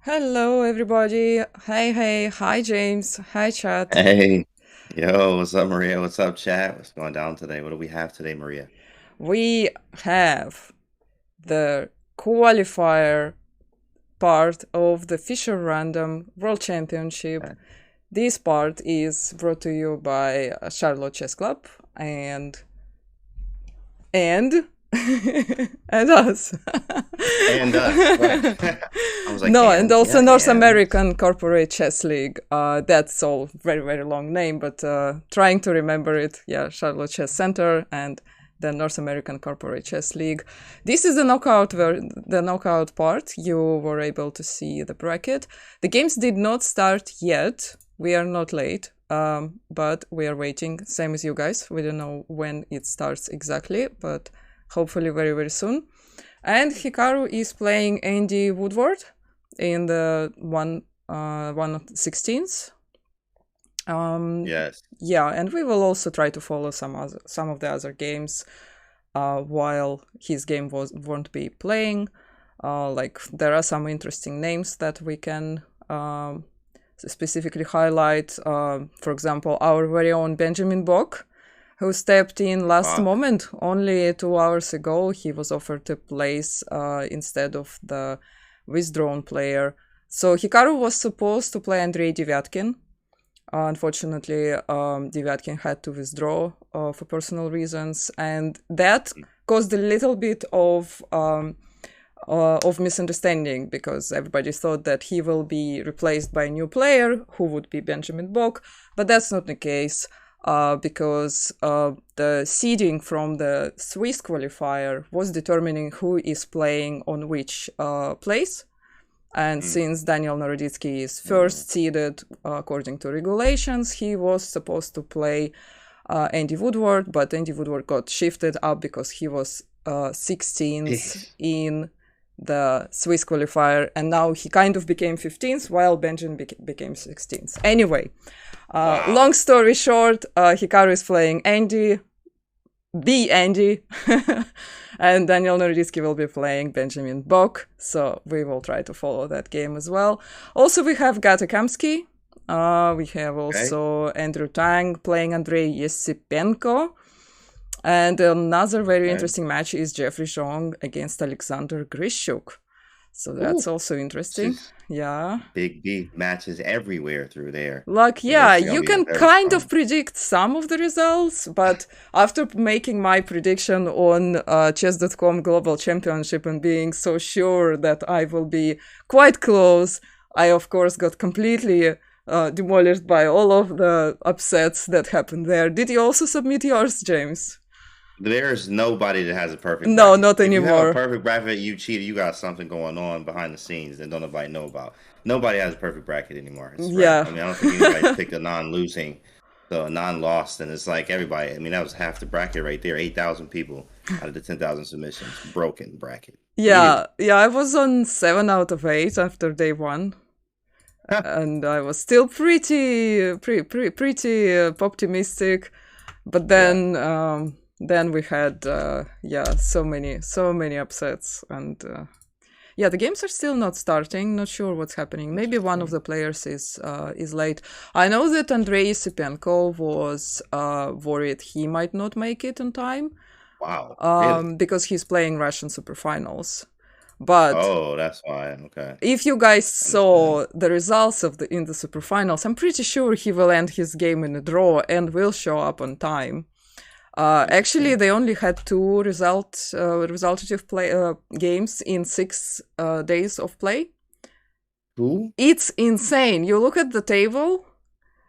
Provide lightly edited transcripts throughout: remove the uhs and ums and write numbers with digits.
Hello, everybody. Hey, hi, James. Hi, chat. Hey, yo, what's up, Maria? What's up, chat? What's going down today? What do we have today, Maria? We have the qualifier part of the Fisher Random World Championship. Uh, This part is brought to you by Charlotte Chess Club and and us. And us, right? I was like, No, and and also yeah, North and American Corporate Chess League. That's all very long name, but trying to remember it. Yeah, Charlotte Chess Center and the North American Corporate Chess League. This is the knockout part. You were able to see the bracket. The games did not start yet. We are not late, but we are waiting. Same as you guys. We don't know when it starts exactly, but hopefully very soon. And Hikaru is playing Andy Woodward in the 1/16. yes. Yeah, and we will also try to follow some of the other games while his game won't be playing. Like there are some interesting names that we can specifically highlight. For example, our very own Benjamin Bock, who stepped in last Fuck. moment. Only 2 hours ago, he was offered a place instead of the withdrawn player. So Hikaru was supposed to play Andrei Devyatkin. Unfortunately, Devyatkin had to withdraw for personal reasons, and that caused a little bit of misunderstanding because everybody thought that he will be replaced by a new player who would be Benjamin Bock, but that's not the case because the seeding from the Swiss qualifier was determining who is playing on which place. And Mm, since Daniel Naroditsky is first seeded according to regulations, he was supposed to play Andy Woodward, but Andy Woodward got shifted up because he was 16th Jeez. in the Swiss qualifier, and now he kind of became 15th while Benjamin became 16th. Anyway, long Wow. story short, Hikaru is playing Andy, the Andy, and Daniel Naroditsky will be playing Benjamin Bock, so we will try to follow that game as well. Also, we have Gata Kamsky. We have Okay. also Andrew Tang playing Andrei Yesipenko. And another very Okay. interesting match is Jeffrey Zhong against Alexander Grishuk. So that's Ooh, also this interesting. is Yeah. big B matches everywhere through there. Like, So yeah, this is gonna you be can very kind of strong. predict some of the results, but after making my prediction on chess.com Global Championship and being so sure that I will be quite close, I, of course, got completely demolished by all of the upsets that happened there. Did you also submit yours, James? There's nobody that has a perfect No, bracket. not If you have a anymore. perfect bracket, you cheated. You got something going on behind the scenes that don't nobody know about. Nobody has a perfect bracket anymore. It's rare. Yeah. I mean, I don't think anybody's picked a non-losing, so a non-lost, and it's like everybody. I mean, that was half the bracket right there. 8,000 people out of the 10,000 submissions. Broken bracket. Yeah, Ew. yeah, I was on 7 out of 8 after day 1. And I was still pretty optimistic, but Yeah. then we had yeah, so many upsets, and yeah, the games are still not starting. Not sure what's happening. Maybe one of Interesting. the players is late. I know that Andrei Sipenko was worried he might not make it on time Wow. Really? because he's playing Russian superfinals. But Oh, that's why. Okay. if you guys Understand. saw the results of the in the superfinals, I'm pretty sure he will end his game in a draw and will show up on time. Actually, Interesting. they only had two resultative play games in 6 days of play. Who? It's insane. You look at the table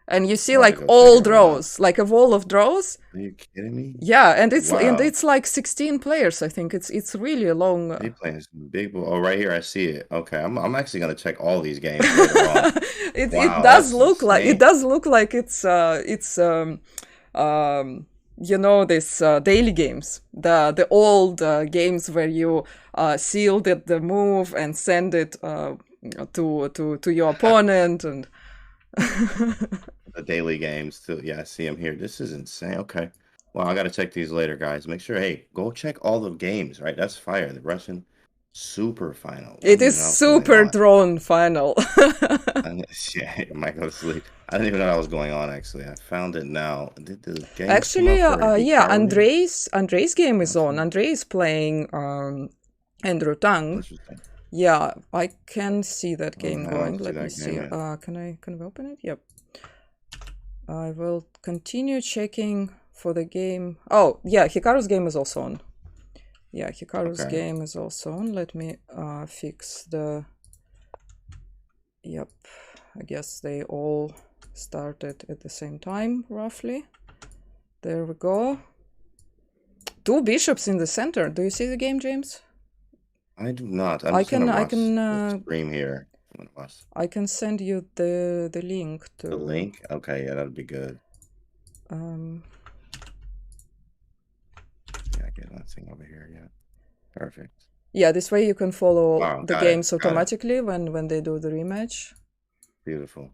and you see I'm about to like go check all it right now. draws, like a wall of draws. Are you kidding me? Yeah, and Wow. it's like 16 players. I think it's really a long. They playing some big ball. Oh, right here, I see it. Okay, I'm actually gonna check all these games later on. It Wow, does that's look like insane. it's you know, this daily games, the old games where you seal the move and send it to your opponent, and The daily games too. Yeah, I see them here. This is insane. Okay. Well, I gotta check these later, guys. Make sure, hey, go check all the games, right? That's fire. The Russian super final. I It don't is even know what's going super on. drawn final. Yeah, I might go to sleep. I didn't even know that was going on, actually. I found it now. Did the games come Actually, up for yeah, Hikaru? Andrei's game is on. Nothing. Andrei is playing Andrew Tang. Interesting. Yeah, I can see that Oh, game no, I going. don't see Let me that game see. yet. Can we open it? Yep. I will continue checking for the game. Oh, yeah, Hikaru's game is also on. Yeah, Hikaru's Okay. game is also on. Let me fix the... Yep, I guess they all started at the same time, roughly. There we go. 2 bishops in the center. Do you see the game, James? I do not. I'm I just gonna can I watch can the stream here. I'm gonna watch I can send you the link the to link. Okay, yeah, that'd be good. Yeah, I get nothing over here yet. Perfect. yeah, this way you can follow Wow, the got it. games Got it. automatically when they do the rematch. Beautiful.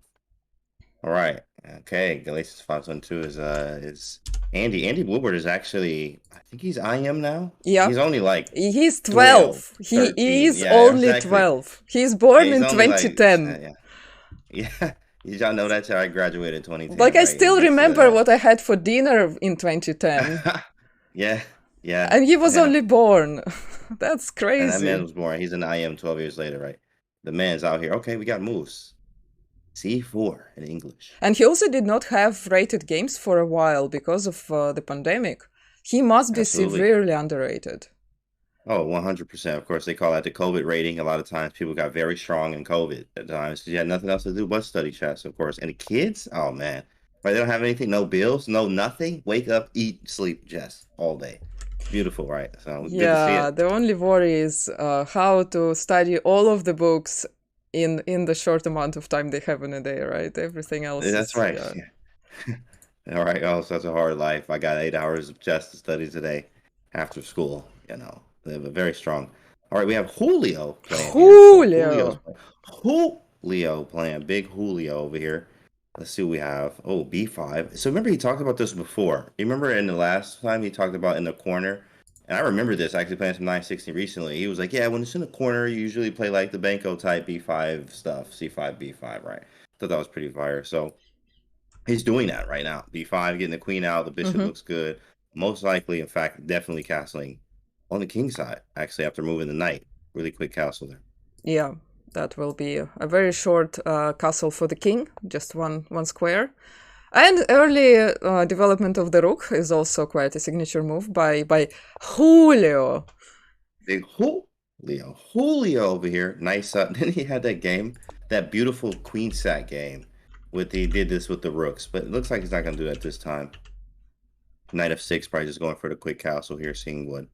All right. Okay. Galatians 512 is Andy. Andy Woodward is actually, I think he's IM now. Yeah. He's only like He's 12, 12. He 13. is Yeah, only exactly. 12. He's Yeah, born he's in only like 2010. yeah. Did y'all know that's how I graduated in 2010, Like, I right? still remember what I had for dinner in 2010. Yeah. Yeah. And he was Yeah. only born. That's And that man crazy. was born. He's an IM 12 years later, right? The man's out here. Okay, we got moves. C4 in English. And he also did not have rated games for a while because of the pandemic. He must be Absolutely. severely underrated. Oh, 100%. Of course, they call that the COVID rating. A lot of times people got very strong in COVID at times. You had nothing else to do but study chess, of course. And the kids, oh man, right? They don't have anything, no bills, no nothing. Wake up, eat, sleep, chess all day. Beautiful, right? So good to see Yeah, it. the only worry is how to study all of the books in the short amount of time they have in a day, right? Everything else That's is, right. yeah. All right. Oh, such a hard life. I got 8 hours of chess to study today after school. They have a very strong. All right, we have Julio playing here. So Julio playing. Big Julio over here. Let's see what we have. Oh, B5. So remember he talked about this before. You remember in the last time he talked about in the corner? And I remember this actually playing some 960 recently. He was like, yeah, when it's in the corner, you usually play like the Benko type B5 stuff, C5, B5, right? Thought that was pretty fire. So he's doing that right now. B5, getting the queen out. The bishop looks good. Most likely, in fact, definitely castling on the king side, actually, after moving the knight. Really quick castle there. Yeah, that will be a very short castle for the king, just one square. And early development of the rook is also quite a signature move by Julio. Big Julio over here. Nice. Then he had that game, that beautiful queen sack game. He did this with the rooks, but it looks like he's not going to do that this time. Knight f6, probably just going for the quick castle here, seeing what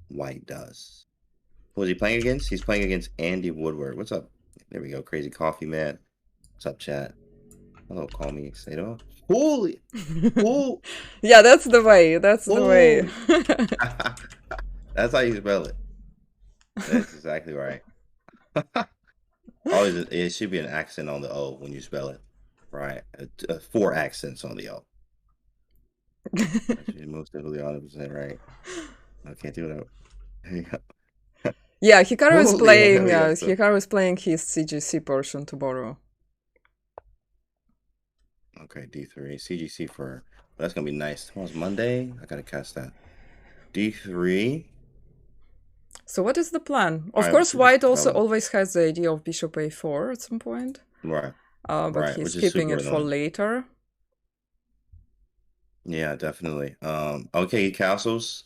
white does. Who was he playing against? He's playing against Andy Woodward. What's up? There we go. Crazy coffee man. What's up, chat? Hello, call me Sato. Holy. Yeah, that's the way. That's the way. That's how you spell it. That's exactly right. Always, it should be an accent on the O when you spell it. Right. 4 accents on the O. Most definitely 100% right. I can't do that. There you go. Yeah, Hikaru is playing. Yeah, Hikaru is playing his CGC portion tomorrow. Okay, D3 CGC for. That's gonna be nice. Tomorrow's Monday. I gotta cast that. D3. So what is the plan? Of course, white also always has the idea of bishop a4 at some point. Right. But he's keeping it for later. Yeah, definitely. Okay, castles.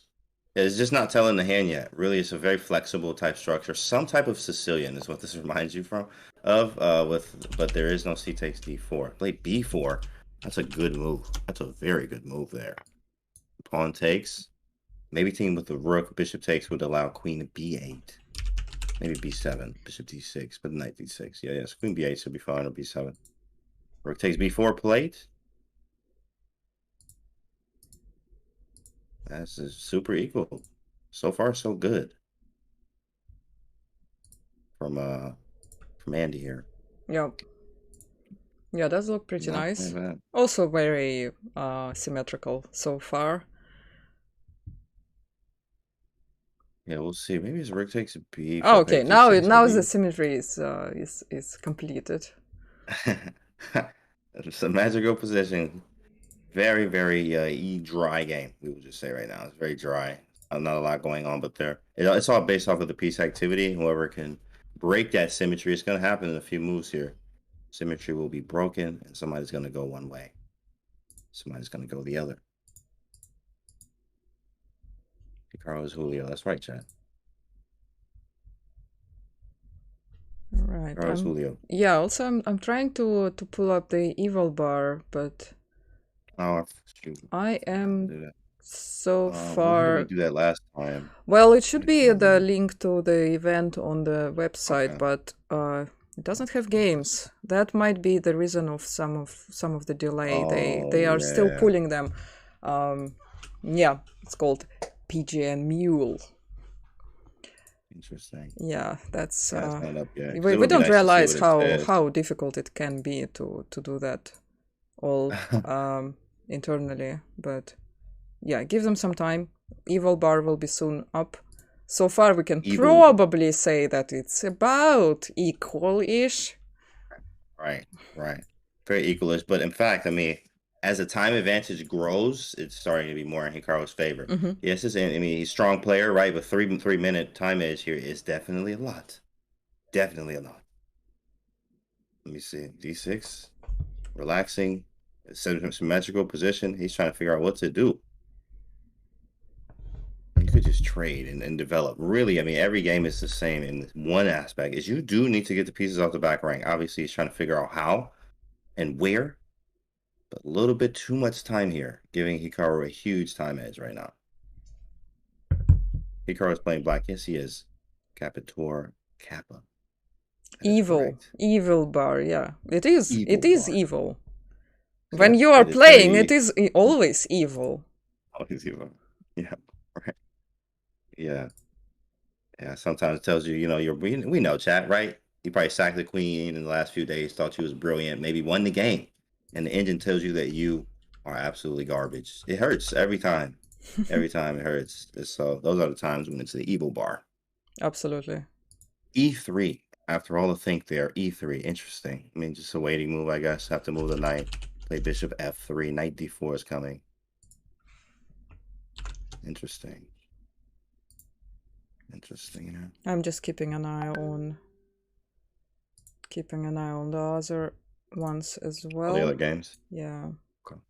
It's just not telling the hand yet. Really, it's a very flexible type structure. Some type of Sicilian is what this reminds you but there is no C takes D4. Play B4. That's a good move. That's a very good move there. Pawn takes. Maybe team with the rook. Bishop takes would allow queen to B8. Maybe B7. Bishop D6, but knight D6. Yeah, yes. Queen B8 should be fine, or B7. Rook takes B4 plate. That's super equal. So far, so good. From Andy here. Yeah. Yeah, does look pretty nice. Also very symmetrical so far. Yeah, we'll see. Maybe his rook takes b. Oh, okay, Takes now takes the b. symmetry is completed. It's a magical position. Very, very dry game. We would just say right now it's very dry. Not a lot going on, but it's all based off of the piece activity. Whoever can break that symmetry, it's going to happen in a few moves here. Symmetry will be broken, and somebody's going to go one way. Somebody's going to go the other. Hikaru is Julio. That's right, Chad. Right. Julio. Yeah. Also, I'm trying to pull up the evil bar, but I am so far. We do that last time. Well, it should be the link to the event on the website, Okay. but it doesn't have games. That might be the reason of some of the delay. They are still pulling them. Yeah, it's called PGN Mule. Interesting. Yeah, that's not up yet. we don't realize how difficult it can be to do that all internally, but yeah, give them some time. Evil bar will be soon up. So far we can probably say that it's about equal-ish. Right. Very equal-ish, but in fact, I mean, as the time advantage grows, it's starting to be more in Hikaru's favor. Yes, I mean, he's a strong player, right? But 3-minute time edge here is definitely a lot. Definitely a lot. Let me see. D6. Relaxing. Symmetrical position. He's trying to figure out what to do. You could just trade and develop. Really, I mean, every game is the same in one aspect, is you do need to get the pieces off the back rank. Obviously, he's trying to figure out how and where. But a little bit too much time here, giving Hikaru a huge time edge right now. Hikaru is playing black. Yes, he is. Capitor Kappa. Evil bar, yeah. It is evil. So when you are playing, it is always evil. Always evil. Yeah, right. Yeah. Yeah, sometimes it tells you, we know, chat, right? You probably sacked the queen in the last few days, thought you was brilliant, maybe won the game. And the engine tells you that you are absolutely garbage. It hurts every time. Every time it hurts. So those are the times when it's the evil bar. Absolutely. E3. After all the think there, E3. Interesting. I mean, just a waiting move, I guess. Have to move the knight. Play bishop F3. Knight D4 is coming. Interesting. Yeah. I'm just keeping an eye on the other ones as well. All the other games? Yeah. Okay.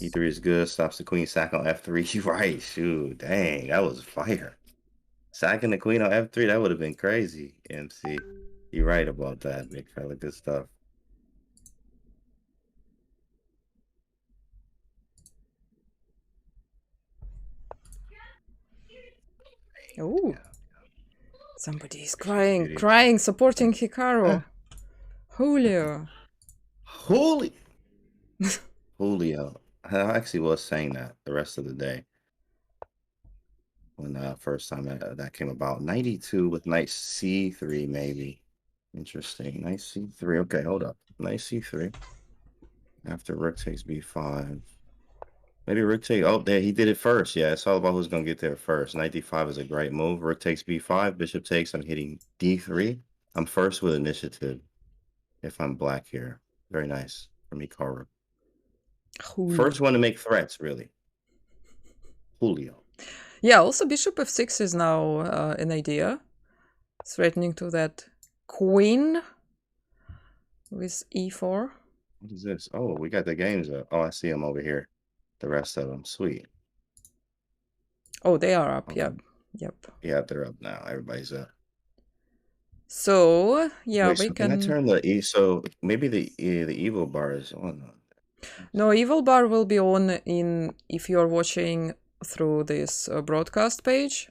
E3 is good. Stops the queen sack on F3. You're right. Shoot. Dang. That was fire. Sacking the queen on F3, that would have been crazy, MC. You're right about that, big fella. Good stuff. Oh. Somebody is crying, supporting Hikaru. Julio. Julio. I actually was saying that the rest of the day. When the first time that came about. 92 with knight C3, maybe. Interesting. Knight C3. Okay, hold up. Knight C3. After rook takes B5. Maybe rook takes... Oh, there, he did it first. Yeah, it's all about who's going to get there first. Knight D5 is a great move. Rook takes B5. Bishop takes. I'm hitting D3. I'm first with initiative if I'm black here. Very nice from Hikaru. First one to make threats, really. Julio. Yeah, also bishop f6 is now an idea. Threatening to that queen with e4. What is this? Oh, we got the games up. Oh, I see them over here. The rest of them. Sweet. Oh, they are up. Okay. Yep. Yeah, they're up now. Everybody's up. So, yeah, Wait, can I turn the E? So maybe the evil bar is on. No, evil bar will be on if you're watching through this broadcast page,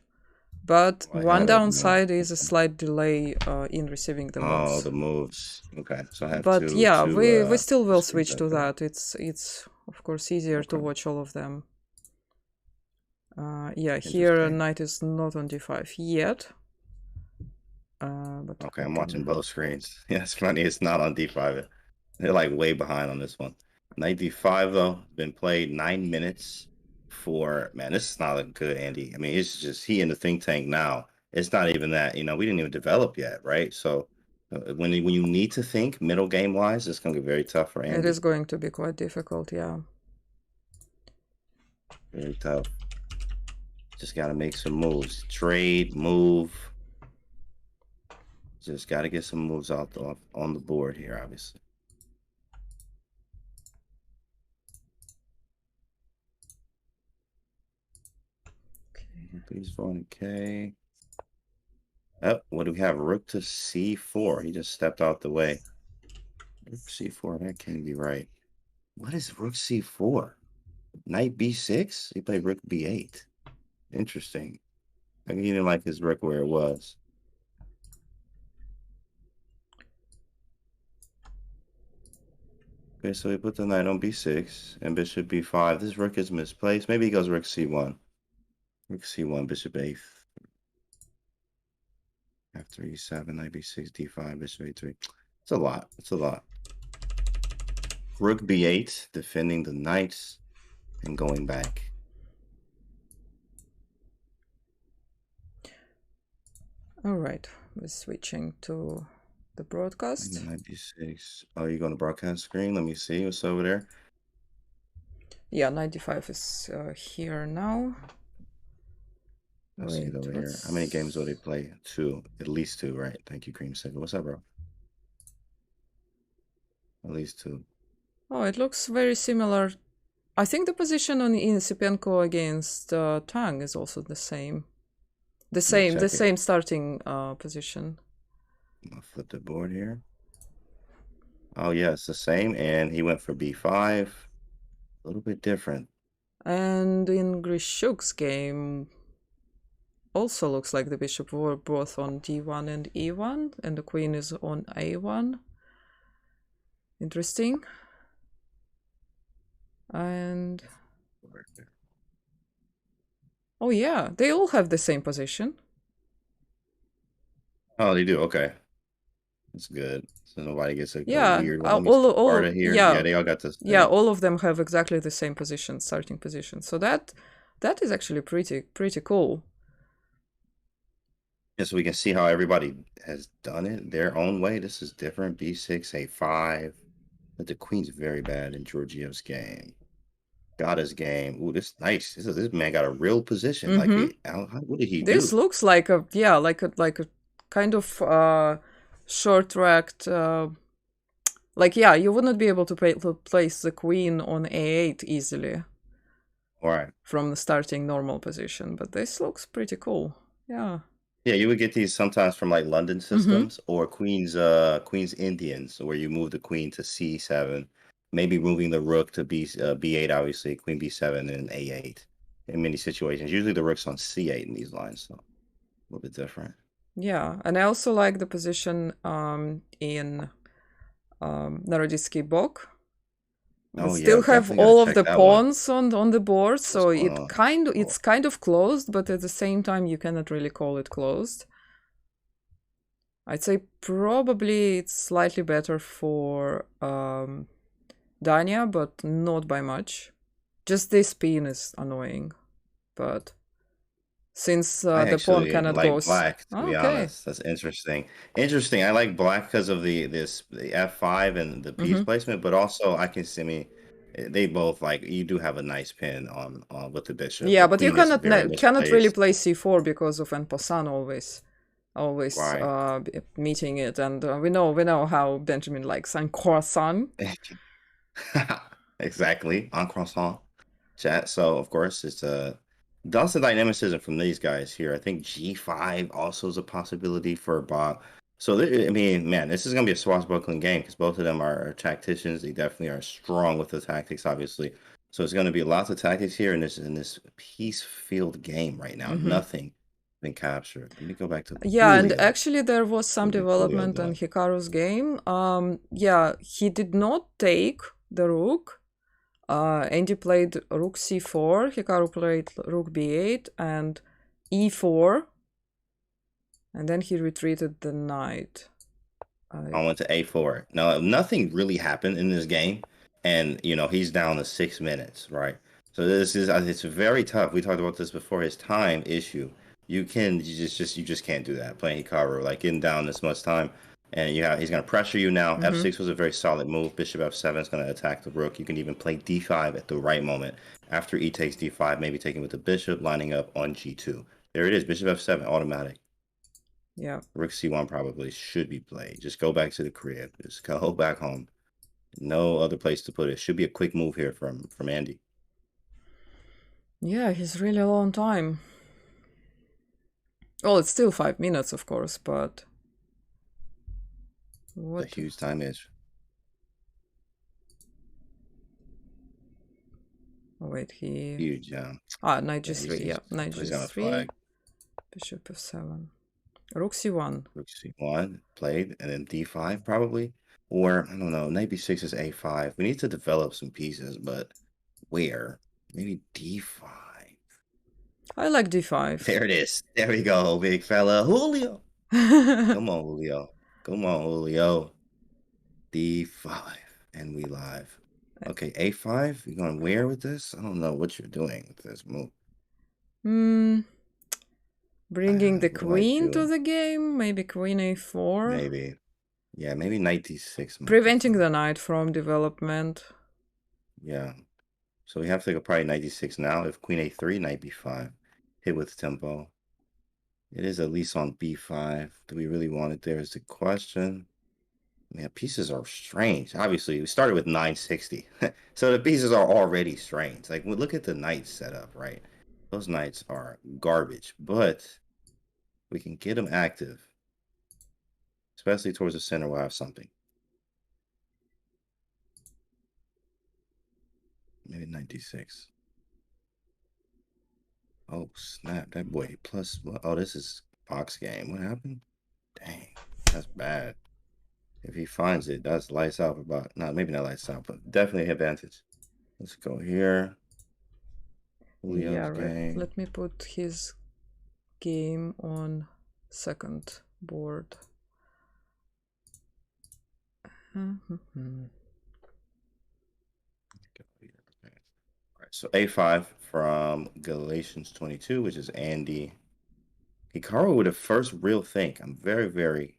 but one downside is a slight delay in receiving the moves. Oh, the moves. Okay, so I have but yeah, we still will switch to that. It's of course easier to watch all of them. Yeah, here knight is not on d5 yet. But okay, I'm watching both screens. Yeah, it's funny. It's not on d5. They're like way behind on this one. Knight d5 though, been played 9 minutes, for, man, this is not looking good, Andy. I mean, it's just he in the think tank now. It's not even that, you know, we didn't even develop yet, right? So when you need to think middle game wise, it's going to be very tough for Andy. It is going to be quite difficult, yeah. Very tough. Just got to make some moves. Trade, move. Just got to get some moves off on the board here, obviously. Please 400K. Oh, what do we have? Rook to C4. He just stepped out the way. Rook C4, that can't be right. What is Rook C4? Knight B6? He played Rook B8. Interesting. I mean, he didn't like his rook where it was. Okay, so he put the knight on B6 and bishop B5. This rook is misplaced. Maybe he goes Rook C1. Rook C1, bishop A. After E7, knight B6, D5, bishop A3. It's a lot. It's a lot. Rook B8, defending the knights and going back. All right, we're switching to the broadcast. Knight B6. Oh, you're going to broadcast screen? Let me see what's over there. Yeah, 95 is here now. Let's see it over here. How many games will they play? 2. At least 2, right? Thank you, Creamsicle. What's up, bro? At least 2. Oh, it looks very similar. I think the position on Insipenko against Tang is also the same. The same starting position. I'm gonna flip the board here. Oh yeah, it's the same, and he went for B5. A little bit different. And in Grishuk's game, also looks like the bishop were both on D1 and E1, and the queen is on A1. Interesting. And oh yeah, they all have the same position. Oh, they do. Okay, that's good. So nobody gets a weird one. All yeah, they all got this. Yeah, all of them have exactly the same position, starting position. So that is actually pretty cool. Yeah, so we can see how everybody has done it their own way. This is different. B6, A5. But the queen's very bad in Georgiev's game. Got his game. Ooh, this nice. This man got a real position. Mm-hmm. What did he do? This looks like a kind of short-tracked. You would not be able to place the queen on A8 easily. All right. From the starting normal position, but this looks pretty cool. Yeah. Yeah, you would get these sometimes from like London systems or Queen's Indians, where you move the queen to C7, maybe moving the rook to B8, obviously, queen B7 and A8 in many situations. Usually the rook's on C8 in these lines, so a little bit different. Yeah, and I also like the position in Naroditsky Bok. Still have all of the pawns on the board, so it's kind of closed, but at the same time you cannot really call it closed. I'd say probably it's slightly better for Dania, but not by much. Just this pin is annoying, but since the pawn cannot go black, to be honest. That's interesting. I like black because of the F5 and the piece placement, but also I can see, I mean, they both you do have a nice pin on with the bishop. Yeah, but you cannot really play C4 because of en passant always meeting it, and we know how Benjamin likes en croissant. Exactly, en croissant. Chat. So of course it's that's the dynamicism from these guys here. I think G5 also is a possibility for Bob. So, I mean, man, this is going to be a swashbuckling game because both of them are tacticians. They definitely are strong with the tactics, obviously. So it's going to be lots of tactics here in this piece-filled game right now. Nothing been captured. Let me go back to and actually there was some development in Hikaru's game. He did not take the rook. Andy played rook c4, Hikaru played rook b8 and e4, and then he retreated the knight. I went to a4. Now, nothing really happened in this game, and, you know, he's down to 6 minutes, right? So this is it's very tough. We talked about this before. His time issue. You just can't do that playing Hikaru, like getting down this much time, and he's gonna pressure you now. F6 was a very solid move. Bishop F7 is gonna attack the rook. You can even play D5 at the right moment after E takes D5, maybe taking with the bishop, lining up on G2. There it is, Bishop F7 automatic. Yeah. Rook C1 probably should be played. Just go back to the crib. Just go back home. No other place to put it. Should be a quick move here from Andy. Yeah, he's really a long time. Well, it's still 5 minutes, of course, but what a huge time is. Oh, wait, he... Huge, yeah. Knight G3, yeah. Knight G3, Bishop F7. Rook C1. Rook C1 played, and then D5 probably. Or, I don't know, Knight B6 is A5. We need to develop some pieces, but where? Maybe D5. I like D5. There it is. There we go, big fella. Julio. Come on, Julio. Come on, Julio. D5. And we live. Okay, A5. You going where with this? I don't know what you're doing with this move. Bringing the queen to the game? Maybe queen A4? Maybe. Yeah, maybe Knight D6. Preventing the knight from development. Yeah. So we have to go probably Knight D6 now. If queen A3, Knight B5. Hit with tempo. It is at least on B5. Do we really want it there is the question. Man, pieces are strange. Obviously, we started with 960. So the pieces are already strange. Like, look at the knight setup, right? Those knights are garbage. But we can get them active. Especially towards the center, we'll have something. Maybe Knight D6. Oh, snap. That boy plus... Oh, this is box game. What happened? Dang. That's bad. If he finds it, that's lights out. About maybe not lights out, but definitely advantage. Let's go here. Julio's yeah, right. game. Let me put his game on second board. So A5 from Galatians 22, which is Andy. Hikaru with the first real think. I'm very, very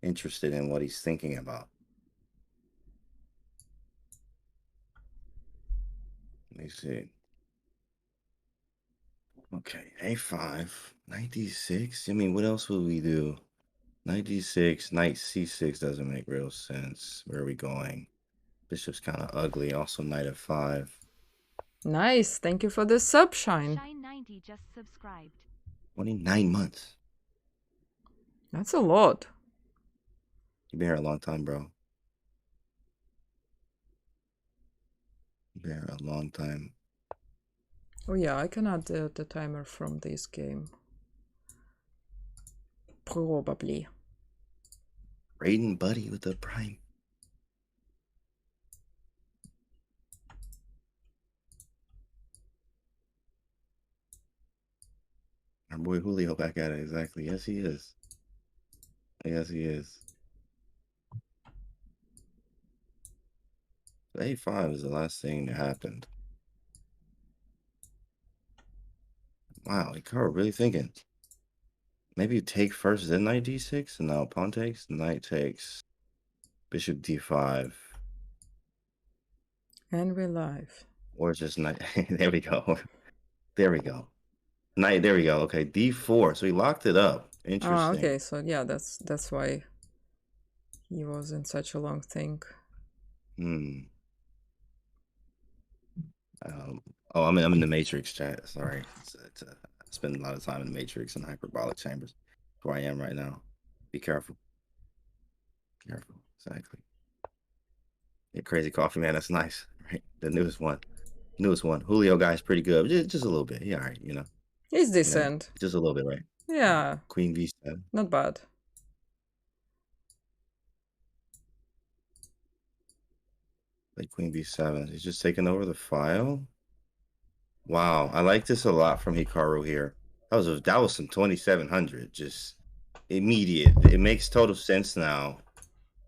interested in what he's thinking about. Let me see. Okay, A5, Knight D6. I mean, what else would we do? Knight D6, Knight C6 doesn't make real sense. Where are we going? Bishop's kind of ugly. Also, Knight F5. Nice. Thank you for the sub, Shine. Shine90 just subscribed. 29 months. That's a lot. You've been here a long time, bro. You've been here a long time. Oh yeah, I can add the timer from this game. Probably. Raiden Buddy with the prime. Our boy Julio back at it, exactly. Yes, he is. Yes, he is. A5 is the last thing that happened. Wow, Hikaru really thinking. Maybe you take first, then Knight D6, and now pawn takes. Knight takes. Bishop D5. And we're live. Or just Knight. There we go. There we go. Knight, there we go. Okay, D4. So he locked it up. Interesting. Okay, so yeah, that's why he was in such a long thing. Oh, I'm in the Matrix chat. Sorry. I spend a lot of time in the Matrix and hyperbolic chambers. That's where I am right now. Be careful. Careful. Exactly. Yeah, Crazy Coffee, man. That's nice. Right? The newest one. Julio guy's pretty good. Just a little bit. Yeah, all right, you know. He's decent. You know, just a little bit, right? Yeah. Queen V7. Not bad. Like Queen B7. He's just taking over the file. Wow, I like this a lot from Hikaru here. That was some 2700. Just immediate. It makes total sense now.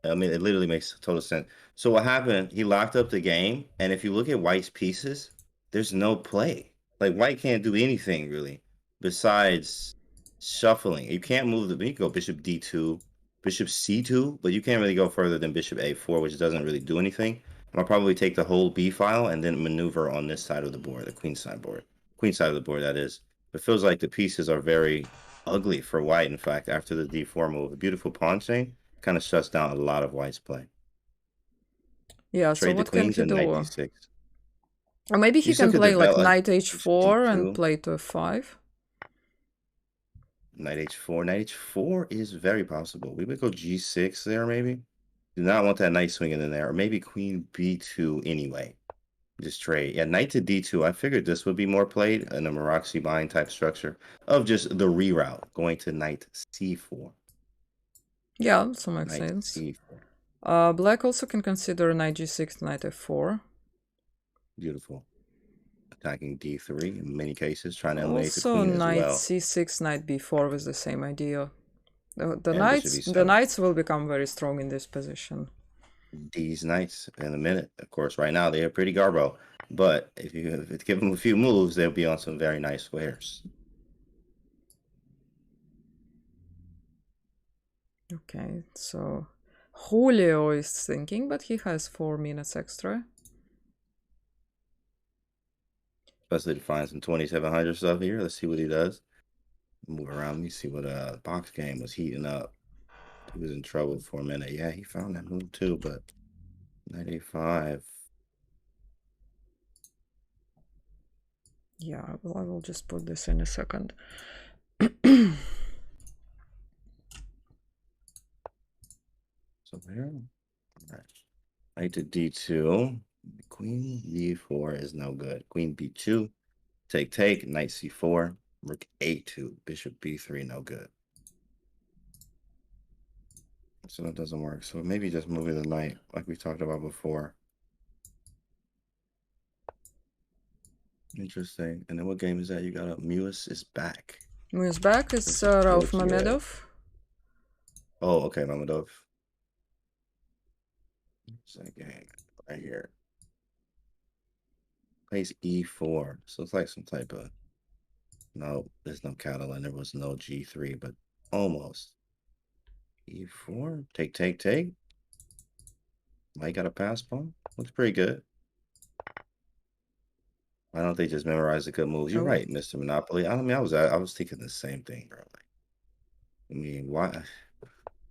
I mean, it literally makes total sense. So what happened? He locked up the game, and if you look at White's pieces, there's no play. Like white can't do anything really besides shuffling. You can't move the. You can go bishop d2, bishop c2, but you can't really go further than bishop a4, which doesn't really do anything. I'll probably take the whole b file and then maneuver on this side of the board, the queen side of the board. That is. It feels like the pieces are very ugly for white. In fact, after the d4 move, a beautiful pawn chain kind of shuts down a lot of white's play. Yeah. Trade So the what can queens he and knight do? d6. Or maybe he You still can could play like develop knight h4 and g2. play to f5. Knight h4. Knight h4 is very possible. We would go g6 there, maybe. Do not want that knight swinging in there. Or maybe queen b2 anyway. Just trade. Yeah, knight to d2. I figured this would be more played in a Moroxy bind type structure of just the reroute, going to knight c4. Yeah, so makes Knight sense. c4. Black also can consider knight g6, knight f4. Beautiful. Attacking d3 in many cases, trying to eliminate the Also queen as knight well. c6, knight b4 with the same idea. The And bishop the e7. knights will become very strong in this position. These knights in a minute. Of course, right now they are pretty garbo, but if you give them a few moves, they'll be on some very nice squares. Okay, so Julio is thinking, but he has 4 minutes extra. Especially to find some 2700 stuff here. Let's see what he does. Move around. Let me see what box game was heating up. He was in trouble for a minute. Yeah, he found that move too, but knight a5. Yeah, well, I will just put this in a second. So here, right. Knight to d2. Queen b4 is no good. Queen b2. Take. Knight c4. Rook a2. Bishop b3. No good. So that doesn't work. So maybe just moving the knight like we talked about before. Interesting. And then what game is that you got up? Mewis is back. Mewis back is Rauf Mamedov. Oh, okay, Mamedov. It's that game right here. Plays e4. So it's like some type of. No, there's no Catalan. There was no g3, but almost. e4. Take. Mike got a pass pawn. Looks pretty good. Why don't they just memorize the good moves? You're right, Mr. Monopoly. I mean, I was thinking the same thing, bro. Like, I mean, why?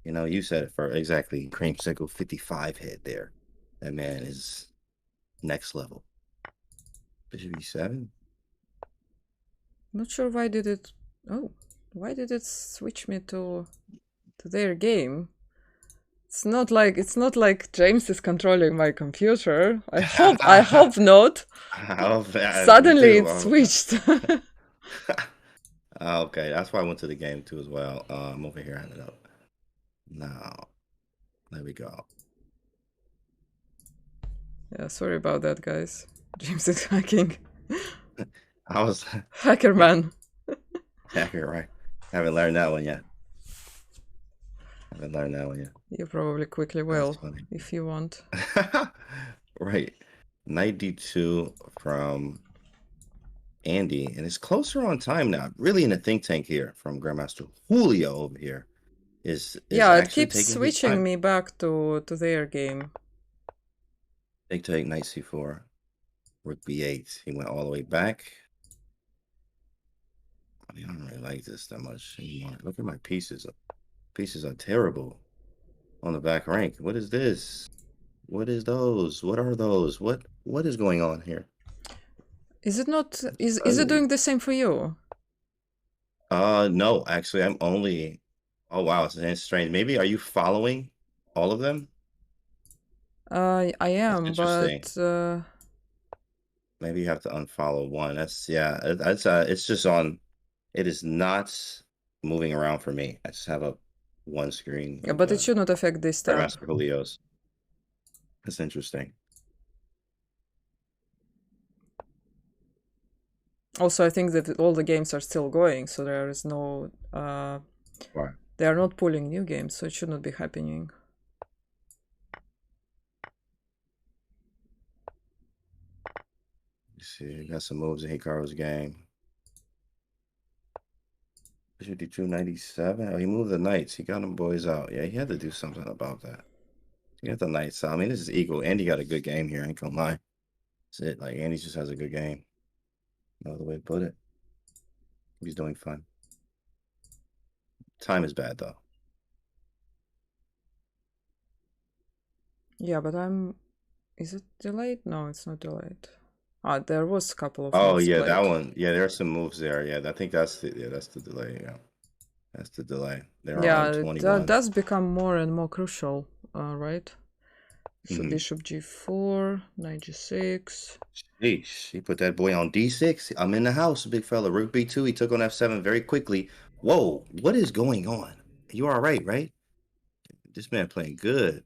You know, you said it for exactly. Creamsicle 55 hit there. That man is next level. Bishop e7. Not sure why did it. Oh, why did it switch me to their game? It's not like James is controlling my computer. I hope not. Suddenly it switched. Okay, that's why I went to the game too as well. I'm over here handing up. Now, there we go. Yeah, sorry about that, guys. James is hacking. I was Hacker man. Hacker, right? Haven't learned that one yet. You probably quickly will, if you want. Right. Knight d2 from Andy, and it's closer on time now. Really in a think tank here from Grandmaster Julio over here. Is yeah, it keeps switching me back to their game. Take, knight c4. Rook b8. He went all the way back. I mean, I don't really like this that much anymore. Look at my pieces. Pieces are terrible on the back rank. What is this? What is those? What are those? What is going on here? Is it not? Is it doing the same for you? No, actually, I'm only. Oh wow, it's strange. Maybe are you following all of them? I am, but maybe you have to unfollow one. That's it's just on. It is not moving around for me. I just have a one screen. Yeah, but it should not affect this tab. Grandmaster Julio's. That's interesting. Also, I think that all the games are still going, so there is no. Why? They are not pulling new games, so it should not be happening. see. Got some moves in Hikaru's game. Bishop D2 97. Oh, he moved the knights. He got them boys out. Yeah, he had to do something about that. He got the knights out. I mean, this is equal. Andy got a good game here. I ain't gonna lie. That's it. Like, Andy just has a good game. No other way to put it. He's doing fine. Time is bad, though. Yeah, but is it delayed? No, it's not delayed. Ah, there was a couple of Oh, moves yeah, played. that one. Yeah, there are some moves there. Yeah, I think that's the delay. Yeah, that's the delay. They're on 21. That does become more and more crucial, right? So Mhm. bishop g4, knight g6. Sheesh, he put that boy on d6. I'm in the house, big fella. Rook b2. He took on f7 very quickly. Whoa, what is going on? You all right, right? This man playing good.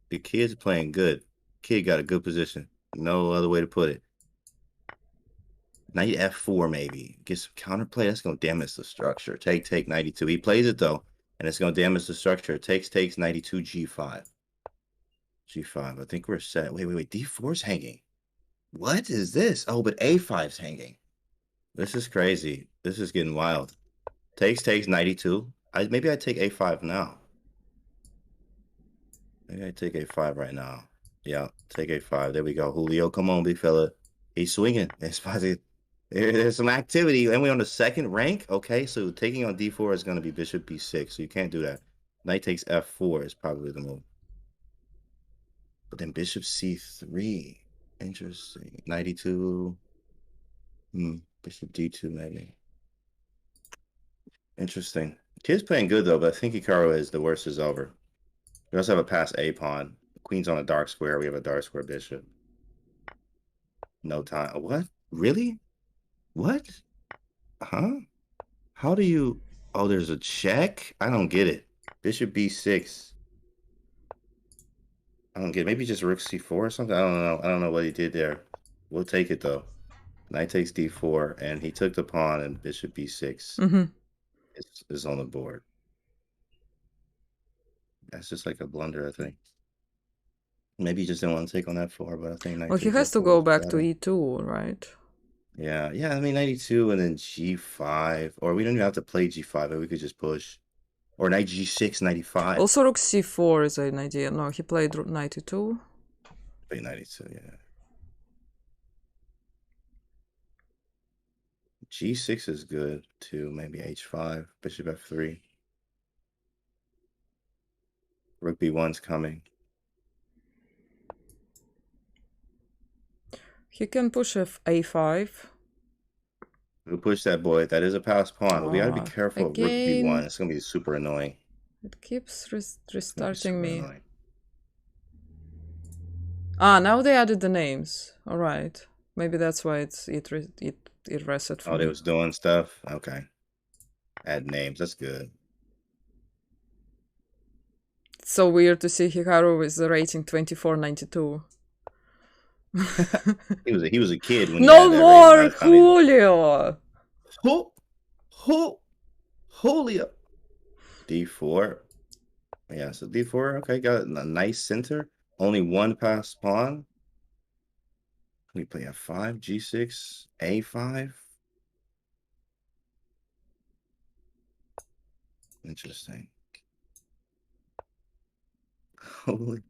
The kid's playing good. Kid got a good position. No other way to put it. Knight f4 maybe. Get some counterplay. That's going to damage the structure. Take 92. He plays it though, and it's going to damage the structure. Takes 92 g5. G5. I think we're set. Wait. D4's hanging. What is this? Oh, but A5's hanging. This is crazy. This is getting wild. Takes 92. Maybe I take A5 now. Maybe I take A5 right now. Yeah, take A5. There we go. Julio, come on, big fella. He's swinging. There's some activity. And we're on the second rank. Okay, so taking on D4 is going to be bishop B6. So you can't do that. Knight takes F4 is probably the move. But then bishop C3. Interesting. 92. Bishop D2 maybe. Interesting. Kid's playing good though, but I think Hikaru is the worst is over. We also have a pass A pawn. Queen's on a dark square. We have a dark square bishop. No time. What? Really? What? Huh? How do you... Oh, there's a check? I don't get it. Bishop B6. I don't get it. Maybe just rook C4 or something? I don't know. I don't know what he did there. We'll take it though. Knight takes D4, and he took the pawn, and bishop B6 is on the board. That's just like a blunder, I think. Maybe he just didn't want to take on F4, but I think knight. Well, he has to go back to E2, right? Yeah. I mean, 92 and then G5, or we don't even have to play G5, but we could just push. Or knight G6, 95. Also, rook C4 is an idea. No, he played 92. Play 92, yeah. G6 is good too. Maybe H5, bishop F3. Rook B1's coming. He can push A5. We'll push that boy. That is a pass pawn, but we gotta be careful of Rook B1. It's gonna be super annoying. It keeps restarting me. Annoying. Ah, now they added the names. All right. Maybe that's why it reset for me. They was doing stuff? Okay. Add names. That's good. It's so weird to see Hikaru with the rating 2492. he was a kid when no more Julio. Julio. D4. Yeah, so D4. Okay, got a nice center. Only one pass pawn. We play F5, G6, A5. Interesting. Holy,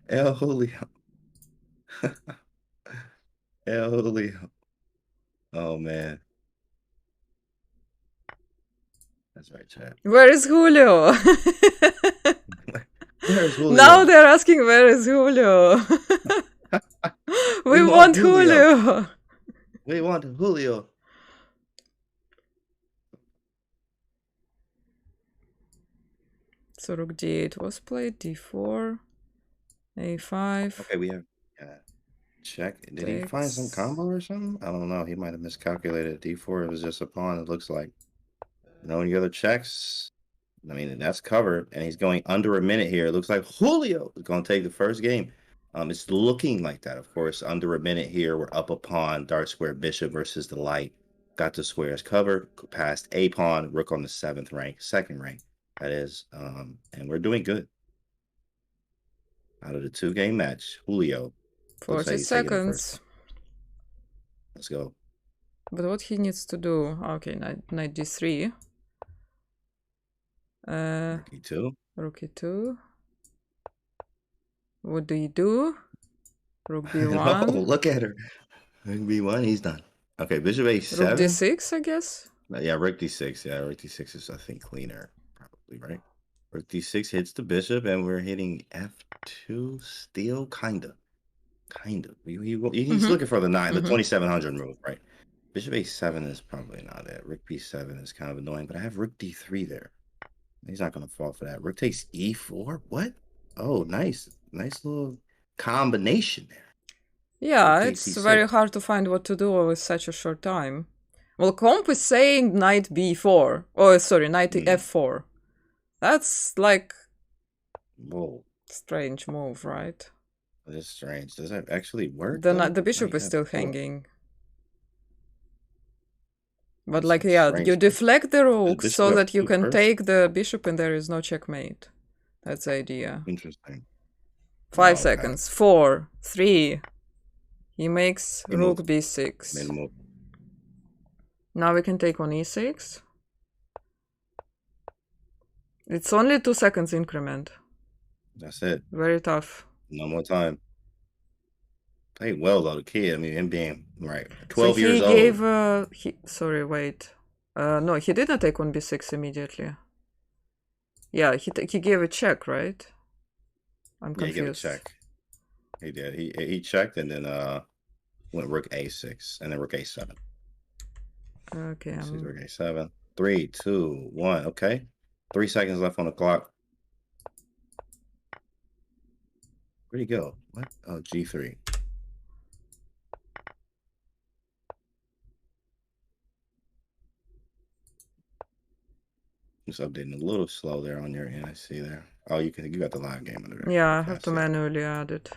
El Julio. El Julio. Oh man. That's right, chat. Where is Julio? Where is Julio? Now they're asking where is Julio. we want Julio. We want Julio. So rook d8 was played, d4, a5. Okay, we have check. Did he find some combo or something? I don't know. He might have miscalculated. D4 was just a pawn, it looks like. No any other checks. I mean, that's covered, and he's going under a minute here. It looks like Julio is going to take the first game. It's looking like that, of course. Under a minute here, we're up a pawn, dark square bishop versus the light. Got the squares covered, passed a pawn, rook on the second rank, that is. And we're doing good. Out of the 2-game match, Julio. 40 seconds. Let's go. But what he needs to do? Okay, knight d3. Rook e2. Rook e2. What do you do? Rook b1. Oh, look at her. Rook b1, he's done. Okay, bishop a7. Rook d6, I guess. Yeah, rook d6. Yeah, rook d6 is, I think, cleaner. Probably, right? Rook d6 hits the bishop, and we're hitting f2 still, kind of. He's looking for the 9, the 2700 move, right? Bishop a7 is probably not it. Rook b7 is kind of annoying, but I have rook d3 there. He's not going to fall for that. Rook takes e4? What? Oh, nice. Nice little combination there. Yeah, it's very hard to find what to do with such a short time. Well, comp is saying knight b4. Oh, sorry, knight f4. That's like... Whoa. Strange move, right? That is strange. Does that actually work? The bishop is still hanging. But like, yeah, you deflect the rook so that you can take the bishop and there is no checkmate. That's the idea. Interesting. 5 seconds. 4, 3. He makes rook b6. Now we can take on e6. It's only 2 seconds increment. That's it. Very tough. No more time. Played well though, the kid. I mean, him being 12 years old. He gave sorry, wait. No, he didn't take on b6 immediately. Yeah, he gave a check, right? I'm confused. He gave a check. He did. He checked and then went rook a6 and then rook a7. Okay. Rook a7. 3, 2, 1. Okay. 3 seconds left on the clock. Where'd he go? What? Oh, g3. Just updating a little slow there on your end. I see there. Oh, you got the live game under there. Yeah, I have to manually add it.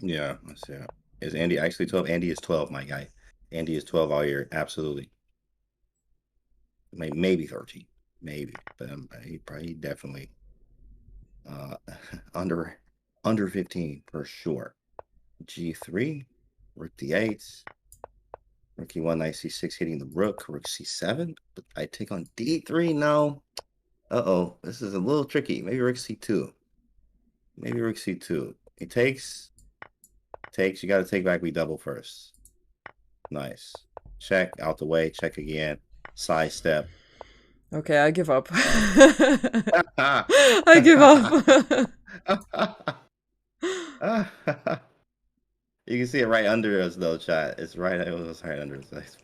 Yeah, let's see. Is Andy actually 12? Andy is 12, my guy. Andy is 12 all year. Absolutely. Maybe 13. Maybe. But he definitely under 15 for sure. G3, rook d8, rook e1, knight c6 hitting the rook, rook c7. But I take on d3 now. Uh-oh, this is a little tricky. Maybe rook c2. Maybe rook c2. He takes. You got to take back. We double first. Nice. Check out the way. Check again. Side step. Okay, I give up. I give up. You can see it right under us though, chat. It was right under us.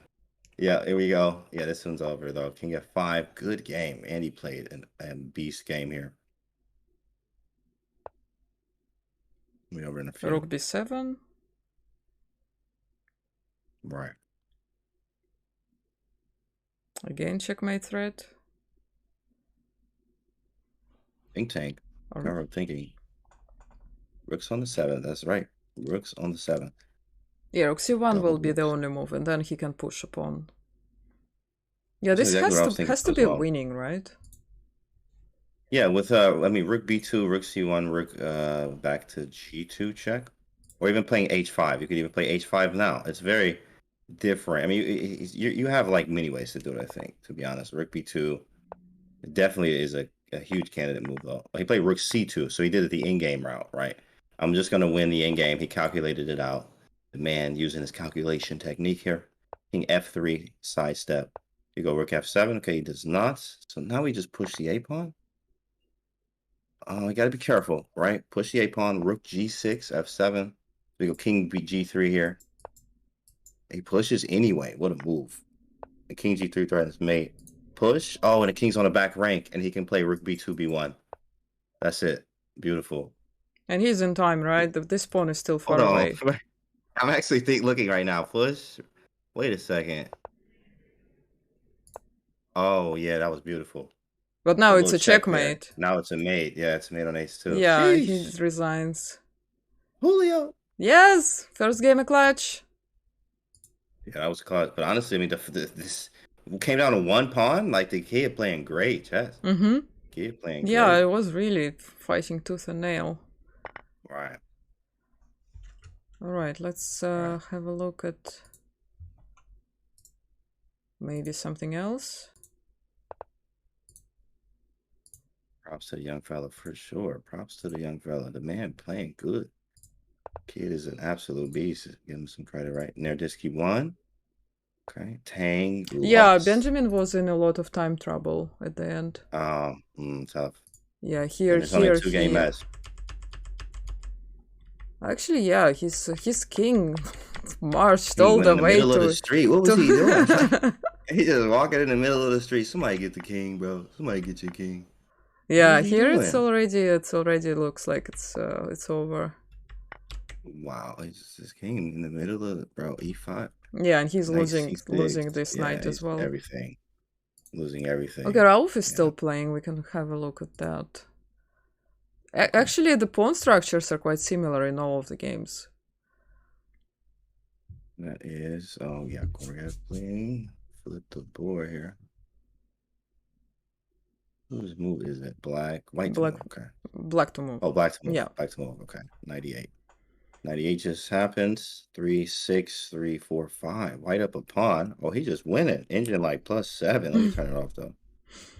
Yeah, here we go. Yeah, this one's over though. King f5. Good game. Andy played a beast game here. We over in the field. Rook b7. Right. Again, checkmate threat. Think tank. Power of thinking. Rooks on the 7. That's right. Rooks on the 7. Yeah, rook c1 will be the only move, and then he can push a pawn. Yeah, this has to be winning, right? Yeah, with I mean, rook b2, rook c1, rook back to g2 check, or even playing h5. You could even play h5 now. It's very different. I mean, you have like many ways to do it. I think, to be honest, rook b2 definitely is a huge candidate move though. He played rook c2, so he did it the in-game route, right? I'm just gonna win the in-game. He calculated it out. The man using his calculation technique here. King f3 sidestep. You go rook f7. Okay, he does not. So now we just push the a pawn. Oh, you gotta be careful, right? Push the a pawn. Rook g6, f7. We go king g3 here. He pushes anyway. What a move. The king g3 threat is made. Push. Oh, and the king's on the back rank, and he can play rook b2, b1. That's it. Beautiful. And he's in time, right? This pawn is still far away. I'm actually looking right now. Push. Wait a second. Oh, yeah, that was beautiful. But now it's a checkmate. Now it's a mate. Yeah, it's a mate on ace2. Yeah, he resigns. Julio. Yes! First game a clutch. Yeah, that was clutch. But honestly, I mean, this came down to one pawn. Like, the kid playing great chess. Mm-hmm. Kid playing great. Yeah, it was really fighting tooth and nail. Right. All right, let's have a look at maybe something else. Props to the young fella for sure. Props to the young fella. The man playing good. Kid is an absolute beast. Give him some credit, right? Nerdisky won. Okay. Tang Yeah, lost. Benjamin was in a lot of time trouble at the end. Tough. Yeah, And here it's only a two-game he... match. Actually, yeah, his king marched He all went the in the way middle of the to... street. What was he doing? He just walking in the middle of the street. Somebody get the king, bro. Somebody get your king. Yeah, what was he here doing? it's already looks like it's over. Wow, he's just king in the middle of bro, E5. Yeah, and he's Knight losing C6. this Yeah, knight as he's well. everything. Losing everything. Okay, Rauf is Yeah. still playing. We can have a look at that. Actually, the pawn structures are quite similar in all of the games. That is, oh yeah, Gorgat playing. Flip the board here. Whose move is it? Black, white Black, to move. Okay. black to move. Oh, black to move. Yeah. Black to move. Okay. 98. 98 just happened. 3, 6, 3, 4, 5. White up a pawn. Oh, he just win it. Engine like +7. Let me turn it off though.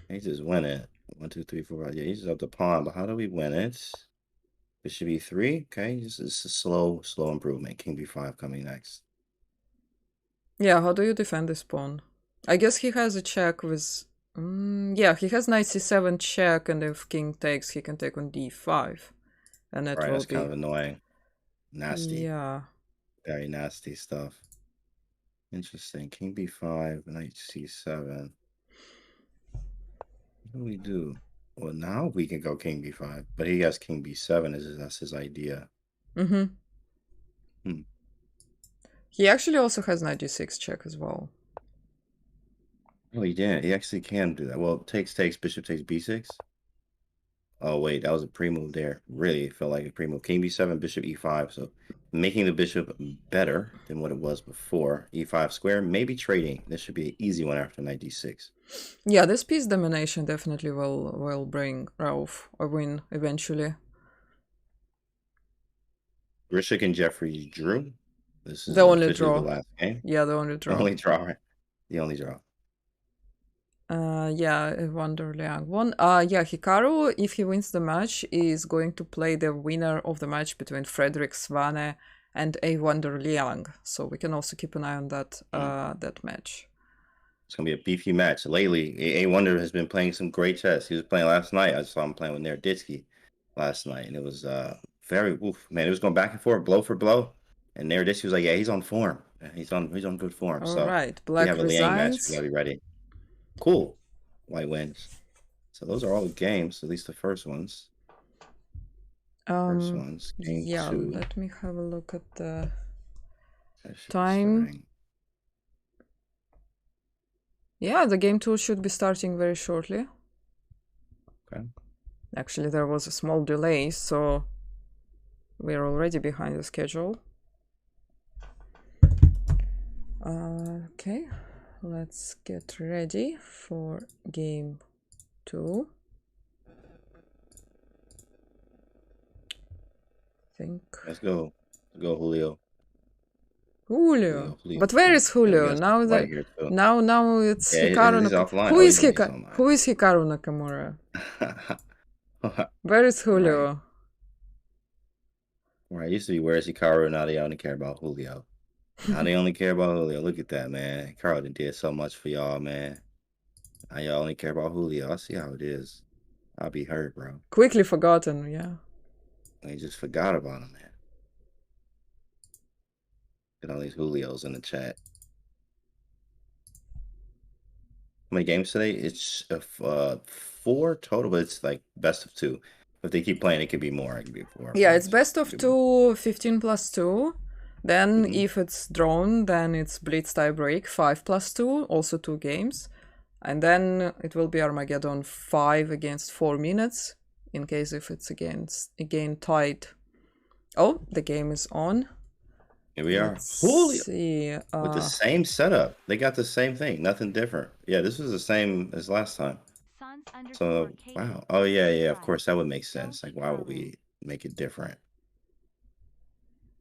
He just win it. 1, 2, 3, 4, 5. Yeah, he's just up the pawn. But how do we win it? It should be 3. Okay. This is a slow improvement. King B5 coming next. Yeah, how do you defend this pawn? I guess he has a check with... yeah, he has knight c7 check, and if king takes, he can take on d5. And that Right, will that's be... kind of annoying. Nasty. Yeah. Very nasty stuff. Interesting. King B5, knight C7. What do we do? Well, now we can go King B5, but he has King B7. That's his idea. He actually also has knight d6 check as well. Oh, he didn't. He actually can do that. Well, takes, bishop takes B6. Oh, wait, that was a pre-move there. Really, it felt like a pre-move. King B7, bishop E5. So making the bishop better than what it was before. E5 square, maybe trading. This should be an easy one after knight D6. Yeah, this piece domination definitely will bring Rauf a win eventually. Rishik and Jeffries drew. This is The only officially draw. the last game. Yeah, the only The draw. only draw, right? The only draw. Yeah, Awonder Liang won. Yeah, Hikaru, if he wins the match, is going to play the winner of the match between Frederick Svane and Awonder Liang. So we can also keep an eye on that that match. It's gonna be a beefy match. Lately, Awonder has been playing some great chess. He was playing last night. I saw him playing with Nerditsky last night, and it was very man. It was going back and forth, blow for blow. And Nerditsky was like, "Yeah, he's on form. He's on good form." All So right, we Black have a Liang match. resigns. We gotta be ready. Cool. White wins. So those are all the games, at least the first ones. First ones. Game Yeah, 2. let me have a look at the That should be time. starting. Yeah, the game 2 should be starting very shortly. Okay. Actually, there was a small delay, so we're already behind the schedule. Okay, let's get ready for game 2. Let's go. Let's go, Julio. Julio. But where is Julio? Yeah, now that now it's Hikaru. He's offline. Who is Hikaru? Who is Hikaru Nakamura? Where is Julio? Right. It used to be where is Hikaru, now they only care about Julio. Now they only care about Julio. Look at that, man. Hikaru did so much for y'all, man. Now y'all only care about Julio. I see how it is. I'll be hurt, bro. Quickly forgotten, yeah. They just forgot about him, man. Get all these Julios in the chat. How many games today? It's 4 total, but it's like best of 2. If they keep playing, it could be more. It could be 4. Yeah, it's best of 2, 15 plus 2. Then if it's drawn, then it's Blitz tie break, 5 plus 2, also 2 games. And then it will be Armageddon 5 against 4 minutes, in case if it's again tied. Oh, the game is on. Here we are. Julio. With the same setup. They got the same thing. Nothing different. Yeah, this was the same as last time. So, wow. Oh, yeah. Of course, that would make sense. Like, why would we make it different?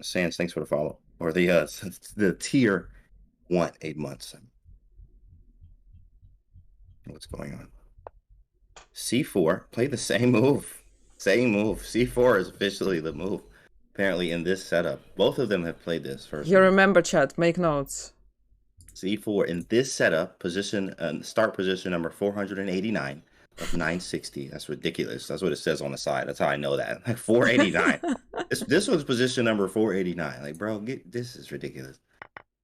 Sans, thanks for the follow. Or the tier 1, 8 months. What's going on? C4. Play the same move. Same move. C4 is officially the move. Apparently in this setup. Both of them have played this first You move. remember, chat. Make notes. C4 in this setup, position start position number 489 of 960. That's ridiculous. That's what it says on the side. That's how I know that. Like 489. This was position number 489. Like, bro, this is ridiculous.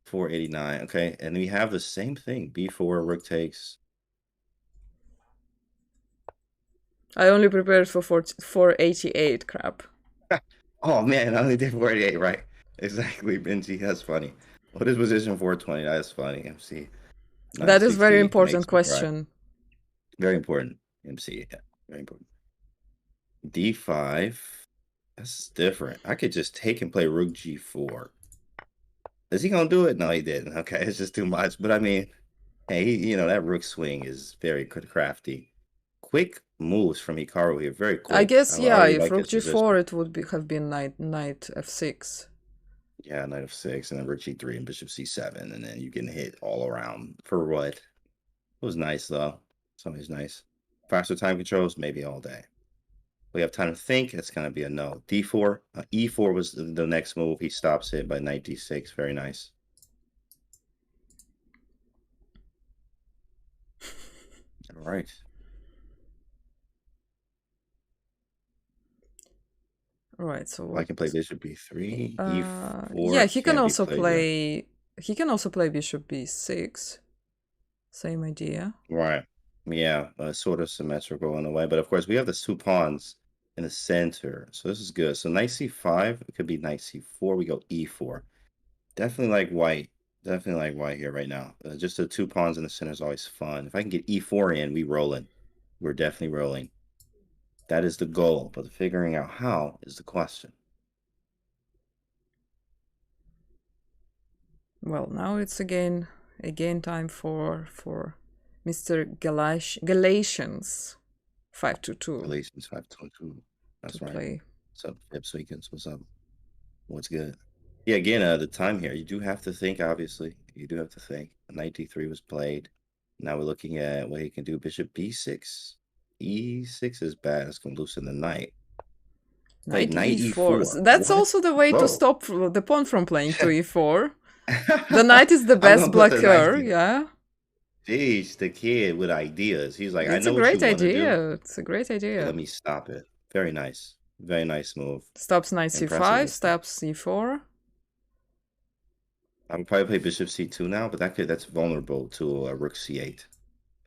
489. Okay, and we have the same thing. B4, rook takes. I only prepared for 488. Crap. Oh man, I only did 488, right? Exactly, Benji. That's funny. What is position 420? That's funny, MC. That is very 960 important makes me cry. question. Very important, MC. Yeah, very important. D5. That's different. I could just take and play rook G4. Is he gonna do it? No, he didn't. Okay, it's just too much. But I mean, hey, you know that rook swing is very crafty. Quick moves from Hikaru here, very quick. I guess, yeah, already if like rook this g4, position. it would have been knight f6. Yeah, knight f6, and then rook g3 and bishop c7, and then you can hit all around for what? It was nice though. It's always nice. Faster time controls, maybe all day. We have time to think. It's gonna be a no. D4, E4 was the next move. He stops it by knight d6. Very nice. All right. Right, so I can play bishop b3, e4. yeah, he can can't be also played yet. play. He can also play bishop b6. Same idea. Right. Yeah, sort of symmetrical in a way. But of course, we have the two pawns in the center. So this is good. So knight c5, it could be knight c4. We go e4. Definitely like white. Definitely like white here right now. Just the two pawns in the center is always fun. If I can get e4 in, we rolling. We're definitely rolling. That is the goal. But figuring out how is the question. Well, now it's again time for Mr. Galatians 522 Galatians 522. That's to right. play. What's up, Ipsweekins? What's up? What's good? Yeah, again, the time here, you do have to think, obviously. You do have to think. Knight d3 was played. Now we're looking at what he can do. Bishop b6. e6 is bad. It's going to loosen the knight. Knight Knight e4. e4. That's What? also the way to Bro. stop the pawn from playing to e4. The knight is the I'm best gonna put the knight blocker, here. yeah. Jeez, the kid with ideas. He's like, I It's know a what you great want to do. idea. It's a great But idea. let me stop it. Very nice. Very nice move. Stops knight c5, Impressive. stops c4. I would probably play bishop c2 now, but that's vulnerable to rook c8.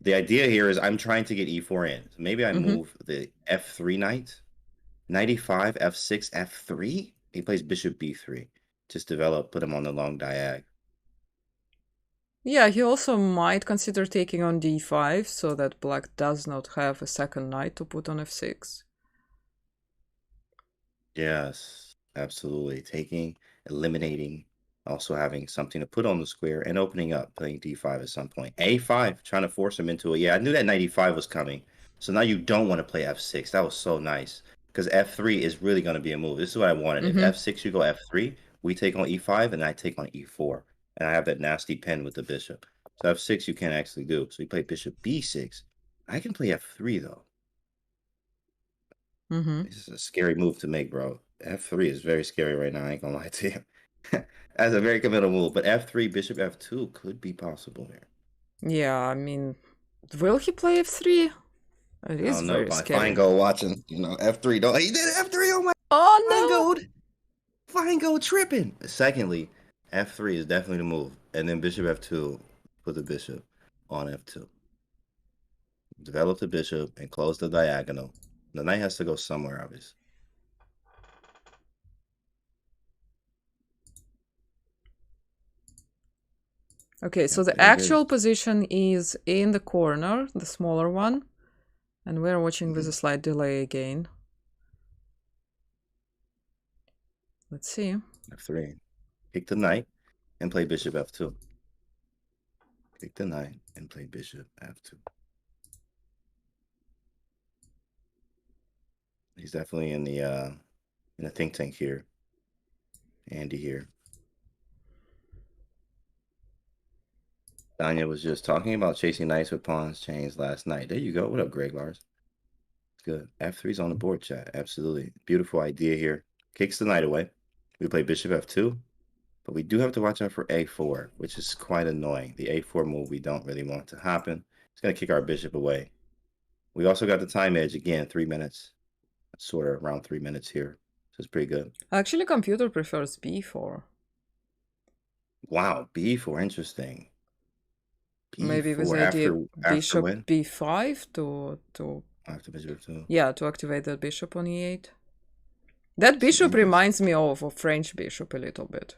The idea here is I'm trying to get e4 in. So maybe I move the f3 knight. Knight e5, f6, f3. He plays bishop b3. Just put him on the long diag. Yeah, he also might consider taking on d5 so that black does not have a second knight to put on f6. Yes, absolutely. Taking, eliminating, also having something to put on the square and opening up, playing d5 at some point. a5, trying to force him into it. Yeah, I knew that knight e5 was coming. So now you don't want to play f6. That was so nice. Because f3 is really going to be a move. This is what I wanted. If f6, you go f3, we take on e5, and I take on e4. And I have that nasty pen with the bishop. So f6 you can't actually do. So you play bishop b6. I can play f3, though. This is a scary move to make, bro. F3 is very scary right now. I ain't gonna lie to you. That's a very committal move. But f3, bishop f2 could be possible here. Yeah, I mean, will he play f3? It is very scary. Fine Gold watching, f3. Don't he did f3? Oh my! Oh no! Fine Gold tripping. Secondly, f3 is definitely the move, and then bishop f2. Put the bishop on f2. Develop the bishop and close the diagonal. The knight has to go somewhere, obviously. Okay, so the actual position is in the corner, the smaller one. And we're watching with a slight delay again. Let's see. f3. Pick the knight and play bishop f2. Pick the knight and play bishop f2. He's definitely in the think tank here. Andy here. Danya was just talking about chasing knights with pawns chains last night. There you go. What up, Greg Lars? Good. F3's on the board, chat. Absolutely. Beautiful idea here. Kicks the knight away. We play bishop F2, but we do have to watch out for A4, which is quite annoying. The A4 move we don't really want to happen. It's going to kick our bishop away. We also got the time edge again, 3 minutes. Sort of around 3 minutes here. So it's pretty good. Actually, computer prefers b4. Wow, B4, interesting. B4 Maybe with the idea bishop when? b5 to After bishop 2. yeah, to activate the bishop on e8. That bishop reminds me of a French bishop a little bit.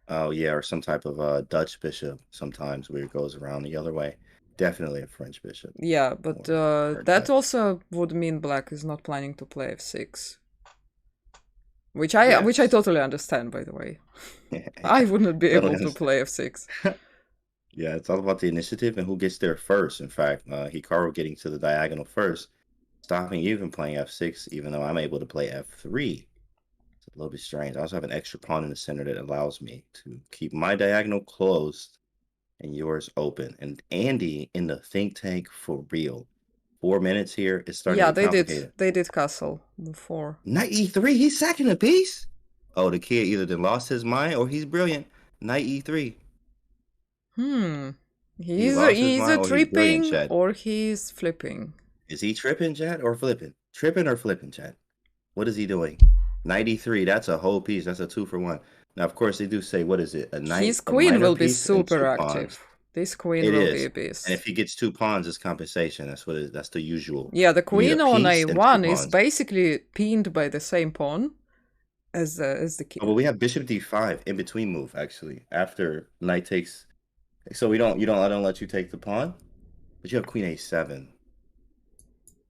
Oh yeah, or some type of Dutch bishop sometimes where it goes around the other way. Definitely a French bishop. Yeah, but that also would mean black is not planning to play f6. Which I totally understand, by the way. I wouldn't be able to play f6. Yeah, it's all about the initiative and who gets there first. In fact, Hikaru getting to the diagonal first, stopping you from playing f6, even though I'm able to play f3. It's a little bit strange. I also have an extra pawn in the center that allows me to keep my diagonal closed and yours open. And Andy in the think tank for real. 4 minutes here is starting to be complicated. They did castle before. Knight e3, he's sacking a piece. Oh, the kid either then lost his mind or he's brilliant. Knight e3. He's either tripping or he's flipping. Is he tripping, Chad, or flipping? Tripping or flipping, Chad? What is he doing? Knight e3, that's a whole piece. That's a 2 for 1. Now, of course, they do say, what is it? A knight. His queen will be super active. This queen will be a beast. And if he gets 2 pawns, it's compensation. That's the usual. Yeah, the queen on a1 is basically pinned by the same pawn as the king. Oh, but we have bishop d5 in between move, actually. After knight takes... So I don't let you take the pawn, but you have queen a7.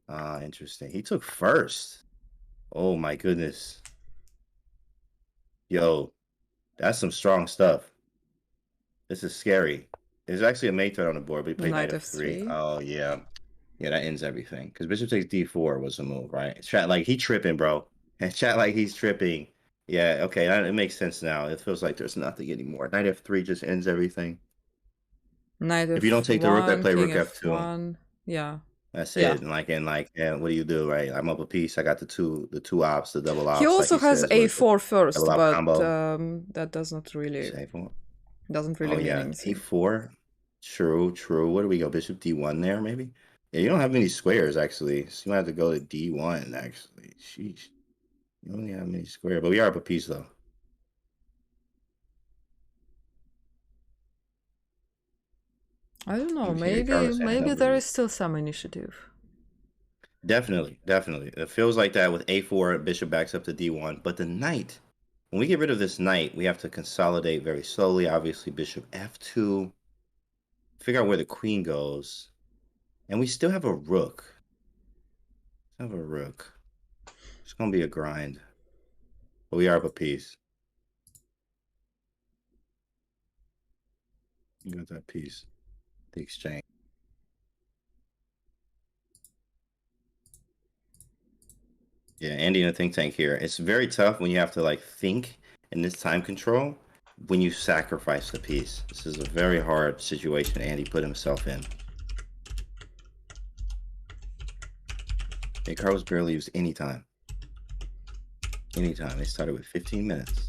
Ah, interesting. He took first. Oh my goodness. Yo, that's some strong stuff. This is scary. There's actually a mate threat on the board, but he played knight f3. Oh yeah. Yeah, that ends everything. Because bishop takes d4 was the move, right? Chat like he tripping, bro. And chat like he's tripping. Yeah, okay, it makes sense now. It feels like there's nothing anymore. Knight f3 just ends everything. Knight if you don't take the rook, I play rook f2. F1. Yeah. That's it. And what do you do, right? I'm up a piece. I got the two ops, the double ops. He also has a4 first, but combo. That doesn't really A4. Doesn't really mean anything. A4. True. What do we go? Bishop d1 there, maybe? Yeah, you don't have many squares actually. So you might have to go to d1 actually. Sheesh. You only have many squares, but we are up a piece though. I don't know. Maybe there is still some initiative. Definitely. It feels like that with a4, bishop backs up to d1. But the knight, when we get rid of this knight, we have to consolidate very slowly. Obviously, bishop f2. Figure out where the queen goes. And we still have a rook. It's going to be a grind. But we are up a piece. You got that piece. The exchange. Yeah, Andy in the think tank here. It's very tough when you have to like think in this time control when you sacrifice the piece. This is a very hard situation Andy put himself in. Hikaru's barely used any time. They started with 15 minutes.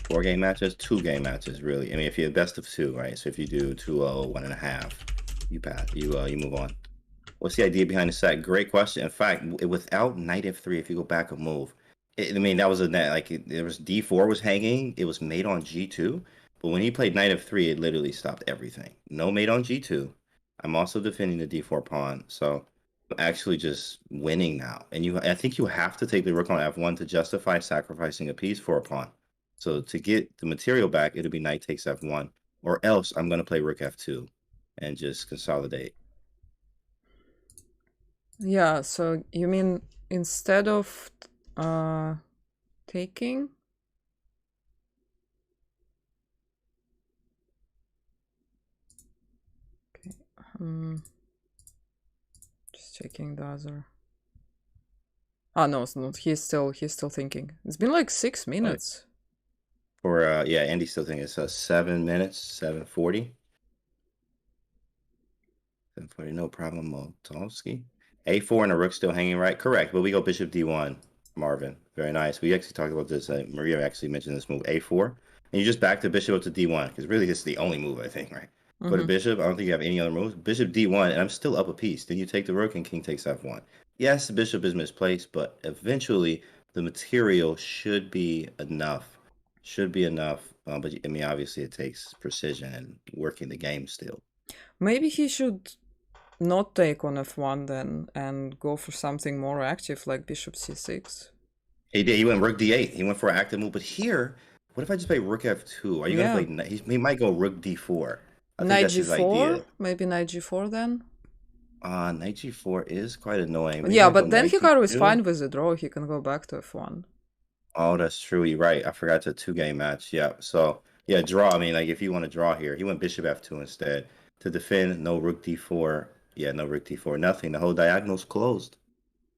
4 game matches, 2 game matches, really. I mean, if you're best of 2, right? So if you do 2-0, 1.5, you pass. You move on. What's the idea behind the sack? Great question. In fact, without knight f3, if you go back a move, that was there was d4 was hanging. It was mate on g2, but when he played knight f3, it literally stopped everything. No mate on g2. I'm also defending the d4 pawn, so I'm actually just winning now. And I think you have to take the rook on f1 to justify sacrificing a piece for a pawn. So to get the material back, it'll be knight takes f1, or else I'm going to play rook f2 and just consolidate. Yeah, so you mean instead of taking? Okay. Just checking the other. Ah, no, it's not. He's still thinking. It's been like 6 minutes. For yeah, Andy still thinking it's 7 minutes, 7:40. 7:40, no problem, Motovsky. A4 and a rook still hanging right, correct. But we go bishop d1, Marvin. Very nice. We actually talked about this. Maria actually mentioned this move, a4, and you just back the bishop up to d1 because really this is the only move I think, right? For the bishop, I don't think you have any other moves. Bishop d1, and I'm still up a piece. Then you take the rook and king takes f1. Yes, the bishop is misplaced, but eventually the material should be enough. Should be enough. But I mean, obviously, it takes precision and working the game still. Maybe he should not take on f1 then and go for something more active like bishop c6. He did. He went rook d8. He went for an active move. But here, what if I just play rook f2? Are you going to play? He might go rook d4. I think Knight that's his g4? idea. Maybe knight g4 then? Knight g4 is quite annoying. Yeah, but then Hikaru is fine with the draw. He can go back to f1. Oh, that's true. You're right. I forgot the 2-game match. Yeah. So, yeah, draw. I mean, like, if you want to draw here, he went bishop f2 instead. To defend, no rook d4. Yeah, no rook d4. Nothing. The whole diagonal's closed.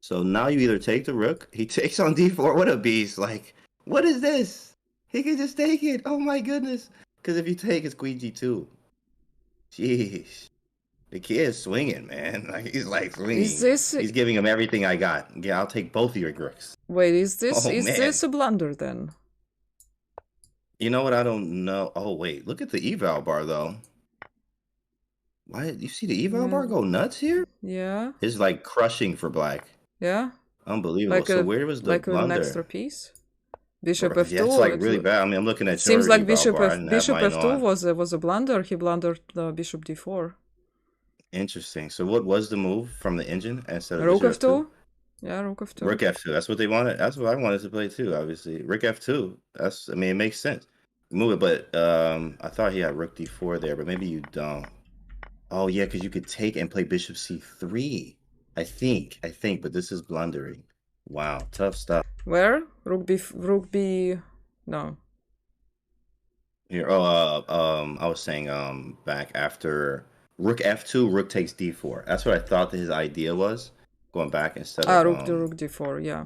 So now you either take the rook. He takes on d4. What a beast. Like, what is this? He can just take it. Oh, my goodness. Because if you take, it's queen g2. Jeez. The kid is swinging, man. Like, he's like swinging. He's giving him everything I got. Yeah, I'll take both of your rooks. Wait, is this a blunder then? You know what? I don't know. Oh, wait. Look at the eval bar, though. Why? You see the eval bar go nuts here? Yeah. It's like crushing for black. Yeah. Unbelievable. Like so where was the blunder? An extra piece? Bishop f2. Yeah, it's like really bad. I mean, I'm looking at seems like bishop bishop f2 was a blunder. He blundered the bishop d4. Interesting. So what was the move from the engine instead of rook bishop f2? Yeah, rook f2. Rook f2. That's what they wanted. That's what I wanted to play too, obviously. Rook f2. That's, I mean, it makes sense. Move it, but I thought he had rook d4 there, but maybe you don't. Oh yeah, because you could take and play bishop c3. I think, but this is blundering. Wow, tough stuff. Where? Rook b no. Here, I was saying back after rook f2, rook takes d4. That's what I thought his idea was. Going back instead of rook d4, yeah.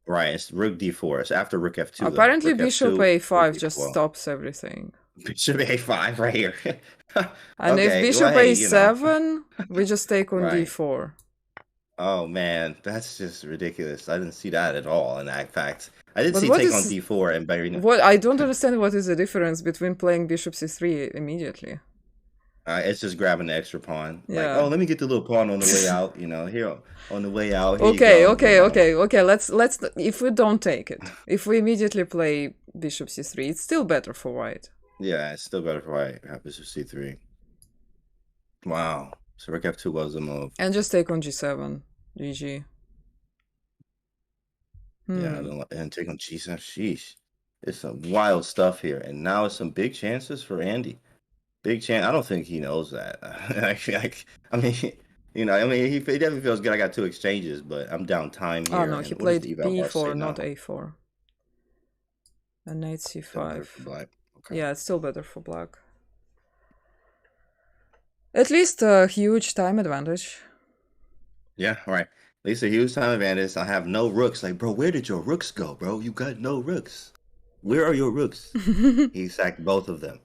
Right, it's rook d4. It's after rook f2. Apparently rook bishop f2, a5 just stops everything. Bishop a5 right here. And okay, if bishop well, hey, a7, we just take on Right. d4. Oh man, that's just ridiculous. I didn't see that at all. In fact, I did But see what take is- on d4 and bury. What I don't understand what is the difference between playing bishop c3 immediately. It's just grabbing the extra pawn. Yeah. Like, oh, let me get the little pawn on the way out. You know, here on the way out. Here Okay, you go, okay, you know. okay. Let's if we don't take it, if we immediately play bishop c3, it's still better for white. Yeah, it's still better for white. Bishop c3. Wow. So rook f2 was the move. And just take on g7. GG. Yeah, and take on g7. Sheesh. It's some wild stuff here. And now it's some big chances for Andy. Big chance. I don't think he knows that. I mean, you know, he definitely feels good. I got 2 exchanges, but I'm down time here. Oh no, and he what does played the eval bar say b4, now? not a4. And knight Still better for c5. black. Okay. Yeah, it's still better for black. At least a huge time advantage. Yeah, all right. At least a huge time advantage. I have no rooks. Like, bro, where did your rooks go, bro? You got no rooks. Where are your rooks? He sacked both of them.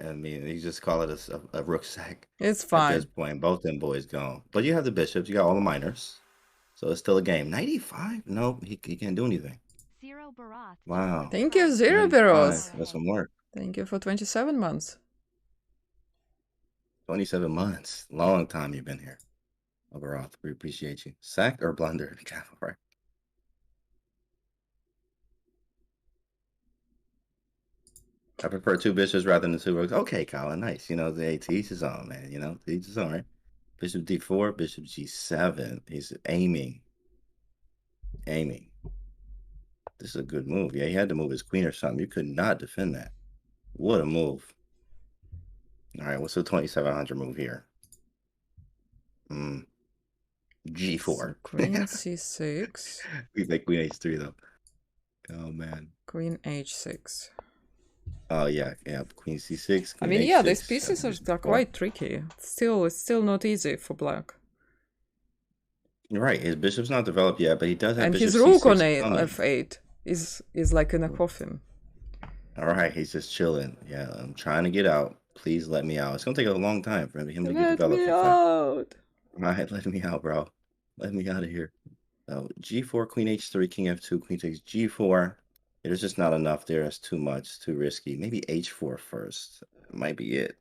I mean, you just call it a rook sack. It's At fine. this point, both them boys gone. But you have the bishops. You got all the minors. So it's still a game. 95? No, he can't do anything. Zero Barath. Wow. Thank you, Zero 95. Barrows. That's some work. Thank you for 27 months. 27 months. Long time you've been here. Overall, we appreciate you. Sack or blunder? Right. I prefer 2 bishops rather than 2 rooks. Okay, Colin, nice. You know, the to each his own, man. You know, to each his own, right? Bishop d4, bishop g7. He's aiming. This is a good move. Yeah, he had to move his queen or something. You could not defend that. What a move. All right, what's the 2700 move here? G4. So queen c6. We play queen h3 though. Oh man. Queen h6. Oh yeah, queen c6. I Queen mean, yeah, h6, these pieces are quite tricky. It's still not easy for black. You're right. His bishop's not developed yet, but he does have And bishop his rook c6 on coming. f8 is like in a coffin. All right, he's just chilling. Yeah, I'm trying to get out. Please let me out. It's gonna take a long time for him to get Let developed. me In fact, out. all right, let me out, bro. Let me out of here. G4, Queen H3, King F2, Queen takes G4. There's just not enough there. It's too much, too risky. Maybe H4 first. Might be it.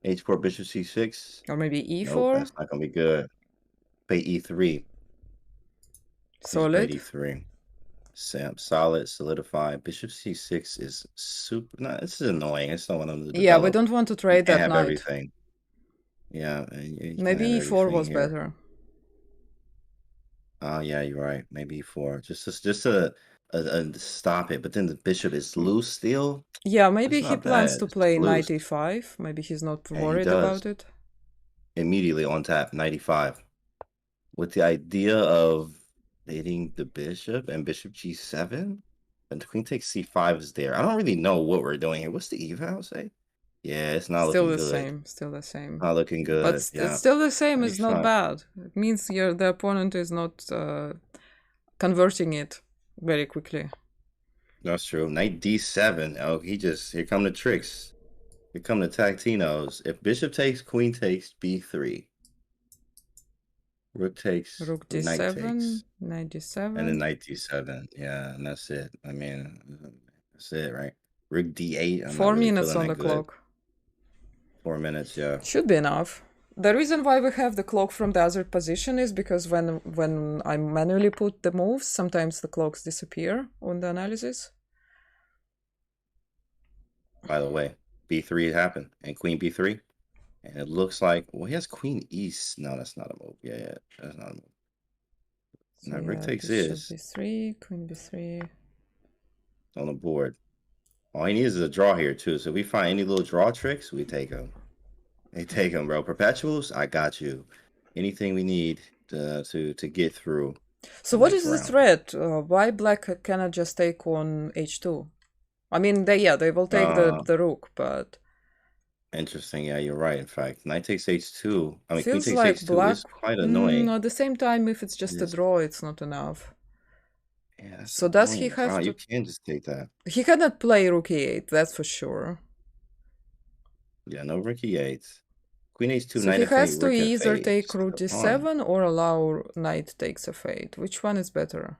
H4, Bishop C6. Or maybe Nope, E4. that's not gonna be good. Play E3. He just played Solid. E3. Solid, solidify. Bishop C6 is super. No, this is annoying. I still want him to Yeah, we develop. don't want to You trade can't that have knight. everything. Yeah, you can't Maybe have E4 everything was here. better. Oh yeah, you're right. Maybe E4. Just to stop it. But then the bishop is loose still. Yeah, It's maybe he not plans bad. to It's just play knight loose. E5. Maybe he's not And he worried does about it. immediately on tap, 95. With the idea of hitting the bishop and bishop G7, and the queen takes C5 is there. I don't really know what we're doing here. What's the eval say? Yeah, it's not Still looking the good. same. Still the same. Not looking But good. Yeah. still the same is not 95. bad. It means the opponent is not converting it very quickly. That's true. Knight D7. Oh, here come the tricks. Here come the tactinos. If bishop takes, queen takes B3. Rook takes, Rook knight D7, takes, knight D7. and then knight D7. Yeah, and that's it. I mean, that's it, right? Rook D8. I'm not 4 really minutes feeling on that the good. clock. 4 minutes, yeah. Should be enough. The reason why we have the clock from the other position is because when I manually put the moves, sometimes the clocks disappear on the analysis. By the way, B3 happened, and queen B3. And it looks like, well, he has queen east. No, that's not a move. Yeah, that's not a move. So Now, rook yeah, takes bishop is B3, queen B3. on the board. All he needs is a draw here, too. So if we find any little draw tricks, we take them. They take them, bro. Perpetuals, I got you. Anything we need to get through. So the what next is the round. threat? Why black cannot just take on H2? I mean, they will take the rook, but Interesting. Yeah, you're right. In fact, knight takes H2. I mean, queen feels takes like H2 black. is quite annoying. At the same time, if it's just a Yes. draw, it's not enough. Yeah, that's So does he annoying. have Wow, to? you can just take that. He cannot play rook e8, that's for sure. Yeah, no rook E8. Queen H2, So knight he F8, has to rook either F8. take Just rook come on. d7 or allow knight takes f8. Which one is better?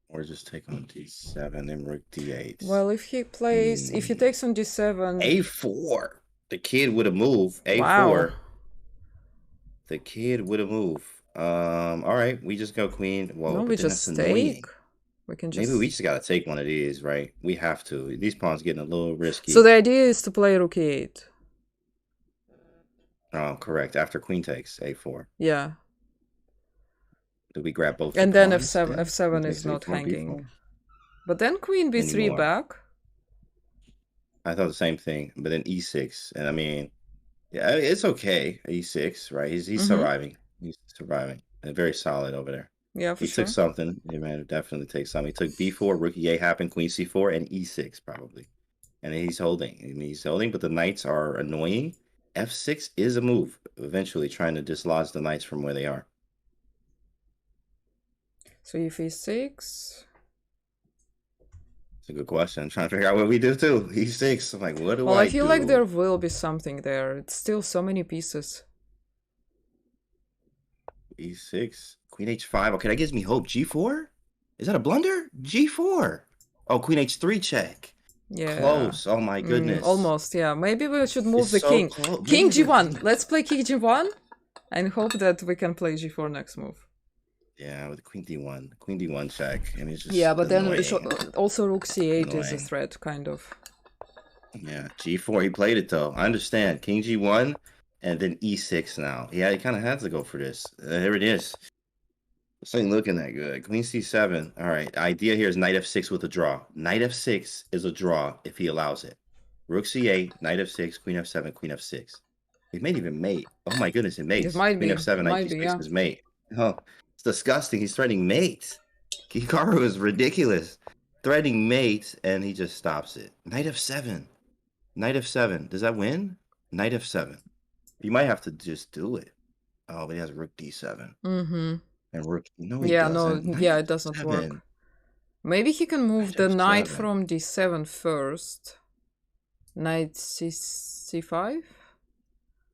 Or just take on D7 and rook D8. Well, if he plays, if he takes on d7, A4. The kid with a move. A4. wow. The kid with a move. All right, we just go queen. Whoa, No, but we then just that's annoying. take. We can just. Maybe we just gotta take one of these, right? We have to. These pawns getting a little risky. So the idea is to play rook e8. Oh, correct. After queen takes A4. Yeah. Do we grab both? And the then pawns f7 then? f7 Queen is takes not A4, hanging. B4? But then queen b3 Anymore. back. I thought the same thing, but then E6, and I mean, yeah, it's okay. E6, right? He's surviving. He's surviving. And very solid over there. Yeah, for He sure. took something. He man definitely take something. He took B4, rook E8 happened, queen C4, and E6 probably. And then he's holding. I mean, he's holding, but the knights are annoying. F6 is a move. Eventually, trying to dislodge the knights from where they are. So if e6. It's a good question. I'm trying to figure out what we do too. E6. I'm like, what do Well, I I feel do? like there will be something there. It's still so many pieces. E6. Queen H5. Okay, that gives me hope. G4? Is that a blunder? G4. Oh, Queen H3 check. Yeah. Close. Oh my goodness. Almost, yeah. Maybe we should move It's the so king. close. King Maybe G1. Let's play King G1 and hope that we can play G4 next move. Yeah, with Queen D1. Queen D1 check. And it's just Yeah, but then annoying. also Rook C8 is a Annoying. threat, kind of. Yeah, G4. He played it though. I understand. King G1 and then E6 now. Yeah, he kind of had to go for this. There it is. This ain't looking that good. Queen C7. All right. Idea here is knight F6 with a draw. Knight F6 is a draw if he allows it. Rook C8, knight F6, Queen F7, Queen F6. He may even mate. Oh my goodness, it mates. It might Queen be. F7, knight Might be, D6 yeah. is mate. Oh, it's disgusting. He's threatening mate. Hikaru is ridiculous. Threatening mate, and he just stops it. Knight F7. Knight F7. Does that win? Knight F7. You might have to just do it. Oh, but he has Rook D7. Mm-hmm. And Rook. No, Yeah, doesn't. no, Knight yeah, it does not F7. work. Maybe he can move the knight F7. from d7 first. Knight c5?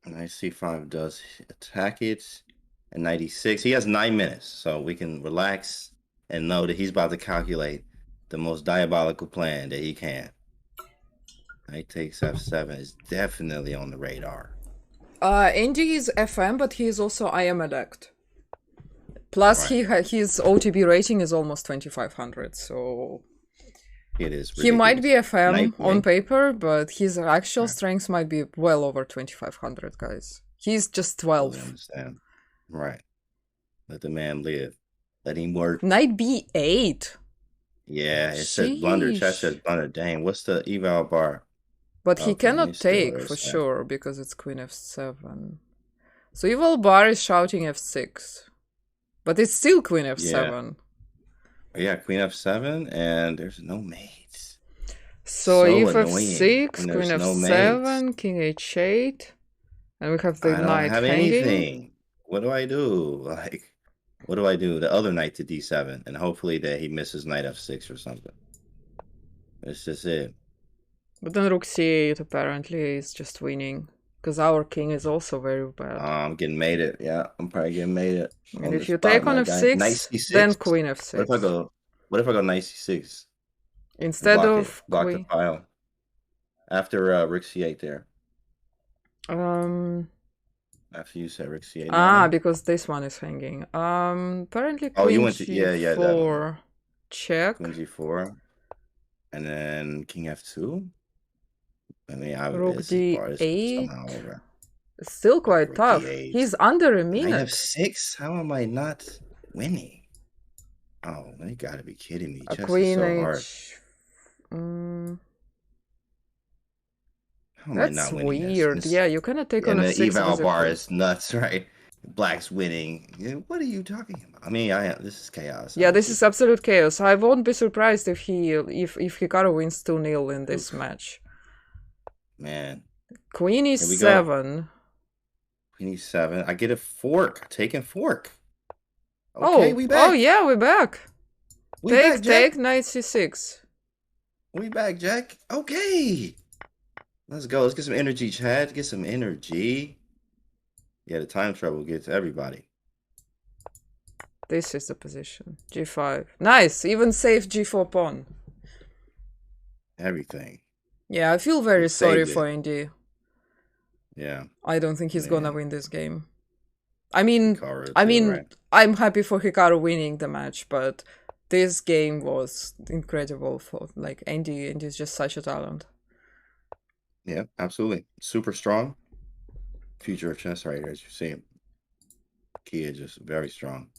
Knight c5 does attack it. And 96. He has 9 minutes, so we can relax and know that he's about to calculate the most diabolical plan that he can. Knight takes f7 is definitely on the radar. Andy is FM, but he is also IM elect. Plus, his OTB rating is almost 2500, so It is ridiculous. he might be FM on paper, but his actual strength might be well over 2500, guys. He's just 12. I understand. Right. Let the man live. Let him work. Knight b8. Yeah, it said blunder. Chat says blunder. Dang, what's the eval bar? But he cannot take for sure because it's queen f7. So eval bar is shouting f6. But it's still queen f7. Yeah, queen f7, and there's no mates. So if f6, queen f7, king h8, and we have the knight hanging. I don't have anything. What do I do? Like, what do I do? The other knight to d7, and hopefully that he misses knight f6 or something. That's just it. But then rook c8 apparently is just winning. Because our king is also very bad. I'm getting mated. Yeah, I'm probably getting mated. And if you take on f6, then queen f6. What if I go knight c6? Instead of block the file. After rook c8 there. After you said rook c8. Because this one is hanging. Apparently queen you went to g4 check. Queen g4. And then king f2. I mean, rook d8. It's still quite tough. D8. He's under a minute. Knight f6? How am I not winning? Oh, you gotta be kidding me. A queen so That's weird. This? Yeah, you cannot take on f6. The eval bar is nuts, right? Black's winning. What are you talking about? I mean, this is chaos. Yeah, this is absolute chaos. I won't be surprised if Hikaru wins 2-0 in this match. Man. Queen e7. Queen e7. I get a fork. Taking fork. Okay, we back. Oh yeah, we're back. Take knight c6. We back, Jack. Okay. Let's go. Let's get some energy, Chad. Get some energy. Yeah, the time trouble gets everybody. This is the position. g5. Nice. Even safe g4 pawn. Everything. Yeah, I feel very sorry for Indy. Yeah. I don't think he's gonna win this game. I mean, I'm happy for Hikaru winning the match, but this game was incredible for Andy. Andy's just such a talent. Yeah, absolutely. Super strong. Future of chess right here, as you see him. Key is just very strong.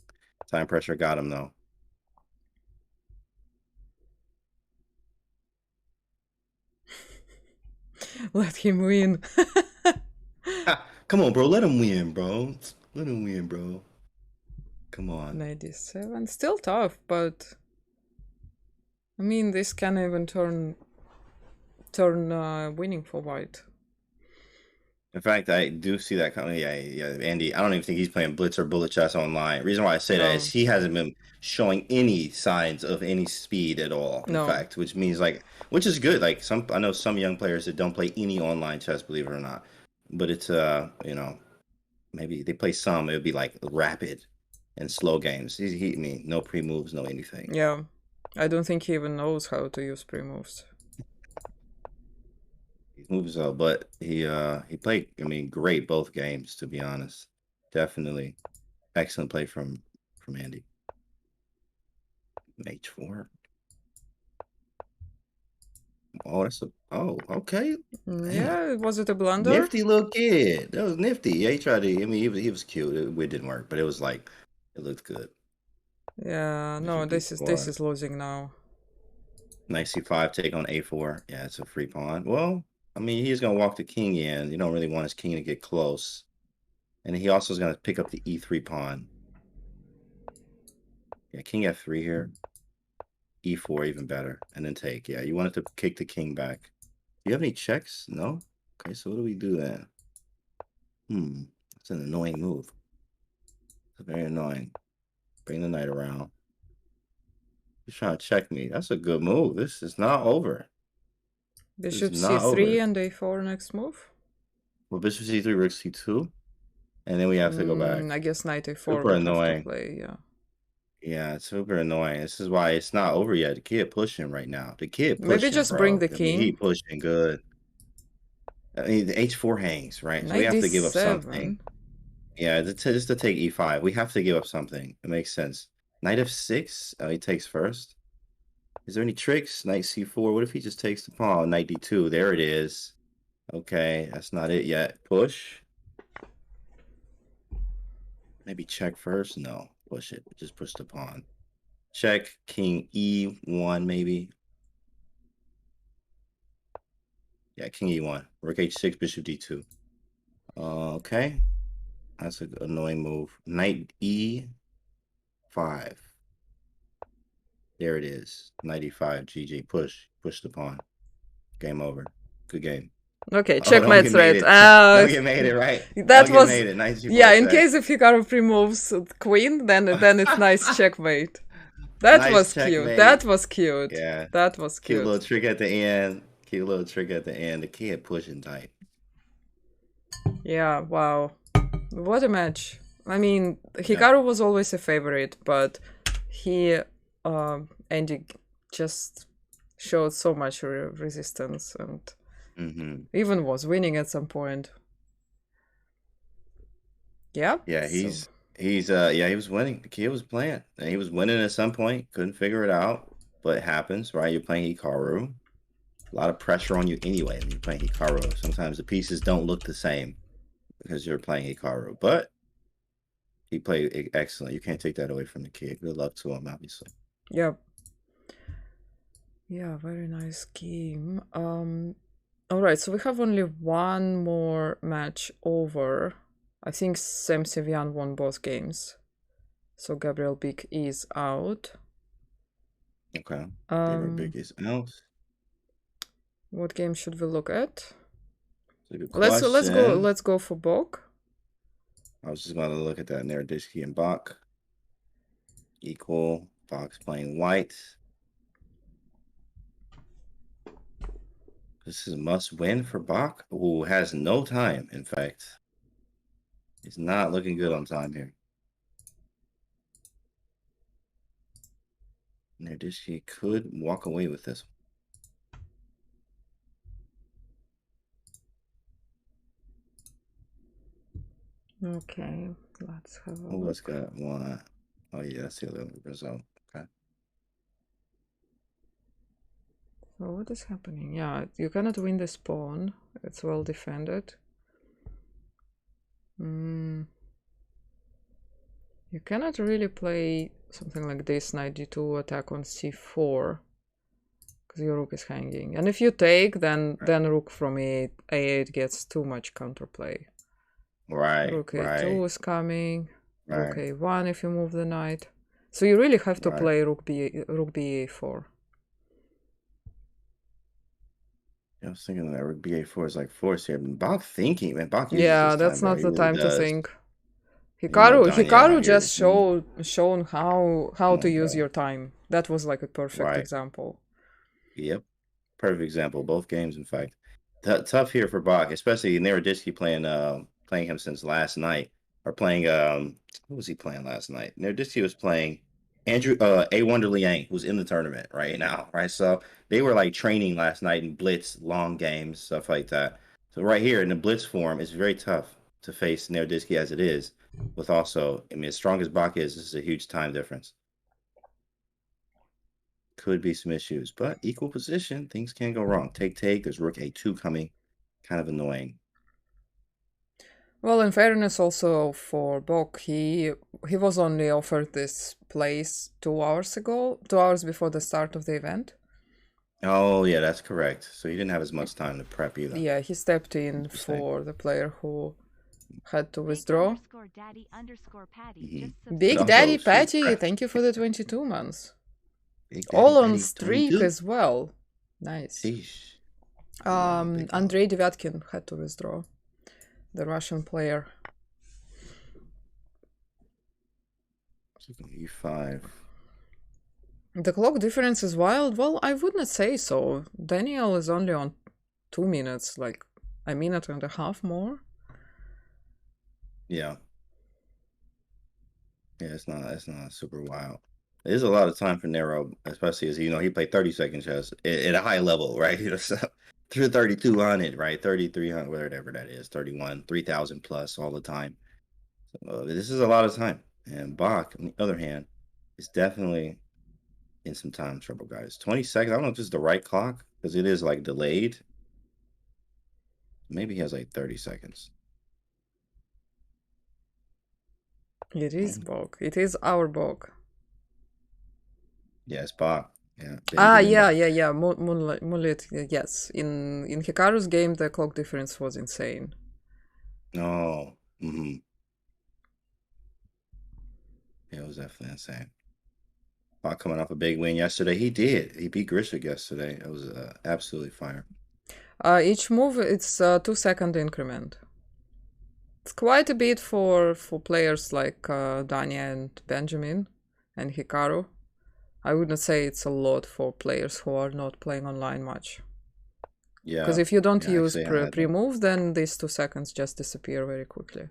Time pressure got him though. Let him win. Come on, bro. Let him win, bro. Let him win, bro. Come on. 97. Still tough, but I mean, this can even turn winning for white. In fact, I do see that coming. Yeah, Andy. I don't even think he's playing blitz or bullet chess online. The reason why I say that is he hasn't been showing any signs of any speed at all. In fact, which means which is good. I know some young players that don't play any online chess, believe it or not. But it's maybe they play some. It would be rapid and slow games. No pre moves, no anything. Yeah, I don't think he even knows how to use pre moves. Moves up, but he played great both games, to be honest. Definitely excellent play from Andy. H4. Okay. Yeah, was it a blunder? Nifty little kid. That was nifty. Yeah, he tried to. He was cute. It didn't work, but it was it looked good. Yeah, no, this is losing now. Knight c5 take on a4. Yeah, it's a free pawn. Well, I mean, he's gonna walk the king in. You don't really want his king to get close, and he also is gonna pick up the e3 pawn. Yeah, king f3 here. E4 even better, and then take. Yeah, you wanted to kick the king back. Do you have any checks? No? Okay, so what do we do then? It's an annoying move. It's very annoying. Bring the knight around. He's trying to check me. That's a good move. This is not over. Bishop It's not c3 over. and a4 next move. Well, bishop c3, rook c2, and then we have to go back. I guess knight a4 Super we have annoying. to play, yeah. Yeah, it's super annoying. This is why it's not over yet. The kid pushing right now. The kid pushing, Maybe just bro. bring the I mean, king. he pushing good. I mean, the h4 hangs, right? So Knight we have to give up d7. something. Yeah, just to take e5. We have to give up something. It makes sense. Knight f6. Oh, he takes first. Is there any tricks? Knight c4. What if he just takes the pawn? Knight d2. There it is. Okay, that's not it yet. Push. Maybe check first. No, push it. Just push the pawn. Check. King e1 maybe. Yeah, king e1. Rook h6, bishop d2. Okay. That's an annoying move. Knight e5. There it is. Knight e5. GG. Push. Push the pawn. Game over. Good game. Okay, Oh, checkmate's right. Don't get made it, right? That was made it. Nice. Yeah, in case if Hikaru pre-moves queen, then it's nice checkmate. That Nice was checkmate. cute. That was cute. Yeah. That was cute. Cute little trick at the end. Cute little trick at the end. The kid pushing tight. Yeah, wow. What a match. I mean, Hikaru was always a favorite, but Andy just showed so much resistance and even was winning at some point. Yeah. Yeah, he was winning. The kid was playing. And he was winning at some point. Couldn't figure it out. But it happens, right? You're playing Hikaru. A lot of pressure on you anyway when you're playing Hikaru. Sometimes the pieces don't look the same because you're playing Hikaru. But he played excellent. You can't take that away from the kid. Good luck to him, obviously. Yep. Yeah, very nice game. All right, so we have only one more match over. I think Sam Sevian won both games. So Gabriel Big is out. Okay. Gabriel Big is out. What game should we look at? Let's go for Bok. I was just going to look at that. Naroditsky and Bach. Equal. Bach's playing white. This is a must win for Bach, who has no time, in fact. He's not looking good on time here. Naroditsky could walk away with this. Okay, let's have a look. Let's got one. Oh yeah, that's the other result. Okay. So what is happening? Yeah, you cannot win this pawn. It's well defended. You cannot really play something like this, knight d2 attack on c4, because your rook is hanging. And if you take, then rook from a8 gets too much counterplay. Right. Rook a2 is coming. Right. Rook a1 if you move the knight. So you really have to play rook ba4. I was thinking that rook ba4 is like forced here. Bach thinking, man. Bach yeah, that's not the time to think. Hikaru just shown how to use your time. That was like a perfect example. Yep, perfect example. Both games, in fact. Tough here for Bach, especially Naroditsky playing him since last night, or playing who was he playing last night? Naroditsky was playing Awonder Liang, who's in the tournament right now, right? So they were like training last night in blitz, long games, stuff like that. So right here in the blitz form, it's very tough to face Naroditsky as it is. With also, I mean, as strong as Bach is, this is a huge time difference. Could be some issues, but equal position, things can go wrong. Take. There's rook a2 coming, kind of annoying. Well, in fairness, also for Bok, he was only offered this place 2 hours ago, 2 hours before the start of the event. Oh yeah, that's correct. So he didn't have as much time to prep either. Yeah, he stepped in for the player who had to withdraw. Big Daddy Patty, thank you for the 22 months. All on streak 22? As well. Nice. Andrei Devyatkin had to withdraw. The Russian player. E5. The clock difference is wild. Well, I would not say so. Daniel is only on 2 minutes, like a minute and a half more. Yeah. Yeah, it's not super wild. There's a lot of time for Nero, especially as he played 30-second chess at a high level, right? So through 3,200, right? 3,300, whatever that is, 31, 3,000 plus all the time. So this is a lot of time. And Bach, on the other hand, is definitely in some time trouble, guys. 20 seconds. I don't know if this is the right clock because it is like delayed. Maybe he has like 30 seconds. It is Bog. It is our Bog. Yeah, it's Bach. Yeah. Yeah. Moonlit. Yes. In Hikaru's game, the clock difference was insane. No. Mm-hmm. Yeah, it was definitely insane. Bach coming off a big win yesterday. He did. He beat Grishik yesterday. It was absolutely fire. Each move, it's a 2-second increment. It's quite a bit for players like Danya and Benjamin and Hikaru. I would not say it's a lot for players who are not playing online much. Yeah. Because if you don't use actually, pre-move, then these 2 seconds just disappear very quickly.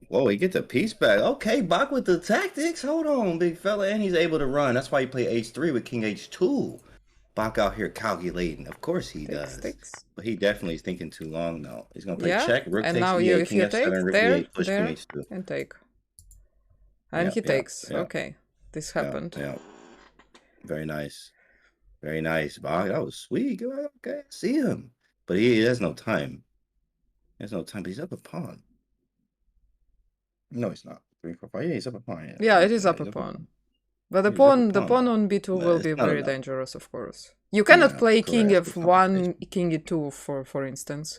Whoa, he gets a piece back. Okay, Bach with the tactics. Hold on, big fella. And he's able to run. That's why he played H3 with King H2. Bach out here calculating. Of course he does. But he definitely is thinking too long, though. He's going to play check. Rook and takes now E8, if King you F7, take Rook there, E8, push King H2. and take. And he takes. Okay, this happened. Yeah. Very nice. Very nice. Bach, that was sweet. Okay, see him. But he has no time. There's no time, but he's up a pawn. No, he's not. 3, 4, 5. Yeah, he's up a pawn. Yeah, it is up a pawn. But the pawn on b2 will be very dangerous, of course. You cannot play King F1, King E2, for instance.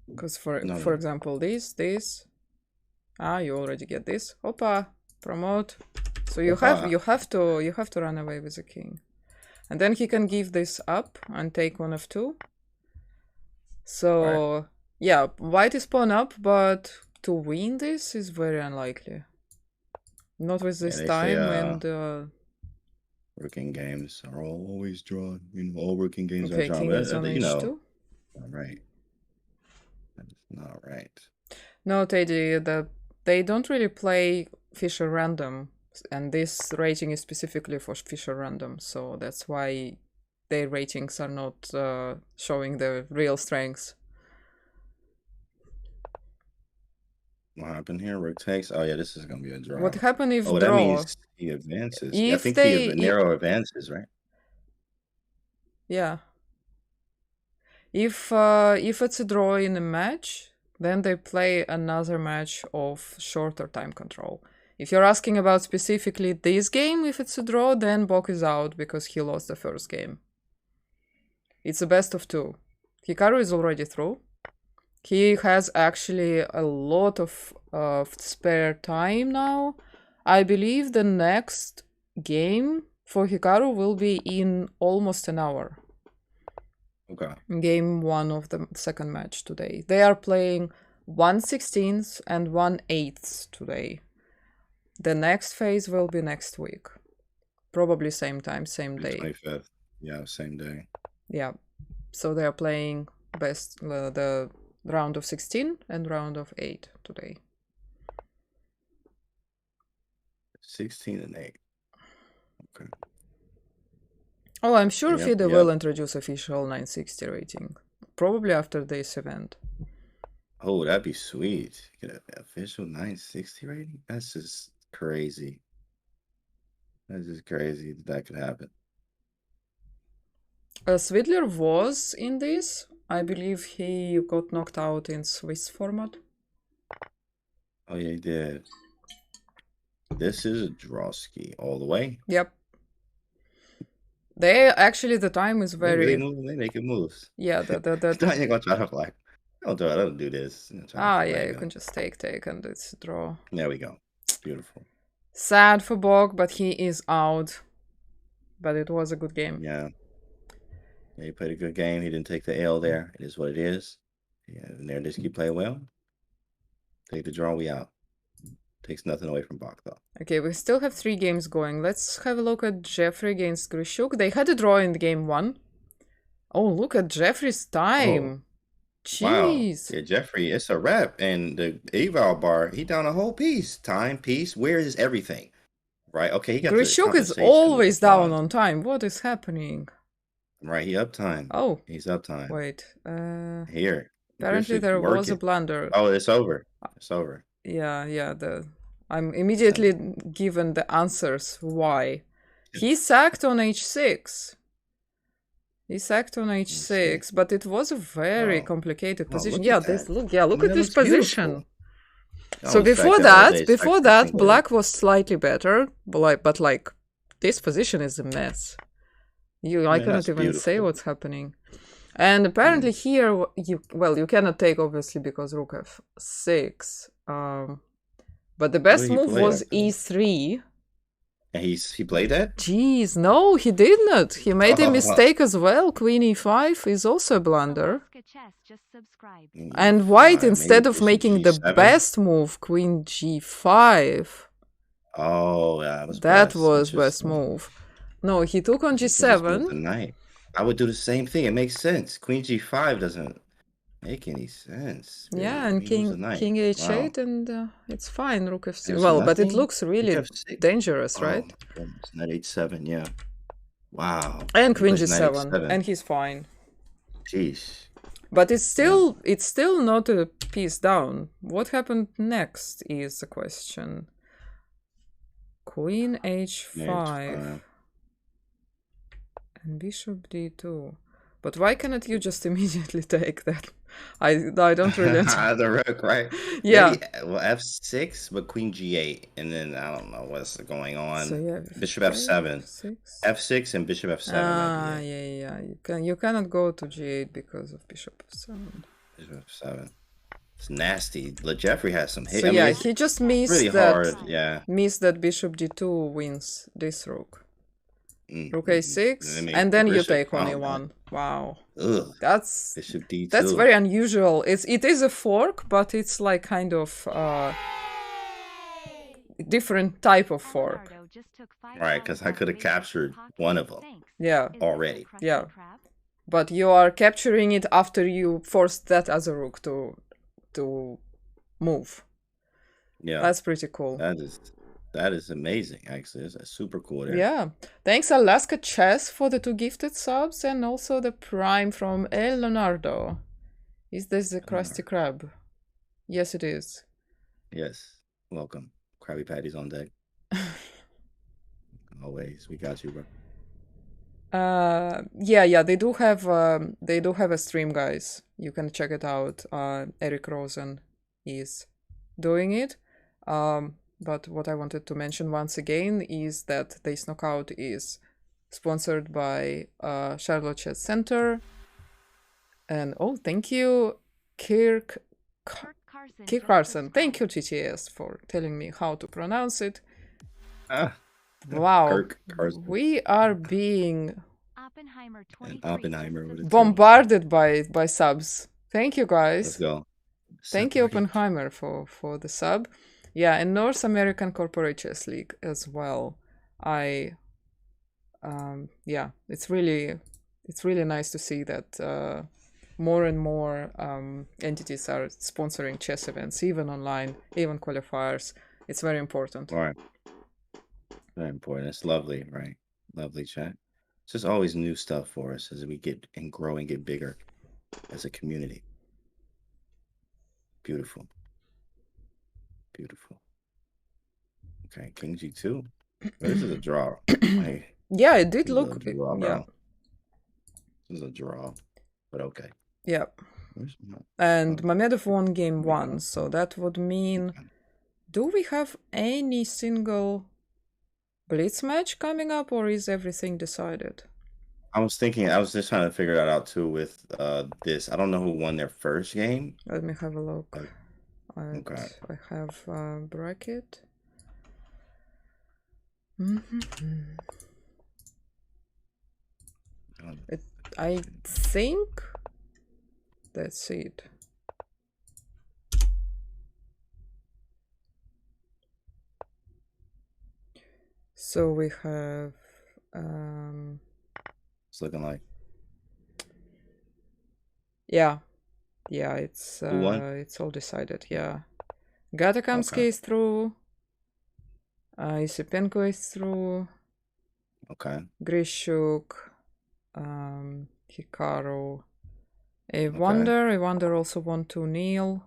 Because for example, this. You already get this. Opa, promote. So you have to run away with the king, and then he can give this up and take one of 2. So yeah, white is pawn up, but to win this is very unlikely. Not with this time and. Working games are always drawn. All working games are drawn. King is on H2. All right. That's not right. No, Teddy, they don't really play Fisher random, and this rating is specifically for Fisher random, so that's why their ratings are not showing the real strengths. What happened here? Rook takes. Oh yeah, this is gonna be a draw. What happened if draw? That means he advances. I think the narrow advances, right? Yeah. If it's a draw in a match, then they play another match of shorter time control. If you're asking about specifically this game, if it's a draw, then Bok is out because he lost the first game. It's a best of 2. Hikaru is already through. He has actually a lot of spare time now. I believe the next game for Hikaru will be in almost an hour. Okay. Game 1 of the second match today. They are playing 1/16 and 1/8 today. The next phase will be next week. Probably same time, same day. 25th. Yeah, same day. Yeah. So they are playing the round of 16 and round of 8 today. 16 and 8. Okay. Oh, I'm sure FIDE will introduce official 960 rating. Probably after this event. Oh, that'd be sweet. Get an official 960 rating? That's just crazy. That's just crazy that could happen. Swidler was in this. I believe he got knocked out in Swiss format. Oh, yeah, he did. This is a drawski all the way. Yep. They actually, the time is very. They making moves. Yeah, You're gonna try to like. Don't do this. Yeah, you can just take, and it's a draw. There we go. Beautiful. Sad for Bog, but he is out. But it was a good game. Yeah. Yeah, he played a good game. He didn't take the L there. It is what it is. Yeah, Nerdiski played well. Take the draw, we out. Takes nothing away from Bach though. Okay, we still have 3 games going. Let's have a look at Jeffrey against Grishuk. They had a draw in game 1. Oh, look at Jeffrey's time. Wow. Jeez. Yeah, Jeffrey, it's a wrap. And the eval bar, he down a whole piece. Time, piece. Where is everything? Right. Okay, he got Grishuk the is compensation always with down vods. on time. What is happening? Right, he up time. Oh, He's up time. wait. Here. Apparently Grishuk there was a working. blunder. Oh, it's over. It's over. Yeah. I'm immediately given the answers why. He sacked on h6. He sacked on h6, but it was a very complicated position. look Yeah, at this that. look. Yeah, look at That this looks position. beautiful. So Oh, before stacked that, everything black was slightly better, but like this position is a mess. I Yeah, cannot that's even say beautiful. what's happening. And apparently here you cannot take obviously because rook f6. But the best he move play was after? e3. And he played that? Jeez, no, he did not. He made a Oh. mistake as well. Queen e5 is also a blunder. Chess just subscribed. And white, Maybe instead of bishop making the G7? best move, queen g5, Oh, yeah, that was that best. was best Interesting. move. No, he took on You can just build the g7. knight. I would do the same thing. It makes sense. Queen G5 doesn't make any sense. Really. Yeah, and He moves the knight. king h8, Wow. and it's fine. Rook f6. There's Well, but it nothing? looks really Rook F6? dangerous, Oh, right? my goodness. Knight H7, yeah. Wow. And He queen plays knight g7, H7. and he's fine. Jeez. But it's still not a piece down. What happened next is the question. Queen h5 and bishop d2. But why cannot you just immediately take that? I don't really understand. The rook, right? Yeah. Maybe, well, F6, but Queen G8, and then I don't know what's going on. So yeah, Bishop F7, f6. F6 and Bishop F7. Ah, maybe. yeah. You cannot go to g8 because of bishop f7. Bishop F7. It's nasty. Jeffrey has some hit. So I mean, yeah, it's he just missed really that. hard. Yeah. Missed that bishop d2 wins this rook. Rook a6, Then and then you bishop. take on Oh, e1. Wow, Ugh. that's Bishop D2. very unusual. It is a fork, but it's like kind of different type of fork. Right, because I could have captured one of them Yeah, already. Yeah. But you are capturing it after you forced that other rook to move. Yeah. That's pretty cool. That is amazing, actually. It's super cool there. Yeah. Thanks Alaska Chess for the 2 gifted subs and also the Prime from El Leonardo. Is this the Krusty Krab? Yes, it is. Yes. Welcome. Krabby Patties on deck. Always. We got you, bro. Yeah, they do have a stream, guys. You can check it out. Eric Rosen is doing it. But what I wanted to mention once again is that this knockout is sponsored by Charlotte Chess Center. And oh, thank you, Kirk Carson. Thank you, TTS, for telling me how to pronounce it. Wow, Kirk Carson. we are being Oppenheimer. bombarded by subs. Thank you, guys. Let's go. Thank you, Oppenheimer, for the sub. Yeah, and North American Corporate Chess League as well. Yeah, it's really nice to see that more and more entities are sponsoring chess events, even online, even qualifiers. It's very important. Right. Very important. It's lovely, right? Lovely chat. It's just always new stuff for us as we get and grow and get bigger as a community. Beautiful. Beautiful. Okay, King G2. This is a draw. Yeah, it did This is look. a draw, Yeah. bro. This is a draw, but okay. Yeah. And Mamedov won game 1, so that would mean. Do we have any single blitz match coming up, or is everything decided? I was just trying to figure that out too with this. I don't know who won their first game. Let me have a look. Okay. I have bracket. I think that's it. So we have It's looking like yeah, it's who won? it's all decided. Yeah, Gatakamsky Okay. is through. Isipenko is through. Okay. Grishuk, Hikaru, Awonder also won 2-0.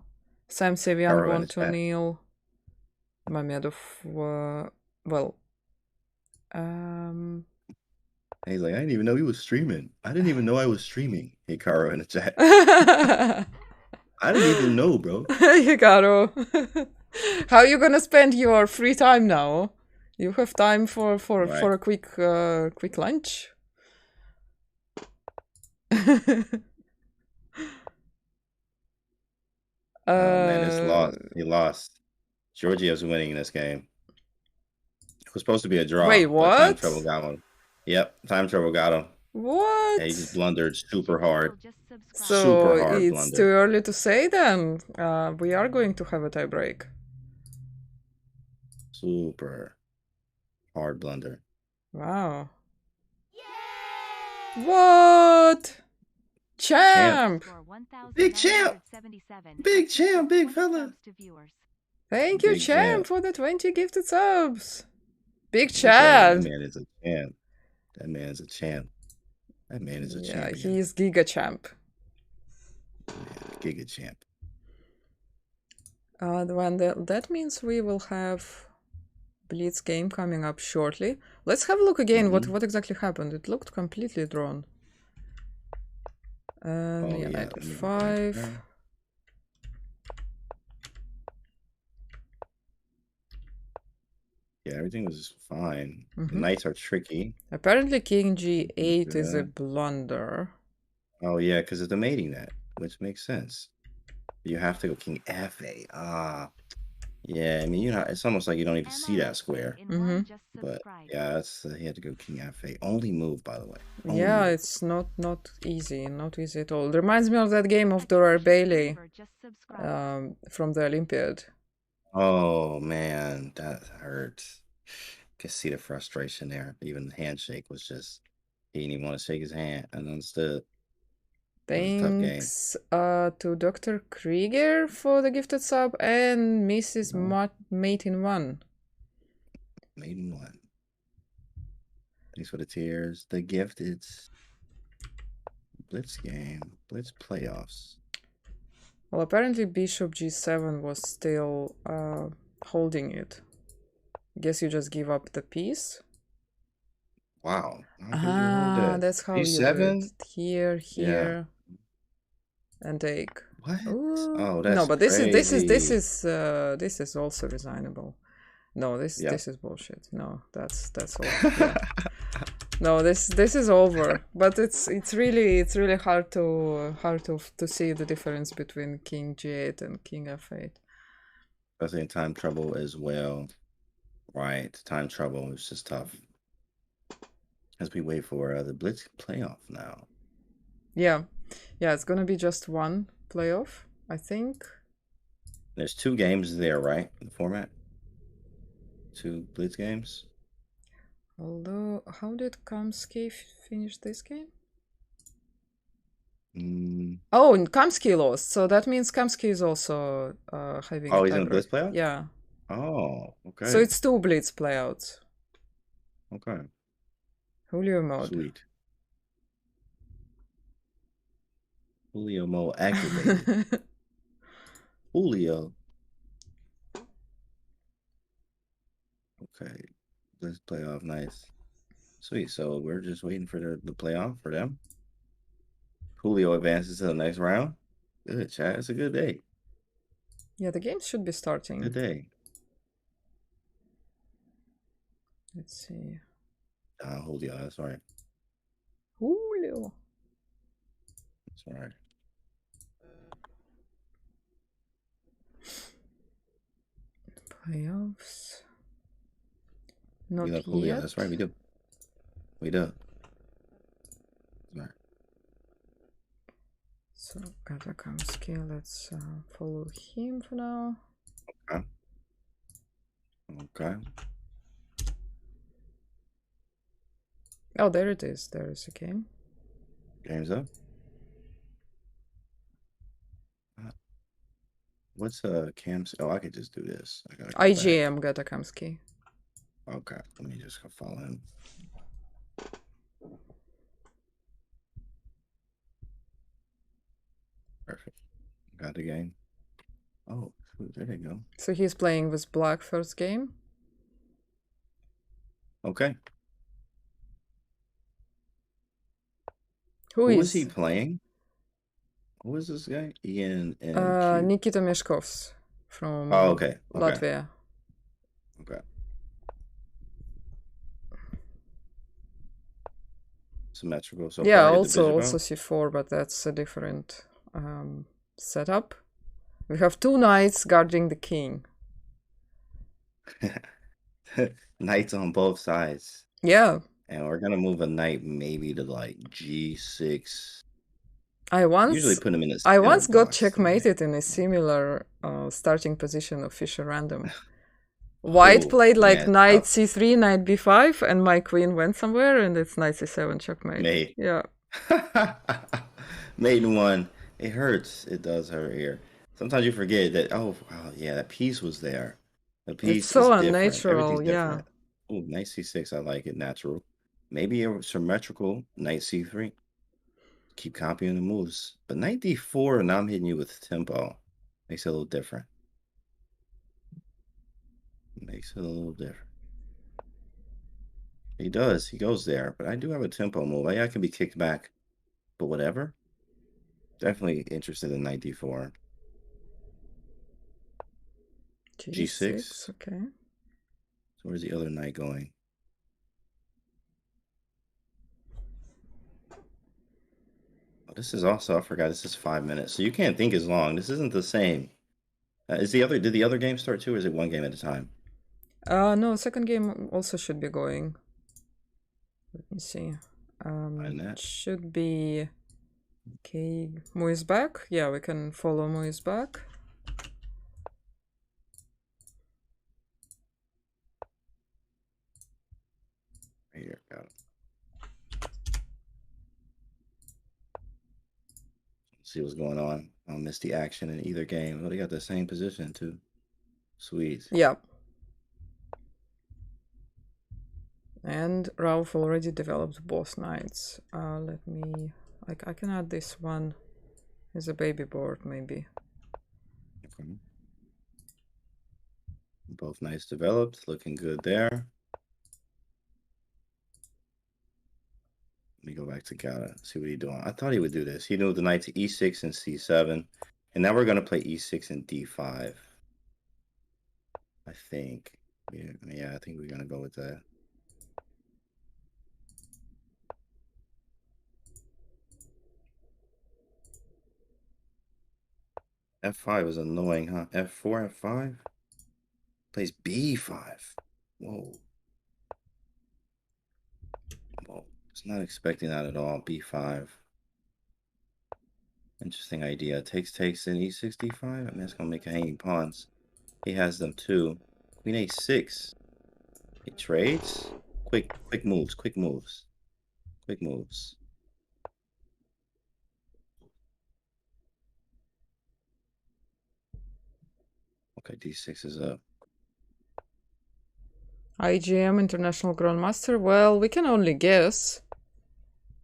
Sam Sevian Hikaru in won the chat. 2-0. Mamedov, well, He's like, I didn't even know he was streaming. I didn't even know I was streaming. Hikaru in the chat. I didn't even know, bro. Hikaru, how are you gonna spend your free time now? You have time for a quick lunch. Oh man, it's lost. He lost. Georgia's winning this game. It was supposed to be a draw. Wait, But Time what? Trouble got him. Yep, Time Trouble got him. What? Yeah, he just blundered super hard. So Super hard it's blunder. too early to say then. We are going to have a tie break. Super hard blunder. Wow. What? Champ! Big champ! Big champ, big fella. Thank you, Big champ, champ. for the 20 gifted subs. Big That champ! man is a champ. That man is a champ. That man is a champion. He is Giga Champ. Giga champ. That means we will have Blitz game coming up shortly. Let's have a look again. What exactly happened? It looked completely drawn. Yeah, knight f5. Yeah, everything was fine. The knights are tricky. Apparently king g8 is a blunder. Oh yeah, because of the mating net, which makes sense. You have to go king f8. Yeah, I mean, you know, it's almost like you don't even see that square. But yeah, that's he had to go king f8. Only move, by the way. Yeah, it's not easy, not easy at all. It reminds me of that game of Dorar Bailey from the Olympiad. Oh man, that hurts. Can see the frustration there. Even the handshake was just he didn't even want to shake his hand. And understood. Thanks to Dr. Krieger for the gifted sub and Mrs. Mating One. Maiden One. Thanks for the tears. The gifted Blitz game. Blitz playoffs. Well, apparently Bishop G7 was still holding it. Guess you just give up the piece. Wow. How that's how G7? you do it. Here, and take. What? Ooh. Oh, that's no, but crazy. this is also resignable. No, this is bullshit. No, that's all. Yeah. No, this is over. But it's really hard to see the difference between king g8 and king f8. Especially in Time Trouble as well. Right, Time Trouble is just tough. As we wait for the Blitz playoff now. Yeah, it's gonna be just one playoff, I think. There's 2 games there, right? In the format? 2 Blitz games. Although, how did Kamsky finish this game? Oh, and Kamsky lost, so that means Kamsky is also having. Oh, he's in the Blitz playoff? Yeah. Oh, okay. So it's 2 Blitz playouts. Okay. Julio mode. Sweet. Julio mode activated. Julio. Okay. Let's play off. Nice. Sweet. So we're just waiting for the playoff for them. Julio advances to the next round. Good, chat. It's a good day. Yeah, the game should be starting. Good day. Let's see. Julio, that's right. Julio. That's right. Playoffs. Not We love yet. Julio. That's right. We do. We do. Right. So Gatakamsky, let's follow him for now. Okay. Oh, there it is. There is a game. Game's up. What's Cam's? Oh, I could just do this. I gotta go back. IGM got a Kamsky. Okay, let me just go follow him. Perfect. Got the game. Oh, there you go. So he's playing with black first game. Okay. Who Who is was he playing? Who is this guy? Ian and Q. Nikita Meshkovs from Oh, okay. Latvia. Okay. Symmetrical. So Yeah, probably also division C4, but that's a different setup. We have two knights guarding the king. Knights on both sides. Yeah. And we're gonna move a knight maybe to like G6. I Usually put him in a I once got box, checkmated in a similar starting position of Fischer Random. White Oh, played like man, knight tough. C3, knight B5, and my queen went somewhere, and it's knight C7 checkmate. Mate. Yeah. Mate in one. It hurts. It does hurt here. Sometimes you forget that. Oh, wow, yeah, that piece was there. The piece It's so is different. unnatural, Everything's yeah. different. Oh, knight C6. I like it. Natural. Maybe a symmetrical knight C3. Keep copying the moves. But knight D4, now I'm hitting you with tempo. Makes it a little different. Makes it a little different. He does. He goes there. But I do have a tempo move. I can be kicked back. But whatever. Definitely interested in knight D4. G6. Okay. So where's the other knight going? Oh, this is also, I forgot, this is 5 minutes. So you can't think as long. This isn't the same. Did the other game start too, or is it one game at a time? No, second game also should be going. Let me see. It should be... Okay, Mu is back. Yeah, we can follow Mu is back. Right here, got it. Let's see what's going on. I'll miss the action in either game. Oh, they got the same position too. Sweet. Yeah. And Ralph already developed both knights. Let me... I can add this one as a baby board, maybe. Okay. Both knights developed. Looking good there. Let me go back to Gata, see what he's doing. I thought he would do this. He moved the knight to E6 and C7. And now we're going to play E6 and D5. I think. Yeah, I think we're going to go with that. F5 is annoying, huh? F4, F5? Plays B5. Whoa. Whoa. Was not expecting that at all. B5. Interesting idea. Takes in E6, D5. I mean, that's going to make a hanging pawns. He has them too. Queen A6. He trades. Quick moves. Quick moves. Quick moves. Okay, D6 is up. IGM, International Grandmaster. Well, we can only guess.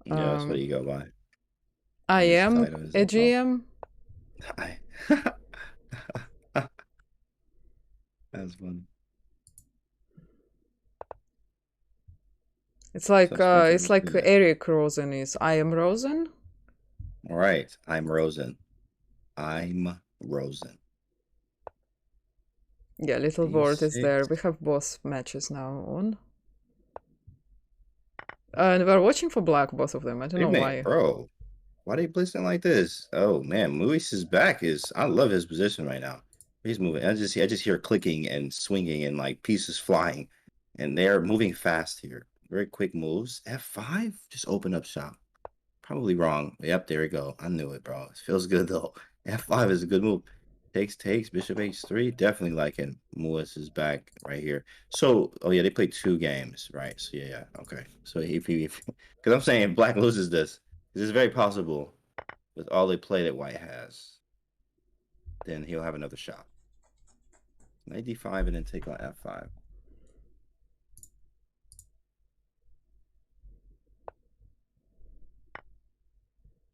Yeah, that's what you go by. I am a GM. That's funny. It's like Eric Rosen is. I am Rosen. All right, I'm Rosen. I'm Rosen. Yeah, little board is there. We have both matches now on. And we're watching for black, both of them. I don't know why. Bro, why are they blitzing like this? Oh man, Luis's back I love his position right now. He's moving. I just hear clicking and swinging and like pieces flying. And they're moving fast here. Very quick moves. F5? Just open up shop. Probably wrong. Yep, there we go. I knew it, bro. It feels good though. F5 is a good move. Takes, bishop h3. Definitely liking Lewis is back right here. So, oh yeah, they played 2 games, right? So yeah, okay. So if because I'm saying Black loses this, it's very possible with all the play that White has, then he'll have another shot. Knight d5 and then take on f5.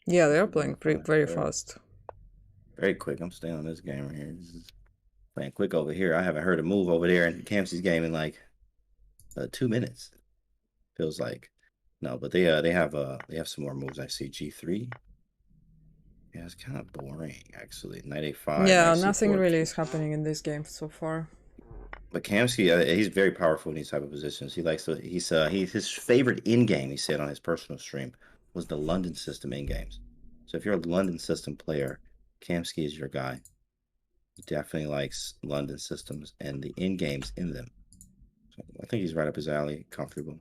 Yeah, they're playing very fast. Very quick. I'm staying on this game right here. This is playing quick over here. I haven't heard a move over there in Campsey's game in like 2 minutes. Feels like. No, but they have some more moves. I see G3. Yeah, it's kind of boring actually. Knight A5. Yeah, Knight nothing C4. really is happening in this game so far. But Kamsky, he's very powerful in these type of positions. He likes to. His favorite in game. He said on his personal stream was the London system in games. So if you're a London system player, Kamsky is your guy. He definitely likes London systems and the in games in them. So I think he's right up his alley. Comfortable.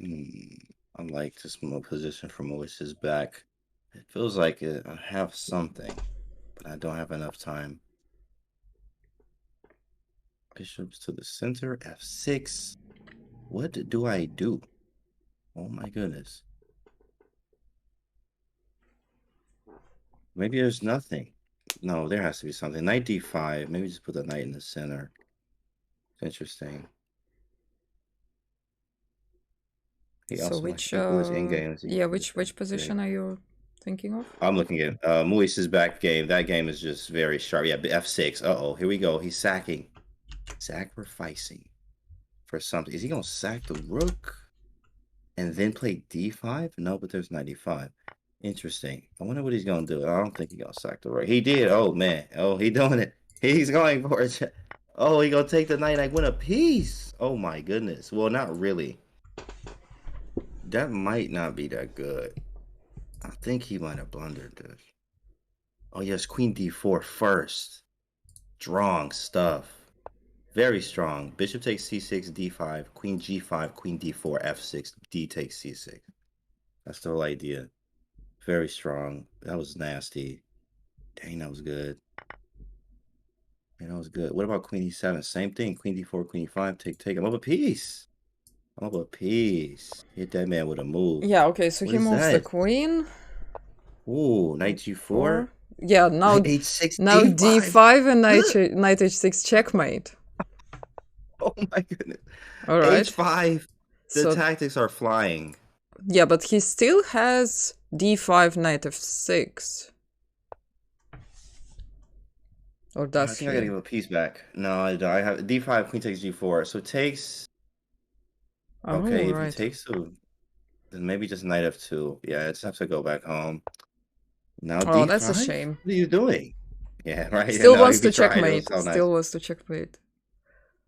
I like this position from Lewis's back. It feels like I have something, but I don't have enough time. Bishops to the center, f6. What do I do? Oh my goodness. Maybe there's nothing. No, there has to be something. Knight d5. Maybe just put the knight in the center. Interesting. So which which position are you thinking of? I'm looking at Muis's back game. That game is just very sharp. Yeah, f6. Uh-oh, here we go. He's sacrificing for something. Is he gonna sack the rook and then play d5? No, but there's knight d5. Interesting. I wonder what he's gonna do. I don't think he's gonna sack the rook. He did. Oh man. Oh, he doing it. He's going for it. Oh, he gonna take the knight and win a piece. Oh my goodness. Well, not really. That might not be that good. I think he might have blundered this. Oh, yes, queen d4 first. Strong stuff. Very strong. Bishop takes c6, d5, queen g5, queen d4, f6, d takes c6. That's the whole idea. Very strong. That was nasty. Dang, that was good. Man, that was good. What about queen e7? Same thing. Queen d4, queen e5, take. I'm up a piece. I'm up a piece. Hit that man with a move. Yeah, okay, so he moves the queen. Ooh, knight g4. Yeah, now h6, now d5 and knight h6 checkmate. Oh my goodness. All right. h5. The tactics are flying. Yeah, but he still has d5, knight f6. Or does he? I gotta give a piece back. No, I don't. I have d5, queen takes g4. So it takes. Okay, if he takes two, then maybe just knight f2. Yeah, I just have to go back home. Now d5? That's a shame. What are you doing? Yeah, right. Still wants to checkmate. Still wants to checkmate.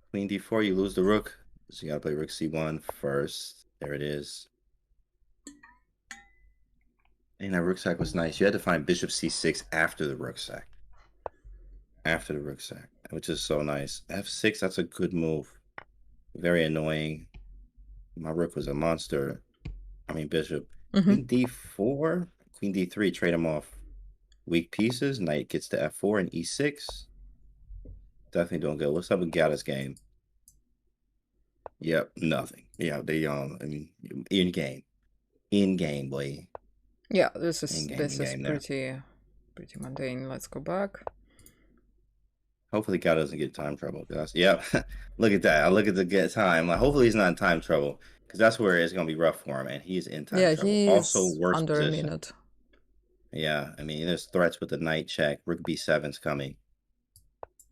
Queen d4, you lose the rook. So you gotta play rook c1 first. There it is. And that rook sack was nice. You had to find bishop c6 after the rook sack. After the rook sack, which is so nice. f6, that's a good move. Very annoying. My rook was a monster. I mean, bishop. Queen d4, queen d3, trade them off. Weak pieces. Knight gets to f4 and e6. Definitely doing good. What's up with Gada's game? Yep, nothing. Yeah, they I mean, in game, boy. Yeah, this is pretty mundane. Let's go back. Hopefully, God doesn't get time trouble. Yeah, look at that. I look at the time. Like, hopefully, he's not in time trouble because that's where it's gonna be rough for him, and he's in time trouble. He's also worse under position. a minute. Yeah, I mean, there's threats with the knight check. Rook b7's coming.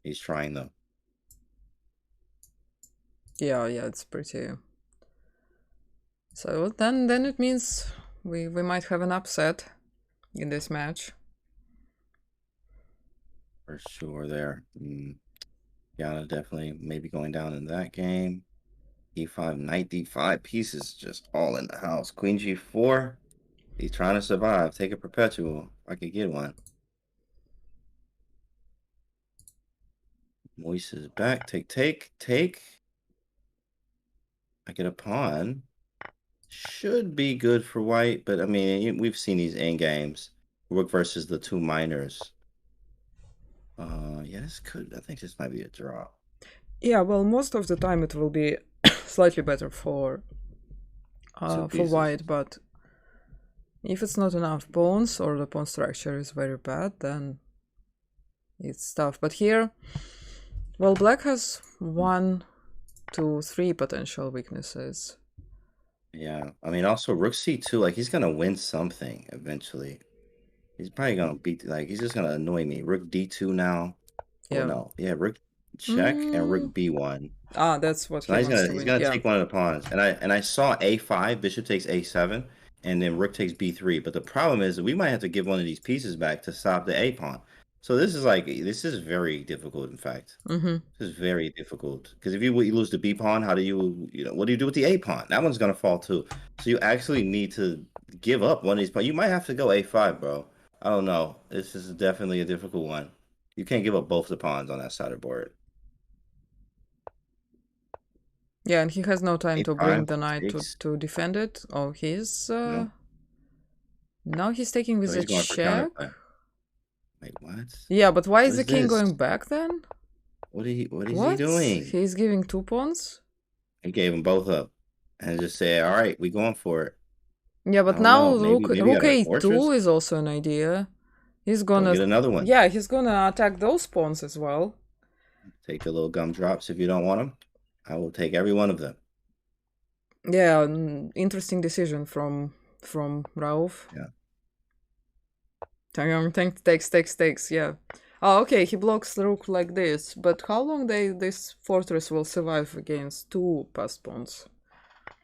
He's trying though. Yeah, it's pretty. So then it means we might have an upset in this match. For sure there. Yana definitely maybe going down in that game. e5, knight d5, pieces just all in the house. Queen g4. He's trying to survive. Take a perpetual. If I could get one. Moise is back. Take. I get a pawn. Should be good for white, but I mean, we've seen these end games. Rook versus the two minors. Yeah, I think this might be a draw. Yeah, well, most of the time it will be slightly better for white, but if it's not enough pawns or the pawn structure is very bad, then it's tough. But here, well, black has 1, 2, 3 potential weaknesses. Yeah, I mean, also rook c2, like he's gonna win something eventually. He's probably gonna beat, like he's just gonna annoy me. Rook d2 now. Yeah. Oh no, yeah, rook check and rook b1. Ah, that's what So he he's wants to gonna win. take one of the pawns, and I saw a5, bishop takes a7, and then rook takes b3. But the problem is that we might have to give one of these pieces back to stop the a pawn. So this is very difficult. In fact, this is very difficult because if you lose the b pawn, how do what do you do with the a pawn? That one's gonna fall too. So you actually need to give up one of these pawns. You might have to go a5, bro. I don't know. This is definitely a difficult one. You can't give up both the pawns on that side of the board. Yeah, and he has no time to bring the knight takes. to defend it. Oh, he's No. now he's taking with a check. Wait, what? Yeah, but why is What the king going back then? What is he doing? He's giving 2 pawns? He gave them both up and just said, all right, we going for it. Yeah, but now maybe rook a2 is also an idea. He's gonna get another one. Yeah, he's gonna attack those pawns as well. Take the little gumdrops if you don't want them. I will take every one of them. Yeah, interesting decision from Rauf. Yeah. Takes, yeah. Oh, okay, he blocks the rook like this, but how long this fortress will survive against 2 passed pawns?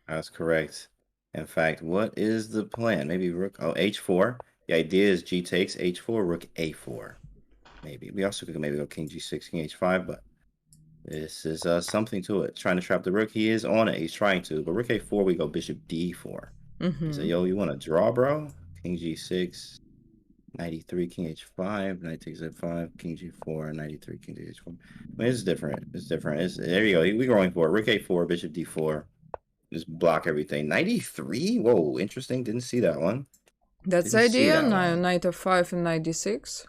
That's correct. In fact, what is the plan? Maybe rook, h4. The idea is g takes h4, rook a4. Maybe. We also could maybe go king g6, king h5, but this is something to it. Trying to trap the rook. He is on it. He's trying to. But rook a4, we go bishop d4. So, yo, you want to draw, bro? King g6, knight e3, king h5, knight takes f5, king g4, knight e3, king h4. I mean, it's different. It's different. There you go. We're going for it. Rook a4, bishop d4. Just block everything. Knight e3? Whoa, interesting. Didn't see that one. That's the idea. Knight f5 and knight d6.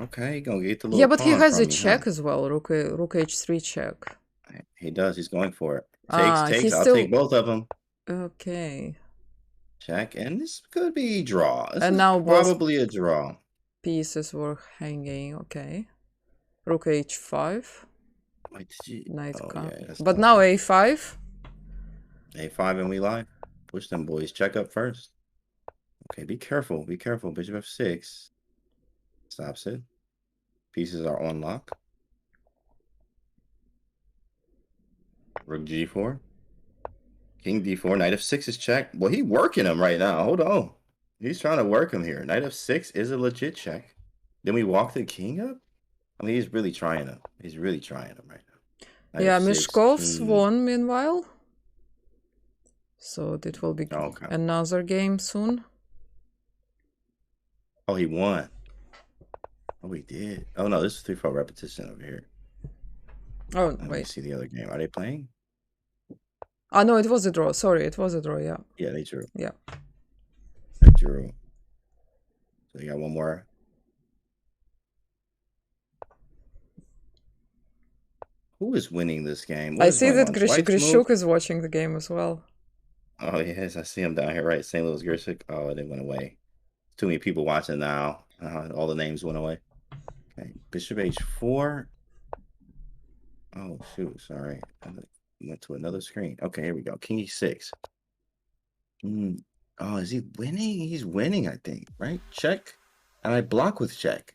Okay, gonna get the little yeah, but he has a me, check as well. Rook h3 check. He does. He's going for it. Takes. I'll take both of them. Okay. Check, and this could be draw. This and is now probably a draw. Pieces were hanging. Okay. Rook h5. Wait, did you... Knight but now a5. a5 and we live. Push them boys. Check up first. Okay, be careful. Be careful. Bishop f6. Stops it. Pieces are on lock. Rook g4. King d4. Knight f6 is checked. Well, he's working him right now. Hold on. He's trying to work him here. Knight f6 is a legit check. Then we walk the king up? I mean, he's really trying him. He's really trying him right now. Knight yeah, f6, Mishkov's won meanwhile. So it will be another game soon. Oh, he won. Oh, he did. Oh, no, this is 3-4 repetition over here. Oh, Let me see the other game. Are they playing? Oh, no, it was a draw. Sorry, it was a draw, yeah. Yeah, they drew. Yeah. They drew. So you got one more. Who is winning this game? I see that Grishuk is watching the game as well. Oh, yes, I see him down here, right? St. Louis Grishuk. Oh, they went away. Too many people watching now. All the names went away. Okay, bishop h4. Oh, shoot, sorry. I went to another screen. Okay, here we go. King e6. Oh, is he winning? He's winning, I think, right? Check. And I block with check.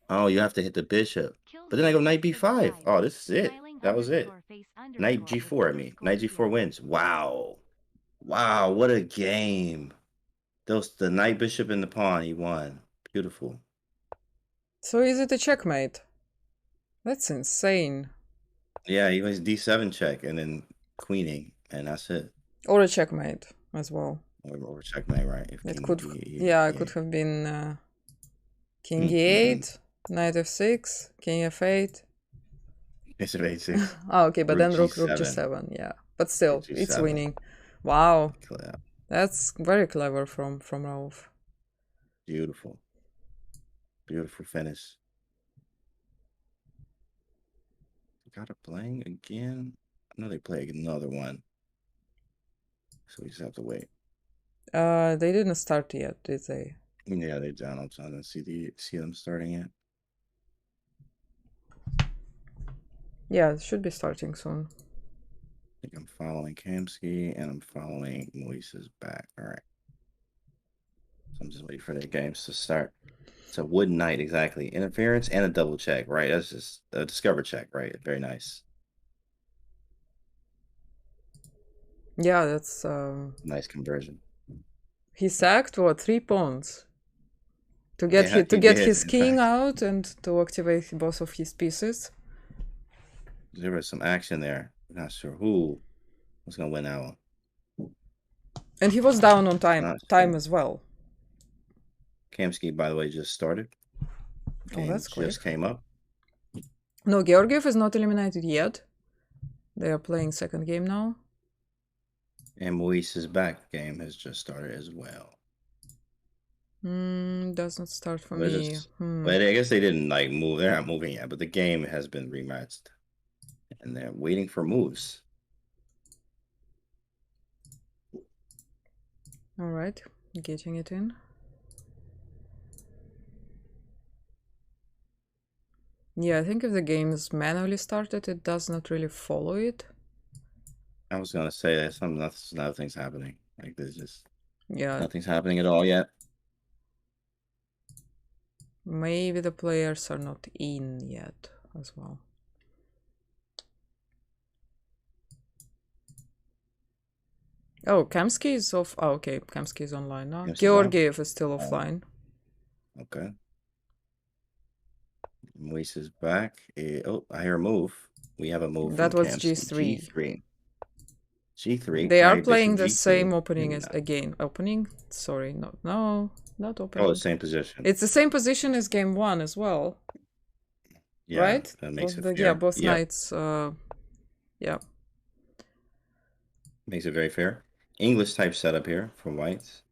Oh, you have to hit the bishop. But then I go knight b5. Oh, this is it. That was it. Knight g4, I mean. Knight g4 wins. Wow. Wow, what a game. The knight, bishop, and the pawn, he won. Beautiful. So is it a checkmate? That's insane. Yeah, he was d7 check and then queening, and that's it. Or a checkmate as well. Or checkmate, right? If it could, it could have been king e8, knight f6, king f8. Bishop h6. Oh, okay, but then rook g7, yeah. but still, it's G7. winning. Wow, Yeah, that's very clever from Rauf. beautiful. Beautiful finish. Got a playing again. I know they play another one. So we just have to wait. They didn't start yet, did they? Yeah, they down. I'm trying to see them starting it. Yeah, it should be starting soon. I think I'm following Kamsky and I'm following Moise's back. All right. So I'm just waiting for their games to start. It's a wood knight, exactly. Interference and a double check, right? That's just a discover check, right? Very nice. Yeah, that's Nice conversion. he sacked what 3 pawns to get Yeah, to he get did, his in king fact. out and to activate both of his pieces. There was some action there. Not sure who was gonna win that one. And he was down on time Not time as well. Kamsky, by the way, just started. Oh, that's quick. Just came up. No, Georgiev is not eliminated yet. They are playing second game now. And Moise's back game has just started as well. Does not start for But me. But I guess they didn't like move. They're not moving yet, but the game has been rematched. And they're waiting for moves. All right, getting it in. Yeah, I think if the game is manually started, it does not really follow it. I was gonna say that nothing's happening. Like there's just Yeah, nothing's happening at all yet. maybe the players are not in yet as well. Oh, Kamsky is off. Oh, okay, Kamsky is online now. Kamsky's Georgiev is still offline. Okay. Moise is back. Oh, I hear a move. We have a move. That from was Kamsky. G3. G3. G3. They are Bishop playing the G3. same opening Maybe as not. again. Opening? Sorry, no, not opening. Oh, the same position. It's the same position as game 1 as well. Yeah, right? that makes both it yeah, fair. both Yep. knights. Yeah. Makes it very fair. English type setup here for whites.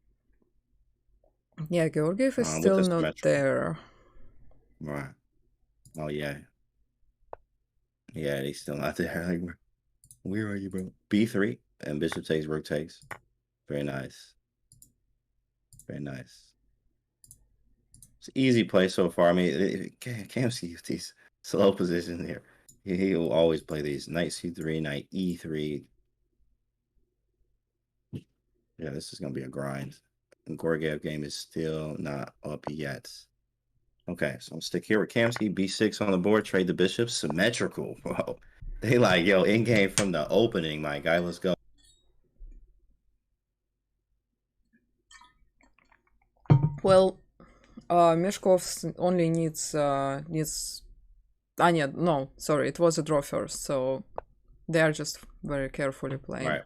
Yeah, Georgiev is With still the not symmetrical. there. Right. Oh yeah. Yeah, he's still not there. Like, where are you, bro? B3 and bishop takes, rook takes. Very nice. Very nice. It's an easy play so far. I mean, Kamsky with these slow positions here. He will always play these. Knight C3, knight E3. Yeah, this is going to be a grind. The Georgiev game is still not up yet. Okay, so I'm stick here with Kamsky. B6 on the board. Trade the bishops. Symmetrical. Whoa. They like, yo, in game from the opening, my guy. Let's go. Well, Meshkov only needs Anya. No, sorry, it was a draw first, so they are just very carefully playing. Right.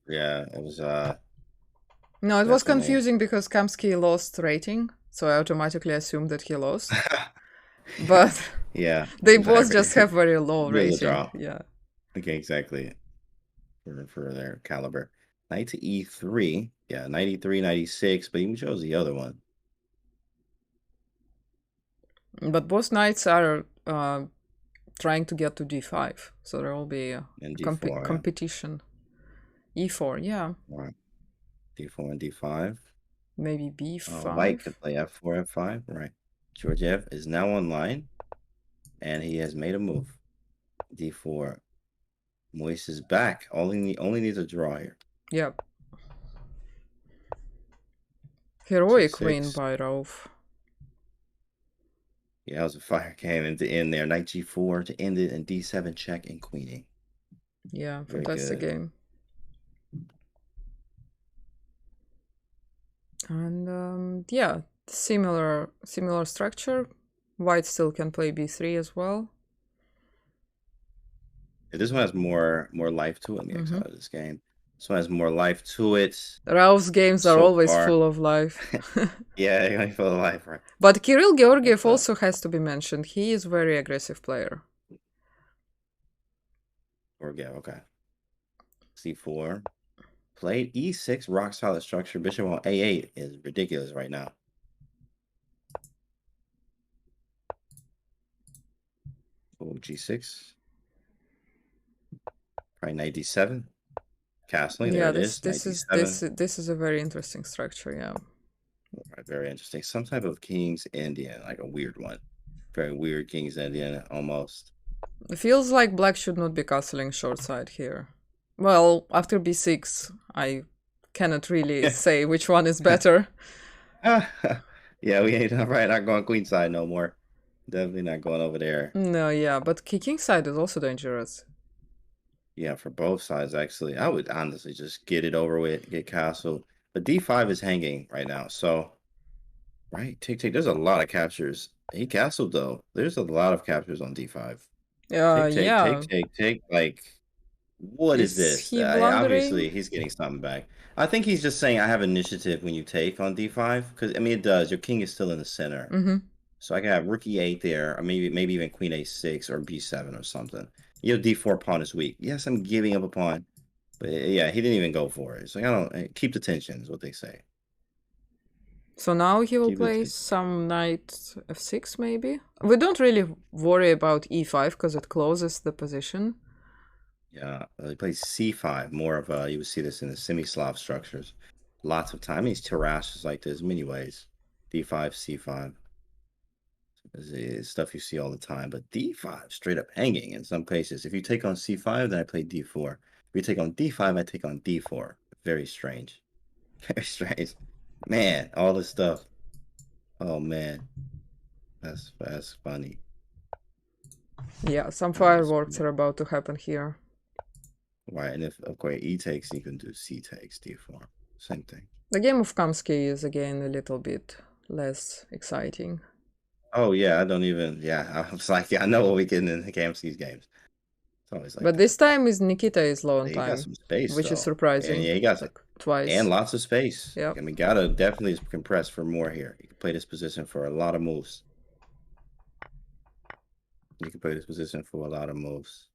Yeah, it was No, it was definitely. confusing because Kamsky lost rating, so I automatically assumed that he lost. But yeah, they both just have very low Really rating. draw. Yeah. Okay, exactly. For their caliber. Knight to E3. Yeah, 93, 96, but he chose the other one. But both knights are trying to get to D5, so there will be a And D4. competition. E4, yeah. Right. D4 and D5. Maybe B5. White could play F4, F5. Right. Georgiev is now online, and he has made a move. D4. Moise is back. Only needs a draw here. Yep. Heroic G6. win by Rauf. Yeah, it was a fire game and to end there. Knight G4 to end it, and D7 check and queening. Yeah, Very fantastic good. game. And yeah, similar structure. White still can play B3 as well. Yeah, this one has more life to it. I'm excited of this game. This one has more life to it. Rauf's games are So always far. full of life. Yeah, you're going full of life, right? But Kirill Georgiev also has to be mentioned. He is a very aggressive player. Or yeah, okay. C4. Played E6, rock solid structure. Bishop on A8 is ridiculous right now. Oh, G6. Probably knight D7. Castling, there Yeah, it is. Knight D7. this is a very interesting structure. Yeah. Right, very interesting. Some type of King's Indian, like a weird one. Very weird King's Indian, almost. It feels like black should not be castling short side here. Well, after b6, I cannot really say which one is better. Yeah, we ain't right. Not going queen side no more. Definitely not going over there. No, yeah, but king side is also dangerous. Yeah, for both sides, actually. I would honestly just get it over with, get castled. But D5 is hanging right now, so... Right, take. There's a lot of captures. He castled, though. There's a lot of captures on D5. Yeah. Take. Like, what is this? He blundering? Obviously, he's getting something back. I think he's just saying I have initiative when you take on D5. Because, I mean, it does. Your king is still in the center. Mm-hmm. So I can have rook E8 there, or maybe even queen A6 or B7 or something. Your D4 pawn is weak. Yes, I'm giving up a pawn. But yeah, he didn't even go for it. It's like, I don't keep the tension, is what they say. So now he will play some knight f6 maybe? We don't really worry about e5 because it closes the position. Yeah, he plays c5, more of a, you would see this in the semi-Slav structures. Lots of time. He's terrasses like this many ways. D5, C5. It's stuff you see all the time. But D5, straight up hanging in some cases. If you take on C5, then I play D4. If you take on D5, I take on D4. Very strange. Very strange. Man, all this stuff. Oh man, that's funny. Yeah, some fireworks are about to happen here. Right, and if of course E takes, you can do C takes, D4. Same thing. The game of Kamsky is again a little bit less exciting. Oh yeah, I don't even. Yeah, I was like, yeah, I know what we get in the Kamsky's games. It's always like. But this time is Nikita is low on he time, got some space, which though. is surprising. And yeah, he got like twice and lots of space. Yeah, I mean, gotta definitely compress for more here. You can play this position for a lot of moves. You can play this position for a lot of moves.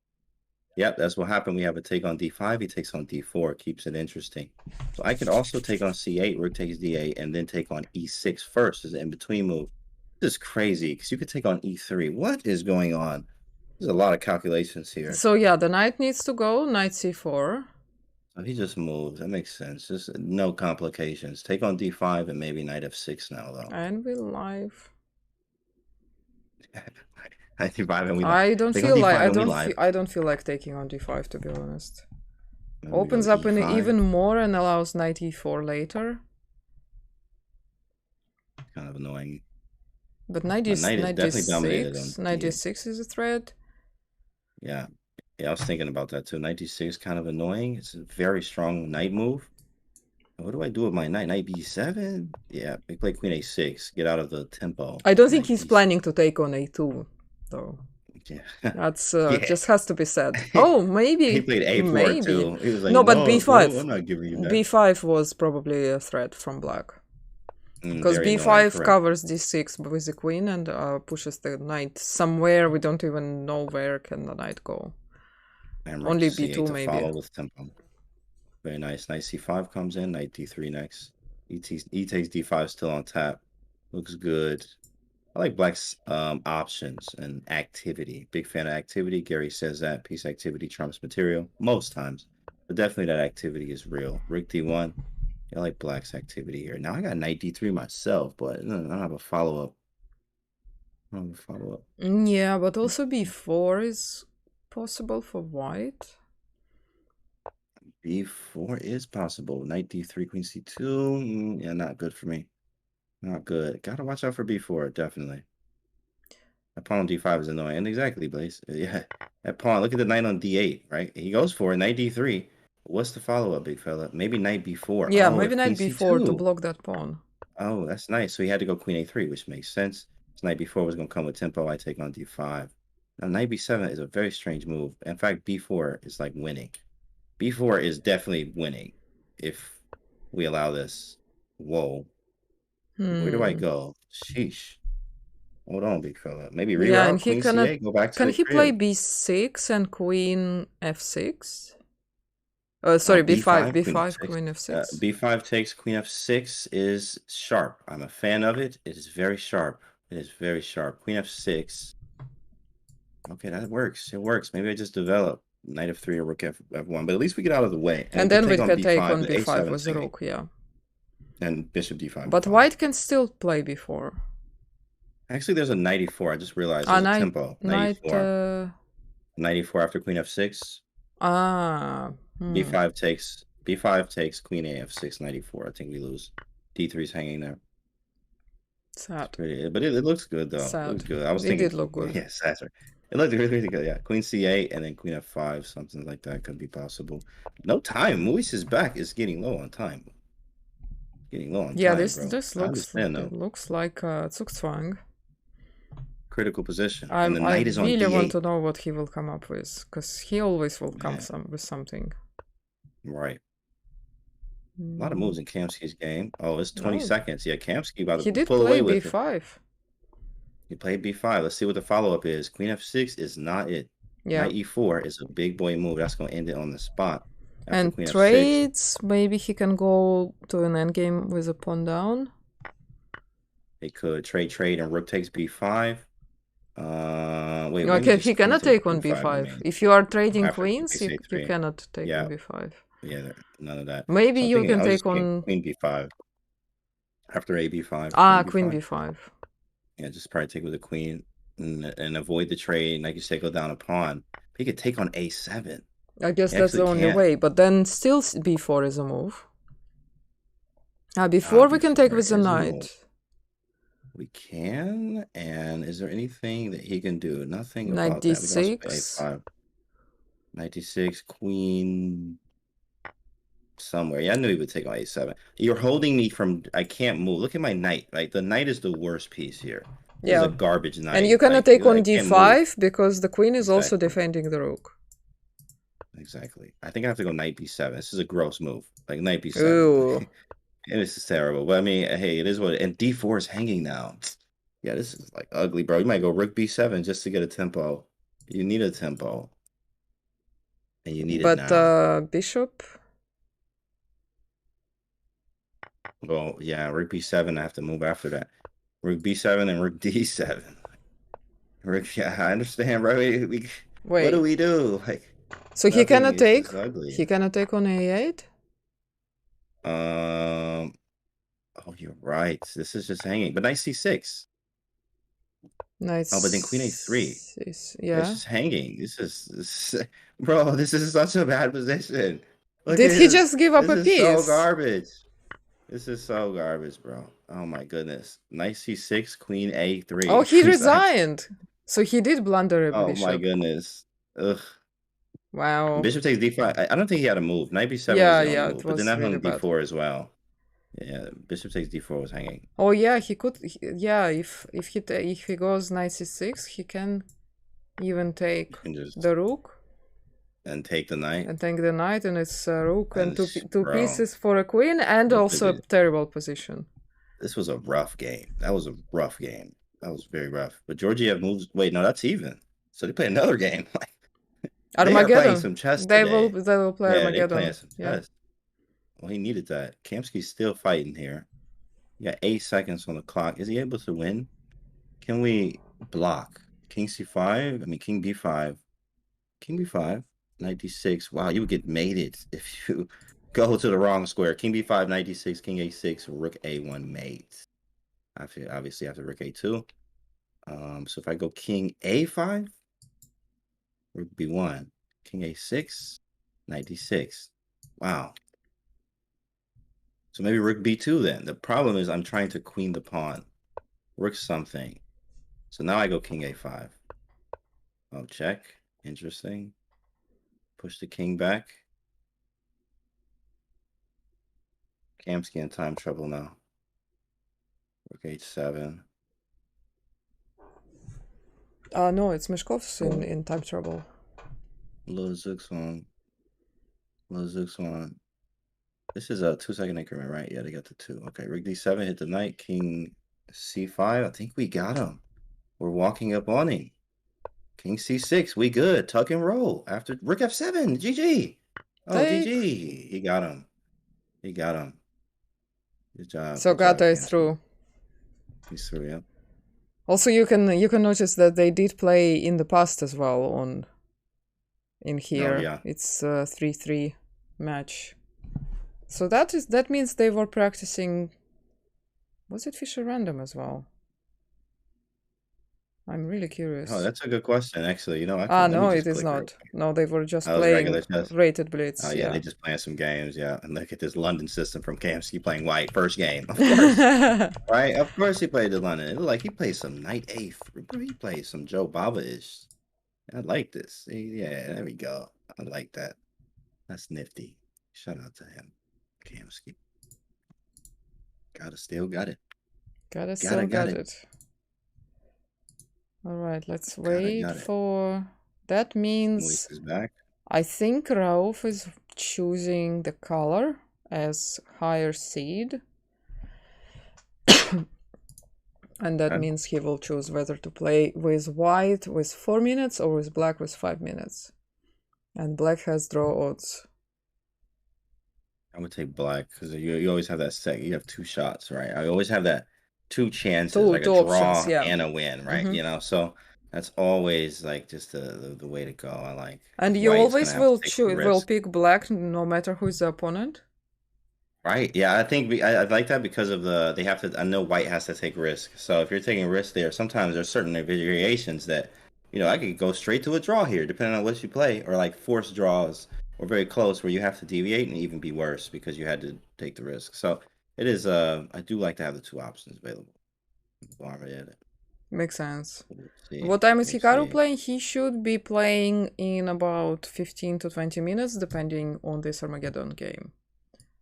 Yep, that's what happened. We have a take on D5. He takes on D4. Keeps it interesting. So I could also take on C8. Rook takes D8, and then take on E6 first as an in-between move. This is crazy because you could take on E3. What is going on? There's a lot of calculations here. So yeah, the knight needs to go. Knight C4. So he just moves. That makes sense. Just no complications. Take on D5 and maybe knight F6 now, though. And we live. D5 and we I don't feel like I don't feel like taking on D5, to be honest. Opens up even more and allows knight E4 later. Kind of annoying. But knight D6. Knight D6 is a threat. Yeah. Yeah, I was thinking about that too. Knight D6 kind of annoying. It's a very strong knight move. What do I do with my knight? Knight B7? Yeah, we play queen A6. Get out of the tempo. I don't think he's planning to take on A2, though. Yeah. That's just has to be said. Oh, maybe. He played A4 too. He was like, no, but B5. Bro, I'm not giving you that. B5 was probably a threat from black. Because B5 covers D6 with the queen and pushes the knight somewhere. We don't even know where can the knight go. Only B2 maybe. Follow with tempo. Very nice. Knight C5 comes in. Knight D3 next. E takes D5 still on tap. Looks good. I like black's options and activity. Big fan of activity. Gary says that piece activity trumps material most times, but definitely that activity is real. Rook D1. I like black's activity here. Now I got knight D3 myself, but I don't have a follow-up. Yeah, but also B4 is possible for white. B4 is possible. Knight D3, Queen C2. Yeah, not good for me. Not good. Gotta watch out for B4, definitely. That pawn on D5 is annoying. And exactly, Blaze. Yeah, that pawn. Look at the knight on D8, right? He goes for it. Knight D3. What's the follow-up, big fella? Maybe knight B4. Yeah, maybe knight B4 to block that pawn. Oh, that's nice. So he had to go queen A3, which makes sense. So knight B4 was going to come with tempo. I take on D5. Now, knight B7 is a very strange move. In fact, B4 is like winning. B4 is definitely winning if we allow this. Whoa. Where do I go? Sheesh. Hold on, big fella. Maybe reroute and queen C8, go back to Can he play B6 and queen F6? Sorry, B5, b5, queen b5, f6. queen f6. B5 takes queen f6 is sharp. I'm a fan of it. It is very sharp. It is very sharp. Queen f6. Okay, that works. It works. Maybe I just develop knight f3 or rook f1, but at least we get out of the way. And then we take can take b5, on but b5 a7 with the hanging. rook, yeah. And bishop d5. But b5. white can still play b4. Actually, there's a knight e4. I just realized Ah, there's a knight, tempo. Knight e4. Knight e4 after queen f6. B5 takes queen a f6, knight e4. I think we lose. D3 is hanging there. Sad. Pretty, but it looks good though. Sad. It looks good. I was It thinking, did look good. Yeah, sad. It looked really, really good. Yeah, queen c8 and then queen f5, something like that could be possible. No time. Mois's back is getting low on time. Getting low on time. Yeah, this bro. looks like Zugzwang. Critical position. I And the knight is on really d8. want to know what he will come up with, because he always will come with something. Right. A lot of moves in Kamsky's game. Oh, it's 20 seconds. Yeah, Kamsky about to pull away with it. He did play b5. He played b5. Let's see what the follow-up is. Queen f6 is not it. Yeah. Knight e4 is a big boy move. That's going to end it on the spot. And trades, maybe he can go to an endgame with a pawn down. They could trade, and rook takes b5. Wait. Okay, he cannot take on b5. If you are trading queens, you cannot take on b5. Yeah, none of that. Maybe you can take on queen b5 after a b5. Queen b5. Yeah, just probably take with the queen and avoid the trade. Like you say, go down a pawn. He could take on a7. I guess that's the only way. But then still b4 is a move. Before we can take with the knight. We can. And is there anything that he can do? Nothing. Knight d6. Knight d6, queen somewhere. Yeah, I knew he would take on a7. You're holding me from. I can't move. Look at my knight. Right, the knight is the worst piece here. Yeah, it's a garbage knight. And you cannot take on d5 because the queen is also defending the rook. Exactly. I think I have to go knight b7. This is a gross move. Like knight b7. Ooh. This is terrible. But I mean, hey, it is what. And d4 is hanging now. Yeah, this is like ugly, bro. You might go rook b7 just to get a tempo. You need a tempo. And you need it now. But bishop. Well, yeah, rook b7. I have to move after that. Rook b7 and rook d7. Yeah, I understand, bro. Wait. What do we do? Like, so he cannot take. He cannot take on a8. Oh, you're right. This is just hanging. But knight c6. Nice. Oh, but then queen a3. Yeah. It's just hanging. This is bro. This is such a bad position. Did he just give up a piece? This is so garbage. This is so garbage, bro. Oh my goodness. Knight c6, queen a3. Oh, he resigned. So he did blunder a bishop. Oh my goodness. Ugh. Wow. Bishop takes d5. I don't think he had a move. Knight b7 was the only move, but then that hung d4 as well. Yeah, bishop takes d4 was hanging. Oh yeah, he could. Yeah, if he goes knight c6, he can even take the rook and take the knight. And take the knight, and it's a rook and two pieces for a queen, and also a terrible position. This was a rough game. That was a rough game. That was very rough. But Georgiev moves. Wait, no, that's even. So they play another game. Armageddon. They are playing some chess they will play Armageddon. They're playing some chess. Well, he needed that. Kamsky's still fighting here. You got 8 seconds on the clock. Is he able to win? Can we block? King c5? I mean, king b5. King b5. Knight d6. Wow, you would get mated if you go to the wrong square. King b5, knight d6, king a6, rook a1 mate. Obviously after rook a2. So if I go king a5, rook b1, king a6, knight d6. Wow. So maybe rook b2 then. The problem is I'm trying to queen the pawn. Rook something. So now I go king a5. Oh, check. Interesting. Push the king back. Kamsky in time trouble now. Rook h7. No, it's Meshkov's in time trouble. Little Zugzwang. This is a 2-second increment, right? Yeah, they got the 2. Okay, rook d7 hit the knight. King c5. I think we got him. We're walking up on him. King c6. We good. Tuck and roll. After rook f7. GG. Oh, Take. GG. He got him. He got him. Good job. So Good job, Gata is Cancel. through. He's through, yeah. Also, you can notice that they did play in the past as well in here. Oh, yeah. It's a 3-3 match. So that means they were practicing. Was it Fischer random as well? I'm really curious. Oh, that's a good question, actually. You know, I could, let me No, just it is click right not. quick. No, they were just Oh, it was regular playing chess. rated blitz. Oh, yeah, Yeah. they just playing some games, yeah. And look at this London system from Kamsky playing white, first game. Of course, right? Of course he played the London. It looked like he played some Knight A3. He played some Joe Baba-ish. I like this. See, yeah, there we go. I like that. That's nifty. Shout out to him, Kamsky. Still got it. Still got it. All right, let's wait for. That means Moise is back. I think Rauf is choosing the color as higher seed. And that means he will choose whether to play with white with 4 minutes or with black with 5 minutes. And black has draw odds. I'm gonna take black because you always have that set. You have 2 shots, right? I always have that 2 chances, like a draw options, yeah, and a win, right? You know, so that's always like just the way to go. I like. And you always will pick black no matter who's the opponent. Right. Yeah, I think I like that because of they have to. I know white has to take risk. So if you're taking risk there, sometimes there's certain variations that, you know, I could go straight to a draw here, depending on what you play, or like forced draws, or very close where you have to deviate and even be worse because you had to take the risk. So it is. I do like to have the 2 options available. Makes sense. What time is Hikaru playing? He should be playing in about 15 to 20 minutes, depending on this Armageddon game.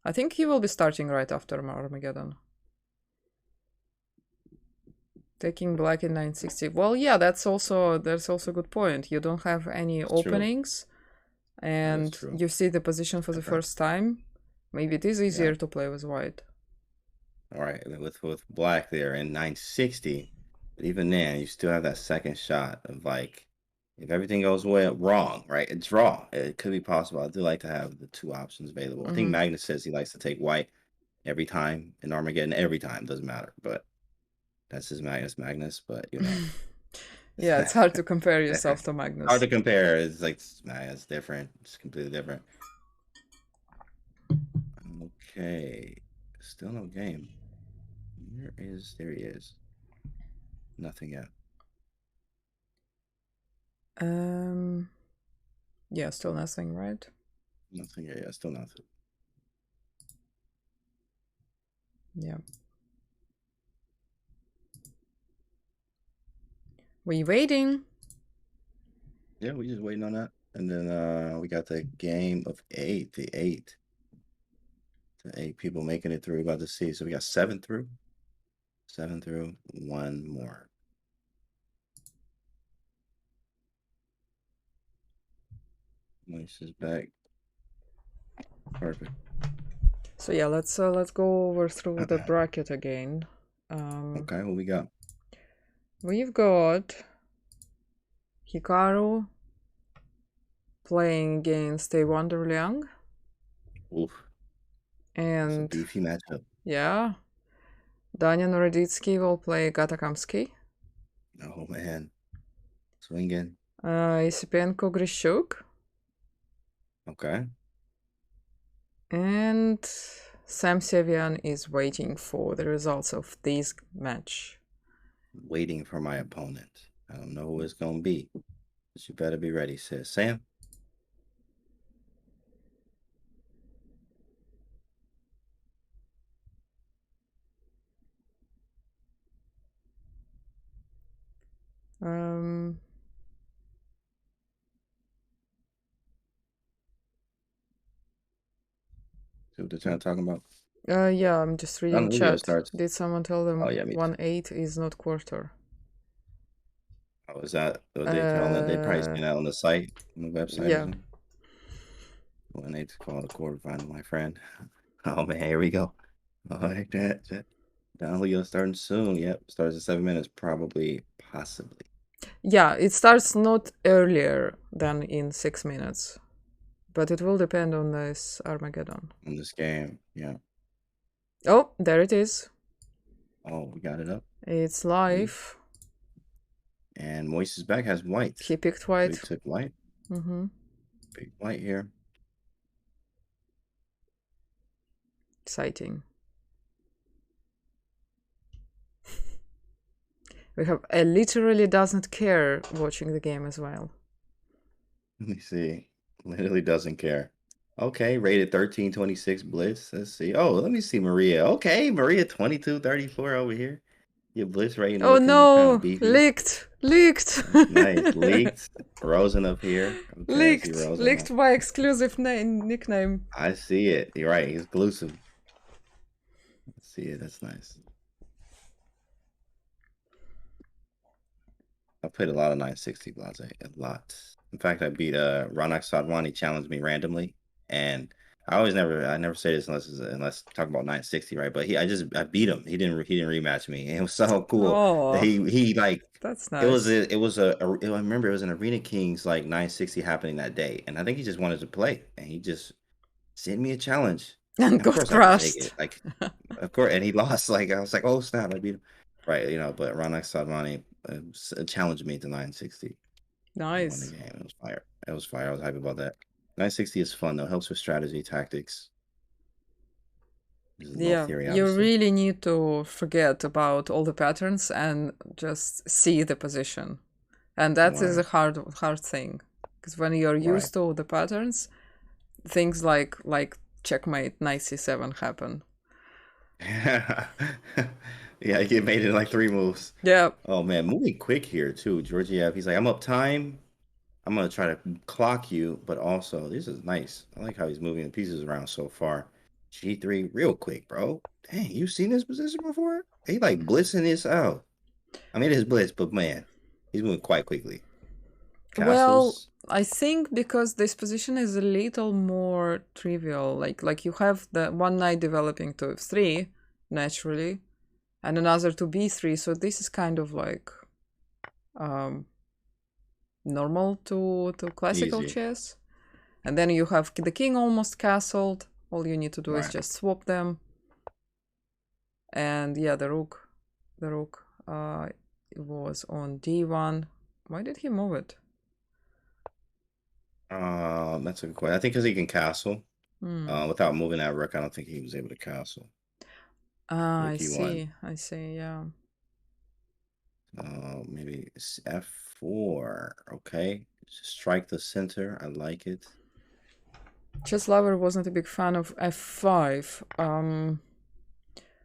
I think he will be starting right after Armageddon. Taking black in 960. Well, yeah, that's also a good point. You don't have any openings, and you see the position for the first time. Maybe it is easier to play with white. All right, with black there in 960, but even then, you still have that second shot of like, if everything goes wrong, right? A draw. It could be possible. I do like to have the 2 options available. I think Magnus says he likes to take white every time in Armageddon. Every time, doesn't matter. But that's his Magnus. But you know, yeah, it's hard to compare yourself to Magnus. Hard to compare. It's like it's different. It's completely different. Okay, still no game. There he is. Nothing yet. Yeah, still nothing, right? Nothing yet. Yeah, still nothing. Yeah. We waiting? Yeah, we just waiting on that. And then we got the game of 8, the 8. The 8 people making it through, about to see. So we got 7 through. 7 through, 1 more. Moise is back. Perfect. So yeah, let's go over through the bracket again. Okay, what we got? We've got Hikaru playing against Awonder Liang. Oof. And it's a beefy matchup. Yeah. Daniel Noroditsky will play Gata Kamsky. Oh man. Swinging. Isipenko Grishuk. Okay. And Sam Sevian is waiting for the results of this match. Waiting for my opponent. I don't know who it's going to be. But you better be ready, says Sam. See what they're trying to talk about? Yeah, I'm just reading chat. Did someone tell them 1-8 is not quarter? Oh, is that what they call it? They probably seen that on the site, on the website. Yeah. 1-8 to call it a quarterfinal, my friend. Oh man, here we go. All right, that. Don Julio starting soon. Yep, starts in 7 minutes, probably, possibly. Yeah, it starts not earlier than in 6 minutes. But it will depend on this Armageddon. in this game. Yeah. Oh, there it is. Oh, we got it up. It's live. And Moise's back has white. He picked So white. he took white. Mm-hmm. Big white here. Exciting. We have a literally doesn't care watching the game as well. Let me see. Literally doesn't care. Okay, rated 1326 Blitz. Let's see. Oh, let me see Maria. Okay, Maria 2234 over here. Your Blitz rating Oh looking kind no! of beefy. Leaked! Leaked! Nice. Leaked. Rosen up here. Okay, Leaked! I see Rosen Leaked up. by exclusive nickname. I see it. You're right. Exclusive. Let's see it. That's nice. I played a lot of 960 Blase. A lot. In fact, I beat Ronak Sadwani challenged me randomly, and I never say this unless talk about 960, right? But I beat him. He didn't rematch me. And it was so cool that Oh, he like that's it was nice. I remember it was an Arena Kings like 960 happening that day, and I think he just wanted to play, and he just sent me a challenge. And Of got course I had to take crushed. it. Like, of course, and he lost. Like I was like, oh snap, I beat him. Right, but Ronak Sadwani challenged me to 960. I won the Nice. game. It was fire. It was fire. I was happy about that. 960 is fun though. Helps with strategy, tactics. This is no Yeah, theory, you obviously. really need to forget about all the patterns and just see the position. And that is a Right. hard thing. Because when you're Right. used to the patterns, things like checkmate, knight c7 happen. Yeah, he made it in like 3 moves. Yeah. Oh man, moving quick here too. Georgiev, he's like, I'm up time. I'm gonna try to clock you, but also this is nice. I like how he's moving the pieces around so far. G3 real quick, bro. Dang, you seen this position before? He like blitzing this out. I mean, it is blitz, but man, he's moving quite quickly. Well, Castles. I think because this position is a little more trivial. Like you have the one knight developing to f3 naturally, and another to b3. So this is kind of like normal to classical Easy. chess. And then you have the king almost castled. All you need to do is Right. just swap them. And yeah, the rook was on d1. Why did he move it? That's a good question. I think because he can castle. Hmm. Without moving that rook, I don't think he was able to castle. Ah, I Rook E1. see, yeah. Maybe it's F4. Okay. Strike the center. I like it. Chess Lover wasn't a big fan of f5.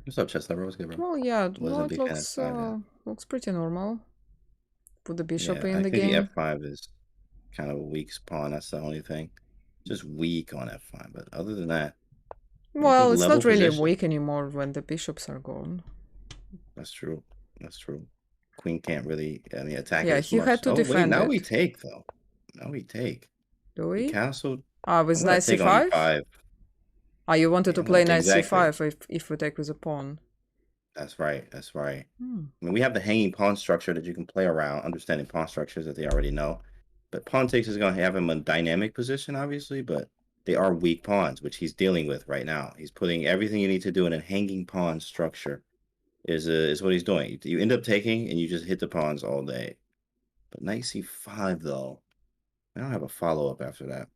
What's up, Chess Lover? What's good, bro? Well, yeah, Wasn't well, a it big fan of F5, yeah. looks pretty normal. Put the bishop Yeah, in I the think the game. F5 is kind of a weak pawn. That's the only thing. Just weak on F5. But other than that, I think Well, it's level not really position. weak anymore when the bishops are gone. That's true. That's true. Queen can't really attack Yeah, it as he much. had to Oh, wait, defend now we it. take, though. Now we take. Do He we? castled. Ah, with I'm going knight to take on c5? E5. Ah, you wanted to I'm gonna play knight exactly. c5 if we take with a pawn. That's right. That's right. Hmm. I mean, we have the hanging pawn structure that you can play around, understanding pawn structures that they already know. But pawn takes is going to have him in a dynamic position, obviously, but they are weak pawns, which he's dealing with right now. He's putting everything you need to do in a hanging pawn structure is what he's doing. You end up taking and you just hit the pawns all day. But knight c5, though, I don't have a follow-up after that.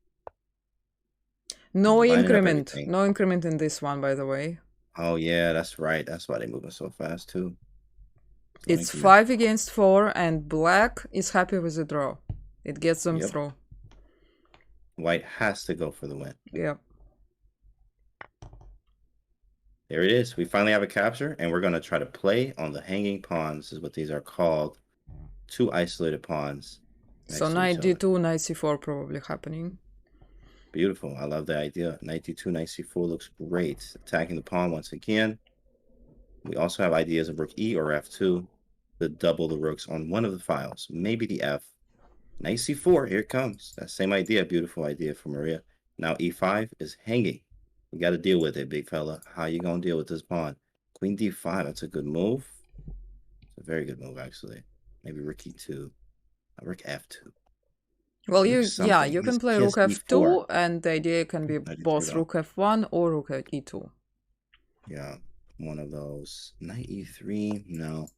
No Lining up increment. everything. No increment in this one, by the way. Oh, yeah, that's right. That's why they're moving so fast, too. It's 5 against 4, and black is happy with the draw. It gets them Yep. through. White has to go for the win. Yep. There it is. We finally have a capture, and we're going to try to play on the hanging pawns, is what these are called. 2 isolated pawns. So knight d2, knight c4 probably happening. Beautiful. I love the idea. Knight d2, knight c4 looks great. Attacking the pawn once again. We also have ideas of rook e or f2 to double the rooks on one of the files. Maybe the f. Knight c4, here it comes. That same idea, beautiful idea for Maria. Now e5 is hanging. We got to deal with it, big fella. How you going to deal with this pawn? Queen d5, that's a good move. It's a very good move, actually. Maybe rook e2. Rook f2. Well, Rook something. you can He's play rook KSE4. f2, and the idea can be 93 both though. rook f1 or rook e2. Yeah, one of those. Knight e3, no.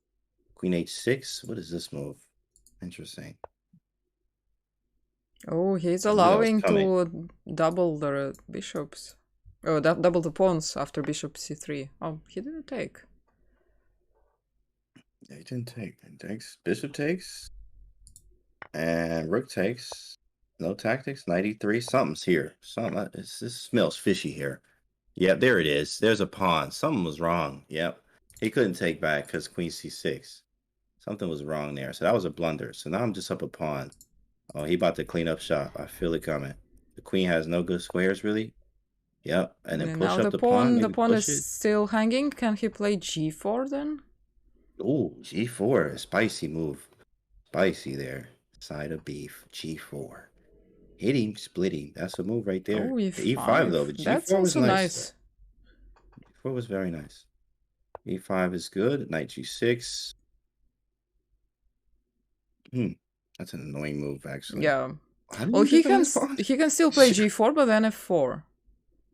Queen h6, what is this move? Interesting. Oh, he's I knew that was allowing coming. to double the bishops. Oh, double the pawns after bishop c3. Oh, he didn't take. Yeah, he didn't take. It takes. Bishop takes. And rook takes. No tactics. Knight e3. Something's here. Something. This smells fishy here. Yep, there it is. There's a pawn. Something was wrong. Yep. He couldn't take back because queen c6. Something was wrong there. So that was a blunder. So now I'm just up a pawn. Oh, he about to clean up shop. I feel it coming. The queen has no good squares, really. Yep. And then push now up the pawn. the Maybe pawn push is it. still hanging. Can he play g4 then? Oh, g4. A spicy move. Spicy there. Side of beef. g4. Hit him, split him. That's a move right there. Oh, The e5 though. The g4 That's was also nice. G4 was very nice. e5 is good. Knight g6. That's an annoying move, actually. Yeah. How do Well, you he defend this pawn? can still play g4, but then f4.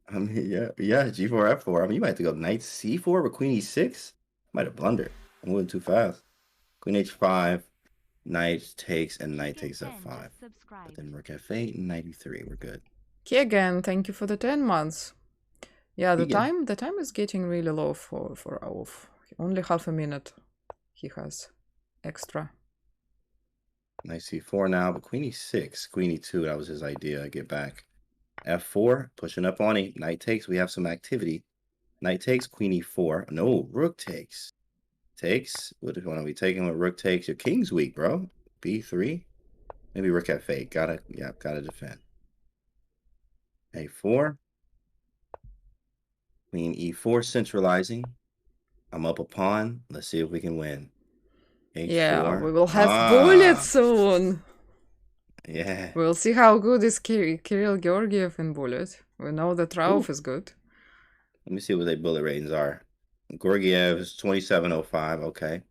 I mean, yeah, g4, f4. I mean, you might have to go knight c4 with queen e6. Might have blundered. I'm moving too fast. Queen h5, knight takes, and knight takes f5. But then rook f8 and knight e3. We're good. Okay, again, thank you for the 10 months. Yeah, the Yeah. time is getting really low for Auf. Only half a minute he has extra. Knight c4 now, but queen e6, queen e2, that was his idea. Get back. f4, pushing up on him. Knight takes, we have some activity. Knight takes, queen e4. No, rook takes. Takes. What one are we taking with rook takes? Your king's weak, bro. b3. Maybe rook f8. Gotta defend. a4. Queen e4 centralizing. I'm up a pawn. Let's see if we can win. h4. Yeah, we will have bullets soon. Yeah. We'll see how good is Kirill Georgiev in bullet. We know that Rauf is good. Let me see what their bullet ratings are. Georgiev is 2705. Okay.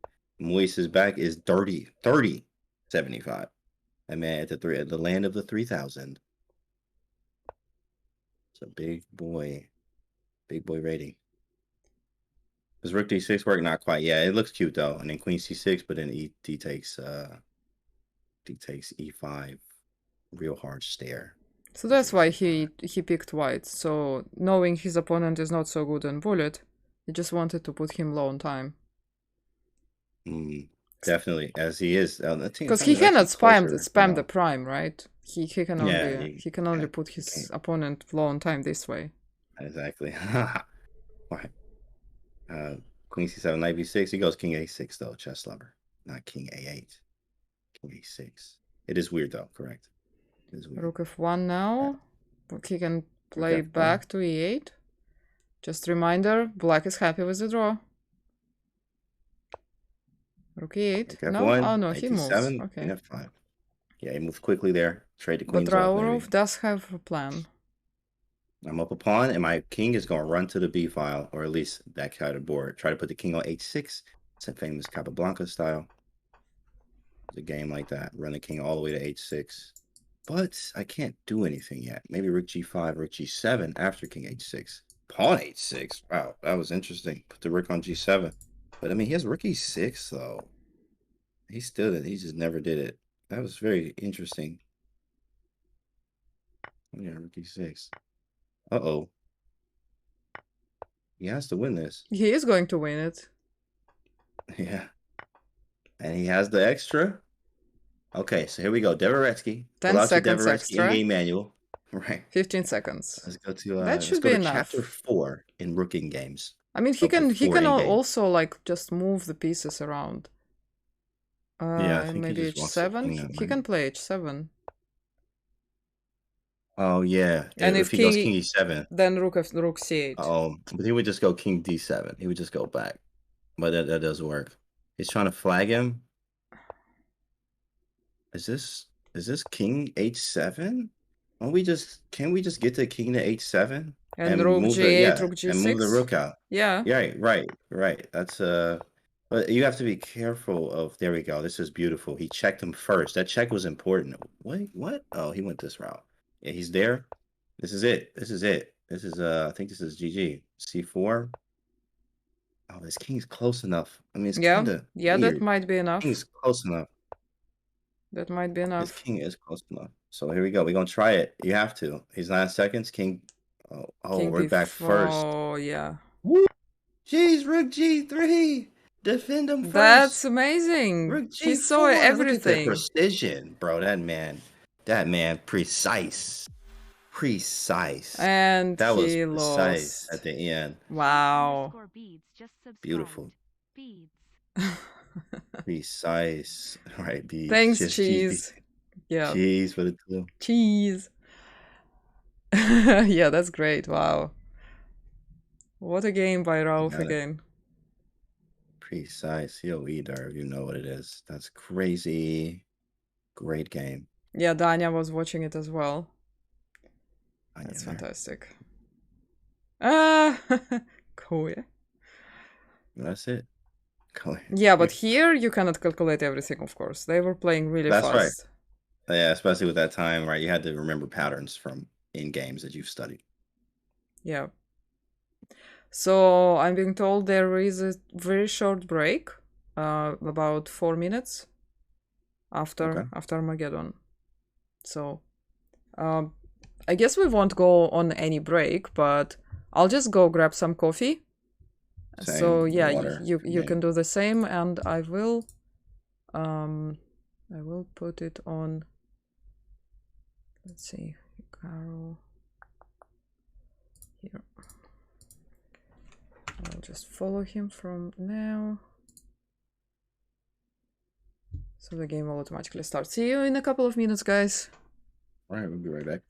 Moise's back is 3075. And man, at the land of the 3000. It's a big boy rating. Does rook d6 work? Not quite. Yeah, it looks cute though. And then queen c6, but then d takes e5. Real hard stare. So that's why he picked white. So knowing his opponent is not so good in bullet, he just wanted to put him low on time. Definitely, as he is. Because he cannot spam the prime, right? He can only put his opponent low on time this way. Exactly. Right. Queen c7, knight b6. He goes king a6 though, chess lover, not king a8. King a6. It is weird though, correct? It is weird. Rook f1 now. But he can play back to e8. Just reminder, black is happy with the draw. Rook e8. No? Oh no, he moves. Okay. F5. Yeah, he moves quickly there. Trade the queens. But Raurov does have a plan. I'm up a pawn, and my king is going to run to the b file, or at least that kind of board. Try to put the king on h6. It's a famous Capablanca style. It's a game like that. Run the king all the way to h6. But I can't do anything yet. Maybe rook g5, rook g7 after king h6. Pawn h6. Wow, that was interesting. Put the rook on g7. But I mean, he has rook e6 though. He just never did it. That was very interesting. Yeah, rook e6. Uh-oh. He has to win this. He is going to win it. Yeah. And he has the extra. Okay, so here we go. Dvoretsky. 10 seconds extra. In-game manual. Right. 15 seconds. Let's go to that should be enough. Chapter 4 in rooking games. I mean, he can also like just move the pieces around. Yeah, I think maybe h7. He can play h7. Oh yeah, and if he goes king e7, then rook c8. Oh, but he would just go king d7. He would just go back, but that doesn't work. He's trying to flag him. Is this king h7? Can we just get the king to h7 and rook g8, rook g6, and move the rook out? Yeah. Yeah, right. That's But you have to be careful of. There we go. This is beautiful. He checked him first. That check was important. Wait, what? Oh, he went this route. Yeah, he's there. This is it. This is it. This is I think this is GG. C4. Oh, this king's close enough. I mean, it's Yeah, kind of yeah, that weird. might be enough. King's close enough. That might be This enough. king is close enough. So here we go. We're gonna try it. You have to. He's 9 seconds. King. Oh, King we're back first. Oh, yeah. Woo! Jeez, Rook G3. Defend him first. That's amazing. Rook He G4. saw Look at the everything. precision, bro. That man, precise. Precise. And That was he precise lost. at the end. Wow. Underscore beads just subscribed. Beautiful. Beads. Precise. All right, B. Thanks, Just cheese. Yeah. Cheese for the two. Cheese. Yeah, that's great. Wow. What a game by Rauf got it. again. Precise. Yo, Edar, you know what it is. That's crazy. Great game. Yeah, Danya was watching it as well. I That's get there. fantastic. Ah, cool. Yeah. That's it. Go ahead. Yeah, but here you cannot calculate everything, of course. They were playing really That's right. fast. Yeah, especially with that time, right? You had to remember patterns from in games that you've studied. Yeah. So I'm being told there is a very short break, about 4 minutes after Armageddon. So I guess we won't go on any break, but I'll just go grab some coffee. Same, so yeah, water, you can do the same, and I will put it on. Let's see, Hikaru here. I'll just follow him from now. So the game will automatically start. See you in a couple of minutes, guys. All right, we'll be right back.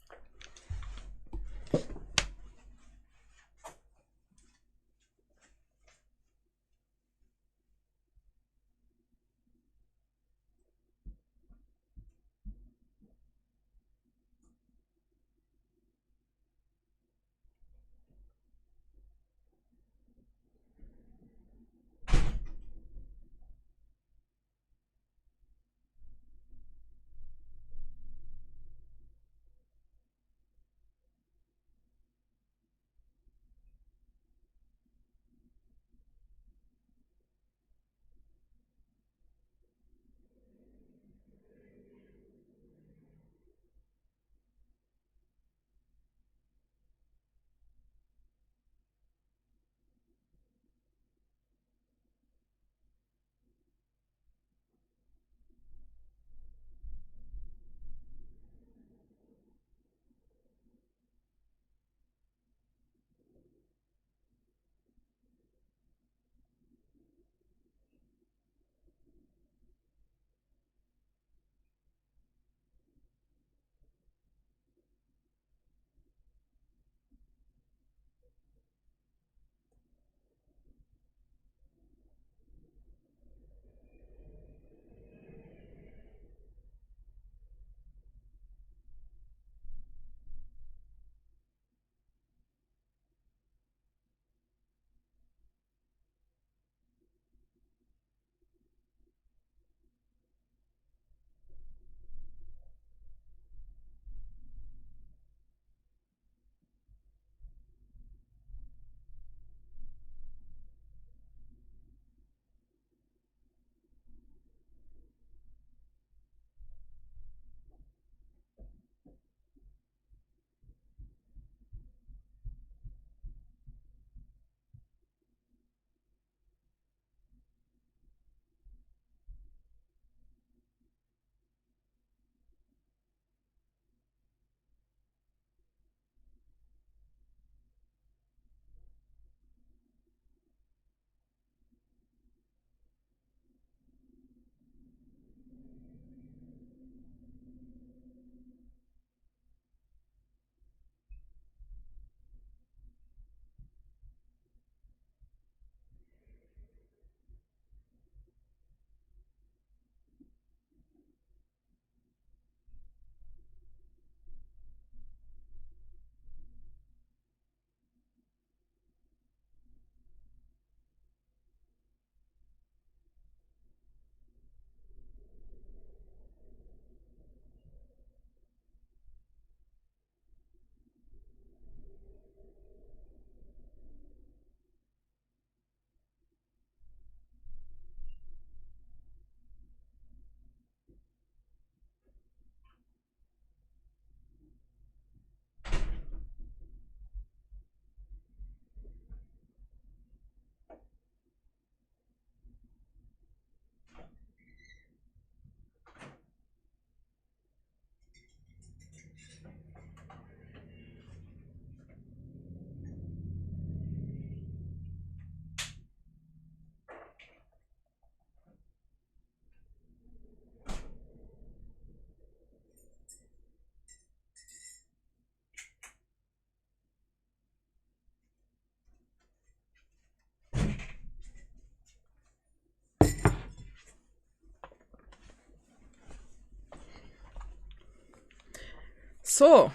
So,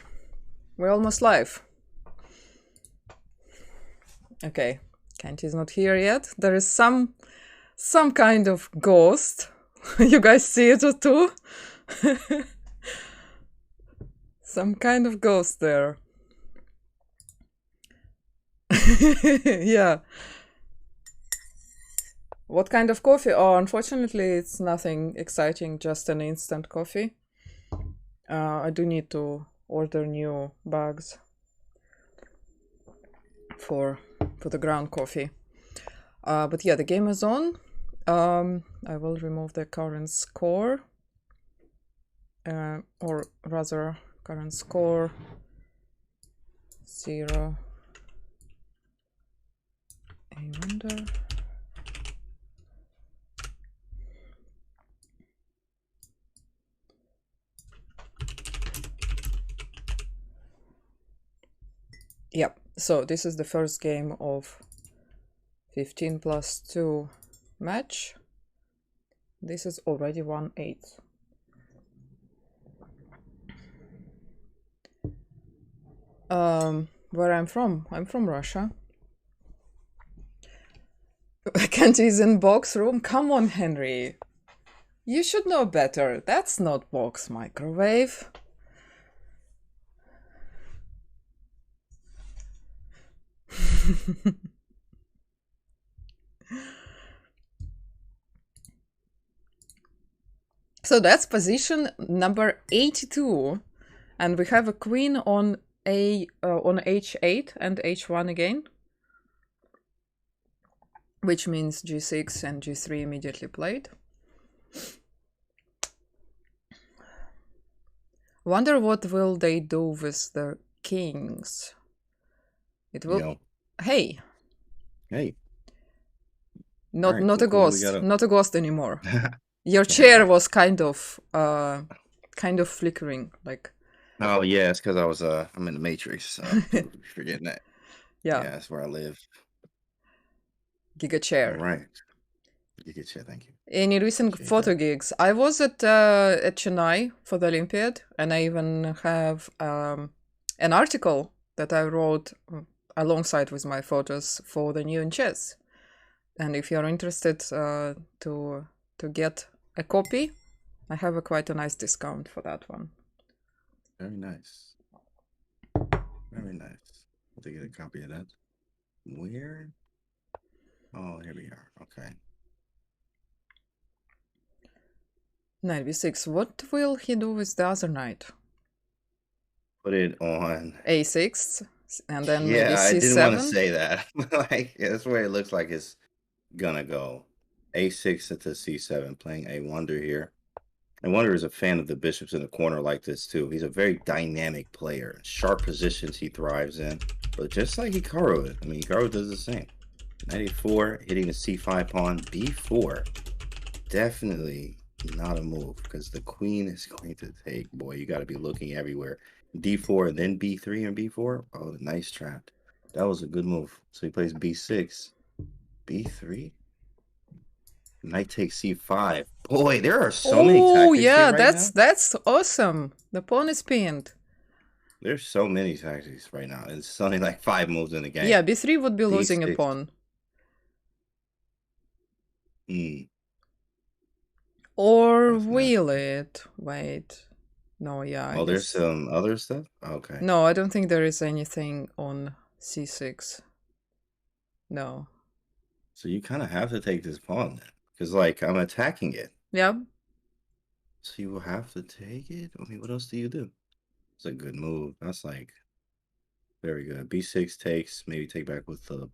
we're almost live. Okay, Kanti's not here yet. There is some kind of ghost. You guys see it too? Some kind of ghost there. Yeah. What kind of coffee? Oh, unfortunately, it's nothing exciting, just an instant coffee. I do need to order new bags for the ground coffee. But yeah, the game is on. I will remove the current score, or rather, current score 0. Awonder. Yep, so this is the first game of 15+2 match. This is already 1-8. Where I'm from Russia. Kanti is in box room. Come on, Henry. You should know better. That's not box microwave. So that's position number 82, and we have a queen on on h8 and h1 again, which means g6 and g3 immediately played. Wonder what will they do with the kings. It will. Yo. Hey. Not Alright, a cool, ghost, not a ghost anymore. Your chair was kind of flickering, like. Oh yeah, it's because I was I'm in the Matrix. Forgetting that. Yeah, that's where I live. Giga chair. All right. Giga chair, thank you. Any recent Appreciate photo that. gigs? I was at Chennai for the Olympiad, and I even have an article that I wrote alongside with my photos for the new in chess. And if you're interested to get a copy, I have quite a nice discount for that one. Very nice. Very nice. I'll get a copy of that. Where? Oh, here we are. Okay. Knight b6. What will he do with the other knight? Put it on a6, and then maybe yeah, I c7. didn't want to say that. Like, that's where it looks like it's gonna go. A6 into C7, playing Awonder here. Awonder is a fan of the bishops in a corner like this too. He's a very dynamic player. Sharp positions he thrives in. But just like Hikaru, I mean, Hikaru does the same. Knight a4, hitting the c5 pawn, b4. Definitely not a move, because the queen is going to take. Boy, you got to be looking everywhere. d4 and then b3 and b4. Oh, nice trap. That was a good move. So he plays b6, b3. Knight takes c5. Boy, there are so many tactics. Oh yeah, here that's awesome. The pawn is pinned. There's so many tactics right now. It's only like 5 moves in the game. Yeah, b3 would be losing a pawn. Or will it? Wait. No, yeah. Oh, there's some other stuff? Okay. No, I don't think there is anything on c6. No. So you kind of have to take this pawn then. Because, like, I'm attacking it. Yeah. So you will have to take it? I mean, what else do you do? It's a good move. That's, like, very good. b6 takes. Maybe take back with the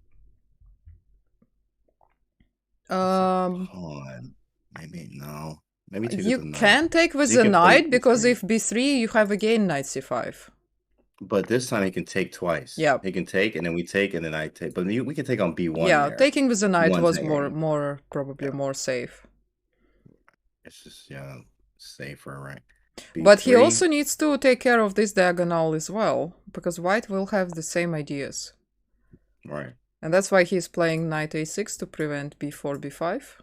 pawn. Maybe no. Maybe take you with the knight. can take with the knight, because if b3, you have again knight c5. But this time he can take twice. Yeah. He can take, and then we take, and then I take. But we can take on b1. Yeah, there. taking with the knight was taking. probably more safe. It's just safer, right? But he also needs to take care of this diagonal as well, because white will have the same ideas. Right. And that's why he's playing knight a6 to prevent b4, b5.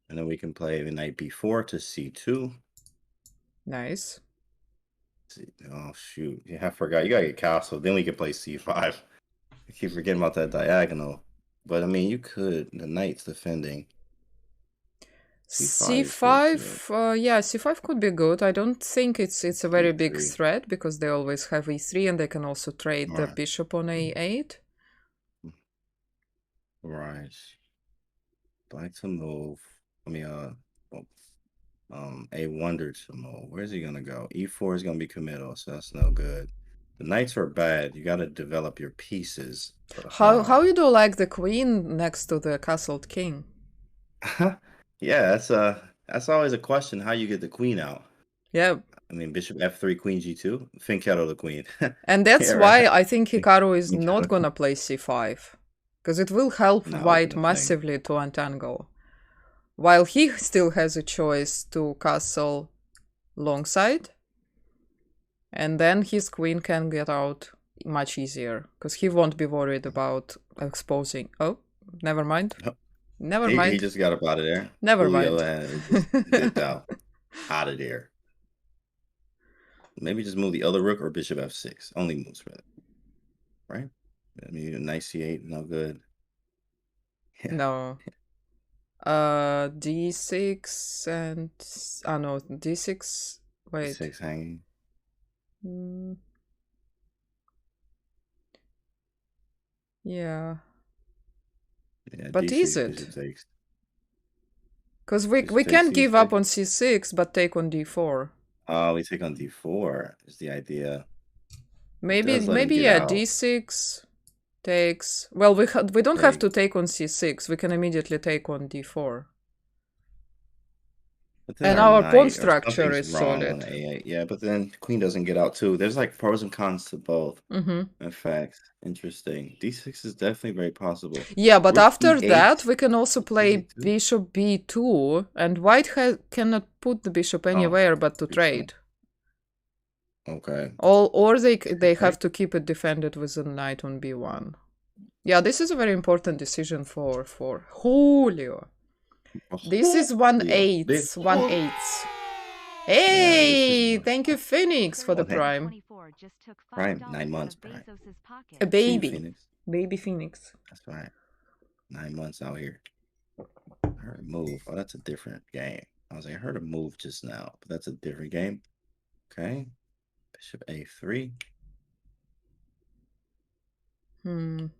And then we can play the knight b4 to c2. Nice. Oh shoot! Yeah, I forgot. You gotta get castle. Then we can play c5. I keep forgetting about that diagonal. But I mean, you could. The knight's defending. c5 is good too. C5, yeah, C5 could be good. I don't think it's a very big E3. threat because they always have E3 and they can also trade the Right. bishop on A8. Right. Black to move. I mean, Awonder to move. Where's he gonna go? E4 is gonna be committal, so that's no good. The knights are bad. You gotta develop your pieces. How you do like the queen next to the castled king? Yeah, that's always a question. How you get the queen out? Yeah, I mean, bishop f3, queen g2, Hikaru the queen. and that's Yeah, why right. I think Hikaru is Hikaru. not gonna play C5 because it will help No, white that's the thing. massively to untangle. While he still has a choice to castle longside, and then his queen can get out much easier because he won't be worried about exposing. Oh, never mind. Never mind. He just got up out of there. Never Julio mind. had just dipped out of there. Maybe just move the other rook or bishop f6. Only moves for that. Right? I mean, knight c8, no good. Yeah. No. D6 and no, D6. Wait. D6 hanging. Yeah. Yeah, But D6, is bishop it? takes. Because we Bishop takes can't give up C6. on C6, but take on D4. Oh, we take on D4 is the idea. Maybe does let him get yeah, out. D6 takes. Well, we don't have to take on C6. We can immediately take on D4. But then And our knight pawn or structure something's is wrong solid. on A8. Yeah, but then queen doesn't get out too. There's like pros and cons to both. In fact, interesting. D6 is definitely very possible. Yeah, but Rook after E8, that, we can also play E2. bishop B2, and white cannot put the bishop anywhere but to B2. trade. Okay. Or they have to keep it defended with a knight on B1. Yeah, this is a very important decision for Julio. This is 1/8. 1/8. Hey, Yeah, thank you, Phoenix, for the Okay. prime. Prime, 9 months, prime. A baby. Phoenix. Baby Phoenix. That's right. 9 months out here. I heard a move. Oh, that's a different game. I was like, I heard a move just now, but that's a different game. Okay. Bishop A3.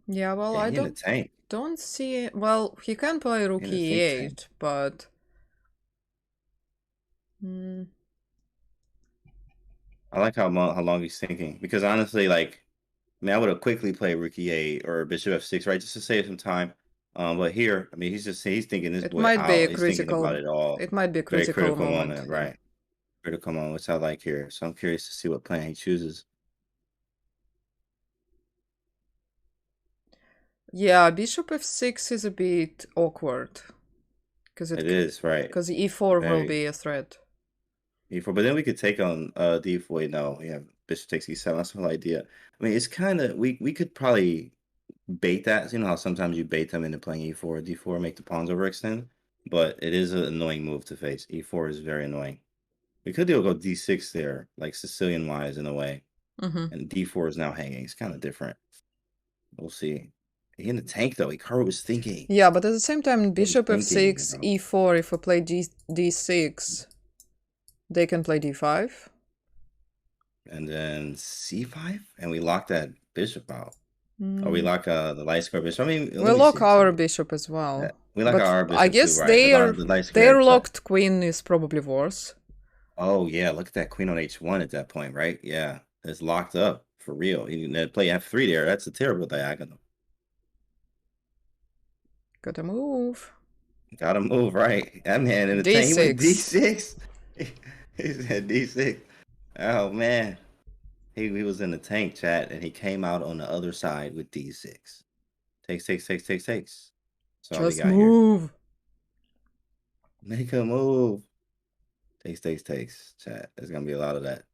Yeah, well, Yeah, I he in the tank. don't see. Well, he can play rook In the think E8, tank. but. I like how long he's thinking, because honestly, like, I mean, I would have quickly played rook E8 or bishop F6, right, just to save some time. But here, I mean, he's thinking this It boy might be a out. He's thinking about it all. It might be a Very critical critical moment. Yeah. right? Critical moment, which I like here. So I'm curious to see what plan he chooses. Yeah, bishop F6 is a bit awkward. It is, right? Because E4 will be a threat. E4, but then we could take on D4. Wait, no, yeah, bishop takes E7. That's the whole idea. I mean, it's kind of we could probably bait that. You know how sometimes you bait them into playing E4 or D4, make the pawns overextend. But it is an annoying move to face. E4 is very annoying. We could go D6 there, like Sicilian wise in a way. And D4 is now hanging. It's kind of different. We'll see. He in the tank though. Hikaru was thinking. Yeah, but at the same time, bishop thinking, F6, you know. E4. If we play D6, they can play D5. And then C5, and we lock that bishop out. Or we lock the light square bishop. I mean, we lock our bishop as well. Yeah, we lock our bishop I guess too, right? their locked queen is probably worse. Oh yeah, look at that queen on H1 at that point, right? Yeah, it's locked up for real. You can play F3 there. That's a terrible diagonal. Gotta move. Gotta move, right? That man in the tank, he went D6. He said D6. Oh man. He was in the tank, chat, and he came out on the other side with D6. Takes. That's all we Just got move. Here. Make a move. Takes. Chat. There's gonna be a lot of that.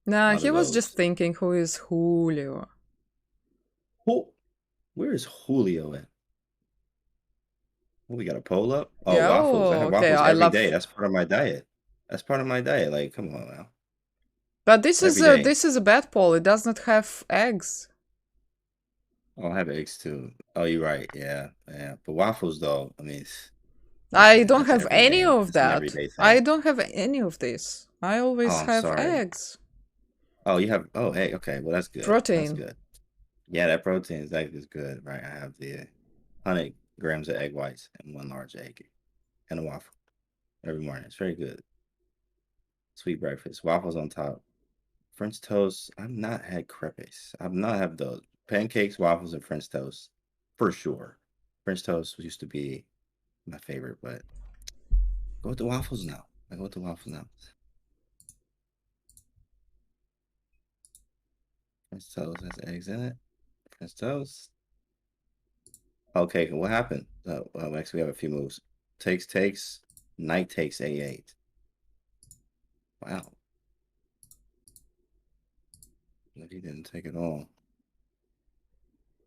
Nah, he was just thinking, who is Julio? Where is Julio at? Oh, we got a poll up? Oh, yeah, waffles. I have waffles every day. That's part of my diet. That's part of my diet. Like, come on now. But this is Every day. this is a bad poll. It does not have eggs. Oh, I have eggs too. Oh, you're right. Yeah, yeah. But waffles, though, I mean, I don't that's have any everyday. of It's an that. everyday thing. I don't have any of this. I always Oh, I'm have sorry. eggs. Oh, you have. Oh, hey. Okay. Well, that's good. That's Protein. good. Yeah, that protein is good. Right. I have the 100 grams of egg whites and 1 large egg and a waffle every morning. It's very good. Sweet breakfast. Waffles on top. French toast. I've not had crepes. I've not had those. Pancakes, waffles, and French toast. For sure. French toast used to be my favorite, but go with the waffles now. I go with the waffles now. French toast has eggs in it. French toast. Okay, what happened? Next we have a few moves. Takes. Knight takes A8. Wow. But he didn't take it all.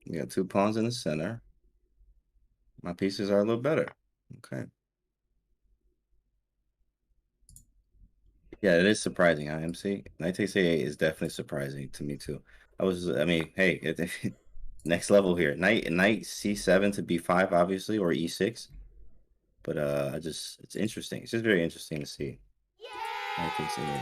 We got 2 pawns in the center. My pieces are a little better. Okay. Yeah, it is surprising, IMC. Knight takes A8 is definitely surprising to me too. I mean, hey, next level here. Knight C7 to B5, obviously, or E6. But it's interesting. It's just very interesting to see. Knight takes A8.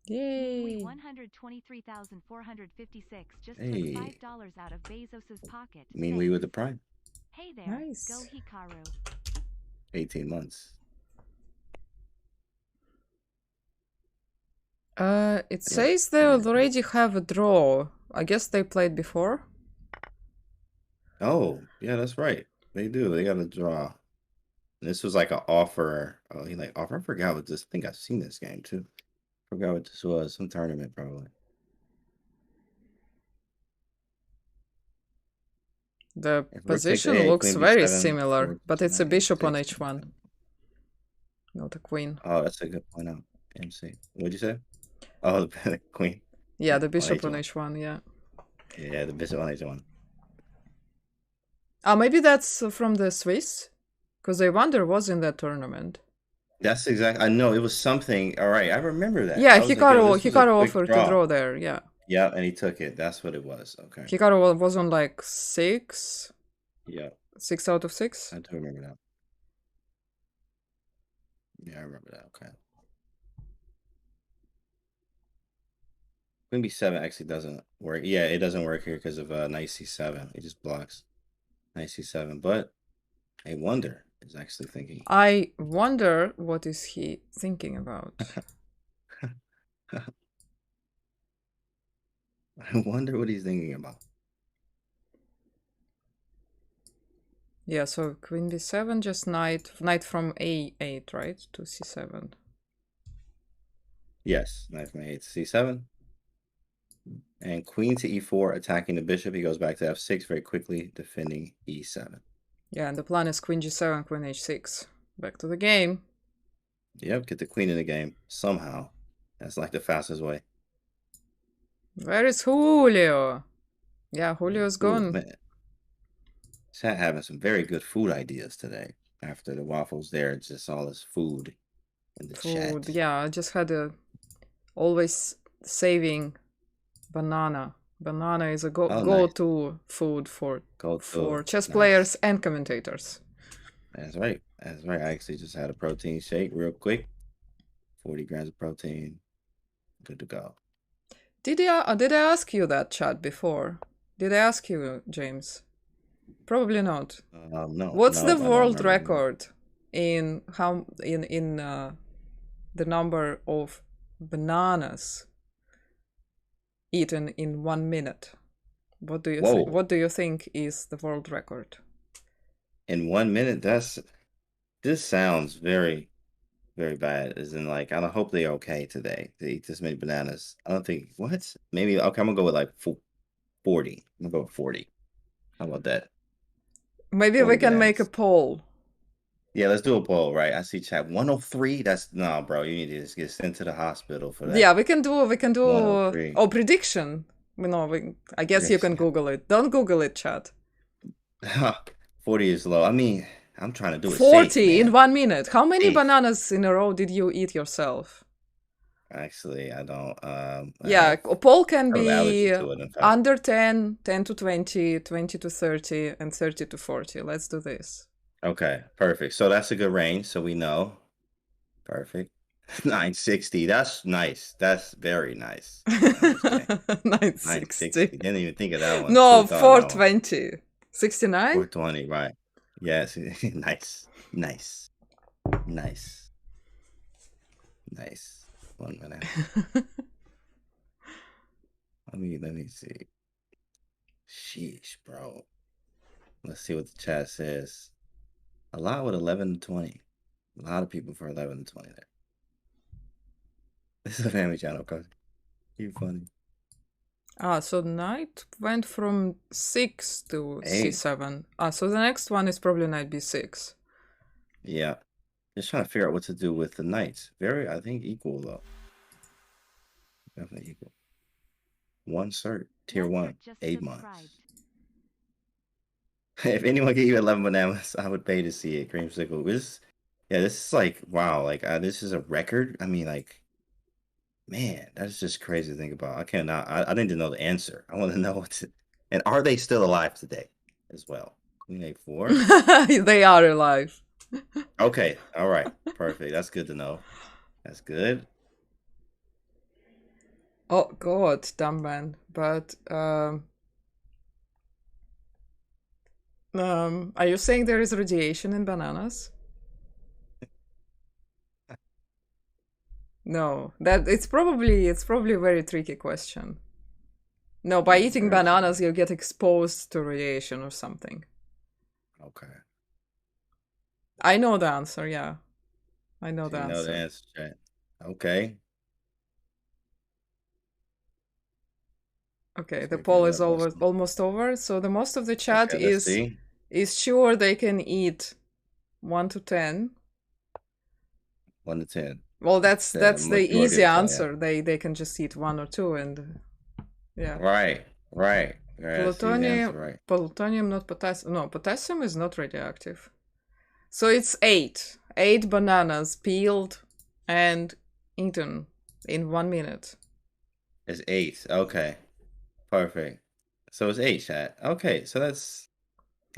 Yay! 123,456 just Hey. took $5 out of Bezos's pocket. Mean we with the prime. Hey there, Nice. go Hikaru. 18 months. It says they already have a draw. I guess they played before. Oh, yeah, that's right. They do. They got a draw. And this was like an offer. Oh, he like offer. I forgot what this. I think I've seen this game too. Forgot what this was. Some tournament probably. The If rook takes position A8, looks queen very B7, similar, forward but it's a knight bishop on A6. h1, not a queen. Oh, that's a good point out. MC. What'd you say? Oh, the queen. Yeah, the on bishop on H1. h1, yeah. Yeah, the bishop on H1. Maybe that's from the Swiss? Because Awonder was in that tournament. That's exactly. I know it was something. All right, I remember that. Yeah, I was like, yo, this was a Hikaru quick offered to draw there, yeah. Yeah, and he took it. That's what it was. Okay. Hikaru was on like 6? Yeah, 6 out of 6? I do remember that. Yeah, I remember that. Okay. Queen B7 actually doesn't work. Yeah, it doesn't work here because of knight C7. It just blocks knight C7. But I wonder is actually thinking. I wonder what is he thinking about. I wonder what he's thinking about. Yeah, so queen b7, just knight from a8, right, to c7. Yes, knight from a8 to c7. And queen to e4, attacking the bishop. He goes back to f6 very quickly, defending e7. Yeah, and the plan is queen g7, queen h6. Back to the game. Yep, get the queen in the game somehow. That's like the fastest way. Where is Julio? Yeah, Julio's gone. Man. Chat having some very good food ideas today. After the waffles there, it's just all this food in the chat. Yeah, I just had a always saving banana. Banana is a go-to food for chess players and commentators. That's right. That's right. I actually just had a protein shake real quick. 40 grams of protein. Good to go. Did I ask you that, chat, before? Did I ask you, James? Probably not. No. What's the world record in the number of bananas eaten in 1 minute? What do you think? What do you think is the world record? In 1 minute, this sounds very, very bad. As in, like, I hope they're okay today to eat this many bananas. I don't think what? Maybe okay. I'm gonna go with like 40. I'm gonna go with 40. How about that? Maybe we can make a poll. Yeah, let's do a poll, right? I see chat 103. That's no, bro. You need to just get sent to the hospital for that. Yeah, we can do prediction. I guess you can Google it. Don't Google it, chat. 40 is low. I mean, I'm trying to do it 40 safe, in man. 1 minute. How many Safe. bananas in a row did you eat yourself? Actually, I don't. Yeah, a poll can I have allergy be to it. In fact. under 10, 10 to 20, 20 to 30, and 30 to 40. Let's do this. Okay, perfect. So that's a good range. So we know. Perfect. 960. That's nice. That's very nice. I'm just kidding. 960. 960. Didn't even think of that one. No, Should've thought of that one. 420. 69? 420, right. Yes. Nice. Nice. Nice. Nice. 1 minute. Let me see. Sheesh, bro. Let's see what the chat says. A lot with 11 to 20. A lot of people for 11 to 20 there. This is a family channel, cuz. You funny. So knight went from 6 to 8. c7. So the next one is probably knight b6. Yeah. Just trying to figure out what to do with the knights. Very, I think, equal, though. Definitely equal. 1 cert. Tier 1. 8 months. If anyone gave you 11 bananas, I would pay to see it. Creamsicle. This is like, wow. Like, this is a record. I mean, like, man, that's just crazy to think about. I didn't even know the answer. I want to know and are they still alive today as well? Queen A4? They are alive. Okay. All right. Perfect. That's good to know. That's good. Oh, God, dumb man. But, are you saying there is radiation in bananas? No, it's probably a very tricky question. No, by eating bananas you get exposed to radiation or something. Okay. I know the answer, yeah. I know the You know answer. the answer, chat. Okay. Okay, the poll is almost over. So the most of the chat is sure they can eat 1 to 10. 1 to 10. Well, that's the easy answer. Yeah. They can just eat 1 or 2 and yeah. Right. Plutonium, right. plutonium, not potassium. No, potassium is not radioactive. So it's 8. 8 bananas peeled and eaten in 1 minute. It's 8. Okay. Perfect. So it's 8, chat. Okay, so that's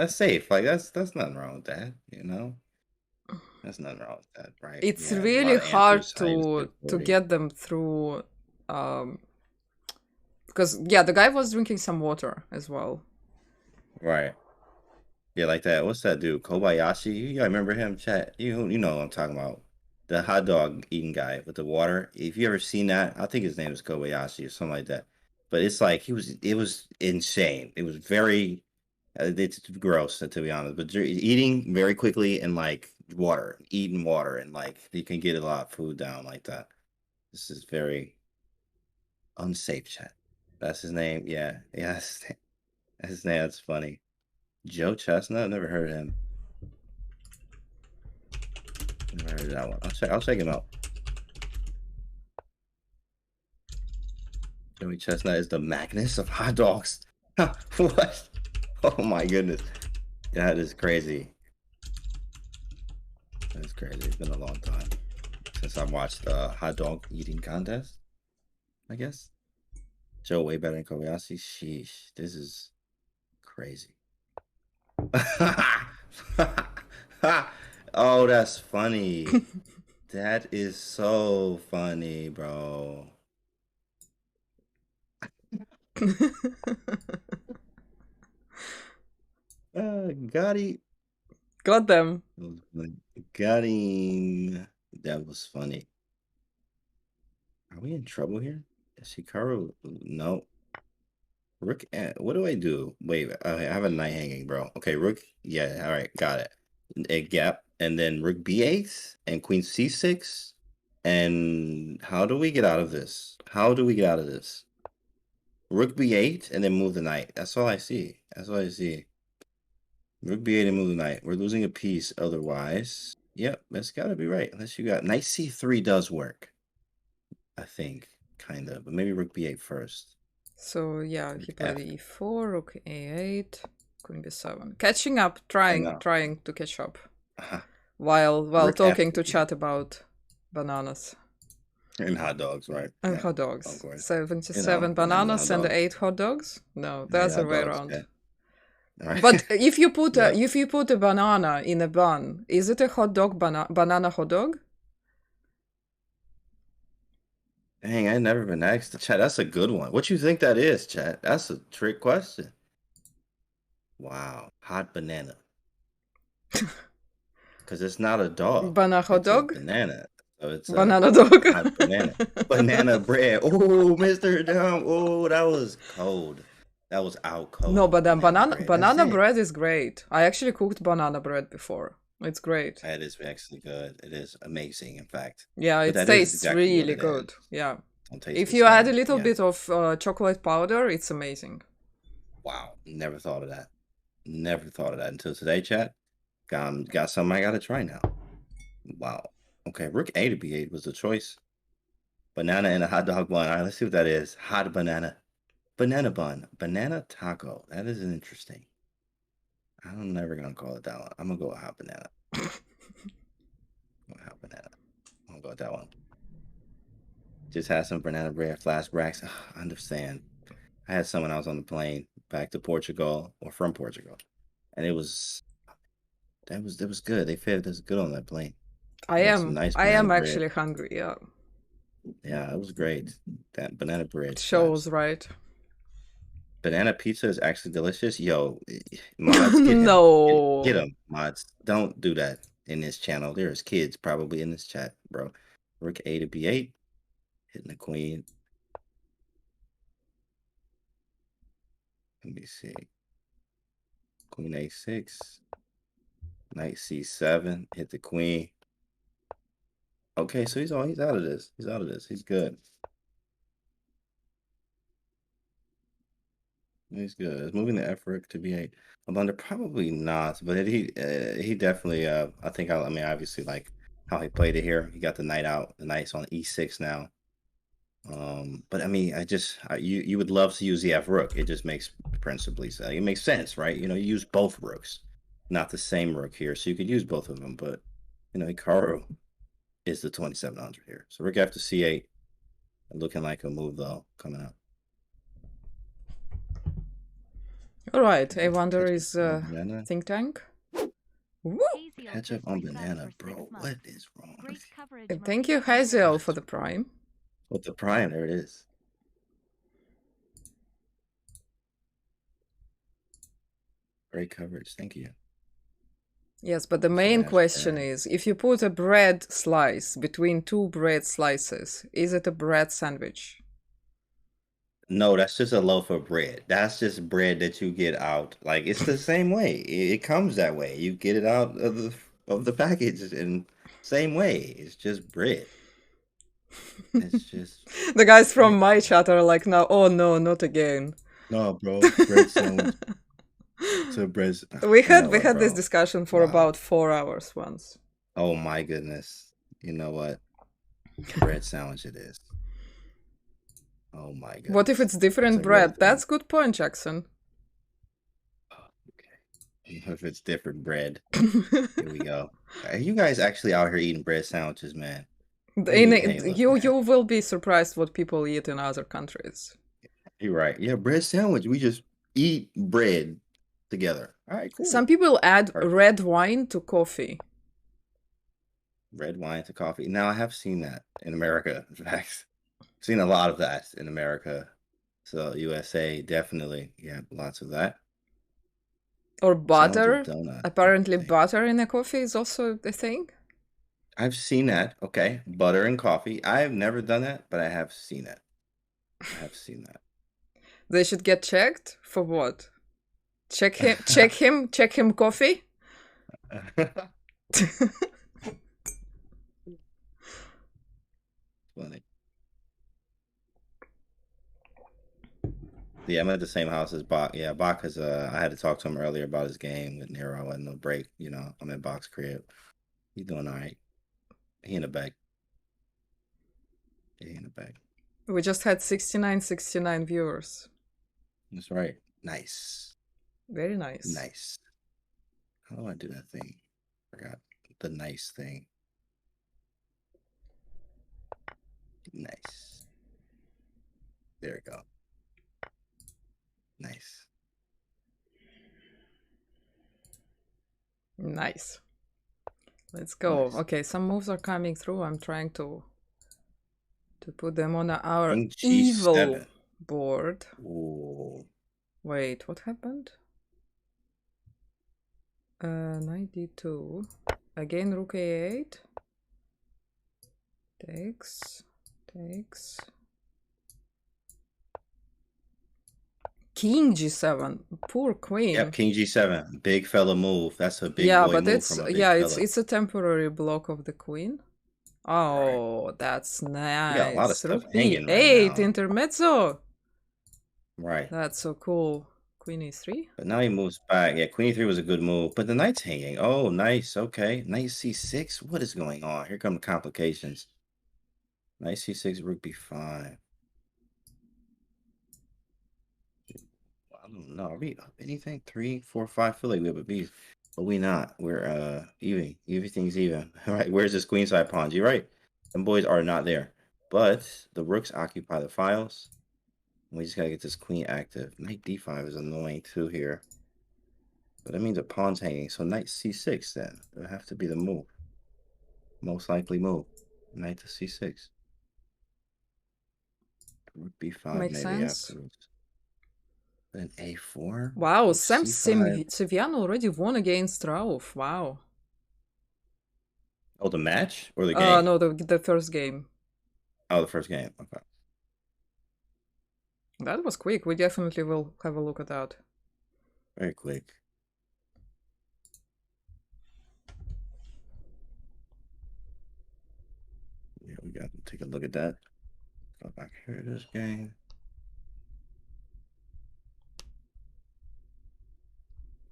safe. Like that's nothing wrong with that, you know? There's nothing wrong with that, right? It's Yeah, really hard to get them through, because the guy was drinking some water as well. Right. Yeah, like that. What's that dude? Kobayashi? You gotta remember him, chat. You know what I'm talking about. The hot dog eating guy with the water. If you ever seen that, I think his name is Kobayashi or something like that. But it's like it was insane. It was very it's gross to be honest. But eating very quickly and like eating water and like you can get a lot of food down like that. This is very unsafe, chat. That's his name. Yeah. That's his name. That's funny. Joe Chestnut, never heard of him. Never heard of that one. I'll check him out. Joey Chestnut is the Magnus of hot dogs. What? Oh my goodness. That is crazy. That's crazy. It's been a long time since I watched the hot dog eating contest, I guess. Joe way better than Kobayashi. Sheesh. This is crazy. Oh, that's funny. That is so funny, bro. Got it. Got them. Got him. That was funny. Are we in trouble here? Hikaru? No. Rook, what do I do? Wait, I have a knight hanging, bro. Okay, rook. Yeah, all right, got it. A gap, and then rook b8 and queen c6. And how do we get out of this? How do we get out of this? Rook b8 and then move the knight. That's all I see. That's all I see. Rook b8 and move the knight. We're losing a piece otherwise. Yep, that's got to be right. Unless you got knight c3 does work. I think, kind of. But maybe rook b8 first. So yeah, he played e4, rook a8, queen b7. Catching up, trying to catch up. while Rick talking to F. chat about bananas And hot dogs, right? and Yeah, hot of dogs. course. 77 bananas bananas and and hot dogs. 8 hot dogs? No, Yeah, that's the hot way dogs. around. Yeah. All right. But if you put Yeah. a banana in a bun, is it a hot dog banana hot dog? Dang, I never been asked. Chat, that's a good one. What you think that is, chat? That's a trick question. Wow, hot banana. Because it's not a dog. Banana hot It's a dog? banana. So it's Banana dog. a hot banana. Banana bread. Oh, Mr. Dumb. Oh, that was cold. That was out cold. No, but then banana bread. banana That's it. bread is great. I actually cooked banana bread before. It's great. That is actually good. It is amazing, in fact. Yeah, But it that is tastes exactly what really it good. is. Yeah. Don't taste If the you add a same. little Yeah. bit of chocolate powder, it's amazing. Wow, never thought of that. Never thought of that until today, chat. Got something I gotta try now. Wow. Okay, Rook A to B8 was the choice. Banana and a hot dog bun. All right, let's see what that is. Hot banana. Banana bun. Banana taco. That is interesting. I'm never gonna call it that one. I'm gonna go with hot banana. Hot banana. I'm gonna go with that one. Just had some banana bread flashbacks. I understand. I had some when I was on the plane back to Portugal or from Portugal, and it was good. They fed us good on that plane. I Made some am nice I banana am bread. actually hungry. Yeah, Yeah, it was great. That banana bread it shows, slaps. right? Banana pizza is actually delicious. Yo, mods, get him. No. Get him, mods. Don't do that in this channel. There's kids probably in this chat, bro. Rook A to B8, hitting the queen. Let me see. Queen A6. Knight C7. Hit the queen. Okay, so he's out of this. He's out of this. He's good. He's good. It's moving the F rook to B8. Awonder probably not, but he definitely I think I mean obviously like how he played it here. He got the knight out. The knight's on E6 now. But I mean you would love to use the F rook. It just makes principally so it makes sense, right? You use both rooks, not the same rook here, so you could use both of them. But Hikaru is the 2700 here. So rook after C8, looking like a move though coming up. All right, Awonder is banana. think tank. Woo! Catch up on banana, bro. What is wrong with you? And thank you, Hazel, for the prime. With the prime, there it is. Great coverage, thank you. Yes, but the main Smash question bread. is, if you put a bread slice between two bread slices, is it a bread sandwich? No, that's just a loaf of bread. That's just bread that you get out. Like it's the same way. It comes that way. You get it out of the package in same way. It's just bread. It's just The guys from my chat are like, now, oh no, not again. no, bro. Bread sandwich. It's a bread. We had what, this bro? discussion for Wow. about 4 hours once. Oh my goodness. You know what? Bread sandwich it is. Oh my goodness. What if it's different That's a bread? real thing. That's good point, Jackson. Okay. If it's different bread. Here we go. You guys actually out here eating bread sandwiches, man. Hey, look, you man. will be surprised what people eat in other countries. You're right. Yeah, bread sandwich. We just eat bread together. All right, cool. Some people add Perfect. red wine to coffee. Red wine to coffee. Now I have seen that in America. In fact, seen a lot of that in America. So USA definitely, yeah, lots of that. Or Sounds butter. a donut. Apparently thing. butter in a coffee is also a thing. I've seen that. Okay, butter and coffee. I've never done that, but I have seen it. I have seen that. They should get checked for what? Check him coffee. Funny. Yeah, I'm at the same house as Bach. Yeah, Bach is I had to talk to him earlier about his game with Nero and no break. I'm at Bach's crib. He's doing all right. He in the back. Yeah, he in the back. We just had 69 viewers. That's right. Nice. Very nice. Nice. How do I do that thing? Forgot the nice thing. Nice. There we go. Nice. Nice. Let's go. Nice. Okay, some moves are coming through. I'm trying to put them on our King evil G7. board. Ooh. Wait, what happened? Knight d2. Again, rook a8. Takes. King g7. Poor queen. Yep, King G7. Big fella move. That's a big Yeah, boy but move it's from a big fella. it's a temporary block of the queen. Oh, that's nice. You got a lot of stuff Rook hanging b8 right now. intermezzo. Right. That's so cool. Queen e3. But now he moves back. Yeah, Queen e3 was a good move. But the knight's hanging. Oh, nice. Okay. Knight c6. What is going on? Here come the complications. Knight c6, rook b5. I don't know. Are we up anything? 3, 4, 5? I feel like we have a beef. But we not. We're even. Everything's even. All right. Where's this queenside pawns? You're right. Them boys are not there. But the rooks occupy the files. We just gotta get this queen active. Knight d5 is annoying too here. But that means a pawn's hanging. So knight c6 then. It'll have to be the move. Most likely move. Knight to c6. Rook b5 Makes maybe sense. afterwards. Then a4. Wow, Rook Sam c5. Siviano already won against Rauf. Wow. Oh, the match or the game? No, the first game. Oh, the first game. Okay. That was quick. We definitely will have a look at that. Very quick. Yeah, we got to take a look at that. Go back here to this game.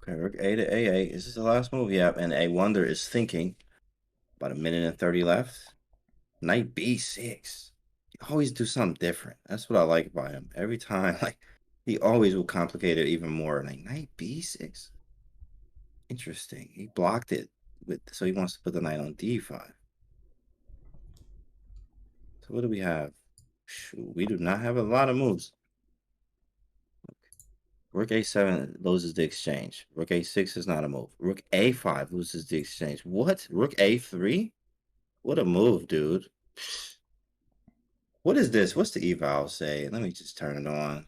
Okay, rook a to a8. Is this the last move? Yeah, and Awonder is thinking. About a minute and 30 left. Knight b6. He always do something different. That's what I like about him. Every time, like, he always will complicate it even more. Like, knight b6. Interesting. He blocked it so he wants to put the knight on d5. So what do we have? Shoot, we do not have a lot of moves. Rook a7 loses the exchange. Rook a6 is not a move. Rook a5 loses the exchange. What? Rook a3? What a move, dude. What is this? What's the eval say? Let me just turn it on.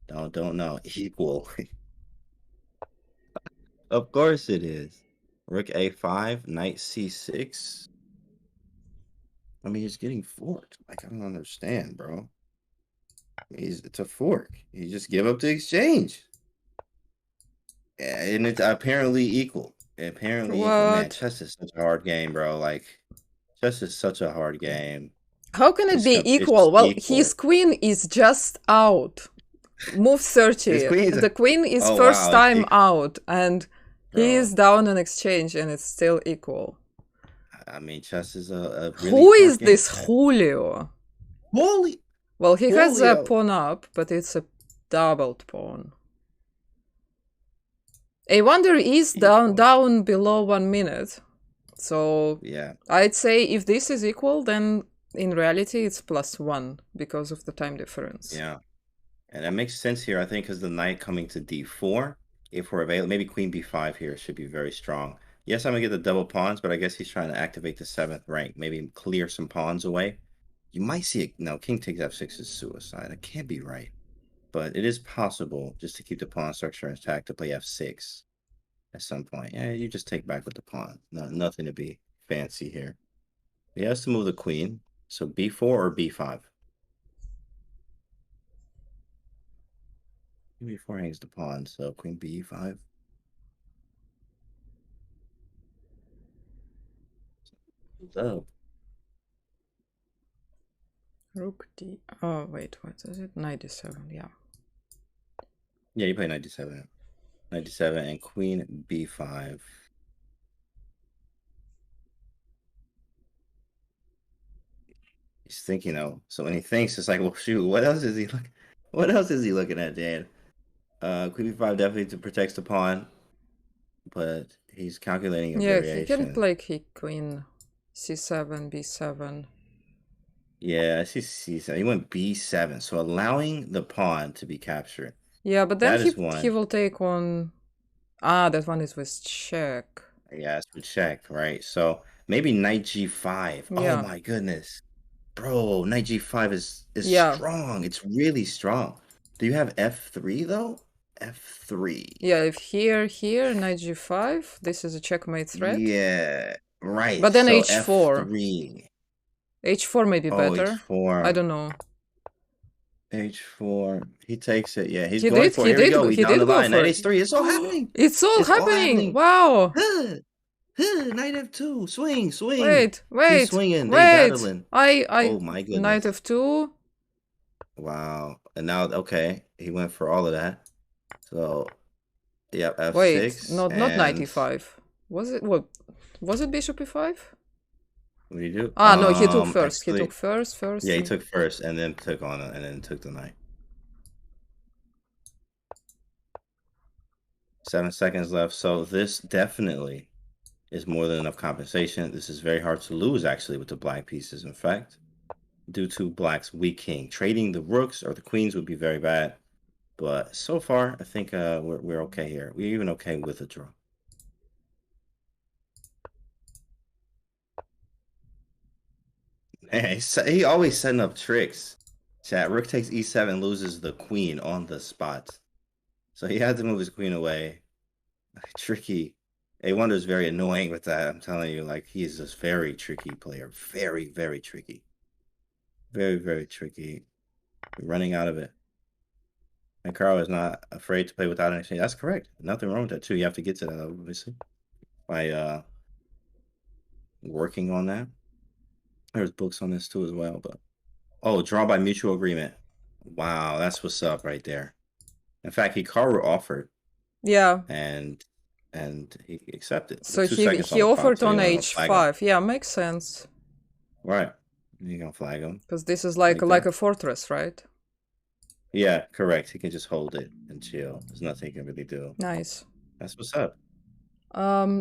Don't know. Equal. Of course it is. Rook a5, knight c6. I mean, he's getting forked. Like, I don't understand, bro. It's a fork. You just give up the exchange. And it's apparently equal. Apparently equal. Man, What? chess is such a hard game, bro. Like, chess is such a hard game. How can it It's be it's equal? Well, equal. his queen is just out. Move 30. His queen is The queen is Oh, first wow, time okay. out, and he Bro. is down an exchange, and it's still equal. I mean, chess is a really Who hard is game. this Julio? Holy! Well, he has a Julio. pawn up, but it's a doubled pawn. Awonder is down below 1 minute. So Yeah. I'd say if this is equal, then in reality it's +1 because of the time difference. Yeah. And that makes sense here, I think, because the knight coming to d4, if we're available, maybe queen b5 here should be very strong. Yes, I'm going to get the double pawns, but I guess he's trying to activate the 7th rank, maybe clear some pawns away. You might see it. No, king takes f6 is suicide. That can't be right. But it is possible just to keep the pawn structure intact to play f6 at some point. Yeah, you just take back with the pawn. No, nothing to be fancy here. He has to move the queen. So b4 or b5? b4 hangs the pawn, so queen b5. So Rook d. Oh wait, what is it? 97. Yeah. yeah, you play 97. 97 and queen b5. He's thinking though. So when he thinks, it's like, well, shoot, what else is he looking? What else is he looking at, Dan? Queen b5 definitely protects the pawn, but He's calculating a Yeah, he can variation. play queen c7, b7. Yeah, I see C7. He went B7, so allowing the pawn to be captured. Yeah, but then That is one. he will take on. Ah, that one is with check. Yeah, it's with check, right? So maybe knight G5. Yeah. Oh my goodness. Bro, knight G5 is Yeah. strong. It's really strong. Do you have F3 though? F3. Yeah, if here, knight g5, this is a checkmate threat. Yeah, right. But then so h4. F3. H4 may be better. H4. I don't know. H4. He takes it. Yeah, he's He going did- for he it. Here we did go. go- He's he down did the go line. for Knight it. H3. It's all happening. It's all It's all happening. happening. Wow. Knight F2. Swing, swing. Wait. He's swinging. They Wait. battling. I Oh my goodness. knight f2. Wow. And now, okay, he went for all of that. So, yep, F6. Wait, not knight and- e5. Was it what? Was it bishop e5? What do you do? Ah, no, he took first. Actually, He took first. Yeah, he and- took first and then took on it and then took the knight. 7 seconds left. So this definitely is more than enough compensation. This is very hard to lose actually with the black pieces. In fact, due to black's weak king, trading the rooks or the queens would be very bad. But so far, I think we're okay here. We're even okay with a draw. Man, he always setting up tricks. Chat, rook takes e7, loses the queen on the spot. So he had to move his queen away. Tricky. Awonder is very annoying with that. I'm telling you, like, he is this very tricky player. Very, very tricky. Very, very tricky. Running out of it. And Hikaru is not afraid to play without anything. That's correct. Nothing wrong with that, too. You have to get to that, obviously. By working on that. There's books on this, too, as well. But oh, draw by mutual agreement. Wow, that's what's up right there. In fact, Hikaru offered. Yeah. And he accepted. So he offered on h5. Yeah, makes sense. Right. You're gonna flag him. Because this is like a fortress, right? Yeah, correct. He can just hold it and chill. There's nothing he can really do. Nice. That's what's up.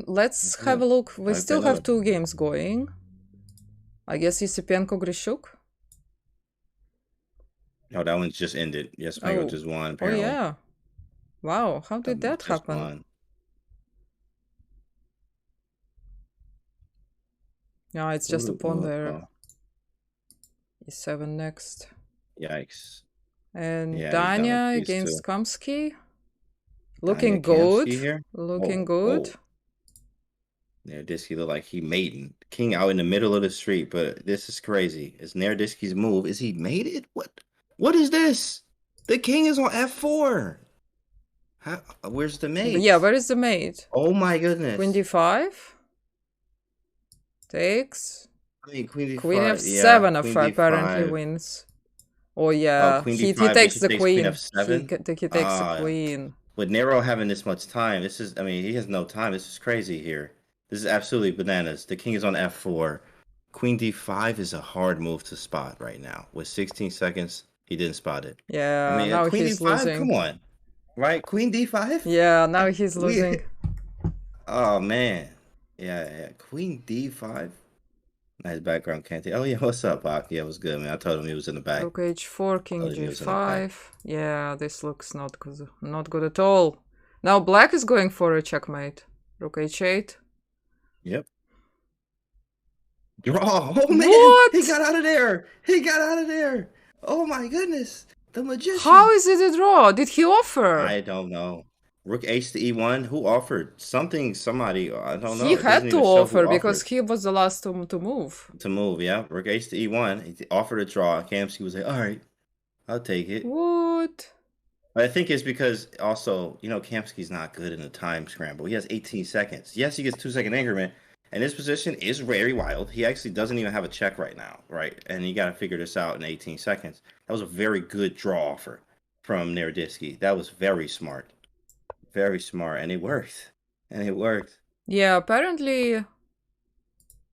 Let's have a look. We still have 2 games going. I guess Isipenko Grishuk. Oh, that one just ended. Yes, Mango just won, apparently. Oh, yeah. Wow, how did that happen? Won. Yeah, it's just a pawn there. E7 next. Yikes. And Yeah, Danya against Kamsky. Looking good. Looking good. Nerdisky looked like he mated. King out in the middle of the street, but this is crazy. Is Nerdisky's move? Is he mated? What is this? The king is on F4. Where's the mate? Yeah, where is the mate? Oh my goodness. Queen d5. Takes. I mean, Queen d5. Queen f7 yeah, apparently wins. Oh yeah, he takes the queen. He takes the queen. With Nero having this much time, he has no time. This is crazy here. This is absolutely bananas. The king is on f4. Queen d5 is a hard move to spot right now. With 16 seconds, he didn't spot it. Yeah, now Queen he's d5, losing. Come on. Right? Queen d5? Yeah, now he's losing. Oh, man. Yeah. Queen d5. Nice background, Canty. Oh, yeah, what's up, Bach? Yeah, it was good, man. I told him he was in the back. Rook h4, king g5. Yeah, this looks not good at all. Now black is going for a checkmate. Rook h8. Yep. Draw. Oh, man. What? He got out of there. Oh, my goodness. The magician. How is it a draw? Did he offer? I don't know. Rook h to e1. Who offered? Somebody. I don't know. He had to offer because he was the last to move. To move, yeah. Rook h to e1. He offered a draw. Kamsky was like, all right, I'll take it. What? But I think it's because also, Kamsky's not good in the time scramble. He has 18 seconds. Yes, he gets 2-second increment. And this position is very wild. He actually doesn't even have a check right now, right? And you got to figure this out in 18 seconds. That was a very good draw offer from Nerdisky. That was very smart. Very smart. And it worked. Yeah, apparently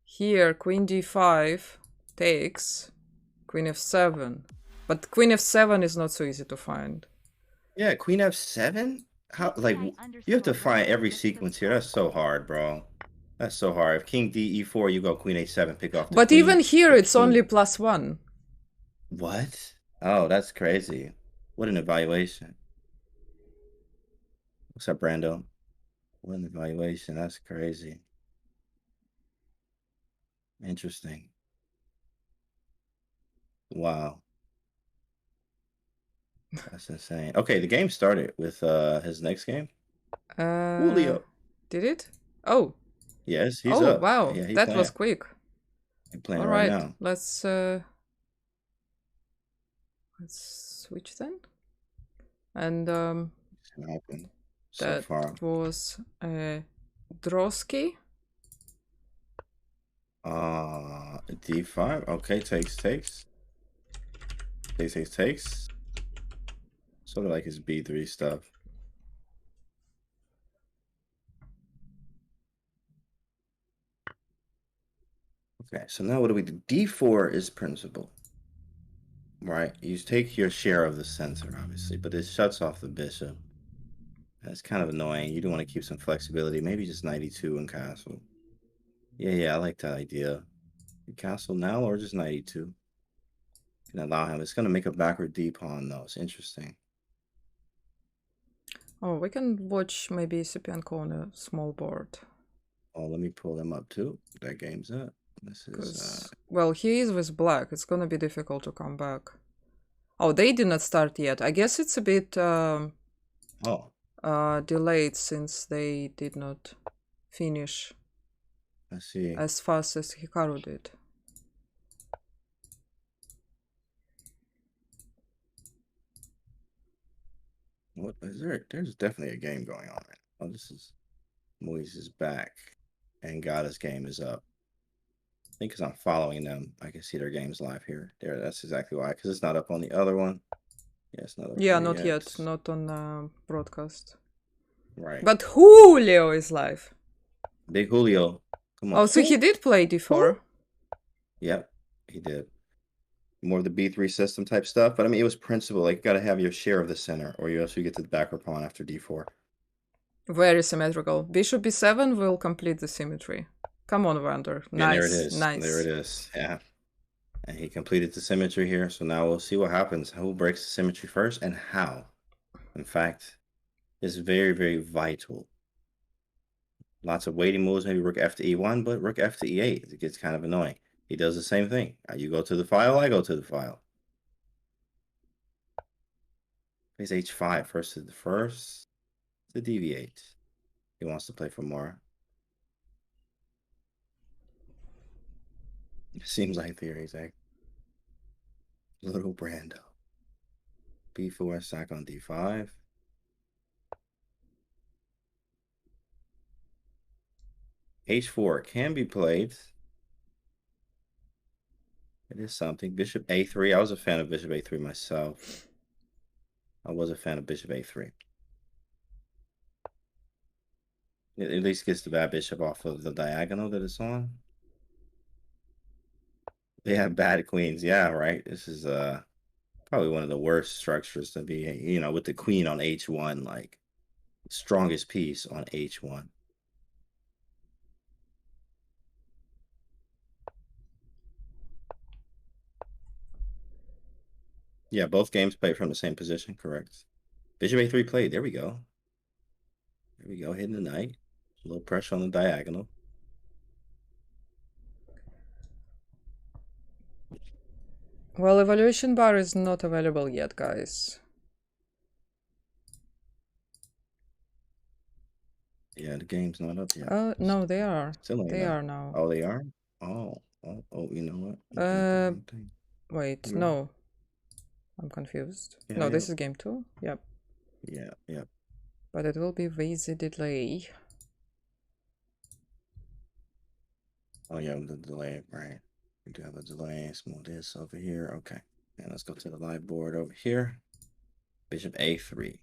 here queen d5 takes queen f7. But queen f7 is not so easy to find. Yeah, queen f7? How, like, you have to find every sequence here. That's so hard, bro. That's so hard. If king d e4, you go queen h7, pick off the But queen. even here, the it's king. only +1. What? Oh, that's crazy. What an evaluation. What's up, Brando? What an evaluation. That's crazy. Interesting. Wow. That's insane. Okay, the game started with his next game. Julio. Did it? Oh. Yes, he's Oh, up. wow. Yeah, he's That playing. was quick. He's playing All right right. now. Let's switch then. And So that far. was Drosky. D5. Okay, takes. Takes. Sort of like his B3 stuff. Okay, so now what do we do? D4 is principal. Right? You take your share of the center, obviously, but it shuts off the bishop. That's kind of annoying. You do want to keep some flexibility. Maybe just 92 and castle. Yeah, I like that idea. Castle now or just 92? Can allow him. It's going to make a backward D pawn, though. It's interesting. Oh, we can watch maybe Sipianko on a small board. Oh, let me pull them up too. That game's up. This is well, he is with black. It's gonna be difficult to come back. Oh, they did not start yet. I guess it's a bit delayed since they did not finish as fast as Hikaru did. What is there? There's definitely a game going on right now. Oh, this is Moise is back and Gada's game is up. I think because I'm following them, I can see their games live here. There, that's exactly why. Because it's not up on the other one. Yeah, it's not up. Yeah, not yet. Not on broadcast. Right. But Julio is live. Big Julio. Come on. Oh, so he did play D4. Yep, he did. More of the B3 system type stuff. But I mean, it was principle. Like, you got to have your share of the center, or you also get to the backward pawn after D4. Very symmetrical. Bishop B7 will complete the symmetry. Come on, Awonder. Nice. And there it is. Nice. There it is. Yeah. And he completed the symmetry here. So now we'll see what happens. Who breaks the symmetry first and how? In fact, it's very, very vital. Lots of waiting moves, maybe rook f to e1, but rook f to e8. It gets kind of annoying. He does the same thing. You go to the file, I go to the file. Plays h5 first to the first to deviate. He wants to play for more. Seems like theories, eh? Little Brando. B4, sack on D5. H4 can be played. It is something. Bishop A3. I was a fan of Bishop A3 myself. I was a fan of Bishop A3. It at least gets the bad bishop off of the diagonal that it's on. They have bad queens. Yeah, right. This is probably one of the worst structures to be, you know, with the queen on H1, like strongest piece on H1. Yeah, both games played from the same position, correct. Bishop A3 played. There we go. There we go, hitting the knight. A little pressure on the diagonal. Well, evaluation bar is not available yet, guys. Yeah, the game's not up yet. No, they are. Still they are now. Oh, they are? Oh, you know what? Wait, no. I'm confused. Yeah, no, this is game 2. Yep. Yeah. But it will be with the delay. Oh, yeah, with the delay, right. We do have a delay. Let's move this over here. Okay. And let's go to the live board over here. Bishop A3.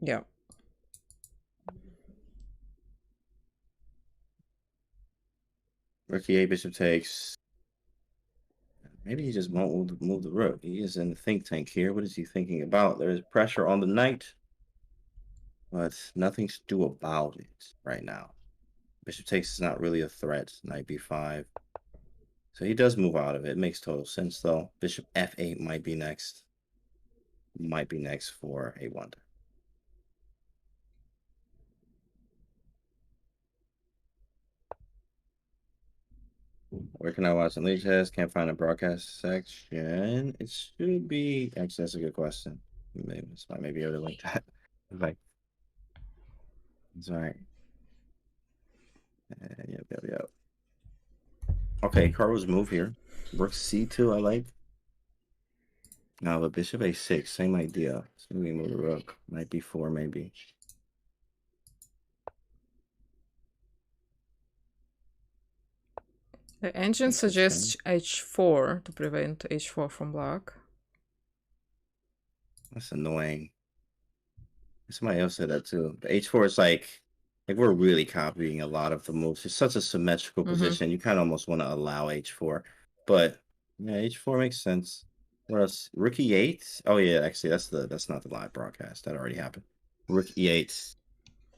Yeah. Rook E8, bishop takes. Maybe he just won't move the rook. He is in the think tank here. What is he thinking about? There is pressure on the knight, but nothing to do about it right now. Bishop takes is not really a threat. Knight b5. So he does move out of it. It makes total sense, though. Bishop f8 might be next. Might be next for a wonder. Where can I watch the Lichess? Can't find a broadcast section. It should be. Actually, that's a good question. Maybe I may be able to link that. Like, it's all right. Yep. Okay, Hikaru's move here. Rook c2, I like. Now the bishop a6, same idea. So we move the rook. Knight b4, maybe. The engine suggests h4 to prevent h4 from black. That's annoying. Somebody else said that too. But h4 is like we're really copying a lot of the moves. It's such a symmetrical position. You kind of almost want to allow h4. But yeah, h4 makes sense. What else? Rook e8. Oh yeah, actually that's not the live broadcast. That already happened. Rook e8.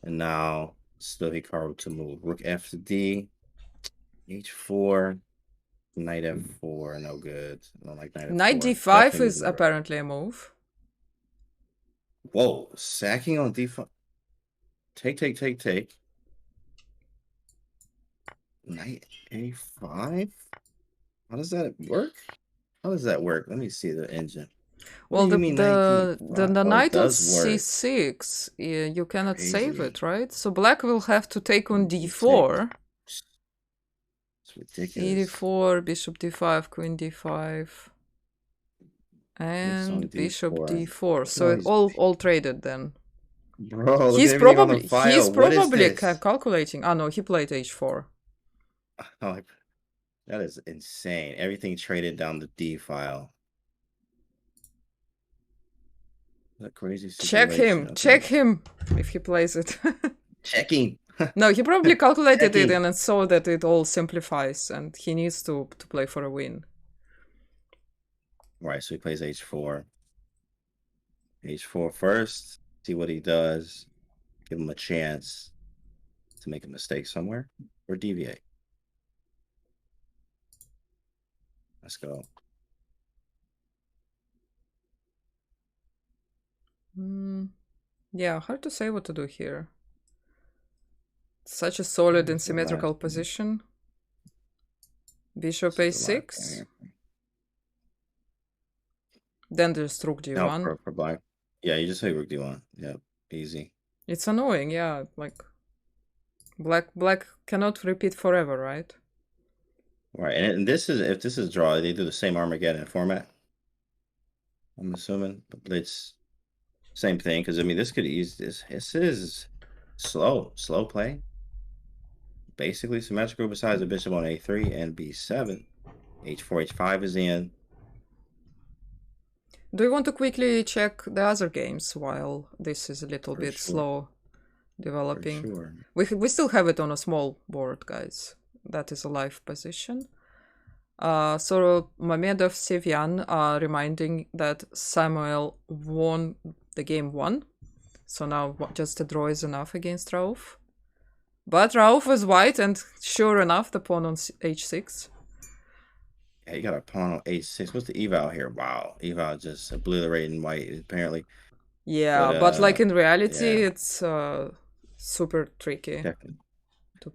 And now still Hikaru to move. Rook f to d. h4. Knight f4. No good. I don't like knight f4. Knight d5 is apparently a move. Whoa, sacking on d5. Take. Knight a5? How does that work? Let me see the engine. Well, the knight knight on c6, you cannot save it, right? So black will have to take on d4. It's ridiculous. e4, bishop d5, queen d5, and bishop d4. So it all traded then. Bro, he's probably calculating. Oh no, he played h4. Oh, that is insane. Everything traded down the d file. That crazy situation. Check him if he plays it. Checking. No, he probably calculated it and saw that it all simplifies and he needs to play for a win. Right, so he plays h4. h4 first. See what he does. Give him a chance to make a mistake somewhere or deviate. Let's go. Yeah, hard to say what to do here. Such a solid and symmetrical position. Bishop a6. Then there's rook d1. No, for black. Yeah, you just say rook d1. Yep, easy. It's annoying, yeah. Like black cannot repeat forever, right? Right, and if this is draw, they do the same Armageddon format. I'm assuming, but it's same thing because I mean this could ease this. This is slow play. Basically symmetrical besides the bishop on a3 and b7. h4, h5 is in. Do you want to quickly check the other games while this is a little bit slow developing? Sure. We still have it on a small board, guys. That is a live position. So Mamedov Sevyan reminding that Samuel won the game 1. So now just a draw is enough against Rauf. But Rauf was white and sure enough the pawn on h6. Yeah, you got a pawn on h6. What's the eval here? Wow, eval just obliterating white apparently. Yeah, but like in reality, it's super tricky. Definitely.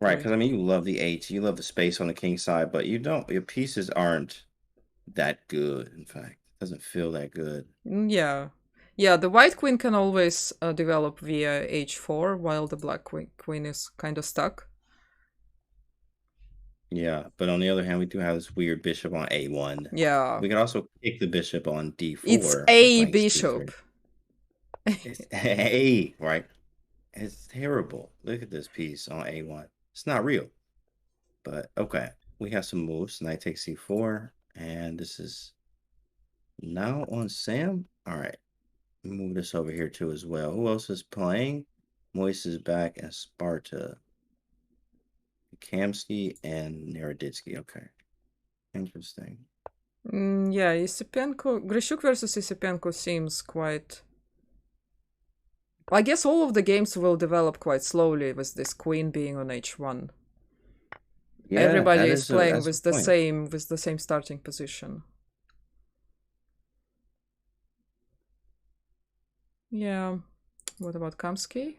Right, because I mean, you love the h, you love the space on the king side, but you don't. Your pieces aren't that good. In fact, it doesn't feel that good. Yeah, the white queen can always develop via h4, while the black queen is kind of stuck. Yeah, but on the other hand, we do have this weird bishop on a1. Yeah, we can also kick the bishop on d4. It's a bishop. It's a right. It's terrible. Look at this piece on a1. It's not real. But okay, we have some moves. Knight takes c4, and this is now on Sam. All right, move this over here too as well. Who else is playing? Moise is back, and Sparta, Kamsky, and Naroditsky. Okay, interesting. Yeah, Isipenko, Grishuk versus Isipenko seems quite. I guess all of the games will develop quite slowly with this queen being on h1. Yeah, Everybody that is playing that's a with the point. same starting position. Yeah. What about Kamsky?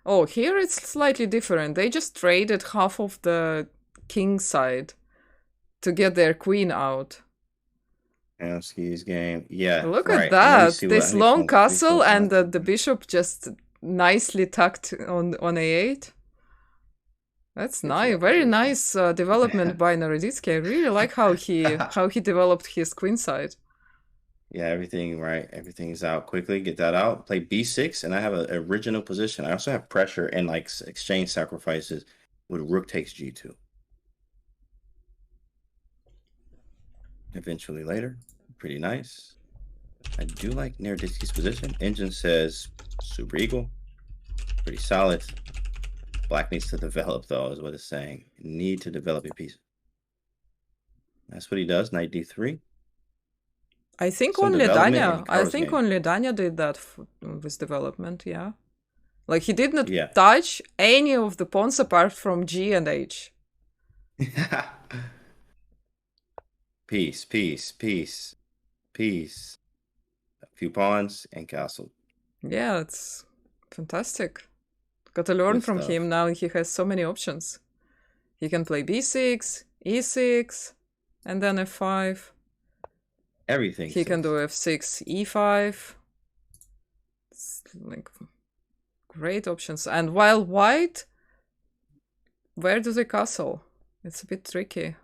Oh, here it's slightly different. They just traded half of the king side to get their queen out. Kamsky's game. Yeah, Look at right. And let me that. see what This let me long pull castle and odds. the bishop just nicely tucked on a8. That's Good nice. job, Very Richard. nice development by Naroditsky. I really like how he developed his queen side. Yeah, everything right. Everything's out quickly. Get that out. Play b6, and I have an original position. I also have pressure and like exchange sacrifices with rook takes g2. Eventually later. Pretty nice. I do like Naroditsky's position. Engine says super eagle. Pretty solid. Black needs to develop, though, is what it's saying. Need to develop a piece. That's what he does. Knight d3. I think Some only development in Danya. I Hikaru's think game. only Danya did that with development. Yeah, like he did not Yeah. touch any of the pawns apart from G and H. Peace, peace, peace, peace. A few pawns and castle. Yeah, it's fantastic. Got to learn Good from stuff. him now. He has so many options. He can play b6, e6, and then f5. Everything. He can do f6, e5. It's like great options. And while white, where do they castle? It's a bit tricky.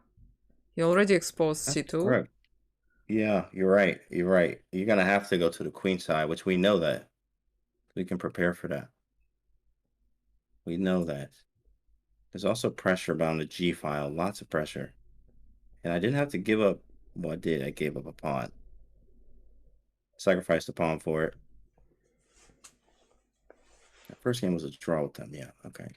He already exposed That's c2. correct. Yeah, you're right. You're right. You're gonna have to go to the queen side, which we know that. We can prepare for that. We know that. There's also pressure on the G file, lots of pressure. And I didn't have to give up. Well, I did. I gave up a pawn. Sacrificed a pawn for it. The first game was a draw with them. Yeah, okay.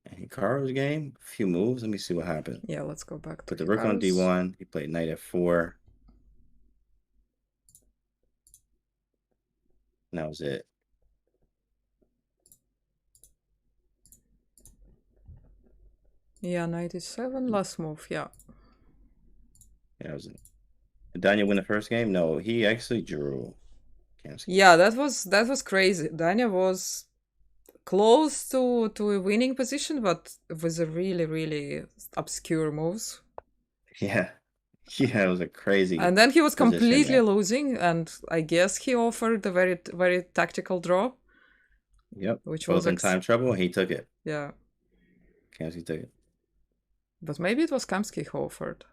And Hikaru's game, a few moves. Let me see what happened. Yeah, let's go back to Put the rook on Hikaru's. d1. He played knight f4. And that was it. Yeah, knight e7, last move, yeah. Yeah, that was it. Did Daniel win the first game? No, he actually drew. Yeah, that was crazy. Danya was close to a winning position, but with a really obscure moves. Yeah. Yeah, it was a crazy. And then he was position, completely yeah. losing, and I guess he offered a very tactical draw. Yep. Which Both was in time trouble, and he took it. Yeah. Kamsky took it. But maybe it was Kamsky who offered.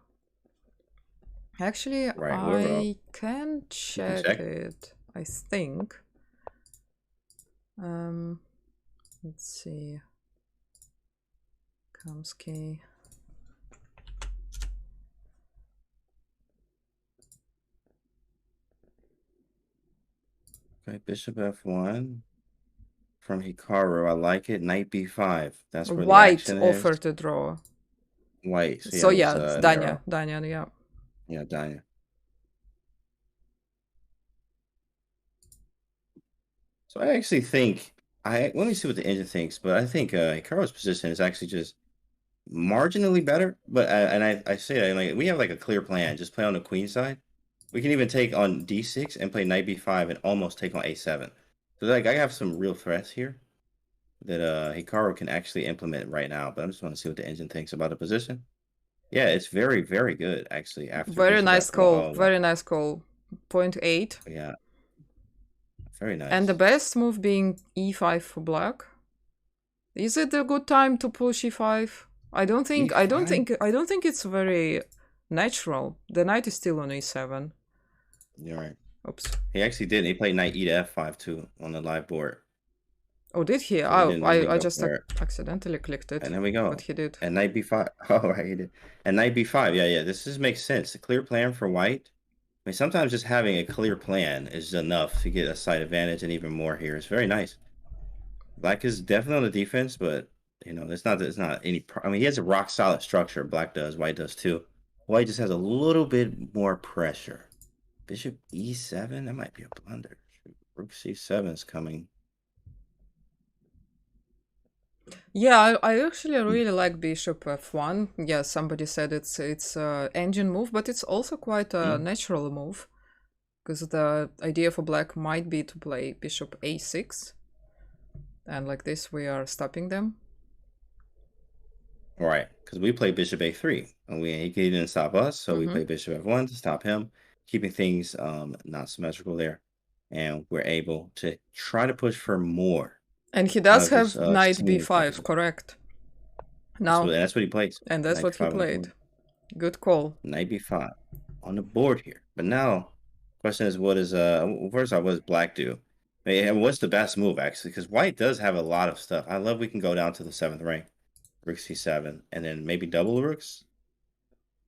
Actually, Right, I can check it. I think. Let's see. Kamsky. Okay, bishop f1 from Hikaru. I like it. Knight b5. That's where White the action offered is. to draw. White. So yeah, it was, it's Danya. Danya, yeah. Yeah, Danya. So I actually think let me see what the engine thinks, but I think Hikaru's position is actually just marginally better. But I say that like we have like a clear plan. Just play on the queen side. We can even take on d6 and play knight b5 and almost take on a7. So like I have some real threats here that Hikaru can actually implement right now. But I just want to see what the engine thinks about the position. Yeah, it's very good actually. After very nice call. Oh, very nice call. 0.8. Yeah. Very nice. And the best move being e5 for black. Is it a good time to push e5? I don't think it's very natural. The knight is still on e7. You're right. Oops. He actually did. He played knight e to f5 too on the live board. Oh, did he? So I just accidentally clicked it. And there we go. But he did. And knight b5. Oh, right, he did. And knight b5. Yeah. This makes sense. A clear plan for white. I mean, sometimes just having a clear plan is enough to get a side advantage, and even more here. It's very nice. Black is definitely on the defense, but you know, it's not any. I mean, he has a rock solid structure. Black does. White does too. White just has a little bit more pressure. Bishop e7, that might be a blunder. Rook c7 is coming. Yeah, I actually really like bishop f1. Yeah, somebody said it's engine move, but it's also quite a natural move, because the idea for black might be to play bishop a6, and like this we are stopping them. Right, because we play bishop a3, and he didn't stop us, so we play bishop f1 to stop him, keeping things not symmetrical there, and we're able to try to push for more. And he does have this, knight singing b5, position. correct? That's Now, what he plays. and that's Knight what he b5 on the played. board. Good call. Knight b5 on the board here. But now, question is, what is first off, what does black do? And what's the best move actually? Because white does have a lot of stuff. I love we can go down to the 7th rank, rook c7, and then maybe double rooks.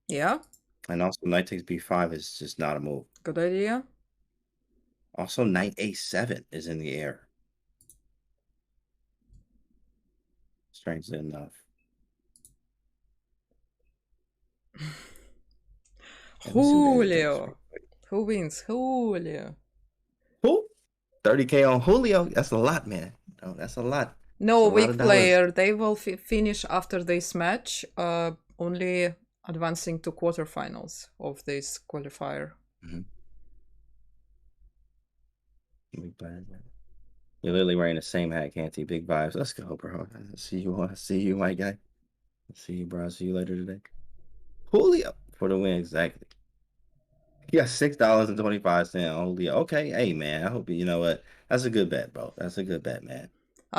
Yeah, And also knight takes b5 is just not a move. good idea. Also, knight a7 is in the air. Strangely enough. Julio. Who wins? Julio. Who? 30K on Julio? That's a lot, man. Oh, that's a lot. No, That's a lot weak of dollars. player. They will finish after this match, only advancing to quarterfinals of this qualifier. Big vibes. You're literally wearing the same hat, can't you? Big vibes. Let's go, bro. See you, my guy. See you, bro. See you later today. Julio for the win, exactly. You got $6.25 on Julio. Okay, hey man. I hope you know what. That's a good bet, bro. That's a good bet, man.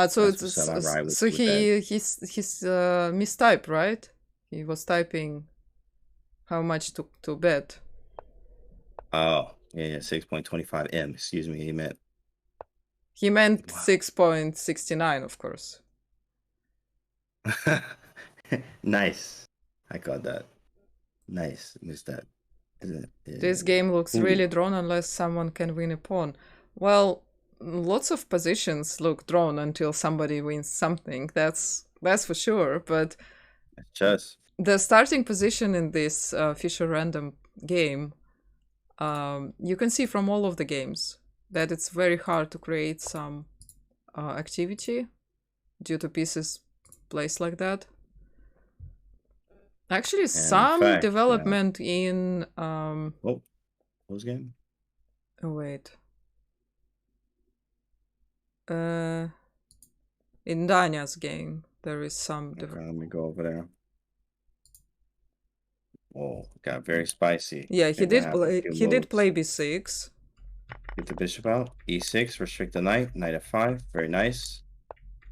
So That's what's up. I ride with so you with he's mistyped, right? He was typing how much to bet. Oh, yeah, 6.25 M. Excuse me, he meant 6.69, of course. Nice. I got that. Nice. Missed that. Isn't it? Yeah. This game looks really drawn unless someone can win a pawn. Well, lots of positions look drawn until somebody wins something. That's for sure. But chess. The starting position in this Fisher random game, you can see from all of the games that it's very hard to create some activity due to pieces placed like that. Actually, some development in whose game? Oh wait. In Danya's game, there is some. Okay, let me go over there. Oh, got very spicy. Yeah, he did play. He did play b6. Get the bishop out. e6, restrict the knight. Knight f5, very nice.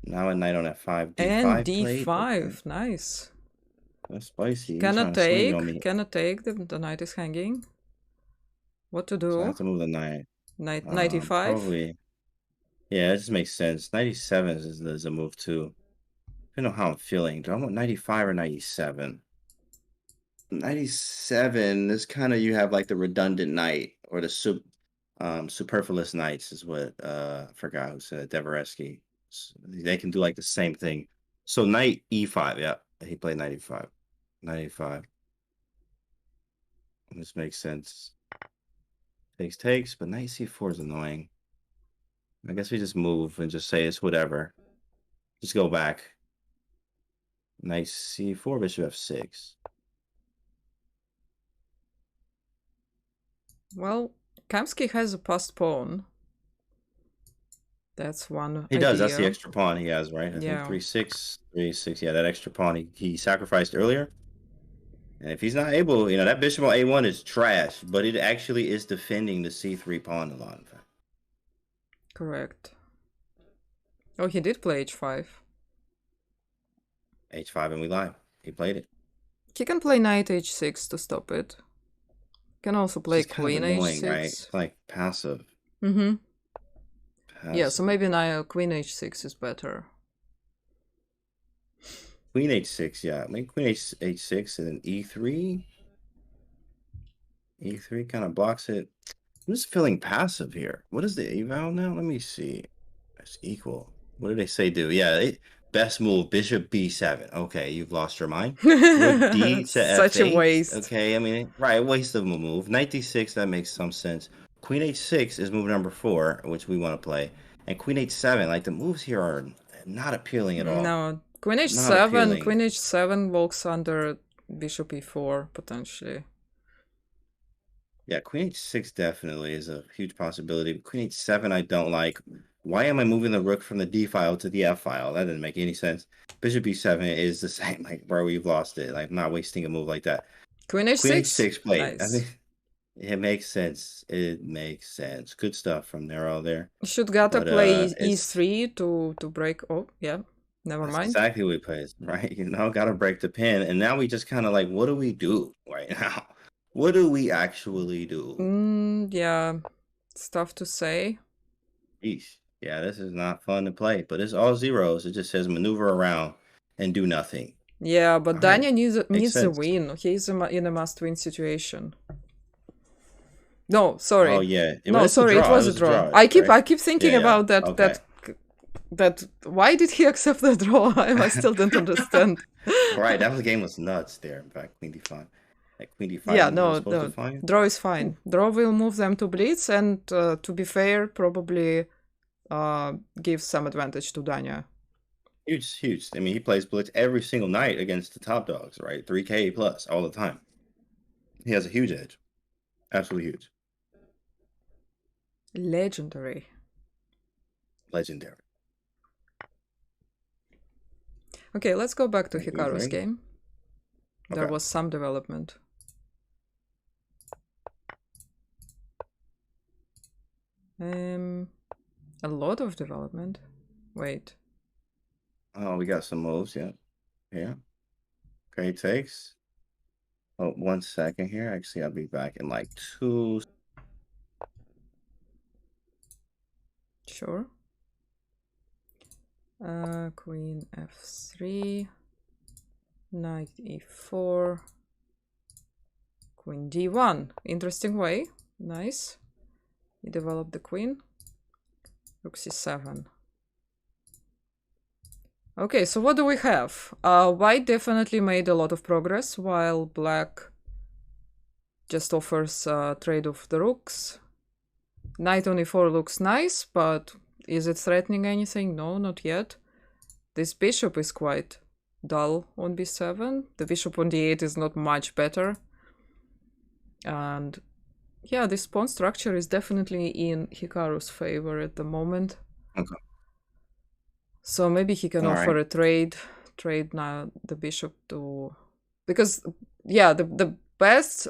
Now a knight on f5. D5 and d5, okay. Nice. That's spicy. Cannot take. Cannot take. The knight is hanging. What to do? So I have to move the knight. Knight e5. Probably. Yeah, it just makes sense. 97 is a move too. I don't know how I'm feeling. Do I want 95 or 97? 97 is kind of, you have like the redundant knight or the superfluous knights is what I forgot who said, Devereski. They can do like the same thing. So knight e5, yeah, he played 95. 95. This makes sense. Takes, but knight c4 is annoying. I guess we just move and just say it's whatever. Just go back. Knight c4, bishop f6. Well, Kamsky has a passed pawn. That's one He idea. does. That's the extra pawn he has, right? I Yeah. think 3-6, 3-6. Yeah, that extra pawn he sacrificed earlier. And if he's not able, that bishop on a1 is trash, but it actually is defending the c3 pawn a lot, in fact. Correct. Oh, he did play h5. h5 and we live. He played it. He can play knight h6 to stop it. Can also play queen annoying, h6. Right? It's like passive. Mm-hmm. Passive. Yeah, so maybe now queen h6 is better. Queen h6, yeah. Maybe queen h6 and then e3. E3 kind of blocks it. I'm just feeling passive here. What is the eval now? Let me see. It's equal. What did they say do? Yeah, Best move, bishop b7. Okay, you've lost your mind. Rook d to Such a f8. waste. Okay, I mean, right, waste of a move. Knight d6, that makes some sense. Queen h6 is move number 4, which we want to play. And queen h7, like the moves here are not appealing at all. No, queen Not h7, appealing. queen h7 walks under bishop e4 potentially. Yeah, queen h6 definitely is a huge possibility. Queen h7 I don't like. Why am I moving the rook from the d file to the f file? That doesn't make any sense. Bishop b7 is the same, like, bro, we've lost it. Like, I'm not wasting a move like that. Queen h6? Queen h6 play. Nice. I think it makes sense. It makes sense. Good stuff from there, all there. You should gotta But, play it's- e3 to break. Oh, yeah. Never That's mind. exactly what we played, right? You know, gotta break the pin. And now we just kind of like, what do we do right now? What do we actually do? Yeah. It's tough to say. Eesh. Yeah, this is not fun to play, but it's all zeros. It just says maneuver around and do nothing. Yeah, but All right. Danya needs a sense. win. He's in a must-win situation. No, sorry. Oh yeah. No, sorry, it was a draw. I keep thinking Yeah, about that okay. that why did he accept the draw? I still don't understand. Right, that game was nuts there. In fact, queen d5. Like queen d5. Yeah, was no, supposed to find. draw is fine. Draw will move them to blitz, and to be fair, probably give some advantage to Danya. Huge. I mean, he plays blitz every single night against the top dogs, right? 3K plus all the time. He has a huge edge. Absolutely huge. Legendary. Okay, let's go back to Hikaru's game. There Okay. was some development. A lot of development. Wait. Oh, we got some moves, yeah. Yeah. Okay, takes. Oh, 1 second here. Actually, I'll be back in like 2. Sure. Queen f3, knight e4, queen d1. Interesting way. Nice. You develop the queen. Rook c7. Okay, so what do we have? White definitely made a lot of progress, while black just offers trade of the rooks. Knight on e4 looks nice, but is it threatening anything? No, not yet. This bishop is quite dull on b7. The bishop on d8 is not much better. And yeah, this pawn structure is definitely in Hikaru's favor at the moment. Okay. So maybe he can offer a trade now the bishop to, because yeah, the best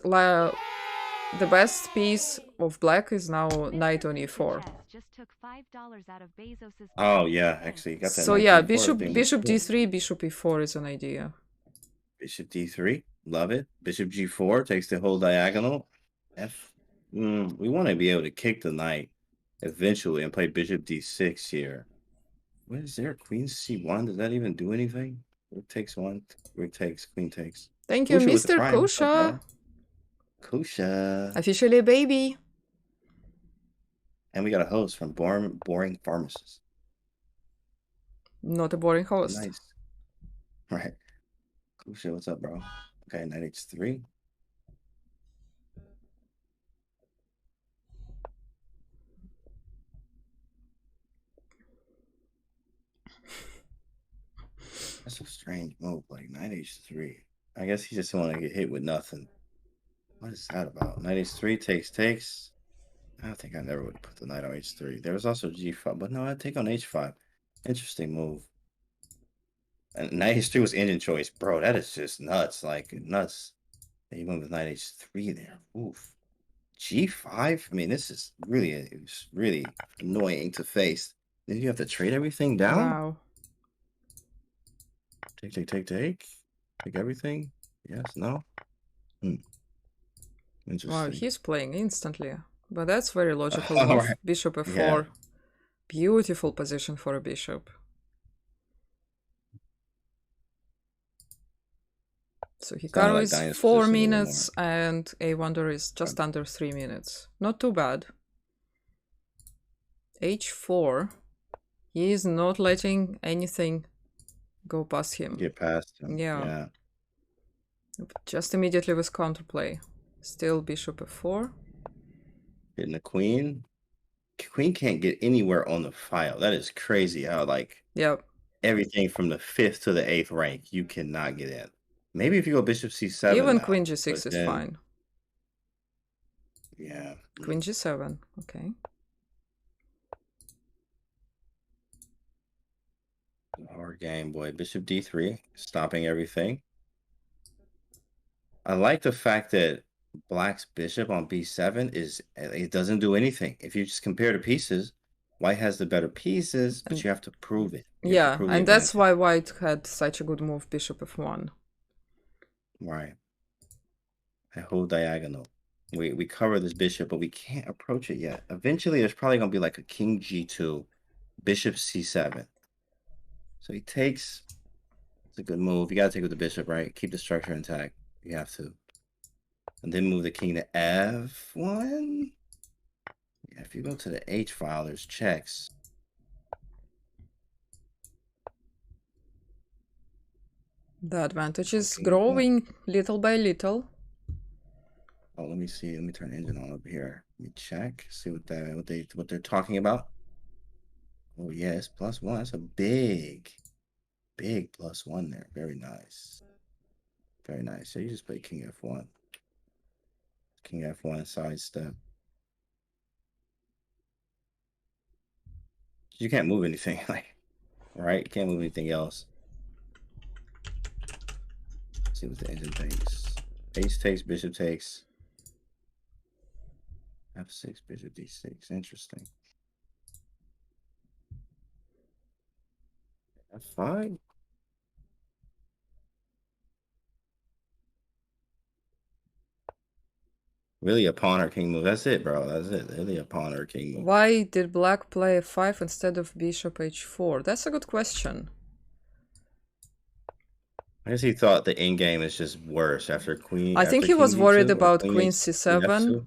piece of black is now knight on e4. Just took $5 out of Bezos's Oh yeah, actually got that. So knight yeah, d4 thing. bishop d3, bishop e4 is an idea. Bishop d3, love it. Bishop g4 takes the whole diagonal. We want to be able to kick the knight eventually and play bishop d6 here. What is there? Queen c1. Does that even do anything? Rook takes 1. Rook takes. Queen takes. Thank you, Kusha with the Mr. prime. Kusha. Okay. Kusha. Officially a baby. And we got a host from Boring Pharmacist. Not a boring host. Nice. Right. Kusha, what's up, bro? Okay, knight h3. That's a strange move, like knight h3. I guess he just want to get hit with nothing. What is that about? Knight h3 takes. I don't think I never would put the knight on h3. There was also g5, but no, I'd take on h5. Interesting move. And knight h3 was engine choice, bro. That is just nuts, like nuts. He went with knight h3 there. Oof. g5. I mean, this is really annoying to face. Then you have to trade everything down. Wow. Take. Take everything. Yes. No. Interesting. Wow, he's playing instantly. But that's very logical All move. right. Bishop f4. Yeah. Beautiful position for a bishop. So Hikaru like is Diana's 4 position a little minutes and Awonder is just under 3 minutes. Not too bad. h4. He is not letting anything go past him. Get past him. Yeah. Yeah. Just immediately with counterplay. Still bishop f4. Hitting the queen. Queen can't get anywhere on the file. That is crazy how, like, Yep. everything from the 5th to the 8th rank, you cannot get in. Maybe if you go bishop c7 Even now, queen g6 but is then- fine. Yeah. Queen g7. Okay. Hard game, boy. Bishop d3, stopping everything. I like the fact that black's bishop on b7 it doesn't do anything. If you just compare the pieces, white has the better pieces, but you have to prove it. You have to Yeah, prove the and that's advantage. why white had such a good move, bishop f1. Right. That whole diagonal. We cover this bishop, but we can't approach it yet. Eventually, there's probably going to be like a king g2, bishop c7. So he takes. It's a good move. You got to take with the bishop, right? Keep the structure intact. You have to. And then move the king to f1. Yeah, if you go to the h file, there's checks. The advantage is Okay, growing little by little. Oh, let me see. Let me turn the engine on up here. Let me check. See what they're talking about. Oh yes, +1. That's a big +1 there. Very nice. Very nice. So you just play king f1. King f1 sidestep. You can't move anything, like, right? You can't move anything else. Let's see what the engine thinks. Ace takes, bishop takes. f6, bishop d6. Interesting. f5. Really a pawn or king move. That's it, bro. That's it. Really a pawn or king move. Why did black play f5 instead of bishop h4? That's a good question. I guess he thought the end game is just worse after queen. I think after he was king worried g2 or about queen queen h- c7. f2.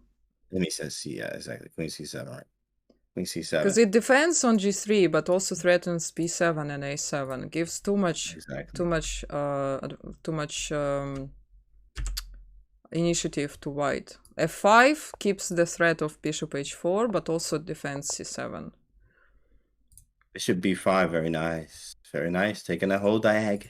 Then he says c. Yeah, exactly. Queen c7, right? Queen c7. Because it defends on g3, but also threatens b7 and a7. Gives too much, Exactly. too much initiative to white. f5 keeps the threat of bishop h4, but also defends c7. Bishop b5, very nice. Very nice. Taking the whole diag.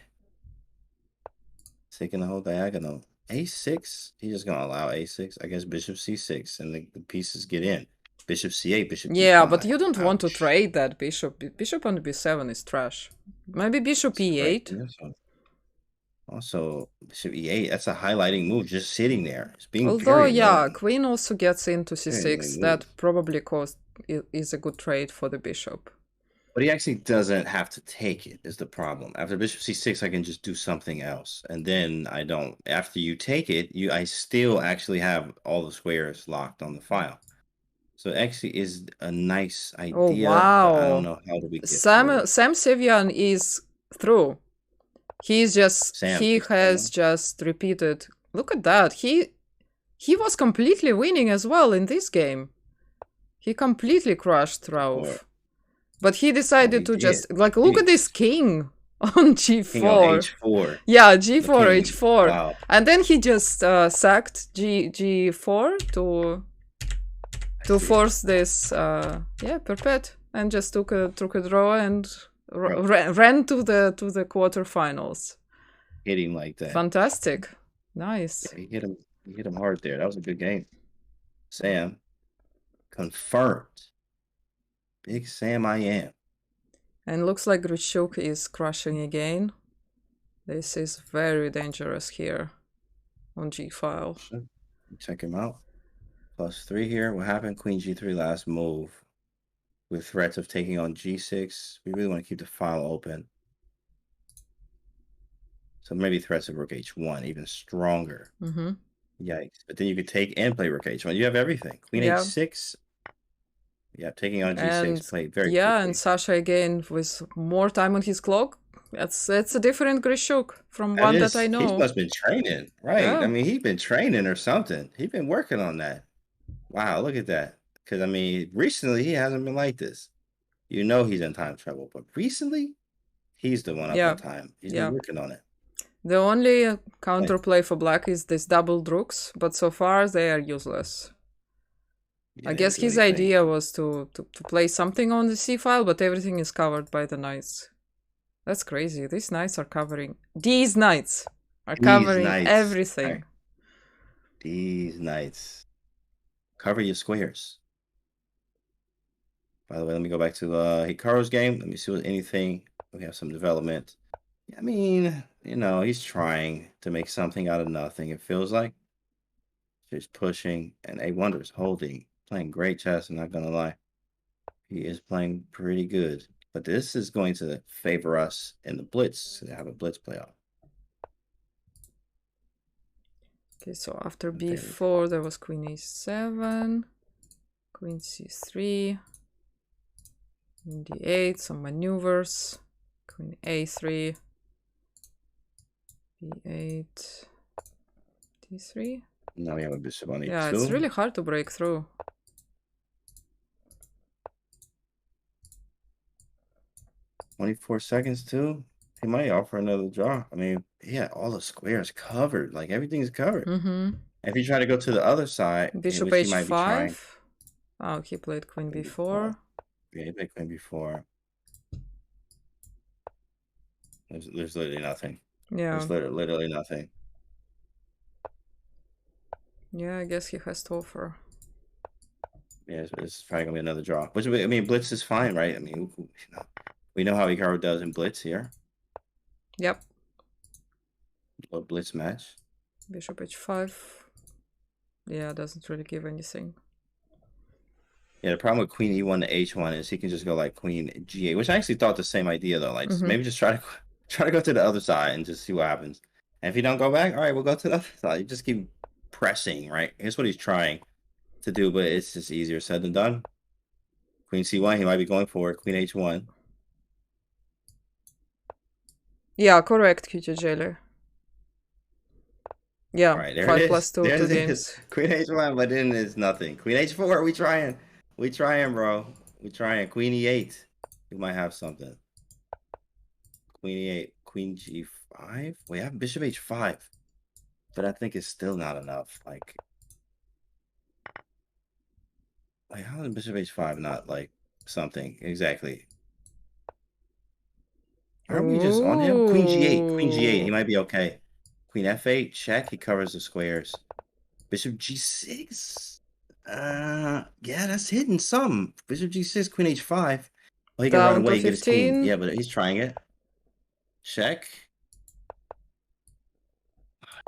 Taking the whole diagonal. a6. He's just gonna allow a6. I guess bishop c6, and the pieces get in. Bishop c8, bishop Yeah, d5. but you don't want to Ouch. trade that bishop. Bishop on b7 is trash. Maybe bishop That's great. e8. Also, bishop e8, that's a highlighting move, just sitting there. It's being Although, very yeah, annoying. queen also gets into Very c6. annoying That move. probably is a good trade for the bishop. But he actually doesn't have to take it, is the problem. After bishop c6, I can just do something else. And then I don't. After you take it, I still actually have all the squares locked on the file. So it actually is a nice idea, Oh, wow. but I don't know how do we get Sam through. Sevian is through. He has just repeated. Look at that. He was completely winning as well in this game. He completely crushed Rauf. But he decided to just, like, look at this king on g4. King on h4. Yeah, g4, King, h4. wow. And then he just sacked g4 to force this, perpet, and just took a draw and ran to the quarterfinals. Hit him like that. Fantastic. Nice. Yeah, he hit him hard there. That was a good game. Sam confirmed. Big Sam I am. And looks like Grichuk is crushing again. This is very dangerous here on g-file. Check him out. +3 here. What happened? Queen g3 last move. With threats of taking on g6. We really want to keep the file open. So maybe threats of rook h1, even stronger. Mm-hmm. Yikes. But then you could take and play rook h1. You have everything. Queen h6. Yeah, taking on g6 and played very yeah, quickly. And Sasha again with more time on his clock. It's a different Grichuk from one that I know. He must have been training, right? Yeah. I mean, he's been training or something. He's been working on that. Wow, look at that. Because, I mean, recently he hasn't been like this. You know he's in time trouble. But recently, He's the one up Yeah. on time. He's Yeah. been working on it. The only counterplay for black is this double rooks, but so far they are useless. Yeah, I they guess don't do his anything. idea was to play something on the c file, but everything is covered by the knights. That's crazy. These knights are covering. These knights are covering knights. everything. Right. These knights. Cover your squares. By the way, let me go back to Hikaru's game. Let me see what anything. We have some development. I mean, you know, he's trying to make something out of nothing, it feels like. He's pushing, and Awonder is holding. Playing great chess, I'm not going to lie. He is playing pretty good. But this is going to favor us in the blitz. To have a blitz playoff. Okay, so after b4, there was queen e7, queen c3, queen d8, some maneuvers, queen a3, b8, d3. Now we have a bishop on e2. Yeah, it's really hard to break through. "24 seconds too. He might offer another draw. I mean, yeah, all the squares covered. Like everything's covered. If you try to go to the other side, Bishop which he might be trying. h5. Oh, he played queen b4. Yeah, he played queen b4. There's literally nothing. Yeah. There's literally nothing. Yeah, I guess he has to offer. Yeah, it's probably gonna be another draw. Which, I mean, blitz is fine, right? I mean, we know how Hikaru does in blitz here. Yep. A blitz match. Bishop h5. Yeah, doesn't really give anything. Yeah, the problem with queen e1 to h1 is he can just go like queen g8, which I actually thought the same idea though. Like maybe just try to go to the other side and just see what happens. And if you don't go back, all right, we'll go to the other side. You just keep pressing, right? Here's what he's trying to do, but it's just easier said than done. Queen c1, he might be going for it. Queen h1. Yeah, correct, QT Jailer. Yeah, Right, there 5 it plus is. 2 There two it games. is. Queen h1, but then it's nothing. Queen h4, we trying. We trying, bro. We trying. Queen e8. We might have something. Queen e8. Queen g5. We have bishop h5. But I think it's still not enough. Like how is bishop h5 not like something? Exactly. Are we just on him? Queen g8. Queen g8. He might be okay. Queen f8. Check. He covers the squares. Bishop g6. Yeah, that's hitting some. Bishop g6, queen h5. Oh, he can run away and get his king. Yeah, but he's trying it. Check.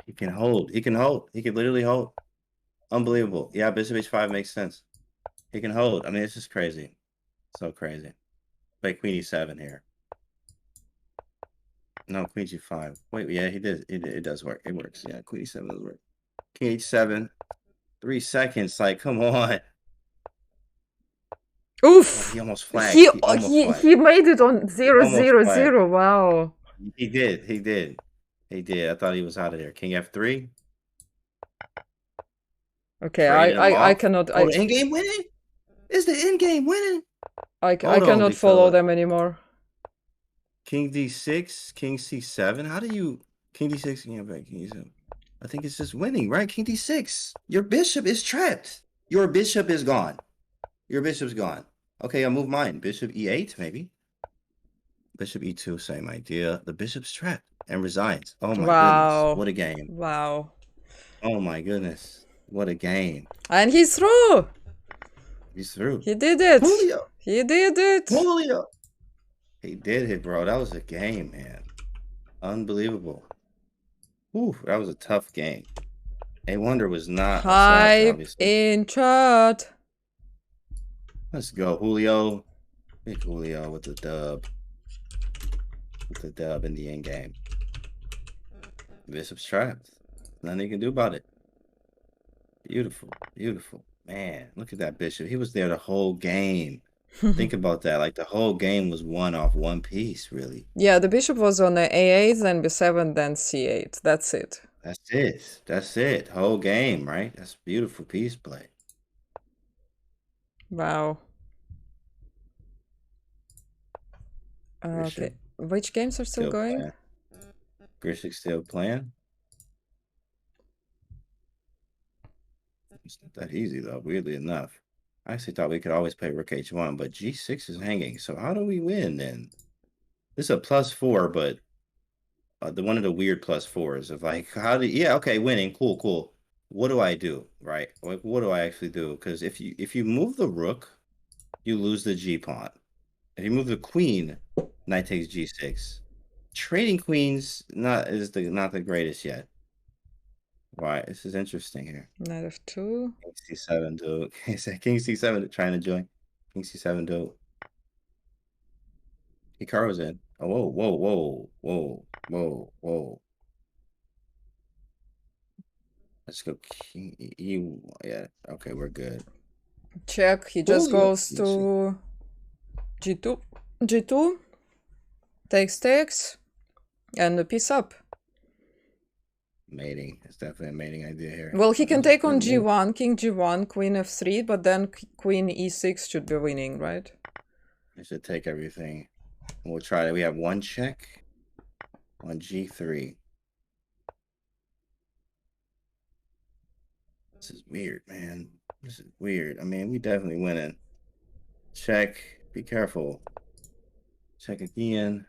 He can hold. He can hold. He can literally hold. Unbelievable. Yeah, bishop h5 makes sense. He can hold. I mean, it's just crazy. So crazy. Play queen e7 here. No, queen g5. Wait, yeah, he did. It does work. It works. Yeah, queen e7 does work. King h7. 3 seconds. Like, come on. Oof! Oh, he almost flagged. He made it on 0-0-0. Wow. He did. I thought he was out of there. King f3. Okay, I cannot. Oh, the end game winning? Is the end game winning? I cannot follow them anymore. King d6, king c7. How do you king d6? King e7. I think it's just winning, right? King d6. Your bishop is trapped. Your bishop is gone. Your bishop's gone. Okay, I'll move mine. Bishop e8, maybe. Bishop e2, same idea. The bishop's trapped and resigns. Oh my goodness. What a game. Wow. Oh my goodness. What a game. And he's through. He's through. He did it. Julio. He did it. Julio. He did it, bro. That was a game, man. Unbelievable. Whew, that was a tough game. Awonder was not hype in chat. Let's go, Julio. Big Julio with the dub. With the dub in the end game. Bishop's trapped. Nothing you can do about it. Beautiful, beautiful. Man, look at that bishop. He was there the whole game. Think about that. Like the whole game was won off one piece, really. Yeah, the bishop was on the a8, then b7, then c8. That's it. That's it. That's it. Whole game, right? That's beautiful piece play. Wow. Okay. which games are still going? Playing. Grishik still playing. It's not that easy though, weirdly enough. I actually thought we could always play Rook H1, but G6 is hanging. So how do we win then? This is a +4, but one of the weird +4s of like, okay, winning, cool. What do I do, right? Like, what do I actually do? Because if you move the rook, you lose the G pawn. If you move the queen, knight takes G6. Trading queens not the greatest yet. Why? This is interesting here. Knight f2. King C7 dude. King C7 trying to join. King C7 dude. Hikaru's in. Oh, whoa. Let's go King E. Yeah, okay, we're good. Check. He just goes to G2. G2 takes, and a piece up. Mating. It's definitely a mating idea here. Well, he can take on G1, King G1, Queen F3, but then Queen E6 should be winning, right? I should take everything. We'll try it. We have one check on G3. This is weird, man. This is weird. I mean, we definitely winning. Check. Be careful. Check again.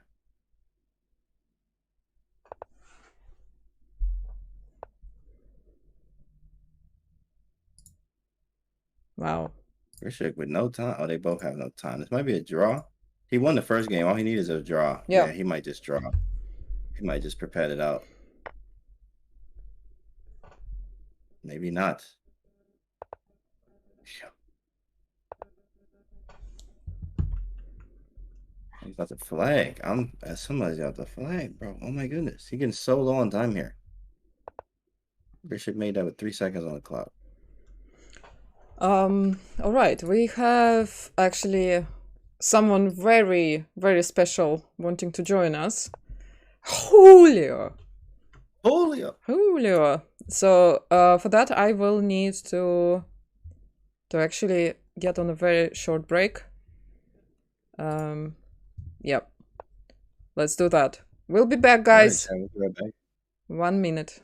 Wow. Grishik with no time. Oh, they both have no time. This might be a draw. He won the first game. All he needs is a draw. Yeah, he might just draw. He might just prepare it out. Maybe not. He's got the flag. Somebody's got the flag, bro. Oh my goodness. He's getting so low on time here. Bishop made that with 3 seconds on the clock. All right. We have actually someone very, very special wanting to join us. Julio. So for that, I will need to actually get on a very short break. Yep. Let's do that. We'll be back, guys. All right, we'll be right back. 1 minute.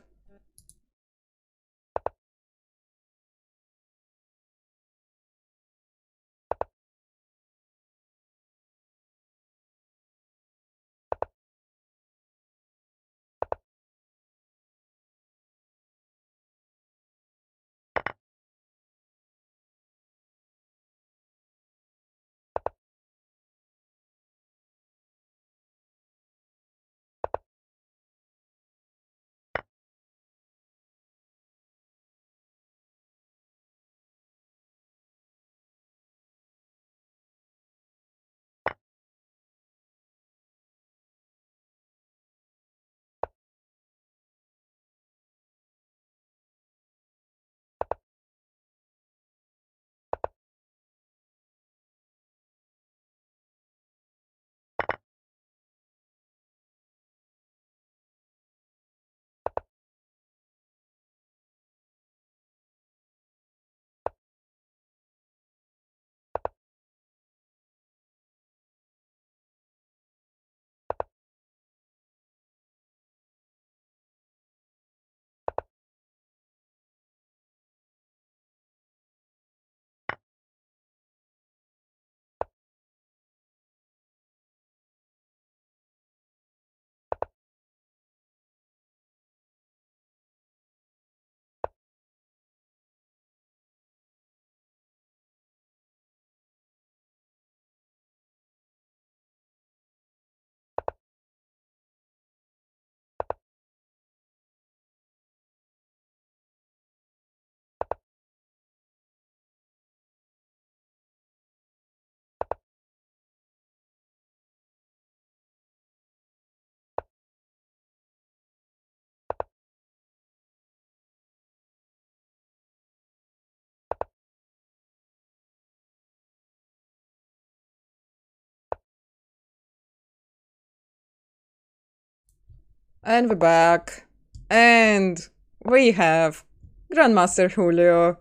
And we're back. And we have Grandmaster Julio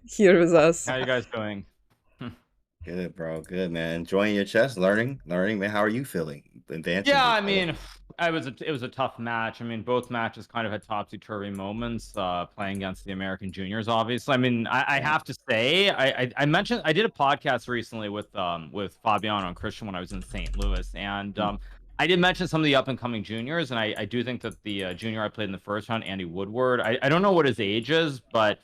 here with us. How you guys doing? Good, bro. Good, man. Enjoying your chess, learning, man. How are you feeling? Advancing. Yeah, Your I player. mean, it was a tough match. I mean, both matches kind of had topsy-turvy moments, playing against the American juniors, obviously. I mean, I have to say, I mentioned I did a podcast recently with Fabiano and Christian when I was in St. Louis, and I did mention some of the up-and-coming juniors, and I do think that the junior I played in the first round, Andy Woodward, I don't know what his age is, but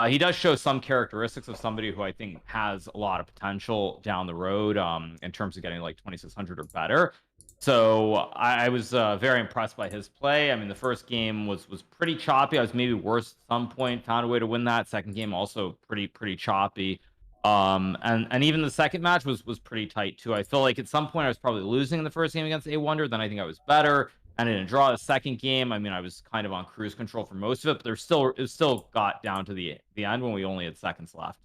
he does show some characteristics of somebody who I think has a lot of potential down the road, in terms of getting like 2600 or better. So I was very impressed by his play. I mean, the first game was pretty choppy. I was maybe worse at some point. Found a way to win that. Second game also pretty choppy. And even the second match was pretty tight too. I feel like at some point I was probably losing in the first game against Awonder. Then I think I was better. And in a draw the second game, I mean, I was kind of on cruise control for most of it, but it still got down to the end when we only had seconds left.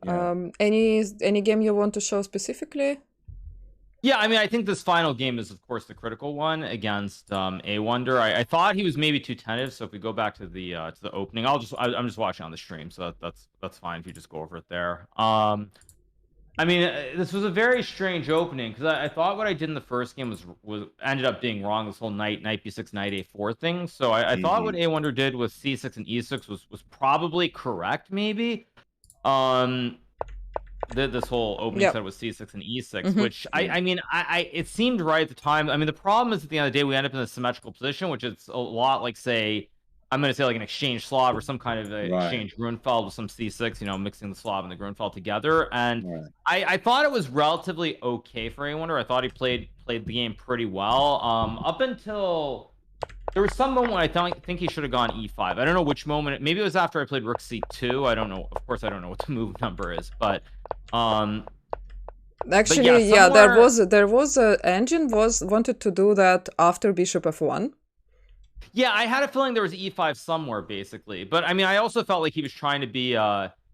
Yeah. Any game you want to show specifically? Yeah, I mean, I think this final game is, of course, the critical one against Awonder. I thought he was maybe too tentative, so if we go back to the opening, I'm just watching on the stream, so that's fine if you just go over it there. I mean, this was a very strange opening because I thought what I did in the first game was ended up being wrong. This whole knight b6 knight a4 thing. So I thought what Awonder did with c6 and e6 was probably correct, maybe. This whole opening set was c6 and e6, which I mean, it seemed right at the time. I mean, the problem is at the end of the day, we end up in a symmetrical position, which is a lot like, say, I'm going to say like an exchange Slav or some kind of exchange Grunfeld with some c6, you know, mixing the Slav and the Grunfeld together. And I thought it was relatively okay for Awonder. I thought he played the game pretty well. Up until there was some moment when I think he should have gone e5. I don't know which moment. Maybe it was after I played rook c2. I don't know. Of course, I don't know what the move number is, but actually, yeah, there was a engine wanted to do that after bishop f1. Yeah, I had a feeling there was e5 somewhere, basically. But I mean, I also felt like he was trying to be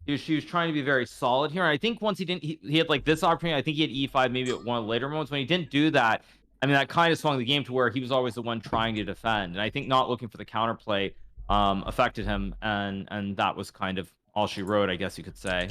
he was trying to be very solid here. And I think once he had like this opportunity. I think he had e5 maybe at one of the later moments. When he didn't do that, I mean, that kind of swung the game to where he was always the one trying to defend. And I think not looking for the counterplay affected him, and that was kind of all she wrote, I guess you could say.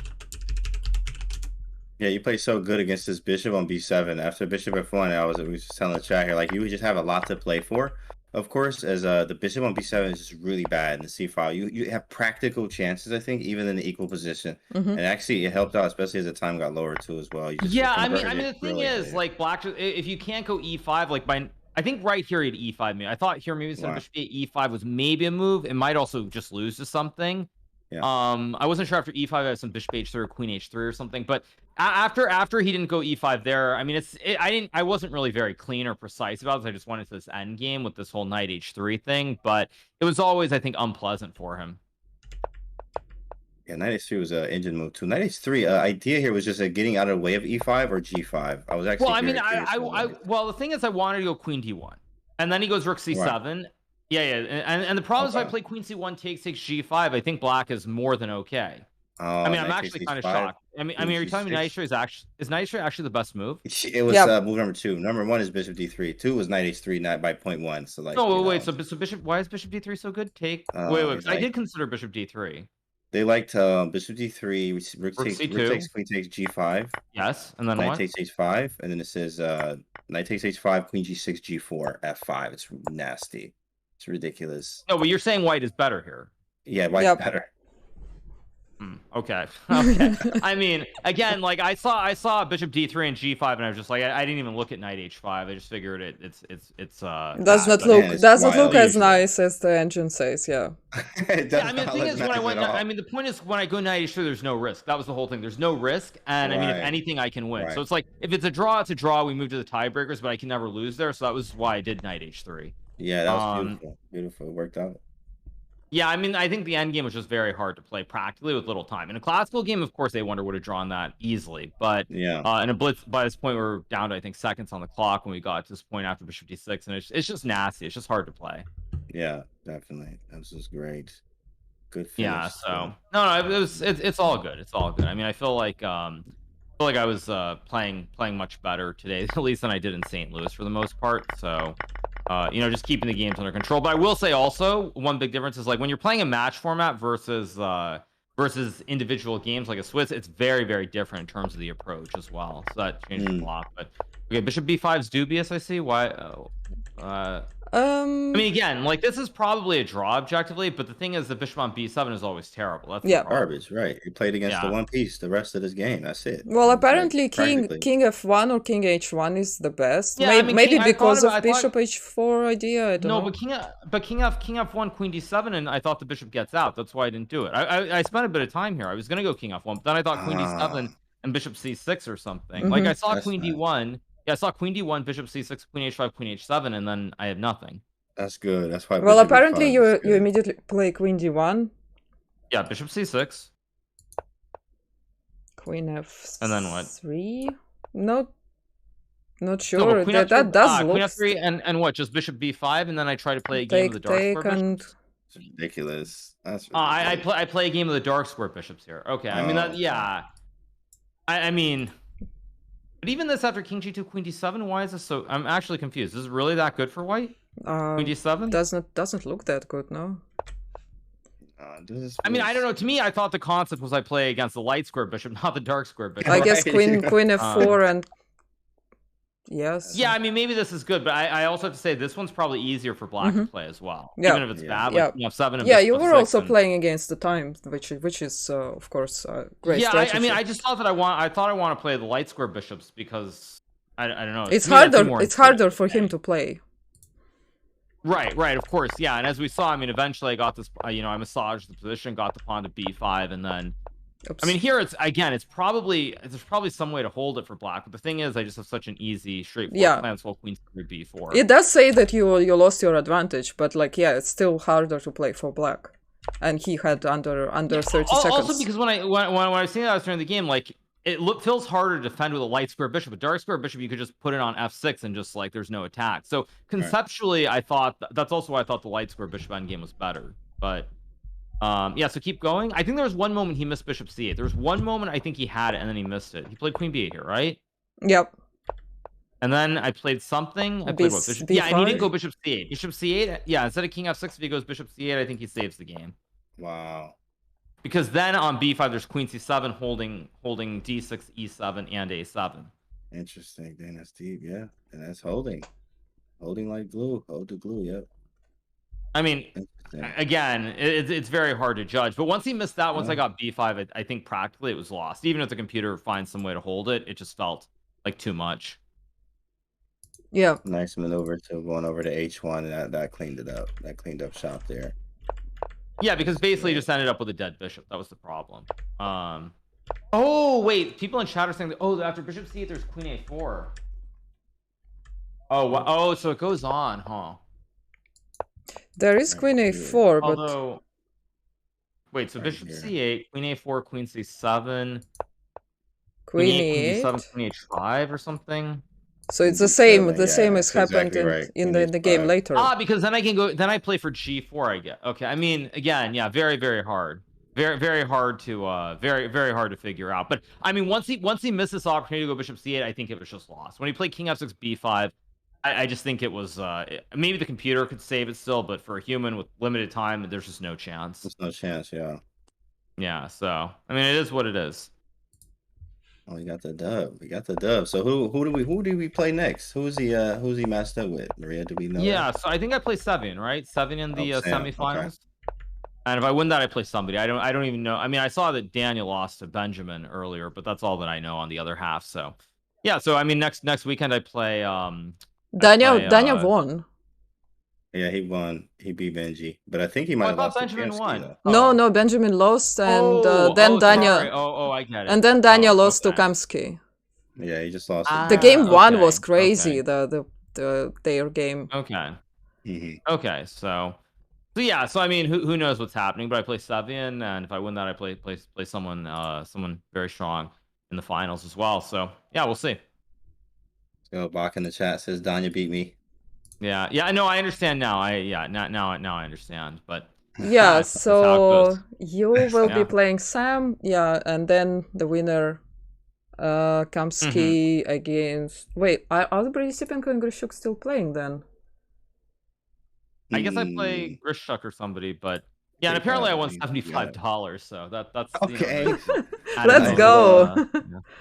Yeah, you played so good against this bishop on b7. After bishop f1, we was just telling the chat here, like, you would just have a lot to play for. Of course, as the bishop on b7 is just really bad in the c file. You have practical chances, I think, even in the equal position. And actually, it helped out, especially as the time got lower too, as well. I mean, the thing is, like, black, if you can't go e5, like I think right here he had e5. Maybe I thought here maybe instead of bishop e5 was maybe a move. It might also just lose to something. Yeah. I wasn't sure after e5 I had some bishop h3 or queen h3 or something, but after he didn't go e5 there, I mean, I wasn't really very clean or precise about this. I just wanted this end game with this whole knight h3 thing, but it was always, I think, unpleasant for him. Yeah, knight h3 was an engine move too. Knight h3 idea here was just getting out of the way of e5 or g5. I was actually well, the thing is, I wanted to go queen d1, and then he goes rook c7. Right. Yeah, and the problem is if I play queen c1 takes g5, I think black is more than okay. I mean, I'm actually kind of shocked. I mean, are you telling me knight h3 is knight h3 actually the best move? It was move number 2. Number 1 is bishop d3. 2 was knight h3, not by 0.1. So like, wait, so bishop. Why is bishop d3 so good? Wait. I did consider bishop d3. They liked bishop d3, rook takes, queen takes g5. Yes, and then knight takes h5, and then it says knight takes h5, queen g6, g4, f5. It's nasty. It's ridiculous. No, but you're saying white is better here. Yeah, white's better. Okay. I mean, again, like I saw bishop d3 and g5, and I was just like, I didn't even look at knight h5. I just figured it's does not look as nice as the engine says. Yeah. I mean, the thing is, the point is, when I go knight h3, there's no risk. That was the whole thing. There's no risk, and I mean, if anything, I can win. So it's like, if it's a draw, it's a draw. We move to the tiebreakers, but I can never lose there. So that was why I did knight h3. Yeah, that was beautiful. Beautiful. It worked out. Yeah, I mean, I think the end game was just very hard to play practically with little time. In a classical game, of course, Awonder would have drawn that easily. But in a blitz, by this point, we were down to, I think, seconds on the clock when we got to this point after bishop d6. And it's just nasty. It's just hard to play. Yeah, definitely. This was great. Good finish. Yeah, so... No, it's all good. It's all good. I mean, I feel like I was playing much better today, at least than I did in St. Louis for the most part. So... just keeping the games under control. But I will say also, one big difference is like when you're playing a match format versus versus individual games like a Swiss, it's very, very different in terms of the approach as well. So that changed the block. But okay, bishop b5 is dubious. I see why. I mean, again, like this is probably a draw objectively, but the thing is, the bishop on b7 is always terrible. That's the problem. Garbage, right? He played against the one piece the rest of this game. That's it. Well, apparently like, king f1 or king h1 is the best. Yeah, maybe because of bishop h4 idea. I don't know. But king f1, queen d7, and I thought the bishop gets out. That's why I didn't do it. I spent a bit of time here. I was gonna go king f1, but then I thought queen d7 and bishop c6 or something. Like I saw queen d1. Yeah, I saw queen d1, bishop c6, queen h5, queen h7, and then I had nothing. That's good. That's why. Well, apparently you immediately play queen d1. Yeah, bishop c6. Queen f3. And then what? Not sure. No, that does look. Queen f3 and what? Just bishop b5, and then I try to play a game of the dark square bishops. It's ridiculous. That's ridiculous. I play a game of the dark square bishops here. Okay, I mean that. Yeah. I mean. But even this after king g2, queen d7, why is this so? I'm actually confused. Is this really that good for white? Queen d7 doesn't look that good, no. I mean, I don't know. To me, I thought the concept was I play against the light square bishop, not the dark square bishop. I guess queen f4 and yes. Yeah, I mean, maybe this is good, but I also have to say this one's probably easier for black to play as well. Even if it's bad, like f7 and you were also playing against the time, which is of course a great strategy. I mean, I just thought that I thought I want to play the light square bishops because I don't know. It's harder. It's harder for him to play. Right, of course, yeah. And as we saw, I mean, eventually I got this. I massaged the position, got the pawn to b5, and then. Oops. I mean, here there's probably some way to hold it for black, but the thing is, I just have such an easy, straightforward plan. So queen through b4. It does say that you lost your advantage, but like, it's still harder to play for black, and he had under 30 seconds. Also, because when I was seeing that, I was during the game, like it feels harder to defend with a light square bishop. A dark square bishop, you could just put it on f6 and just like there's no attack. So conceptually, I thought that's also why I thought the light square bishop endgame was better, but. So keep going. I think there was one moment he missed bishop c8. There was one moment I think he had it and then he missed it. He played queen b8 here, right? Yep. And then I played something. I played what? Bishop. Yeah, and he didn't go bishop c8. Bishop c8. Yeah, instead of king f6, if he goes bishop c8, I think he saves the game. Wow. Because then on b5, there's queen c7 holding d6, e7, and a7. Interesting. Then that's deep. Yeah, and that's holding like glue. Hold the glue. Yep. I mean, again, it's very hard to judge. But once he missed that, once I got b5, I think practically it was lost. Even if the computer finds some way to hold it, it just felt like too much. Yeah. Nice maneuver to going over to h1, and that cleaned it up. That cleaned up shop there. Yeah, because basically just ended up with a dead bishop. That was the problem. Oh, wait. People in chat are saying that, after bishop c8, there's queen a4. Oh, wow. Oh, so it goes on, huh? There is queen a4, but... Although... Wait, so bishop c8, queen a4, queen c7... Queen e7, queen h5 or something? So it's the same as happened in the game later. Because then I can go... Then I play for g4, I guess. Okay, I mean, again, yeah, very, very hard. Very, very hard to very, very hard to figure out. But I mean, once he missed this opportunity to go bishop c8, I think it was just lost. When he played king f6, b5, I just think it was maybe the computer could save it still, but for a human with limited time, there's just no chance. There's no chance, yeah. Yeah, so I mean, it is what it is. Oh, we got the dub. So who do we play next? Who's he matched up with? Maria, do we know? Yeah, so I think I play Sevian, right? Sevian in the semifinals. Okay. And if I win that, I play somebody. I don't even know. I mean, I saw that Daniel lost to Benjamin earlier, but that's all that I know on the other half. So yeah, so I mean, next weekend I play Daniel won. Yeah, he won. He beat Benji, but I think he might have lost. Benjamin won. No, Benjamin lost, and then Daniel. I get it. And then Daniel lost to Kamsky. Yeah, he just lost. The game one was crazy. Their game. Okay. Okay, so yeah, so I mean, who knows what's happening? But I play Sevian, and if I win that, I play someone very strong in the finals as well. So yeah, we'll see. So Bach in the chat says Danya beat me. Yeah, no, I understand now. Now I understand. But yeah, so you will be playing Sam, and then the winner, Kamsky against. Wait, are the Brisipenko and Grishuk still playing then? I guess I play Grishuk or somebody, but Yeah, and apparently I won You got it. $75, so that's Okay. Let's Nice. go.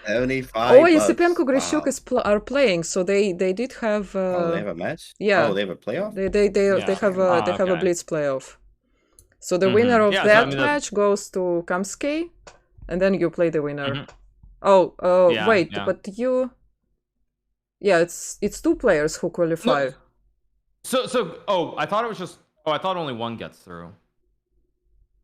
75 Oh, bucks. Yesipenko Grishuk Wow. are playing, so they did have. Oh, they have a match? Yeah. Oh, they have a playoff? They Yeah. have a they have a Okay. blitz playoff. So the winner of Yeah, so, that I mean, match goes to Kamsky, and then you play the winner. Mhm. Oh, Yeah, wait, yeah. but you. Yeah, it's two players who qualify. Oh, I thought it was just. Oh, I thought only one gets through.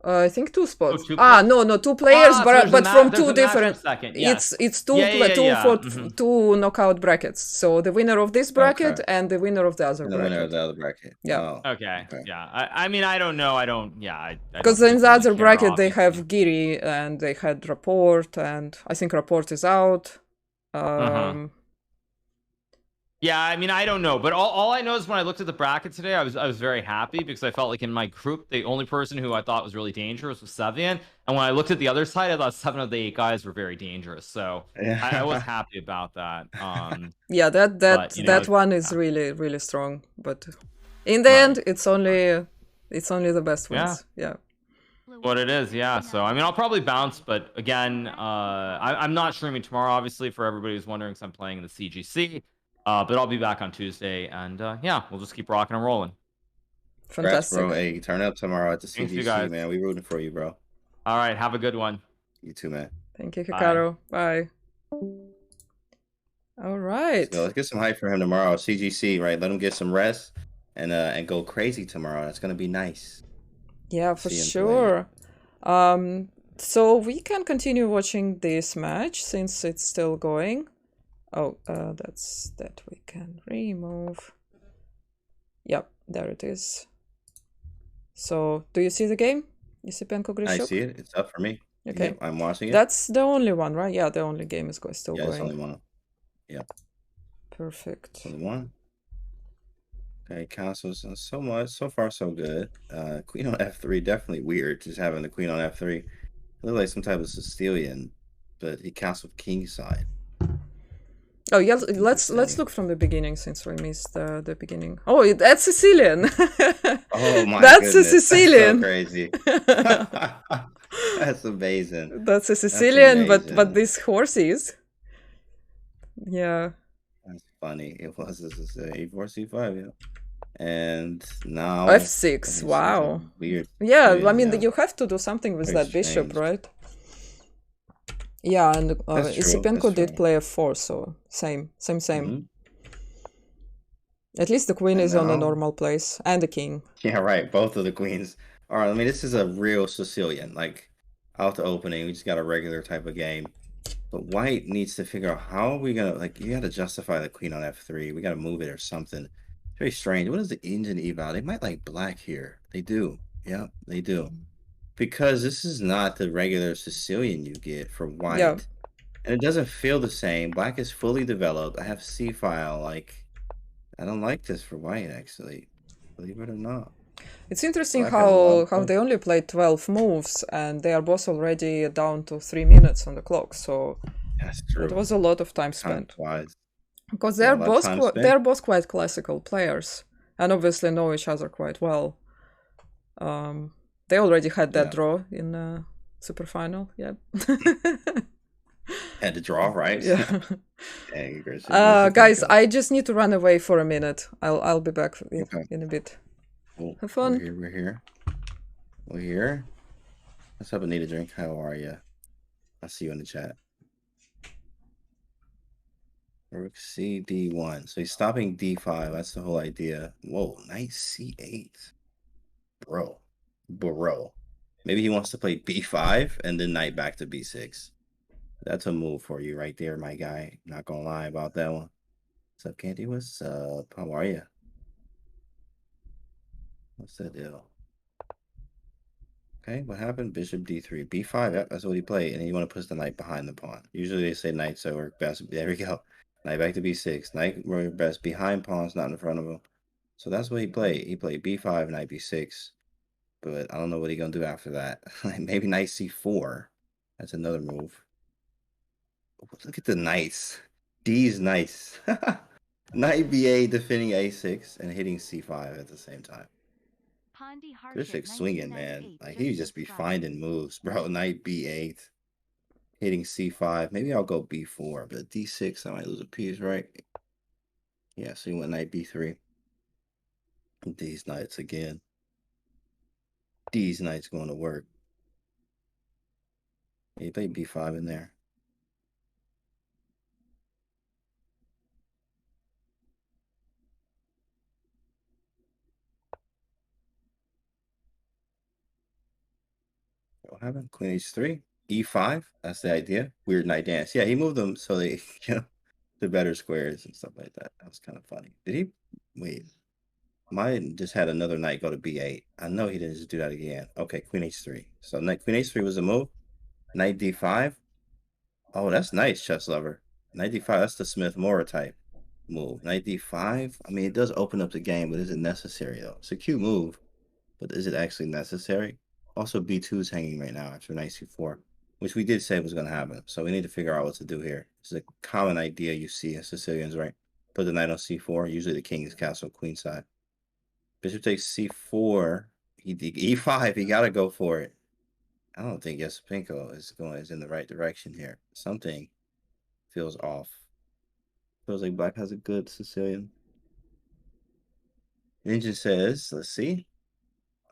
I think two spots. two No, two players, so there's but a from there's two a match for different. second. Yes. It's two Yeah. for Mhm. two knockout brackets. So the winner of this bracket Okay. and the winner of the other And the bracket. winner of the other bracket. Yeah. Oh, Okay. okay. Yeah. I mean, I don't know. I don't. Yeah. I Because don't in the particularly other care, bracket they obviously. have Giri and they had Rapport, and I think Rapport is out. Yeah, I mean, I don't know, but all I know is when I looked at the bracket today, I was very happy because I felt like in my group, the only person who I thought was really dangerous was Sevian, and when I looked at the other side, I thought 7 of the 8 guys were very dangerous. So I was happy about that. Yeah, that one is really strong, but in the end, it's only the best ones. Yeah. What it is, yeah. So I mean, I'll probably bounce, but again, I'm not streaming tomorrow, obviously, for everybody who's wondering, because I'm playing in the CGC. But I'll be back on Tuesday, and yeah, we'll just keep rocking and rolling. Fantastic. Congrats, bro. Hey, turn up tomorrow at the Thanks, you CGC, guys. man. We rooting for you, bro. All right, have a good one. You too, man. Thank you, Hikaru. Bye. All right. Let's get some hype for him tomorrow. CGC, right? Let him get some rest and go crazy tomorrow. That's gonna be nice. Yeah, for sure. So we can continue watching this match since it's still going. Oh, that we can remove. Yep, there it is. So, do you see the game? Yesipenko Grishuk? I see it. It's up for me. Okay. Yep, I'm watching it. That's the only one, right? Yeah, the only game is still going. Yeah, it's only one. Yep. Perfect. Only one. Okay, castles. So far, so good. Queen on F3, definitely weird. Just having the queen on F3. It looks like some type of Sicilian, but he castled king side. Oh yeah, let's look from the beginning since we missed the beginning. Oh, that's Sicilian. Oh my that's goodness. a Sicilian. That's so crazy. That's amazing. That's a Sicilian, but this horse is. Yeah. That's funny. It was a4 c5, yeah. And now f6. Wow. Weird. Yeah, weird, I mean you have to do something with that bishop, changed. right? Yeah, and Yesipenko did play f4, so same. Mm-hmm. At least the queen is on a normal place, and the king. Yeah, right. Both of the queens. All right, I mean, this is a real Sicilian. Like, out the opening, we just got a regular type of game. But white needs to figure out how are we going to, like, you got to justify the queen on f3. We got to move it or something. Very strange. What is the engine eval? They might like black here. They do. Yeah, they do. Because this is not the regular Sicilian you get for white. Yeah. And it doesn't feel the same. Black is fully developed. I have C-file. Like, I don't like this for white, actually. Believe it or not. It's interesting how they only played 12 moves, and they are both already down to 3 minutes on the clock. So that's true. It was a lot of time spent. Time-wise. Because they're both quite classical players, and obviously know each other quite well. They already had that draw in super final. Yeah. Had to draw, right? Yeah. Dang, guys, I just need to run away for a minute. I'll be back in a bit. Cool. Have fun. We're here. What's up, Anita Drink? How are you? I'll see you in the chat. Rook C D1. So he's stopping D5. That's the whole idea. Whoa, knight C8. Bro. Maybe he wants to play B5 and then knight back to B6. That's a move for you right there, my guy. Not gonna lie about that one. What's up, Candy? What's up? How are you? What's that deal? Okay, what happened? Bishop D3. B5, yep, that's what he played. And then you want to push the knight behind the pawn. Usually they say knights work best. There we go. Knight back to B6. Knight work best behind pawns, not in front of him. So that's what he played. He played B5, knight B6. But I don't know what he's going to do after that. Maybe knight C4. That's another move. Look at the knights. D's nice. Knight B8 defending A6 and hitting C5 at the same time. Pandi Harshit, Grishik swinging, man. 1998, Like, just he just be subscribed. finding moves, bro. Knight B8. Hitting C5. Maybe I'll go B4, but D6, I might lose a piece, right? Yeah, so he went Knight B3. These knights again. These knights going to work. He played B5 in there. What happened? Queen H3, E5. That's the idea. Weird knight dance. Yeah, he moved them so they, the better squares and stuff like that. That was kind of funny. Did he? Wait. Mine just had another knight go to B8. I know he didn't just do that again. Okay, Queen H3. So Queen H3 was a move. Knight D5. Oh, that's nice, chess lover. Knight D5. That's the Smith-Morra type move. Knight D5. I mean, it does open up the game, but is it necessary though? It's a cute move, but is it actually necessary? Also, B2 is hanging right now after Knight C4, which we did say was going to happen. So we need to figure out what to do here. It's a common idea you see in Sicilians, right? Put the knight on C4. Usually the king is castle queenside. Bishop takes C4. E5. He got to go for it. I don't think Yesipinko is in the right direction here. Something feels off. Feels like black has a good Sicilian. Ninja says, let's see.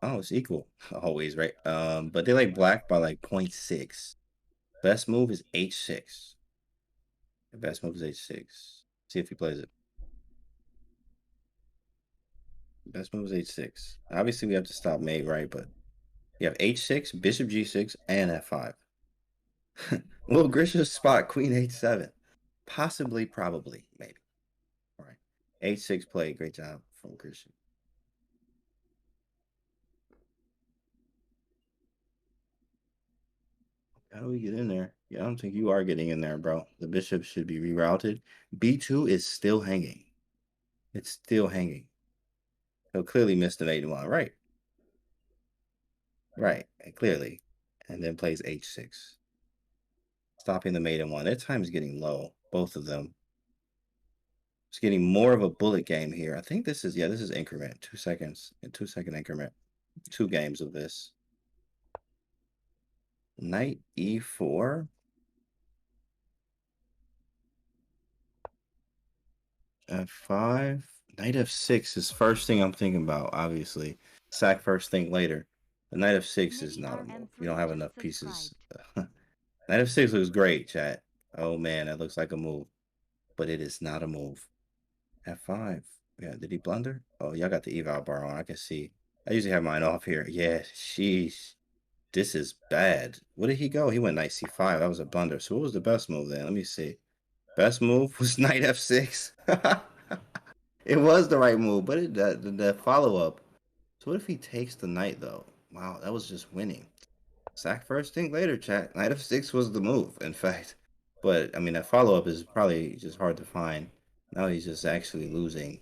Oh, it's equal. Always, right? But they like black by like 0.6. Best move is H6. The best move is H6. See if he plays it. Best move is H6. Obviously, we have to stop mate, right? But you have H6, Bishop G6, and F5. Will Grisha spot Queen H7? Possibly, probably, maybe. All right. H6 play. Great job from Grisha. How do we get in there? Yeah, I don't think you are getting in there, bro. The bishop should be rerouted. B2 is still hanging. It's still hanging. He'll clearly miss the mate one, right? Right, clearly. And then plays H6. Stopping the mate in one. Their time is getting low, both of them. It's getting more of a bullet game here. I think this is increment. 2 seconds. In 2 second increment. 2 games of this. Knight E4. F5. Knight F6 is first thing I'm thinking about, obviously. Sack first, think later. The Knight F6 is not a move. You don't have enough pieces. Knight F6 looks great, chat. Oh man, that looks like a move. But it is not a move. F5. Yeah, did he blunder? Oh, y'all got the eval bar on. I can see. I usually have mine off here. Yeah, sheesh. This is bad. Where did he go? He went Knight C5. That was a blunder. So what was the best move then? Let me see. Best move was Knight F6. It was the right move, but the follow-up. So what if he takes the knight, though? Wow, that was just winning. Sack first, think later, chat. Knight F6 was the move, in fact. But, I mean, that follow-up is probably just hard to find. Now he's just actually losing.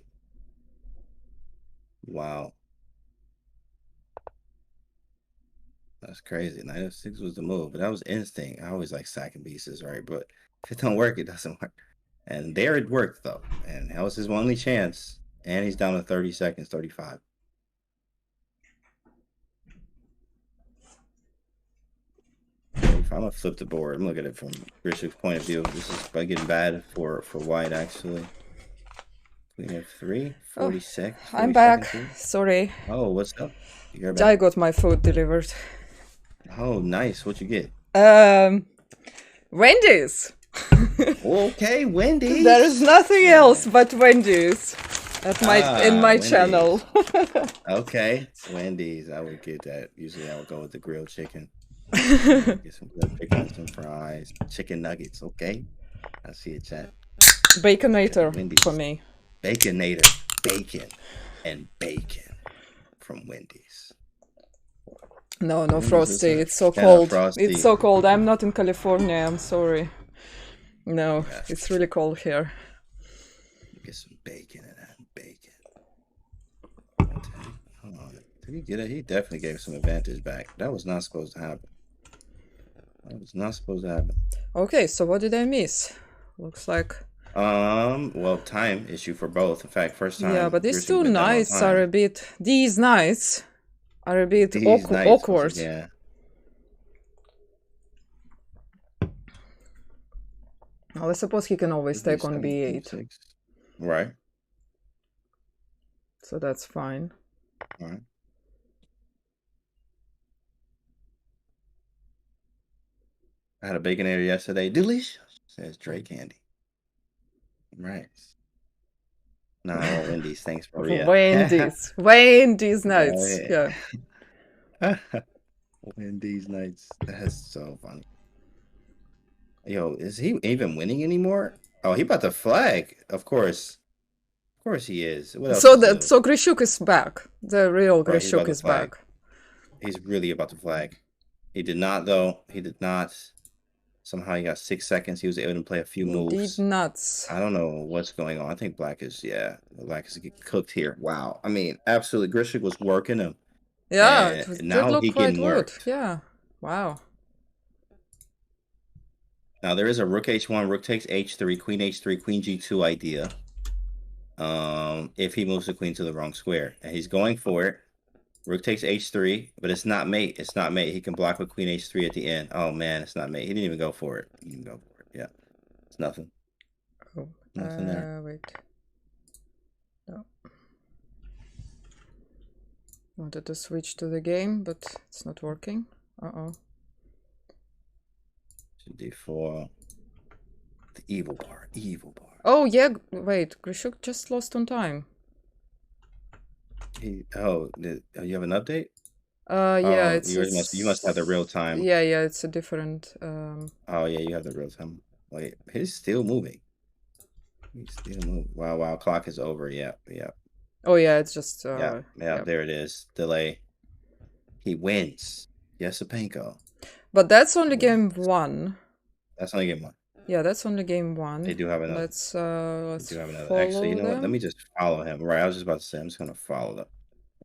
Wow. That's crazy. Knight F6 was the move, but that was instinct. I always like sacking pieces, right? But if it don't work, it doesn't work. And there it worked, though. And that was his only chance. And he's down to 30 seconds, 35. If I'm going to flip the board, I'm looking at it from Grishik's point of view. This is getting bad for white, actually. Queen F3, 40 seconds. I'm back. Sorry. Oh, what's up? You're back. I got my food delivered. Oh, nice. What'd you get? Wendy's. Okay, Wendy's. There is nothing else but Wendy's at in my Wendy's. channel. Okay, Wendy's. I would get that. Usually I would go with the grilled chicken. Get some good chicken, some fries, chicken nuggets. Okay, I see it, chat. Baconator Wendy's. for me. Baconator, bacon, and bacon from Wendy's. No, Wendy's Frosty. is It's so yeah, cold. Frosty. It's so cold. I'm not in California. I'm sorry. No, it's really cold here. Get some bacon and that bacon. Hold on. Did he get it? He definitely gave some advantage back. That was not supposed to happen. That was not supposed to happen. Okay, so what did I miss? Looks like... Well, time issue for both. In fact, first time. Yeah, but these Grisham two went down on knights time. are a bit... These knights are a bit These knights, awkward. yeah. Well, I suppose he can always take on B7, b8, B6. Right. so that's fine. All right. I had a baconator yesterday. Delicious, says Dre Candy. Right. No, I want Wendy's. Thanks, Maria. Wendy's nights. Yeah. Yeah. Wendy's nights. That's so funny. Yo, is he even winning anymore? Oh, he about to flag. Of course. Of course he is. What else So is that new? so Grishuk is back. The real Right, he's about Grishuk to is flag. back. He's really about to flag. He did not, though. He did not. Somehow he got 6 seconds. He was able to play a few moves. Indeed nuts. I don't know what's going on. I think Black is, Black is getting cooked here. Wow. I mean, absolutely. Grishuk was working him. Yeah, And it did now look he quite getting good. worked. Yeah. Wow. Now there is a rook h1, rook takes h3, queen h3, queen g2 idea. If he moves the queen to the wrong square, and he's going for it. Rook takes h3, but it's not mate. It's not mate. He can block with queen h3 at the end. Oh man, it's not mate. He didn't even go for it. He didn't go for it. Yeah, it's nothing. Oh, Nothing there. wait. No. Wanted to switch to the game, but it's not working. Uh-oh. d4. The evil bar. Evil bar. Oh, yeah. Wait, Grishuk just lost on time. You have an update? Yeah, Oh, you must have the real time. Yeah, it's a different. Oh yeah, you have the real time. Wait, he's still moving. He's still moving. Wow, clock is over. Yeah. Oh yeah, it's just. Yeah, there it is. Delay. He wins. Yesipenko. But that's only game 1. That's only game 1. Yeah, that's only game 1. They do have another. Let's They do have another. follow Actually, you know what? them. Let me just follow him. Right, I was just about to say, I'm just gonna follow them.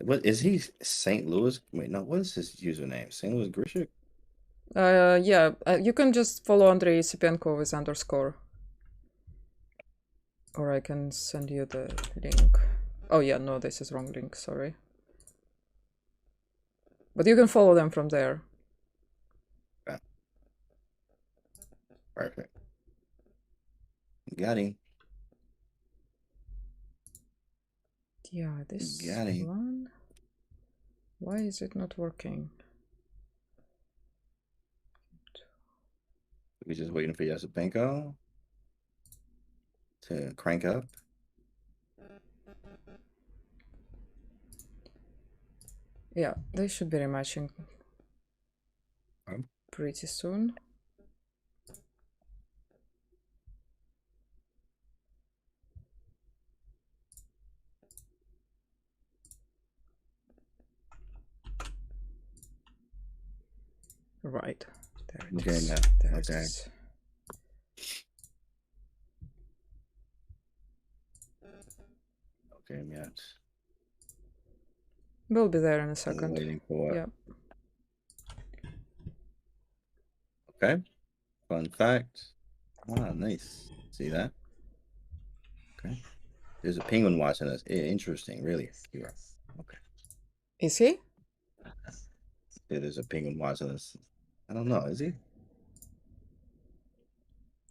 What is he? St. Louis? Wait, no. What is his username? St. Louis Grishuk? Yeah, you can just follow Andrei Yesipenko with _. Or I can send you the link. Oh yeah, no, this is wrong link, sorry. But you can follow them from there. Okay. Perfect. Got him. Yeah, this Got him. one. Why is it not working? We're just waiting for Yesipenko to crank up. Yeah, they should be rematching Okay. pretty soon. Right. There it Okay, is. now. There it Okay. is. Okay, yeah. We'll be there in a I'm second. waiting for it. Yeah. Okay. Fun fact. Ah, nice. See that? Okay. There's a penguin watching us. Interesting, really. Yes. Okay. Is he? Yeah, there's a penguin watching us. I don't know. Is he?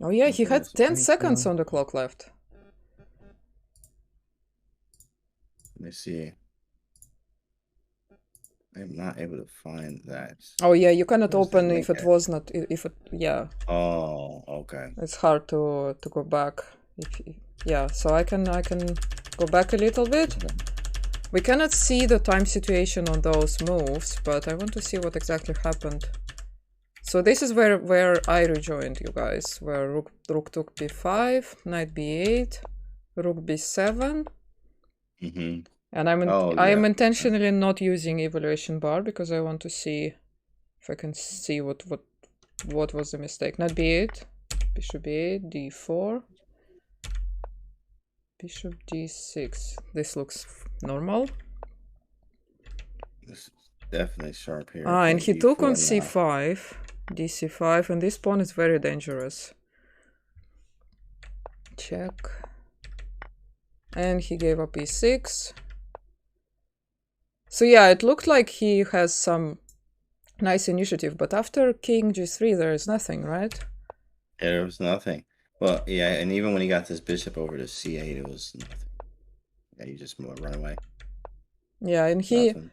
Oh yeah, he Okay, had so 10 thanks, seconds Mom. on the clock left. Let me see. I'm not able to find that. Oh yeah, you cannot Where's the open link if it at? was not if it yeah. Oh, okay. It's hard to go back. Yeah, so I can go back a little bit. We cannot see the time situation on those moves, but I want to see what exactly happened. So this is where I rejoined you guys, where rook took b5, knight b8, rook b7. Mm-hmm. And I am intentionally not using evaluation bar because I want to see if I can see what was the mistake. Knight b8, bishop b8, d4, bishop d6. This looks normal. This is definitely sharp here. Ah, and he took on E4 now. c5, dc5, and this pawn is very dangerous. Check. And he gave up e6. So yeah, it looked like he has some nice initiative, but after king g3, there is nothing, right? There was nothing. Well, yeah, and even when he got this bishop over to c8, it was nothing. Yeah, you just run away. Yeah, and Nothing.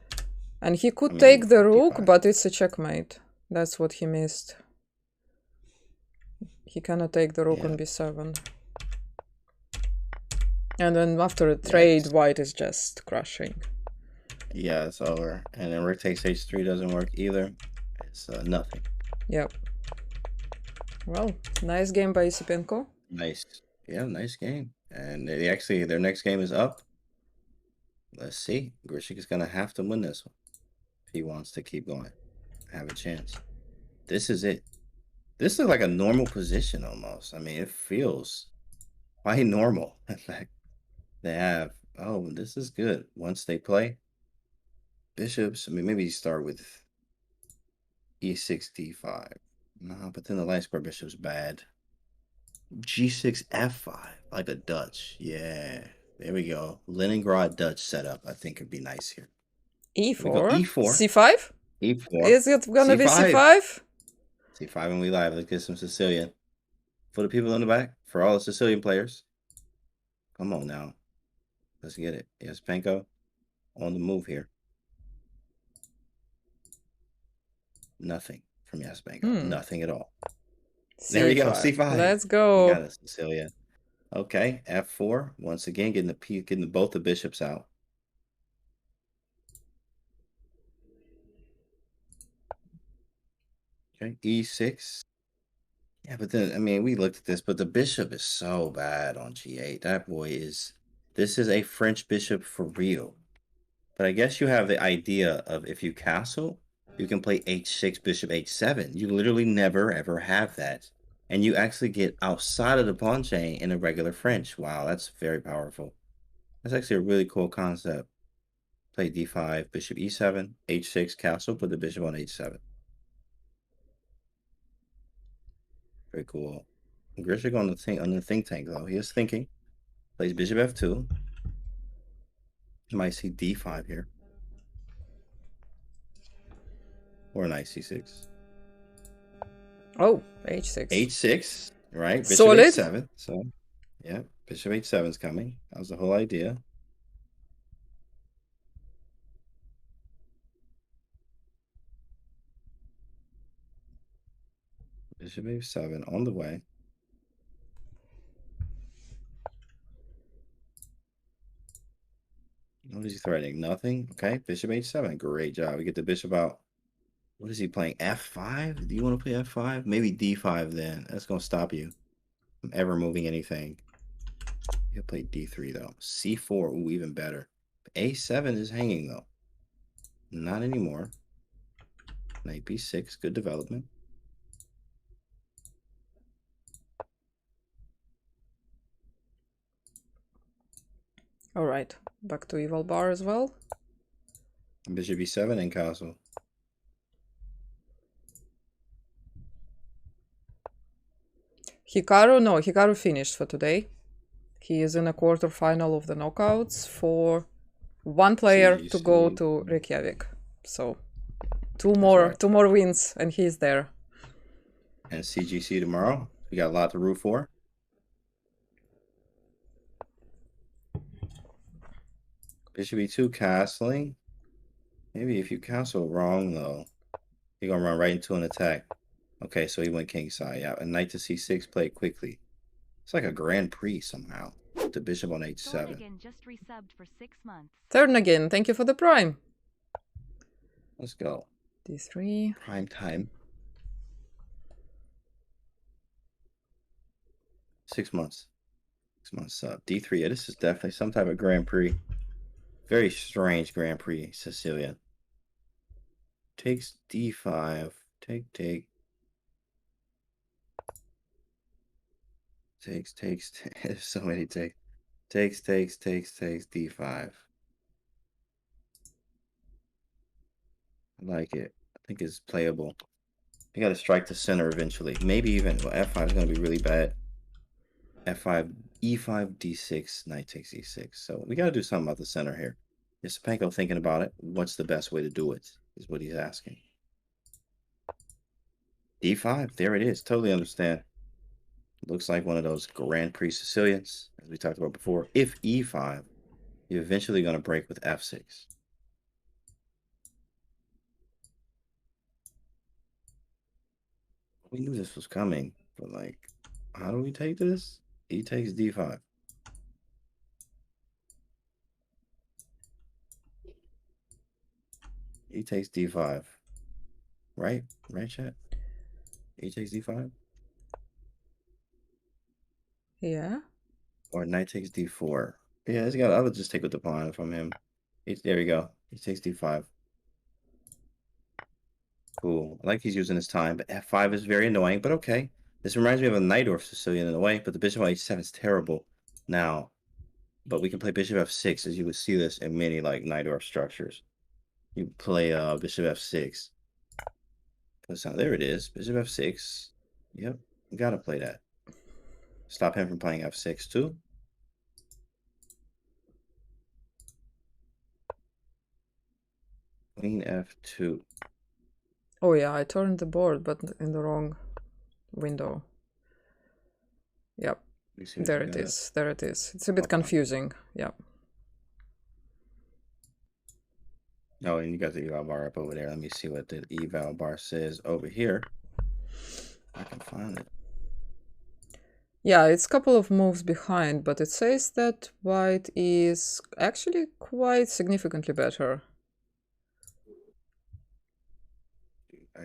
he could I mean, take the rook, d5. but it's a checkmate. That's what he missed. He cannot take the rook Yeah. on b7. And then after a trade, white is just crushing. Yeah, it's over. And then rook takes h3 doesn't work either. It's nothing. Yep. Well, nice game by Isipenko. Nice. Yeah, nice game. And they actually, their next game is up. Let's see. Grishik is going to have to win this one if he wants to keep going. Have a chance. This is it. This is like a normal position almost. I mean, it feels quite normal. In fact, they have, oh, this is good. Once they play bishops, I mean, maybe you start with e6, d5. No, but then the light square bishop's bad. g6, f5, like a Dutch. Yeah, there we go. Leningrad Dutch setup, I think would be nice here. e4? E4. c5? E4. Is it gonna be C5? c5? C5 and we live. Let's get some Sicilian. For the people in the back, for all the Sicilian players. Come on now. Let's get it. Yes, Panko on the move here. Nothing from Yaspenko. Nothing at all. C5. There you go, C5. Let's go. You got it, Cecilia. Okay, F4. Once again, getting both the bishops out. Okay, E6. Yeah, but then, I mean, we looked at this, but the bishop is so bad on G8. That boy is, this is a French bishop for real. But I guess you have the idea of if you castle, you can play H6, bishop H7. You literally never, ever have that. And you actually get outside of the pawn chain in a regular French. Wow, that's very powerful. That's actually a really cool concept. Play D5, bishop E7, H6, castle, put the bishop on H7. Very cool. Grishik on the think tank though. He is thinking. Plays bishop F2. You might see D5 here. Or a nice C6. Oh, H6. H6, right? Bishop Solid. H7. So, yeah, bishop H7 is coming. That was the whole idea. Bishop H7 on the way. What is he threatening? Nothing? Okay, bishop H7. Great job. We get the bishop out. What is he playing? F5? Do you want to play F5? Maybe D5 then. That's going to stop you from ever moving anything. He'll play D3 though. C4, ooh, even better. A7 is hanging though. Not anymore. Knight B6, good development. All right, back to evil bar as well. Bishop E7 and castle. Hikaru, no, Hikaru finished for today. He is in a quarterfinal of the knockouts for one player to go to Reykjavik. So two more wins and he's there. And CGC tomorrow. We got a lot to root for. Bishop E2 castling. Maybe if you castle wrong though, you're gonna run right into an attack. Okay, so he went king side. Yeah, and knight to C6 played quickly. It's like a Grand Prix somehow. The bishop on H7. Just resubbed for 6 months. Third again, thank you for the prime. Let's go. D3. Prime time. 6 months. 6 months sub. D3. Yeah, this is definitely some type of Grand Prix. Very strange Grand Prix, Cecilia. Takes D5. Take. Takes. There's so many takes. Takes, D5. I like it. I think it's playable. You got to strike the center eventually. Maybe even, well, F5 is going to be really bad. F5, E5, D6, knight takes E6. So we got to do something about the center here. Yasepenko thinking about it. What's the best way to do it? Is what he's asking. D5. There it is. Totally understand. Looks like one of those Grand Prix Sicilians, as we talked about before. If E5, you're eventually going to break with F6. We knew this was coming, but like, how do we take this? E takes D5. E takes D5. Right? Right, chat? E takes D5? Yeah. Or knight takes D4. Yeah, it's got. I would just take with the pawn from him. There we go. He takes D5. Cool. I like he's using his time, but F5 is very annoying, but okay. This reminds me of a Najdorf Sicilian in a way, but the bishop on H7 is terrible now. But we can play bishop F6, as you would see this in many like Najdorf structures. You play bishop F6. So there it is. Bishop F6. Yep. You gotta play that. Stop him from playing F6 too. Queen F2. Oh yeah, I turned the board, but in the wrong window. Yep. There it is. There it is. It's a bit confusing. Yep. Oh, and you got the eval bar up over there. Let me see what the eval bar says over here. I can find it. Yeah, it's a couple of moves behind, but it says that white is actually quite significantly better.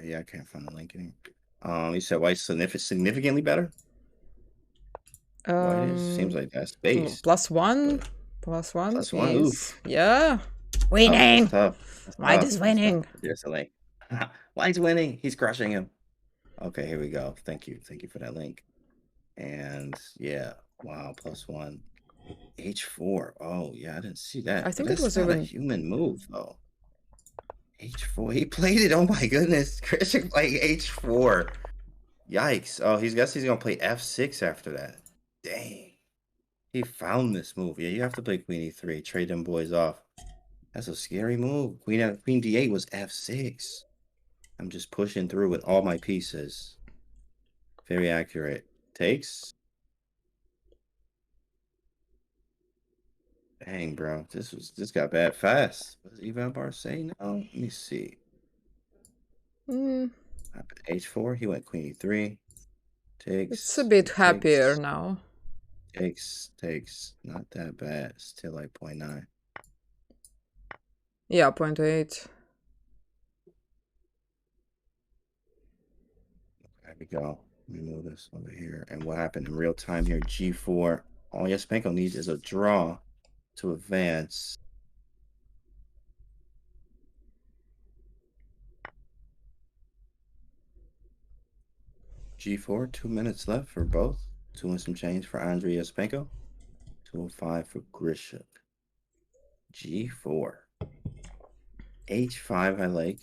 Yeah, I can't find the link anymore. You said white's significantly better? White is, seems like that's base. +1. +1 +1, is... oof. Yeah. Winning! That's White is winning. There's a link. White's winning. He's crushing him. Okay, here we go. Thank you. Thank you for that link. And yeah, wow, +1. H4. Oh, yeah, I didn't see that. I think That's it was not even a human move, though. H4. He played it. Oh my goodness. Christian playing H4. Yikes. Oh, guess he's gonna play F6 after that. Dang. He found this move. Yeah, you have to play Queen E3. Trade them boys off. That's a scary move. Queen D8 was F6. I'm just pushing through with all my pieces. Very accurate. Takes. Dang, bro. This got bad fast. What does eval bar say now? Let me see. H4. He went Queen E3. Takes. It's a bit happier now. Takes. Not that bad. Still like 0.9. Yeah, 0.8. There we go. Let me move this over here. And what happened in real time here? G4. All Yasepenko needs is a draw to advance. G4, 2 minutes left for both. 2 and some change for Andrei Yasepenko. 205 for Grishuk. G4. H5 I like.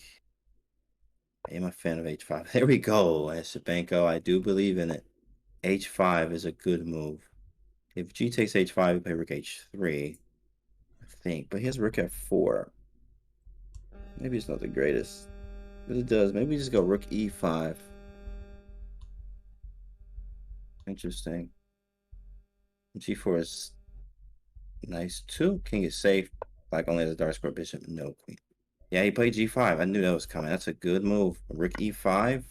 I am a fan of H5. There we go, Yasepenko. I do believe in it. H5 is a good move. If G takes H5, we play Rook H3. I think. But he has Rook F4. Maybe it's not the greatest. But it does. Maybe we just go Rook E5. Interesting. G4 is nice too. King is safe. Black only has a dark square bishop, no queen. Yeah, he played G5. I knew that was coming. That's a good move. Rook E5.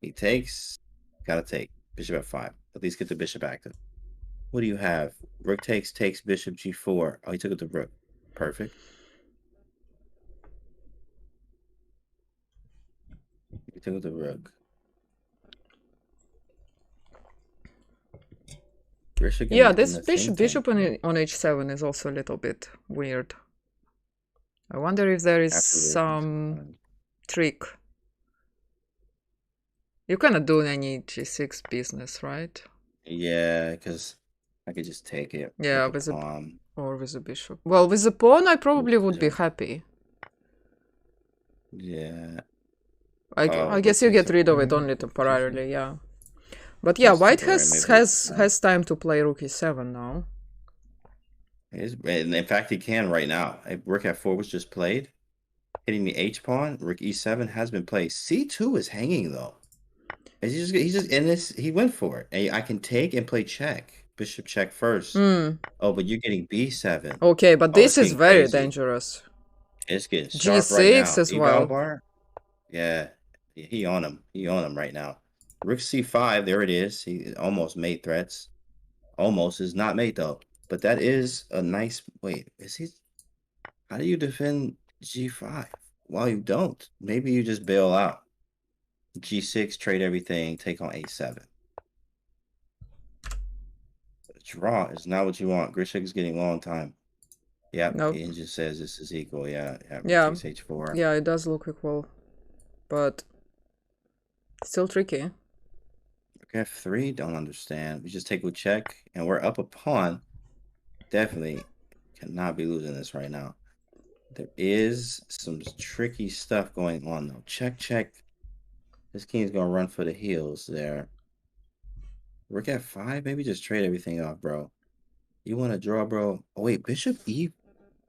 He takes. Gotta take. Bishop F5. At least get the bishop active. What do you have? Rook takes bishop G4. Oh, he took it to rook. Perfect. He took it to rook. Yeah, this bishop on H7 is also a little bit weird. I wonder if there is some trick. You cannot do any G6 business, right? Yeah, because I could just take it. Yeah, with a pawn. Or with a bishop. Well, with the pawn, I probably would be happy. Yeah. I guess you get rid of it only temporarily, yeah. But yeah, white has time to play Rook E7 now. And in fact, he can right now. Rook f4 was just played. Hitting the h pawn. Rook e7 has been played. c2 is hanging though. He's just in this. He went for it. I can take and play check. Bishop check first. Oh, but you're getting b7. Okay, but Oh, this is very dangerous. It's getting sharp G6 right now. as well. Bar? Yeah, he on him. He on him right now. Rook c5. There it is. He almost made threats. Almost is not made though. But that is a nice. Wait, is he? How do you defend g5? Well, you don't. Maybe you just bail out. G6, trade everything, take on a7. Draw is not what you want. Grishik is getting long time. Yep, nope. Ian just says this is equal. Yeah. Yeah. Takes h4. Yeah, it does look equal, but still tricky. Okay, f3, don't understand. We just take with check, and we're up a pawn. Definitely cannot be losing this right now. There is some tricky stuff going on though. Check. This king's gonna run for the heels there. Rook f5, maybe just trade everything off, bro. You want to draw, bro? Oh wait, bishop e.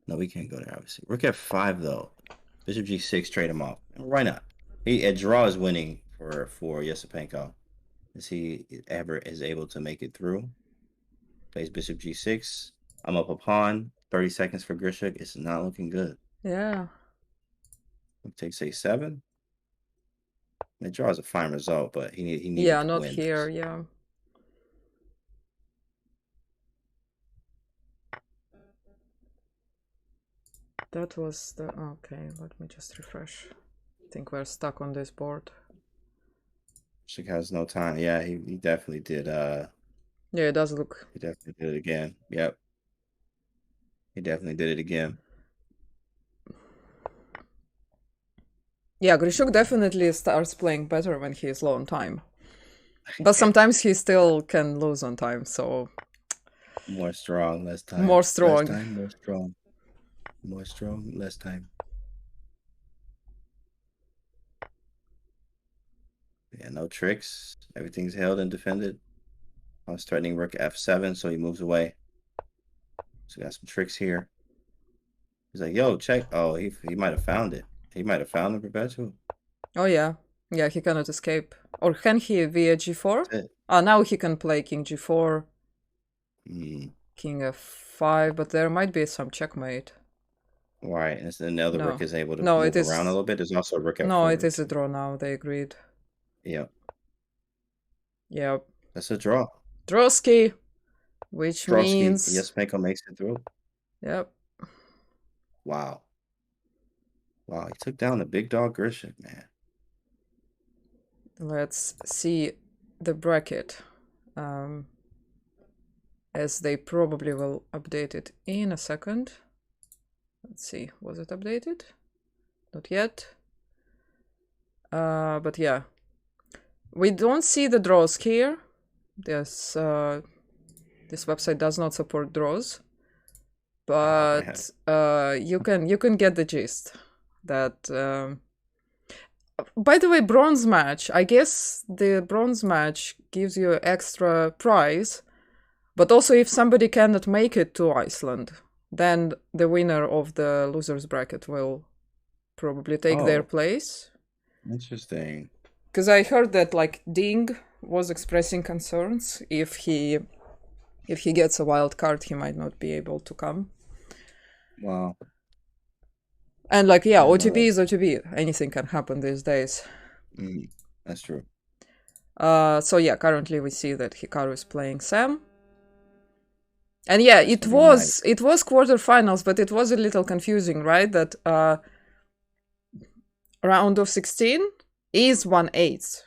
No, we can't go there, obviously. Rook f5 though. Bishop g6, trade him off. Why not? A draw is winning for Yesipenko. Is he ever is able to make it through? Plays bishop g6. I'm up a pawn. 30 seconds for Grishik. It's not looking good. Yeah. Takes a7. It draws a fine result, but he needs yeah, to not win here. this. Yeah. That was the okay. Let me just refresh. I think we're stuck on this board. Grishik has no time. Yeah, he definitely did. Yeah, it does look. He definitely did it again. Yep. He definitely did it again. Yeah, Grishuk definitely starts playing better when he is low on time. But sometimes he still can lose on time, so... More strong, less time. More strong. Less time, more strong. More strong, less time. Yeah, no tricks. Everything's held and defended. I was threatening rook f7, so he moves away. So got some tricks here. He's like, yo, check. Oh, he might have found it. He might have found the perpetual. Oh, yeah. Yeah, he cannot escape. Or can he via g4? Now he can play king g4. King f5, but there might be some checkmate. Right, and then the other rook is able to move around a little bit. There's also rook f4. No, it is a draw now. They agreed. Yep. Yep. That's a draw. Drawski, which means... Yesipenko makes it through. Yep. Wow. Wow, he took down the big dog Grishik, man. Let's see the bracket. As they probably will update it in a second. Let's see, was it updated? Not yet. But yeah. We don't see the draws here. This website does not support draws. But you can get the gist. That by the way, bronze match, I guess the bronze match gives you extra prize, but also if somebody cannot make it to Iceland, then the winner of the losers bracket will probably take their place. Interesting. Because I heard that like Ding was expressing concerns if he gets a wild card, he might not be able to come. Wow. And like, yeah, OTB is OTB. Anything can happen these days. That's true. So yeah, currently we see that Hikaru is playing Sam. And yeah, it was quarterfinals, but it was a little confusing, right? That round of 16 is 1/8.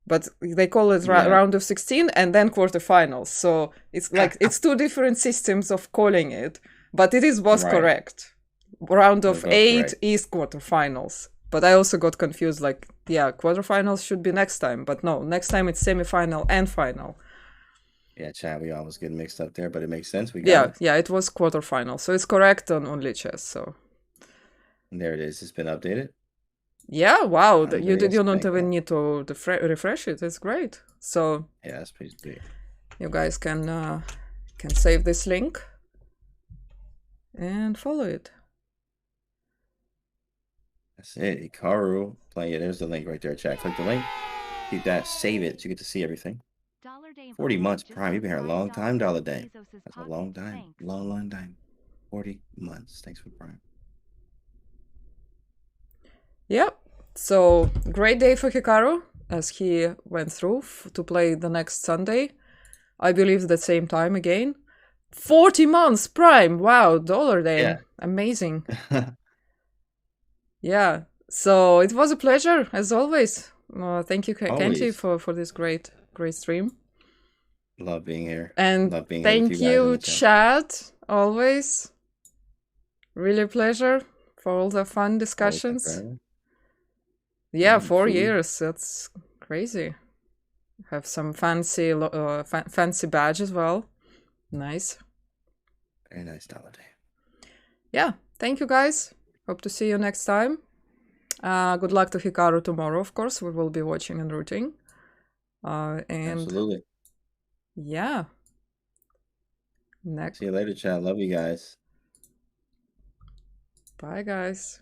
But they call it round of 16 and then quarterfinals. So it's like, it's two different systems of calling it, but it is both correct. Round of 8 is quarterfinals. But I also got confused, like, yeah, quarterfinals should be next time. But no, next time it's semifinal and final. Yeah, Chad, we always get mixed up there, but it makes sense. It was quarterfinal. So it's correct on Lichess. So and there it is. It's been updated. Yeah, wow. You don't even need to refresh it. It's great. So yeah, that's pretty big. You guys can save this link. and follow it. That's it. Hikaru playing it. There's the link right there, chat. Click the link. Keep that. Save it so you get to see everything. 40 months prime. You've been here a long time, Dollar Dame. That's a long time. Long time. 40 months. Thanks for prime. Yep. So great day for Hikaru as he went through to play the next Sunday. I believe the same time again. 40 months prime. Wow, Dollar Dame. Yeah. Amazing. Yeah. So it was a pleasure as always. Thank you, Kenji, for this great stream. Love being here. And love being thank here with you, you, guys chat, always. Really a pleasure for all the fun discussions. Yeah, 4 years. That's crazy. Have some fancy fancy badge as well. Nice. Very nice, Dollar Dame. Yeah. Thank you, guys. Hope to see you next time. Good luck to Hikaru tomorrow, of course. We will be watching and rooting. And Absolutely. Yeah. Next. See you later, chat. Love you guys. Bye, guys.